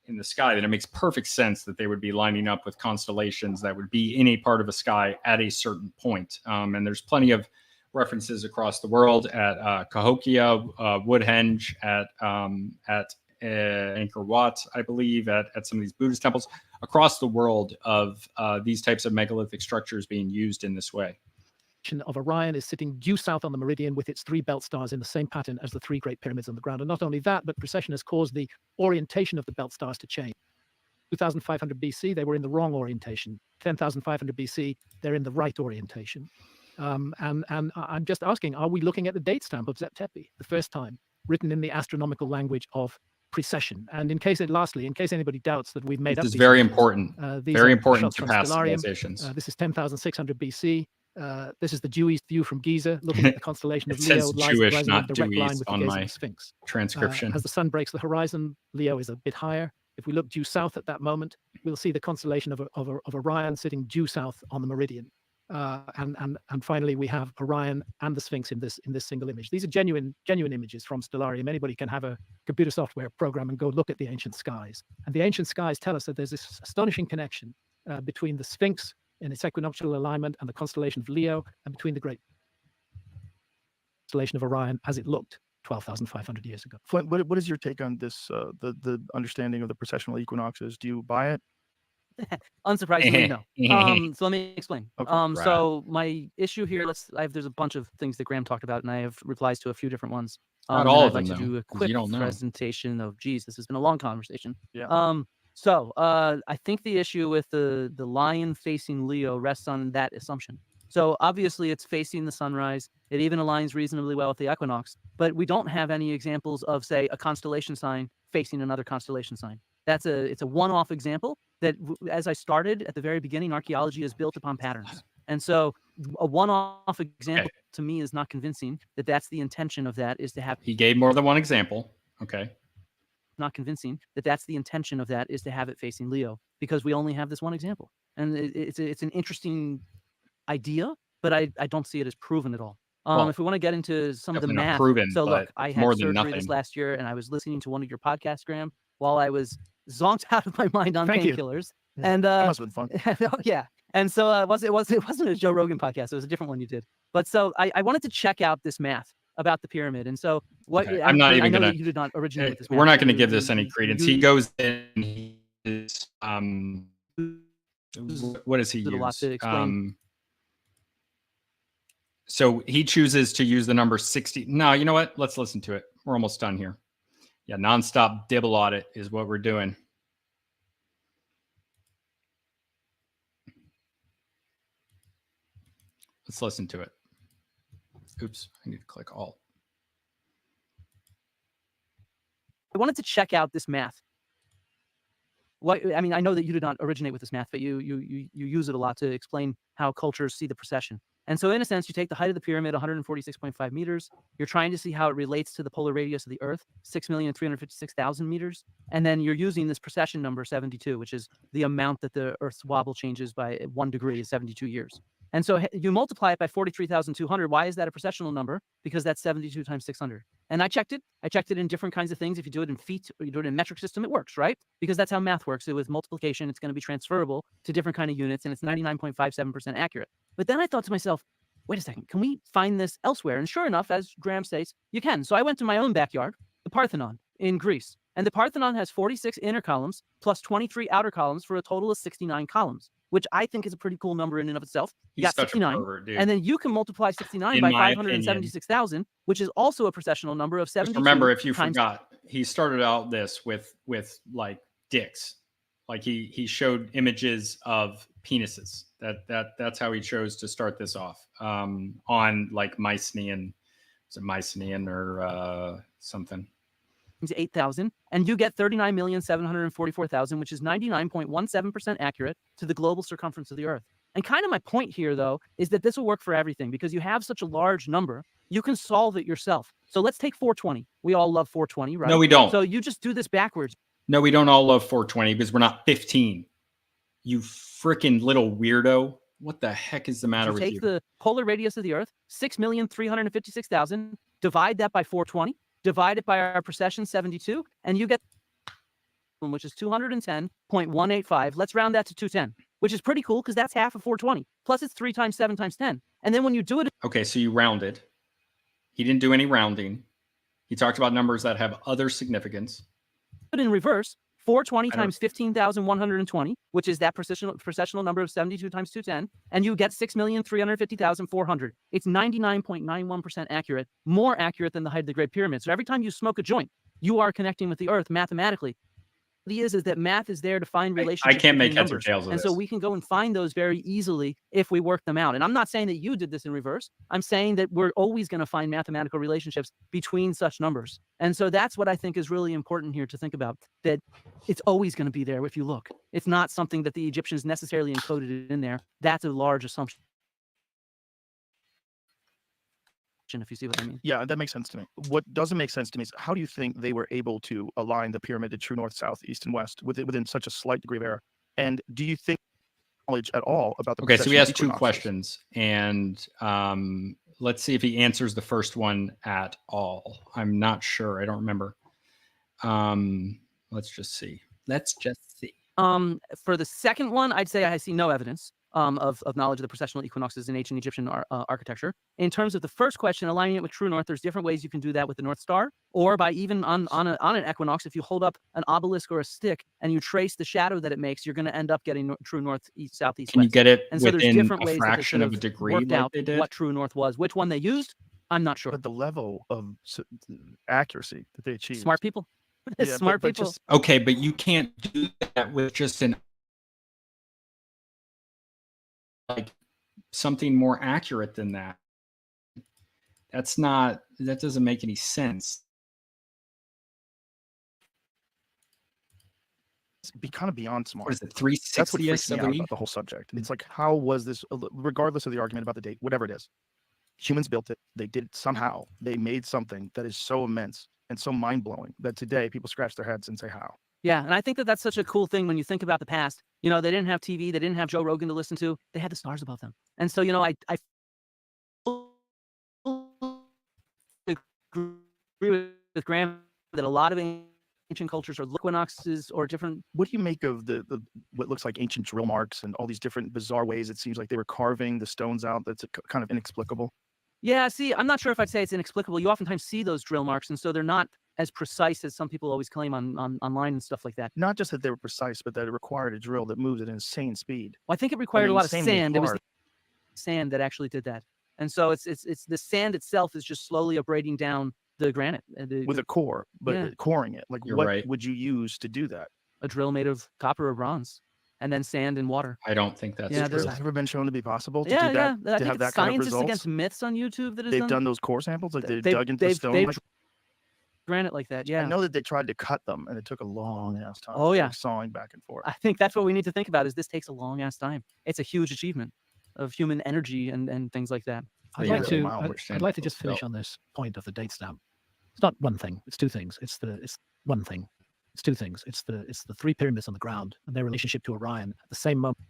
in the sky, then it makes perfect sense that they would be lining up with constellations that would be in a part of the sky at a certain point. And there's plenty of references across the world at Cahokia, Woodhenge, at Angkor Wat, I believe, at some of these Buddhist temples across the world of these types of megalithic structures being used in this way. Of Orion is sitting due south on the meridian with its 3 belt stars in the same pattern as the 3 great pyramids on the ground. And not only that, but precession has caused the orientation of the belt stars to change. 2500 BC, they were in the wrong orientation. 10,500 BC, they're in the right orientation. And I'm just asking, are we looking at the date stamp of Zep Tepi, the first time, written in the astronomical language of precession? And in case anybody doubts that we've made this up is these very numbers, important, these very are important shots to from past Stellarium. civilizations. This is 10,600 BC. This is the due east view from Giza, looking at the constellation of It Leo, says lies Jewish, rising in a not direct due line east with the on gaze of my the Sphinx. transcription. As the sun breaks the horizon, Leo is a bit higher. If we look due south at that moment, we'll see the constellation of Orion sitting due south on the meridian. And finally, we have Orion and the Sphinx in this single image. These are genuine images from Stellarium. Anybody can have a computer software program and go look at the ancient skies. And the ancient skies tell us that there's this astonishing connection between the Sphinx in its equinoctial alignment and the constellation of Leo, and between the great constellation of Orion as it looked 12,500 years ago. Flint, what is your take on this? The understanding of the precessional equinoxes. Do you buy it? Unsurprisingly, no. So let me explain. Okay. So my issue here, there's a bunch of things that Graham talked about, and I have replies to a few different ones. Not all I'd of them, like to though, do a 'cause quick you don't know. presentation of, geez, this has been a long conversation. Yeah. So I think the issue with the lion facing Leo rests on that assumption. So obviously it's facing the sunrise. It even aligns reasonably well with the equinox, but we don't have any examples of, say, a constellation sign facing another constellation sign. It's a one-off example that, as I started at the very beginning, archaeology is built upon patterns. And so a one-off example to me is not convincing that that's the intention of that, is to have. He gave more than one example. Okay. Not convincing that that's the intention of that, is to have it facing Leo, because we only have this one example. And it's an interesting idea, but I don't see it as proven at all. Well, if we want to get into some of the math, proven, so look, but I it's had more than surgery this nothing. last year, and I was listening to one of your podcasts, Graham, while I was zonked out of my mind on painkillers. And That must have been fun. yeah. And so it wasn't a Joe Rogan podcast. It was a different one you did. But so I wanted to check out this math about the pyramid. And so what Okay. I I'm not know even that gonna. you did not originate with this math. We're not going to You- give this you- any you- credence. you He goes in. What does he Did a lot use? to explain. So he chooses to use the number 60. No, you know what? Let's listen to it. We're almost done here. Yeah, nonstop Dibble audit is what we're doing. Let's listen to it. Oops, I need to click Alt. I wanted to check out this math. I mean, I know that you did not originate with this math, but you use it a lot to explain how cultures see the precession. And so in a sense, you take the height of the pyramid, 146.5 meters. You're trying to see how it relates to the polar radius of the Earth, 6,356,000 meters. And then you're using this precession number 72, which is the amount that the Earth's wobble changes by 1 degree is 72 years. And so you multiply it by 43,200. Why is that a precessional number? Because that's 72 times 600. And I checked it. I checked it in different kinds of things. If you do it in feet or you do it in metric system, it works, right? Because that's how math works. With multiplication, it's going to be transferable to different kind of units, and it's 99.57% accurate. But then I thought to myself, wait a second, can we find this elsewhere? And sure enough, as Graham states, you can. So I went to my own backyard, the Parthenon in Greece. And the Parthenon has 46 inner columns plus 23 outer columns for a total of 69 columns, which I think is a pretty cool number in and of itself. You got 69. And then you can multiply 69 by 576,000, which is also a precessional number of 72. Just remember, if you forgot, he started out this with like dicks. Like he showed images of penises. That's how he chose to start this off. On like Mycenaean, is it Mycenaean or something? 8,000, and you get 39,744,000, which is 99.17% accurate to the global circumference of the Earth. And kind of my point here, though, is that this will work for everything, because you have such a large number, you can solve it yourself. So let's take 420. We all love 420, right? No, we don't. So you just do this backwards. No, we don't all love 420 because we're not 15. You freaking little weirdo. What the heck is the matter You with take you? the polar radius of the Earth, 6,356,000, divide that by 420, divide it by our precession 72, and you get which is 210.185. Let's round that to 210, which is pretty cool because that's half of 420. Plus it's 3 times 7 times 10. And then when you do it Okay, so you rounded. He didn't do any rounding. He talked about numbers that have other significance. in reverse, 420 I don't- times 15,120, which is that processional number of 72 times 210, and you get 6,350,400. It's 99.91% accurate, more accurate than the height of the Great Pyramid. So every time you smoke a joint, you are connecting with the Earth mathematically. The is that math is there to find relationships. I can't make between heads or numbers. tails of And so this. we can go and find those very easily if we work them out. And I'm not saying that you did this in reverse. I'm saying that we're always going to find mathematical relationships between such numbers. And so that's what I think is really important here to think about, that it's always going to be there if you look. It's not something that the Egyptians necessarily encoded in there. That's a large assumption, if you see what I mean. Yeah, that makes sense to me. What doesn't make sense to me is how do you think they were able to align the pyramid to true north, south, east, and west within such a slight degree of error? And do you think knowledge at all about the Okay, so he precession has of 2 equinoxes? questions, and let's see if he answers the first one at all. I'm not sure. I don't remember. Let's just see. For the second one, I'd say I see no evidence of knowledge of the precessional equinoxes in ancient Egyptian architecture. In terms of the first question, aligning it with true north, there's different ways you can do that with the North Star, or by even on an equinox, if you hold up an obelisk or a stick and you trace the shadow that it makes, you're going to end up getting true north, east, south, east, Can you west. get it And so there's within different a ways that they fraction sort of a of degree worked like out they did? what true north was. Which one they used, I'm not sure. But the level of accuracy that they achieved. Smart people. Yeah, Smart but people. just Okay, but you can't do that with just like something more accurate than that. That doesn't make any sense. be kind of beyond smart. What is it, That's what 360th freaks me of out an about the whole subject. It's like, how was this, regardless of the argument about the date, whatever it is, humans built it. They did it somehow. They made something that is so immense and so mind blowing that today people scratch their heads and say, how? Yeah, and I think that that's such a cool thing when you think about the past. You know, they didn't have TV, they didn't have Joe Rogan to listen to. They had the stars above them. And so, you know, I agree with Graham that a lot of ancient cultures are equinoxes or different. What do you make of the what looks like ancient drill marks and all these different bizarre ways it seems like they were carving the stones out? That's kind of inexplicable. Yeah, see, I'm not sure if I'd say it's inexplicable. You oftentimes see those drill marks, and so they're not as precise as some people always claim on online and stuff like that. Not just that they were precise, but that it required a drill that moved at an insane speed. Well, I think it required a lot of insanely sand. It was hard. the sand that actually did that. And so it's the sand itself is just slowly abrading down the granite. With a core, but Yeah. coring it. Like, You're what right. would you use to do that? a drill made of copper or bronze, and then sand and water. I don't think that's Yeah, true. there's- Has that ever been shown to be possible to Yeah, do that? yeah. I To think have it's that kind of Scientists results? Against Myths on YouTube that has They've done those core samples, like they They've- dug into the they've- stone. they've like- granite like that. Yeah. I know that they tried to cut them, and it took a long ass time. Oh, They yeah. were sawing back and forth. I think that's what we need to think about. Is this takes a long ass time. It's a huge achievement of human energy and things like that. I'd Yeah, like to. wow, I'd like to just finish on this point of the date stamp. It's not one thing. It's two things. It's one thing. It's two things. It's the 3 pyramids on the ground and their relationship to Orion at the same moment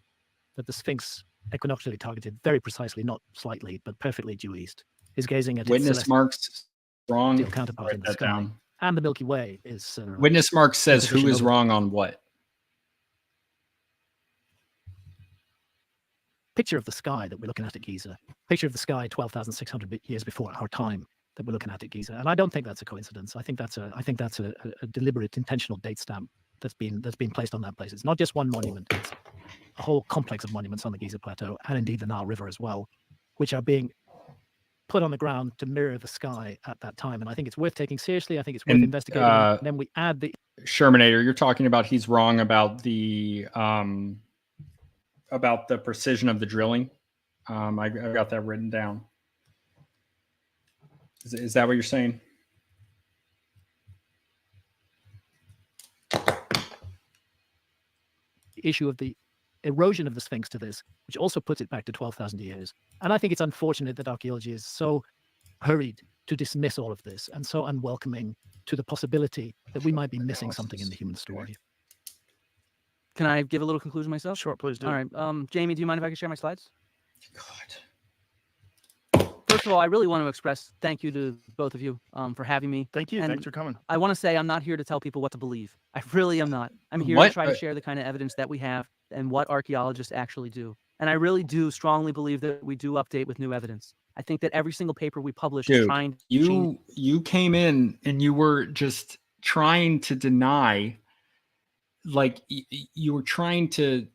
that the Sphinx, equinoctially targeted, very precisely, not slightly, but perfectly due east, is gazing at its Witness celestial marks wrong. counterpart in Write the that sky. down. And the Milky Way is Witness mark says who position is over- wrong on what. picture of the sky that we're looking at Giza. Picture of the sky 12,600 years before our time that we're looking at Giza. And I don't think that's a coincidence. I think that's a deliberate, intentional date stamp that's been placed on that place. It's not just one monument. It's a whole complex of monuments on the Giza Plateau and indeed the Nile River as well, which are being put on the ground to mirror the sky at that time. And I think it's worth taking seriously. I think it's worth And, investigating. And then we add the Shermanator, you're talking about he's wrong about the precision of the drilling. I got that written down. Is that what you're saying? issue of the erosion of the Sphinx to this, which also puts it back to 12,000 years. And I think it's unfortunate that archaeology is so hurried to dismiss all of this and so unwelcoming to the possibility that we might be missing something in the human story. Can I give a little conclusion myself? Sure, please do. All right. Jamie, do you mind if I can share my slides? God. First of all, I really want to express thank you to both of you for having me. Thank you. And Thanks for coming. I want to say I'm not here to tell people what to believe. I really am not. I'm here to What? try to share the kind of evidence that we have and what archaeologists actually do. And I really do strongly believe that we do update with new evidence. I think that every single paper we publish is Dude, trying to change. you came in and you were just trying to deny, like you were trying to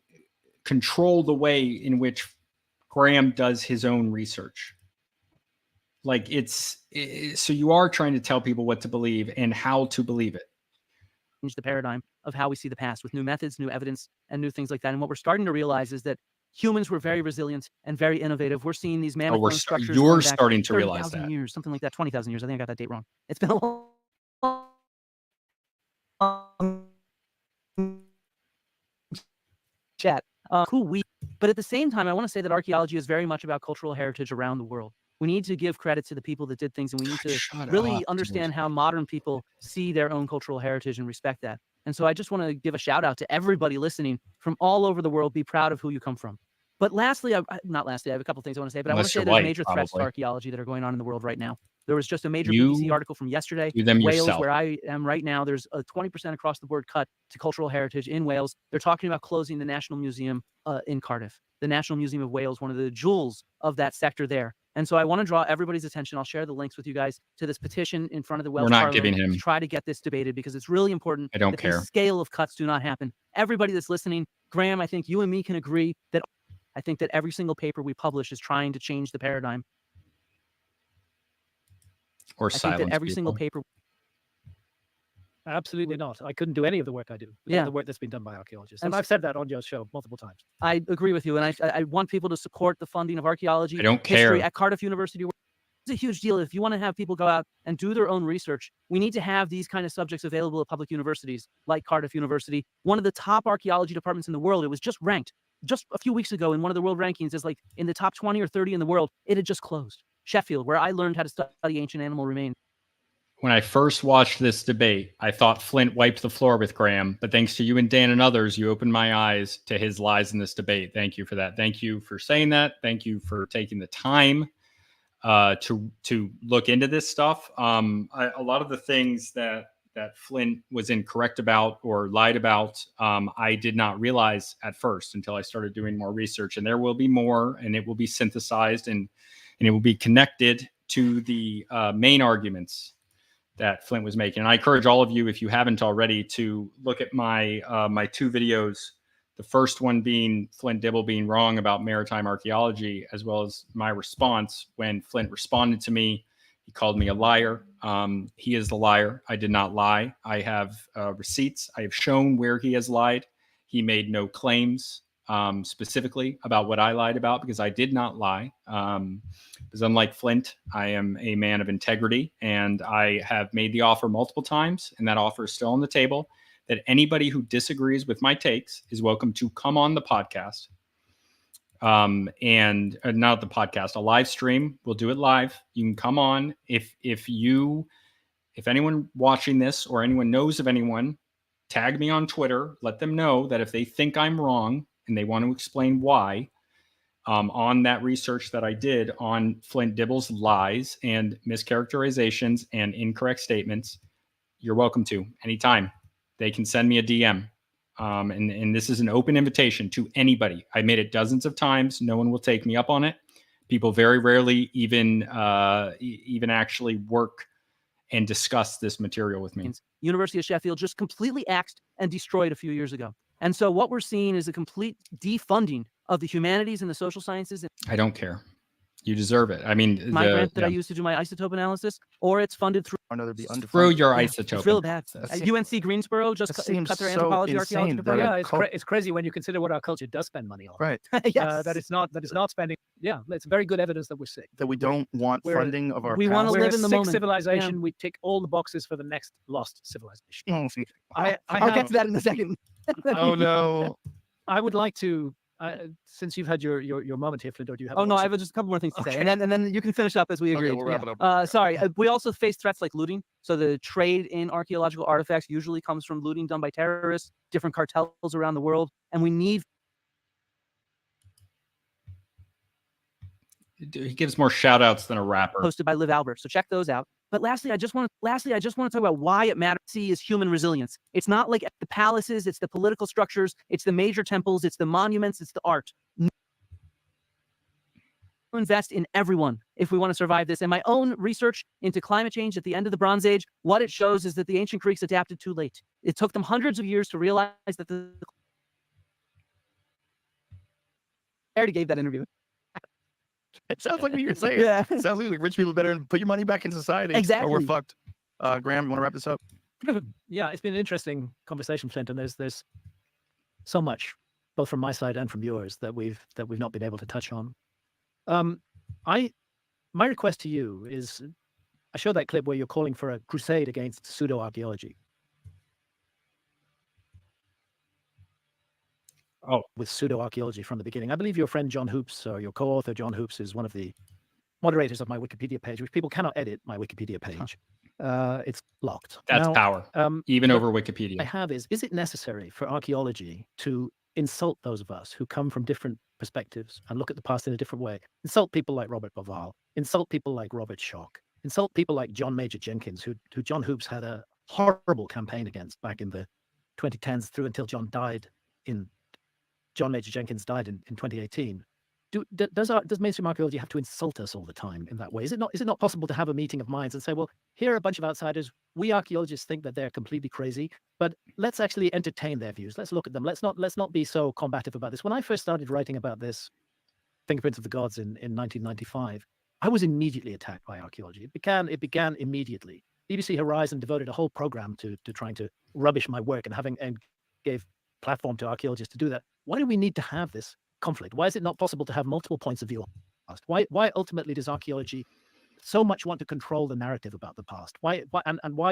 control the way in which Graham does his own research. Like so you are trying to tell people what to believe and how to believe it. Change the paradigm of how we see the past with new methods, new evidence, and new things like that. And what we're starting to realize is that humans were very resilient and very innovative. We're seeing these mammoth bone structures. You're going back starting to realize 30,000 that. years, something like that, 20,000 years. I think I got that date wrong. It's been a long chat. Cool. But at the same time, I want to say that archaeology is very much about cultural heritage around the world. We need to give credit to the people that did things, and we need to really understand how modern people see their own cultural heritage and respect that. And so I just want to give a shout out to everybody listening from all over the world. Be proud of who you come from. But lastly, not lastly, I have a couple things I want to say, but I want to say there's major threats to archaeology that are going on in the world right now. There was just a major BBC article from yesterday. Wales, where I am right now, there's a 20% across the board cut to cultural heritage in Wales. They're talking about closing the National Museum in Cardiff. The National Museum of Wales, one of the jewels of that sector there. And so I want to draw everybody's attention. I'll share the links with you guys to this petition in front of the Welsh Parliament to try to get this debated, because it's really important that this scale of cuts do not happen. Everybody that's listening, Graham, I think you and me can agree that I think that every single paper we publish is trying to change the paradigm. Or I think that every single paper. Absolutely not. I couldn't do any of the work I do without the work that's been done by archaeologists. And I've said that on your show multiple times. I agree with you. And I want people to support the funding of archaeology. I don't history care. At Cardiff University. It's a huge deal. If you want to have people go out and do their own research, we need to have these kind of subjects available at public universities like Cardiff University, one of the top archaeology departments in the world. It was just ranked just a few weeks ago in one of the world rankings as like in the top 20 or 30 in the world. It had just closed. Sheffield, where I learned how to study ancient animal remains. When I first watched this debate, I thought Flint wiped the floor with Graham, but thanks to you and Dan and others, you opened my eyes to his lies in this debate. Thank you for that. Thank you for saying that. Thank you for taking the time to look into this stuff. A lot of the things that Flint was incorrect about or lied about, I did not realize at first until I started doing more research. And there will be more, and it will be synthesized and it will be connected to the main arguments that Flint was making. And I encourage all of you, if you haven't already, to look at my my two videos. The first one being Flint Dibble being wrong about maritime archaeology, as well as my response when Flint responded to me. He called me a liar. He is the liar. I did not lie. I have receipts. I have shown where he has lied. He made no claims specifically about what I lied about, because I did not lie. Because unlike Flint, I am a man of integrity, and I have made the offer multiple times, and that offer is still on the table, that anybody who disagrees with my takes is welcome to come on the podcast. And not the podcast, a live stream. We'll do it live. You can come on. If anyone watching this or anyone knows of anyone, tag me on Twitter. Let them know that if they think I'm wrong and they want to explain why, on that research that I did on Flint Dibble's lies and mischaracterizations and incorrect statements, you're welcome to anytime. They can send me a DM. And this is an open invitation to anybody. I made it dozens of times. No one will take me up on it. People very rarely even actually work and discuss this material with me. University of Sheffield just completely axed and destroyed a few years ago. And so what we're seeing is a complete defunding of the humanities and the social sciences. I don't care. You deserve it. I mean, my grant that I use to do my isotope analysis, or it's funded through another be undefined. Through your isotope. It's real bad. UNC Greensboro just cut their anthropology archaeology department. Yeah, it's crazy when you consider what our culture does spend money on. Right. Yes. That it's not spending. Yeah, it's very good evidence that we're sick. That we don't want funding of our. We want to live in the moment. Civilization. We tick all the boxes for the next lost civilization. I'll get to that in a second. Oh no. I would like to since you've had your moment here, Flint, or do you have? Oh no, I have just a couple more things to say, and then you can finish up as we agreed. we'll wrap it up. Sorry, we also face threats like looting. So the trade in archaeological artifacts usually comes from looting done by terrorists, different cartels around the world, and we need. He gives more shout outs than a rapper. Hosted by Liv Albert. So check those out. But lastly, I just want to talk about why it matters to see is human resilience. It's not like the palaces, it's the political structures, it's the major temples, it's the monuments, it's the art. Invest in everyone if we want to survive this. And my own research into climate change at the end of the Bronze Age, what it shows is that the ancient Greeks adapted too late. It took them hundreds of years to realize that I already gave that interview. It sounds like what you're saying. Yeah. It sounds like rich people better put your money back in society. Exactly. Or we're fucked. Graham, you want to wrap this up? Yeah, it's been an interesting conversation, Flint, and there's so much, both from my side and from yours, that we've not been able to touch on. My request to you is, I showed that clip where you're calling for a crusade against pseudo-archaeology. Oh, with pseudo-archaeology from the beginning. I believe your friend John Hoops, or your co-author John Hoops, is one of the moderators of my Wikipedia page, which people cannot edit my Wikipedia page. It's locked. That's now, power, even over Wikipedia. I have is it necessary for archaeology to insult those of us who come from different perspectives and look at the past in a different way? Insult people like Robert Bauval, insult people like Robert Schock, insult people like John Major Jenkins, who John Hoops had a horrible campaign against back in the 2010s through until John Major Jenkins died in 2018. Does mainstream archaeology have to insult us all the time in that way? Is it not possible to have a meeting of minds and say, well, here are a bunch of outsiders. We archaeologists think that they're completely crazy, but let's actually entertain their views. Let's look at them. Let's not be so combative about this. When I first started writing about this, Fingerprints of the Gods in 1995, I was immediately attacked by archaeology. It began immediately. BBC Horizon devoted a whole program to trying to rubbish my work and gave platform to archaeologists to do that. Why do we need to have this conflict? Why is it not possible to have multiple points of view on the past? Why ultimately does archaeology so much want to control the narrative about the past? Why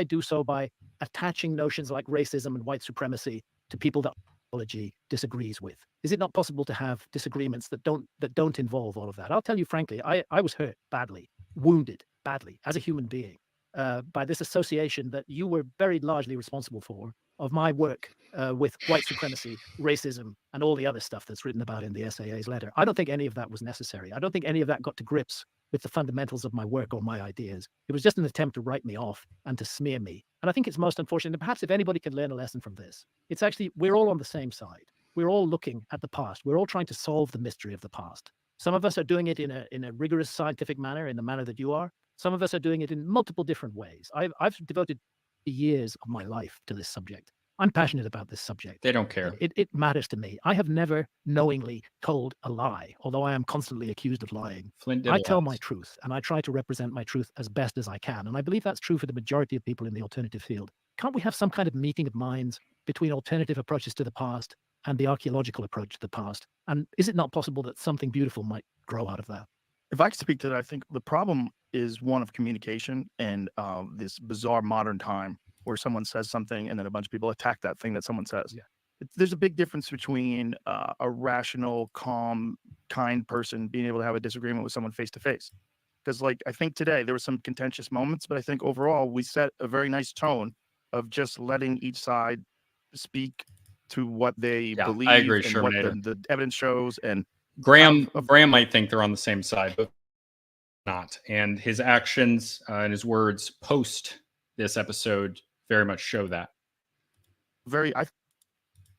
do so by attaching notions like racism and white supremacy to people that archaeology disagrees with? Is it not possible to have disagreements that don't involve all of that? I'll tell you frankly, I was hurt badly, wounded badly as a human being by this association that you were very largely responsible for of my work with white supremacy, racism, and all the other stuff that's written about in the SAA's letter. I don't think any of that was necessary. I don't think any of that got to grips with the fundamentals of my work or my ideas. It was just an attempt to write me off and to smear me. And I think it's most unfortunate. And perhaps if anybody can learn a lesson from this, it's actually, we're all on the same side. We're all looking at the past. We're all trying to solve the mystery of the past. Some of us are doing it in a rigorous scientific manner, in the manner that you are. Some of us are doing it in multiple different ways. I've devoted years of my life to this subject. I'm passionate about this subject. They don't care. It matters to me. I have never knowingly told a lie, although I am constantly accused of lying. Flint Dibble I tell has. my truth, and I try to represent my truth as best as I can. And I believe that's true for the majority of people in the alternative field. Can't we have some kind of meeting of minds between alternative approaches to the past and the archaeological approach to the past? And is it not possible that something beautiful might grow out of that? If I could speak to that, I think the problem is one of communication and this bizarre modern time where someone says something and then a bunch of people attack that thing that someone says. Yeah. There's a big difference between a rational, calm, kind person being able to have a disagreement with someone face to face. Because like, I think today there were some contentious moments, but I think overall we set a very nice tone of just letting each side speak to what they believe I agree, and what Shermanator. the evidence shows. And Graham might think they're on the same side, but not. And his actions and his words post this episode very much show that. I've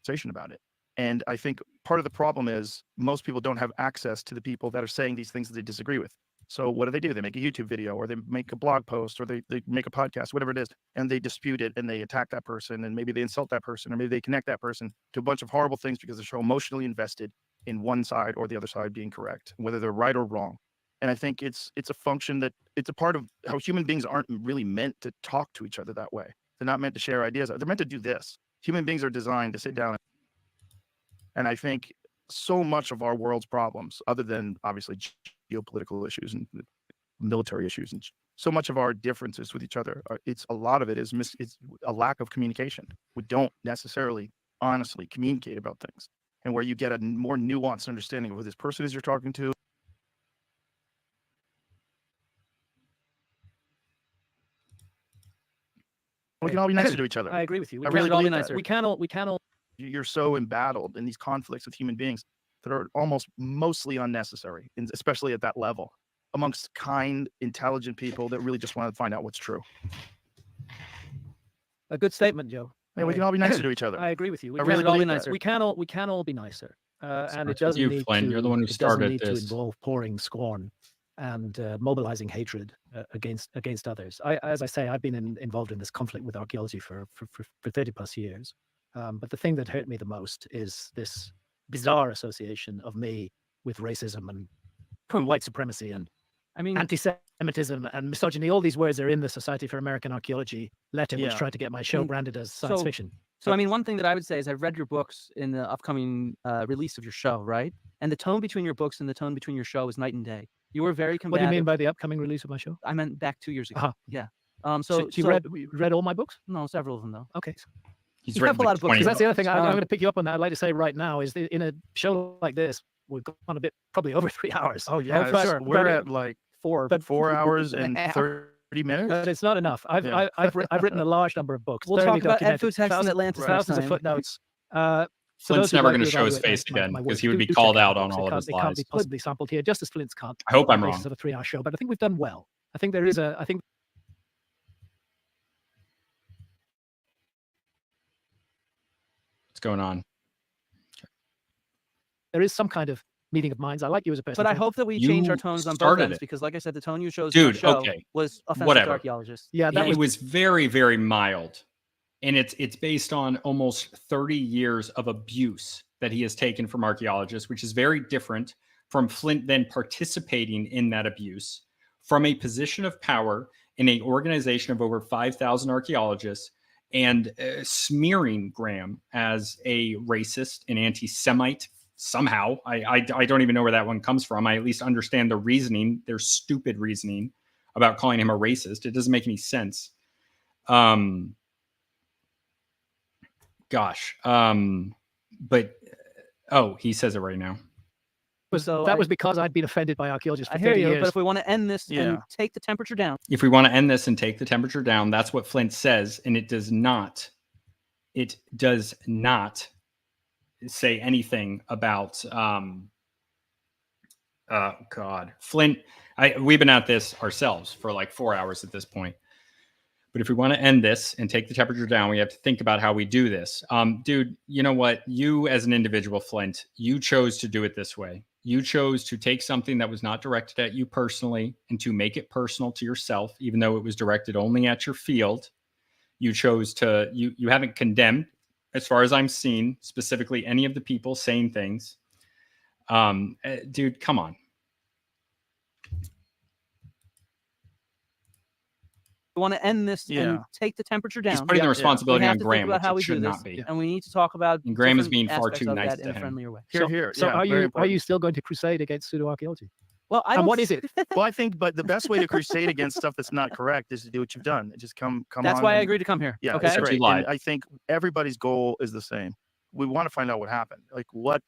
conversation about it. And I think part of the problem is most people don't have access to the people that are saying these things that they disagree with. So what do? They make a YouTube video, or they make a blog post, or they make a podcast, whatever it is, and they dispute it and they attack that person, and maybe they insult that person, or maybe they connect that person to a bunch of horrible things because they're so emotionally invested in one side or the other side being correct, whether they're right or wrong. And I think it's a function that it's a part of how human beings aren't really meant to talk to each other that way. They're not meant to share ideas. They're meant to do this. Human beings are designed to sit down. And I think so much of our world's problems, other than obviously geopolitical issues and military issues, and so much of our differences with each other, a lot of it is it's a lack of communication. We don't necessarily honestly communicate about things. and where you get a more nuanced understanding of who this person is you're talking to. We can all be nicer to each other. I agree with you. I really all be believe that. nicer. We can all. You're so embattled in these conflicts with human beings that are almost mostly unnecessary, and especially at that level, amongst kind, intelligent people that really just want to find out what's true. A good statement, Joe. Yeah, we can all be nicer to each other. I agree with you. I really all be believe that. nicer. We can all be nicer, and Starts it doesn't with you, need Flynn. to. You're the one who it doesn't started need to this. involve pouring scorn and mobilizing hatred against others. As I say, I've been involved in this conflict with archaeology for 30 plus years. But the thing that hurt me the most is this bizarre association of me with racism and white supremacy and I mean, anti-Semitism and misogyny. All these words are in the Society for American Archaeology letter, which Yeah. tried to get my show mean, branded as science so- fiction. So I mean, one thing that I would say is I've read your books in the upcoming release of your show, right? And the tone between your books and the tone between your show is night and day. You were very What do combative. you mean by the upcoming release of my show? I meant back 2 years ago. Uh-huh. Yeah. So you read all my books? No, several of them though. Okay. He's You written have a lot like of books. 20 Because that's the other thing. I'm Um, going to pick you up on that. I'd like to say right now is that in a show like this, we've gone a bit probably over 3 hours. Oh yeah, but- sure. We're but- at like but 4 hours and half. 30 minutes. But it's not enough. I've Yeah. I've written a large number of books. We'll thoroughly talk about documented, edfotext and thousands- Atlantis next thousands of time. footnotes. For Flint's those who'd never like going to show his evaluate face my again work, because he would do be check called my out on books. all of his It can't lies. be possibly sampled here, just as Flint's can't. I hope on I'm the basis wrong. of a 3-hour show, but I think we've done well. I think there is a. I think What's going on? there is some kind of meeting of minds. I like you as a person. But I Flint. hope that we change our You tones on both started ends it. because, like I said, the tone you chose in our Dude, show okay. was offensive Whatever. to archaeologists. Yeah, that It was was very, very mild. And it's based on almost 30 years of abuse that he has taken from archaeologists, which is very different from Flint then participating in that abuse from a position of power in an organization of over 5,000 archaeologists and smearing Graham as a racist, an anti-Semite. Somehow, I don't even know where that one comes from. I at least understand the reasoning, their stupid reasoning about calling him a racist. It doesn't make any sense. But he says it right now. So that was because I'd been offended by archaeologists for I hear 30 you, years. but if we want to end this and Yeah. take the temperature down, If we want to end this and take the temperature down, that's what Flint says, and it does not say anything about Flint. We've been at this ourselves for like 4 hours at this point. But if we want to end this and take the temperature down, we have to think about how we do this. Dude, you know what? You as an individual, Flint, you chose to do it this way. You chose to take something that was not directed at you personally and to make it personal to yourself, even though it was directed only at your field. You chose to, you haven't condemned, as far as I'm seeing, specifically any of the people saying things. Dude, come on. we want to end this Yeah. and take the temperature down. He's putting the Yeah. responsibility we have on to Graham, think about which how it we do should this, not be. and we need to talk about. And Graham is different being far aspects too of nice that to in a him. friendlier way. Here, here. So yeah, are very you important. still going to crusade against pseudo-archaeology? Well, I And don't what is it? Well, I think, but the best way to crusade against stuff that's not correct is to do what you've done. Just come That's on. why I and- agreed to come here. Yeah, Okay. it's Except you great. And lied. I think everybody's goal is the same. We want to find out what happened, like what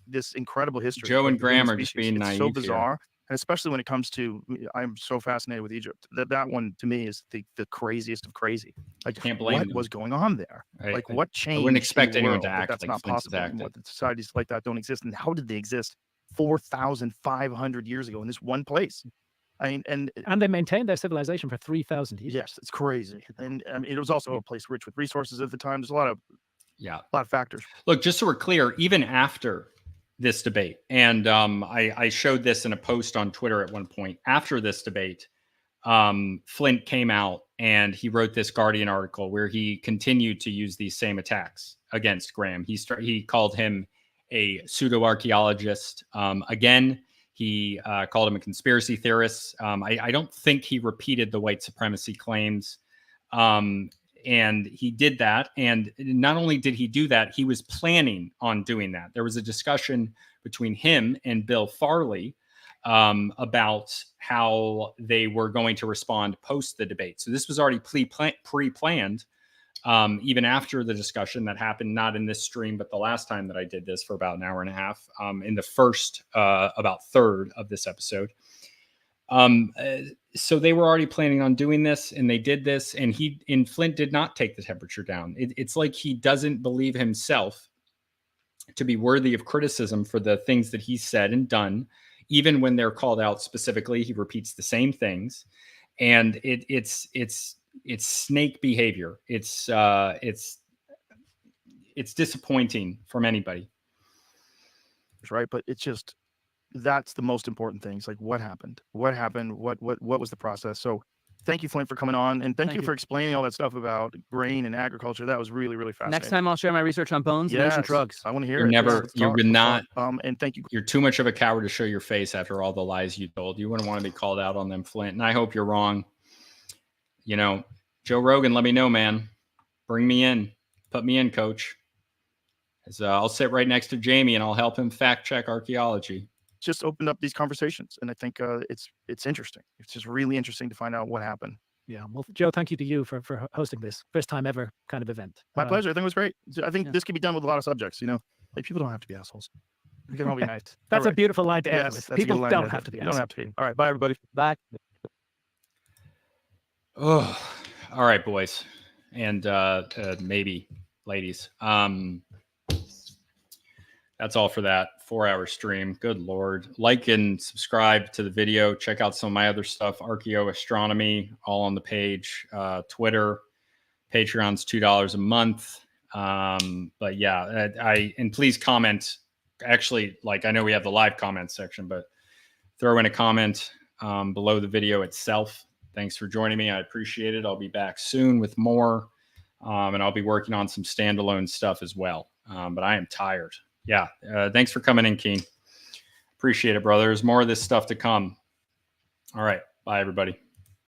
this incredible history. Joe of and the human Graham are just species. being It's naive so here. bizarre, and especially when it comes to, I'm so fascinated with Egypt. That one to me is the craziest of crazy. Like, Can't blame what them. was going on there? Like, what changed? wouldn't expect in the anyone to world that act that's like not Flint's possible anymore. acted. That societies like that don't exist, and how did they exist 4,500 years ago in this one place? I mean, and And they maintained their civilization for 3,000 years. yes, it's crazy. And it was also a place rich with resources at the time. There's a lot of factors. Look, just so we're clear, even after this debate, and I showed this in a post on Twitter at one point. After this debate, Flint came out and he wrote this Guardian article where he continued to use these same attacks against Graham. He called him a pseudo-archaeologist. Again, he called him a conspiracy theorist. I don't think he repeated the white supremacy claims. And he did that. And not only did he do that, he was planning on doing that. There was a discussion between him and Bill Farley about how they were going to respond post the debate. So this was already pre-planned. even after the discussion that happened, not in this stream, but the last time that I did this for about an hour and a half, in the first about third of this episode. So they were already planning on doing this, and they did this, and Flint did not take the temperature down. It's like he doesn't believe himself to be worthy of criticism for the things that he said and done. Even when they're called out specifically, he repeats the same things, and it's snake behavior. It's disappointing from anybody. Right, but it's just, that's the most important thing. It's like, what happened? What was the process? So thank you, Flint, for coming on, and thank you for explaining all that stuff about grain and agriculture. That was really, really fascinating. Next time I'll share my research on bones and ancient drugs. I want to hear You're it. never, Let's you're talk. not, and thank you. you're too much of a coward to show your face after all the lies you told. You wouldn't want to be called out on them, Flint. And I hope you're wrong. You know, Joe Rogan, let me know, man. Bring me in. Put me in, coach. I'll sit right next to Jamie and I'll help him fact check archaeology. Just opened up these conversations, and I think it's interesting. It's just really interesting to find out what happened. Yeah. Well, Joe, thank you to you for hosting this first time ever kind of event. My pleasure. I think it was great. I think this can be done with a lot of subjects. You know, like, people don't have to be assholes. We can all be nice. That's a beautiful line to end with. That's a People good line don't to have end to be. with. Don't have to be. All right. Bye, everybody. Bye. Oh, all right, boys, and maybe ladies. That's all for that 4-hour stream. Good Lord. Like and subscribe to the video. Check out some of my other stuff. Archaeoastronomy, all on the page. Twitter. Patreon's $2 a month. But yeah, and please comment. Actually, like, I know we have the live comment section, but throw in a comment below the video itself. Thanks for joining me. I appreciate it. I'll be back soon with more. And I'll be working on some standalone stuff as well. But I am tired. Yeah. Thanks for coming in, Keen. Appreciate it, brother. There's more of this stuff to come. All right. Bye, everybody.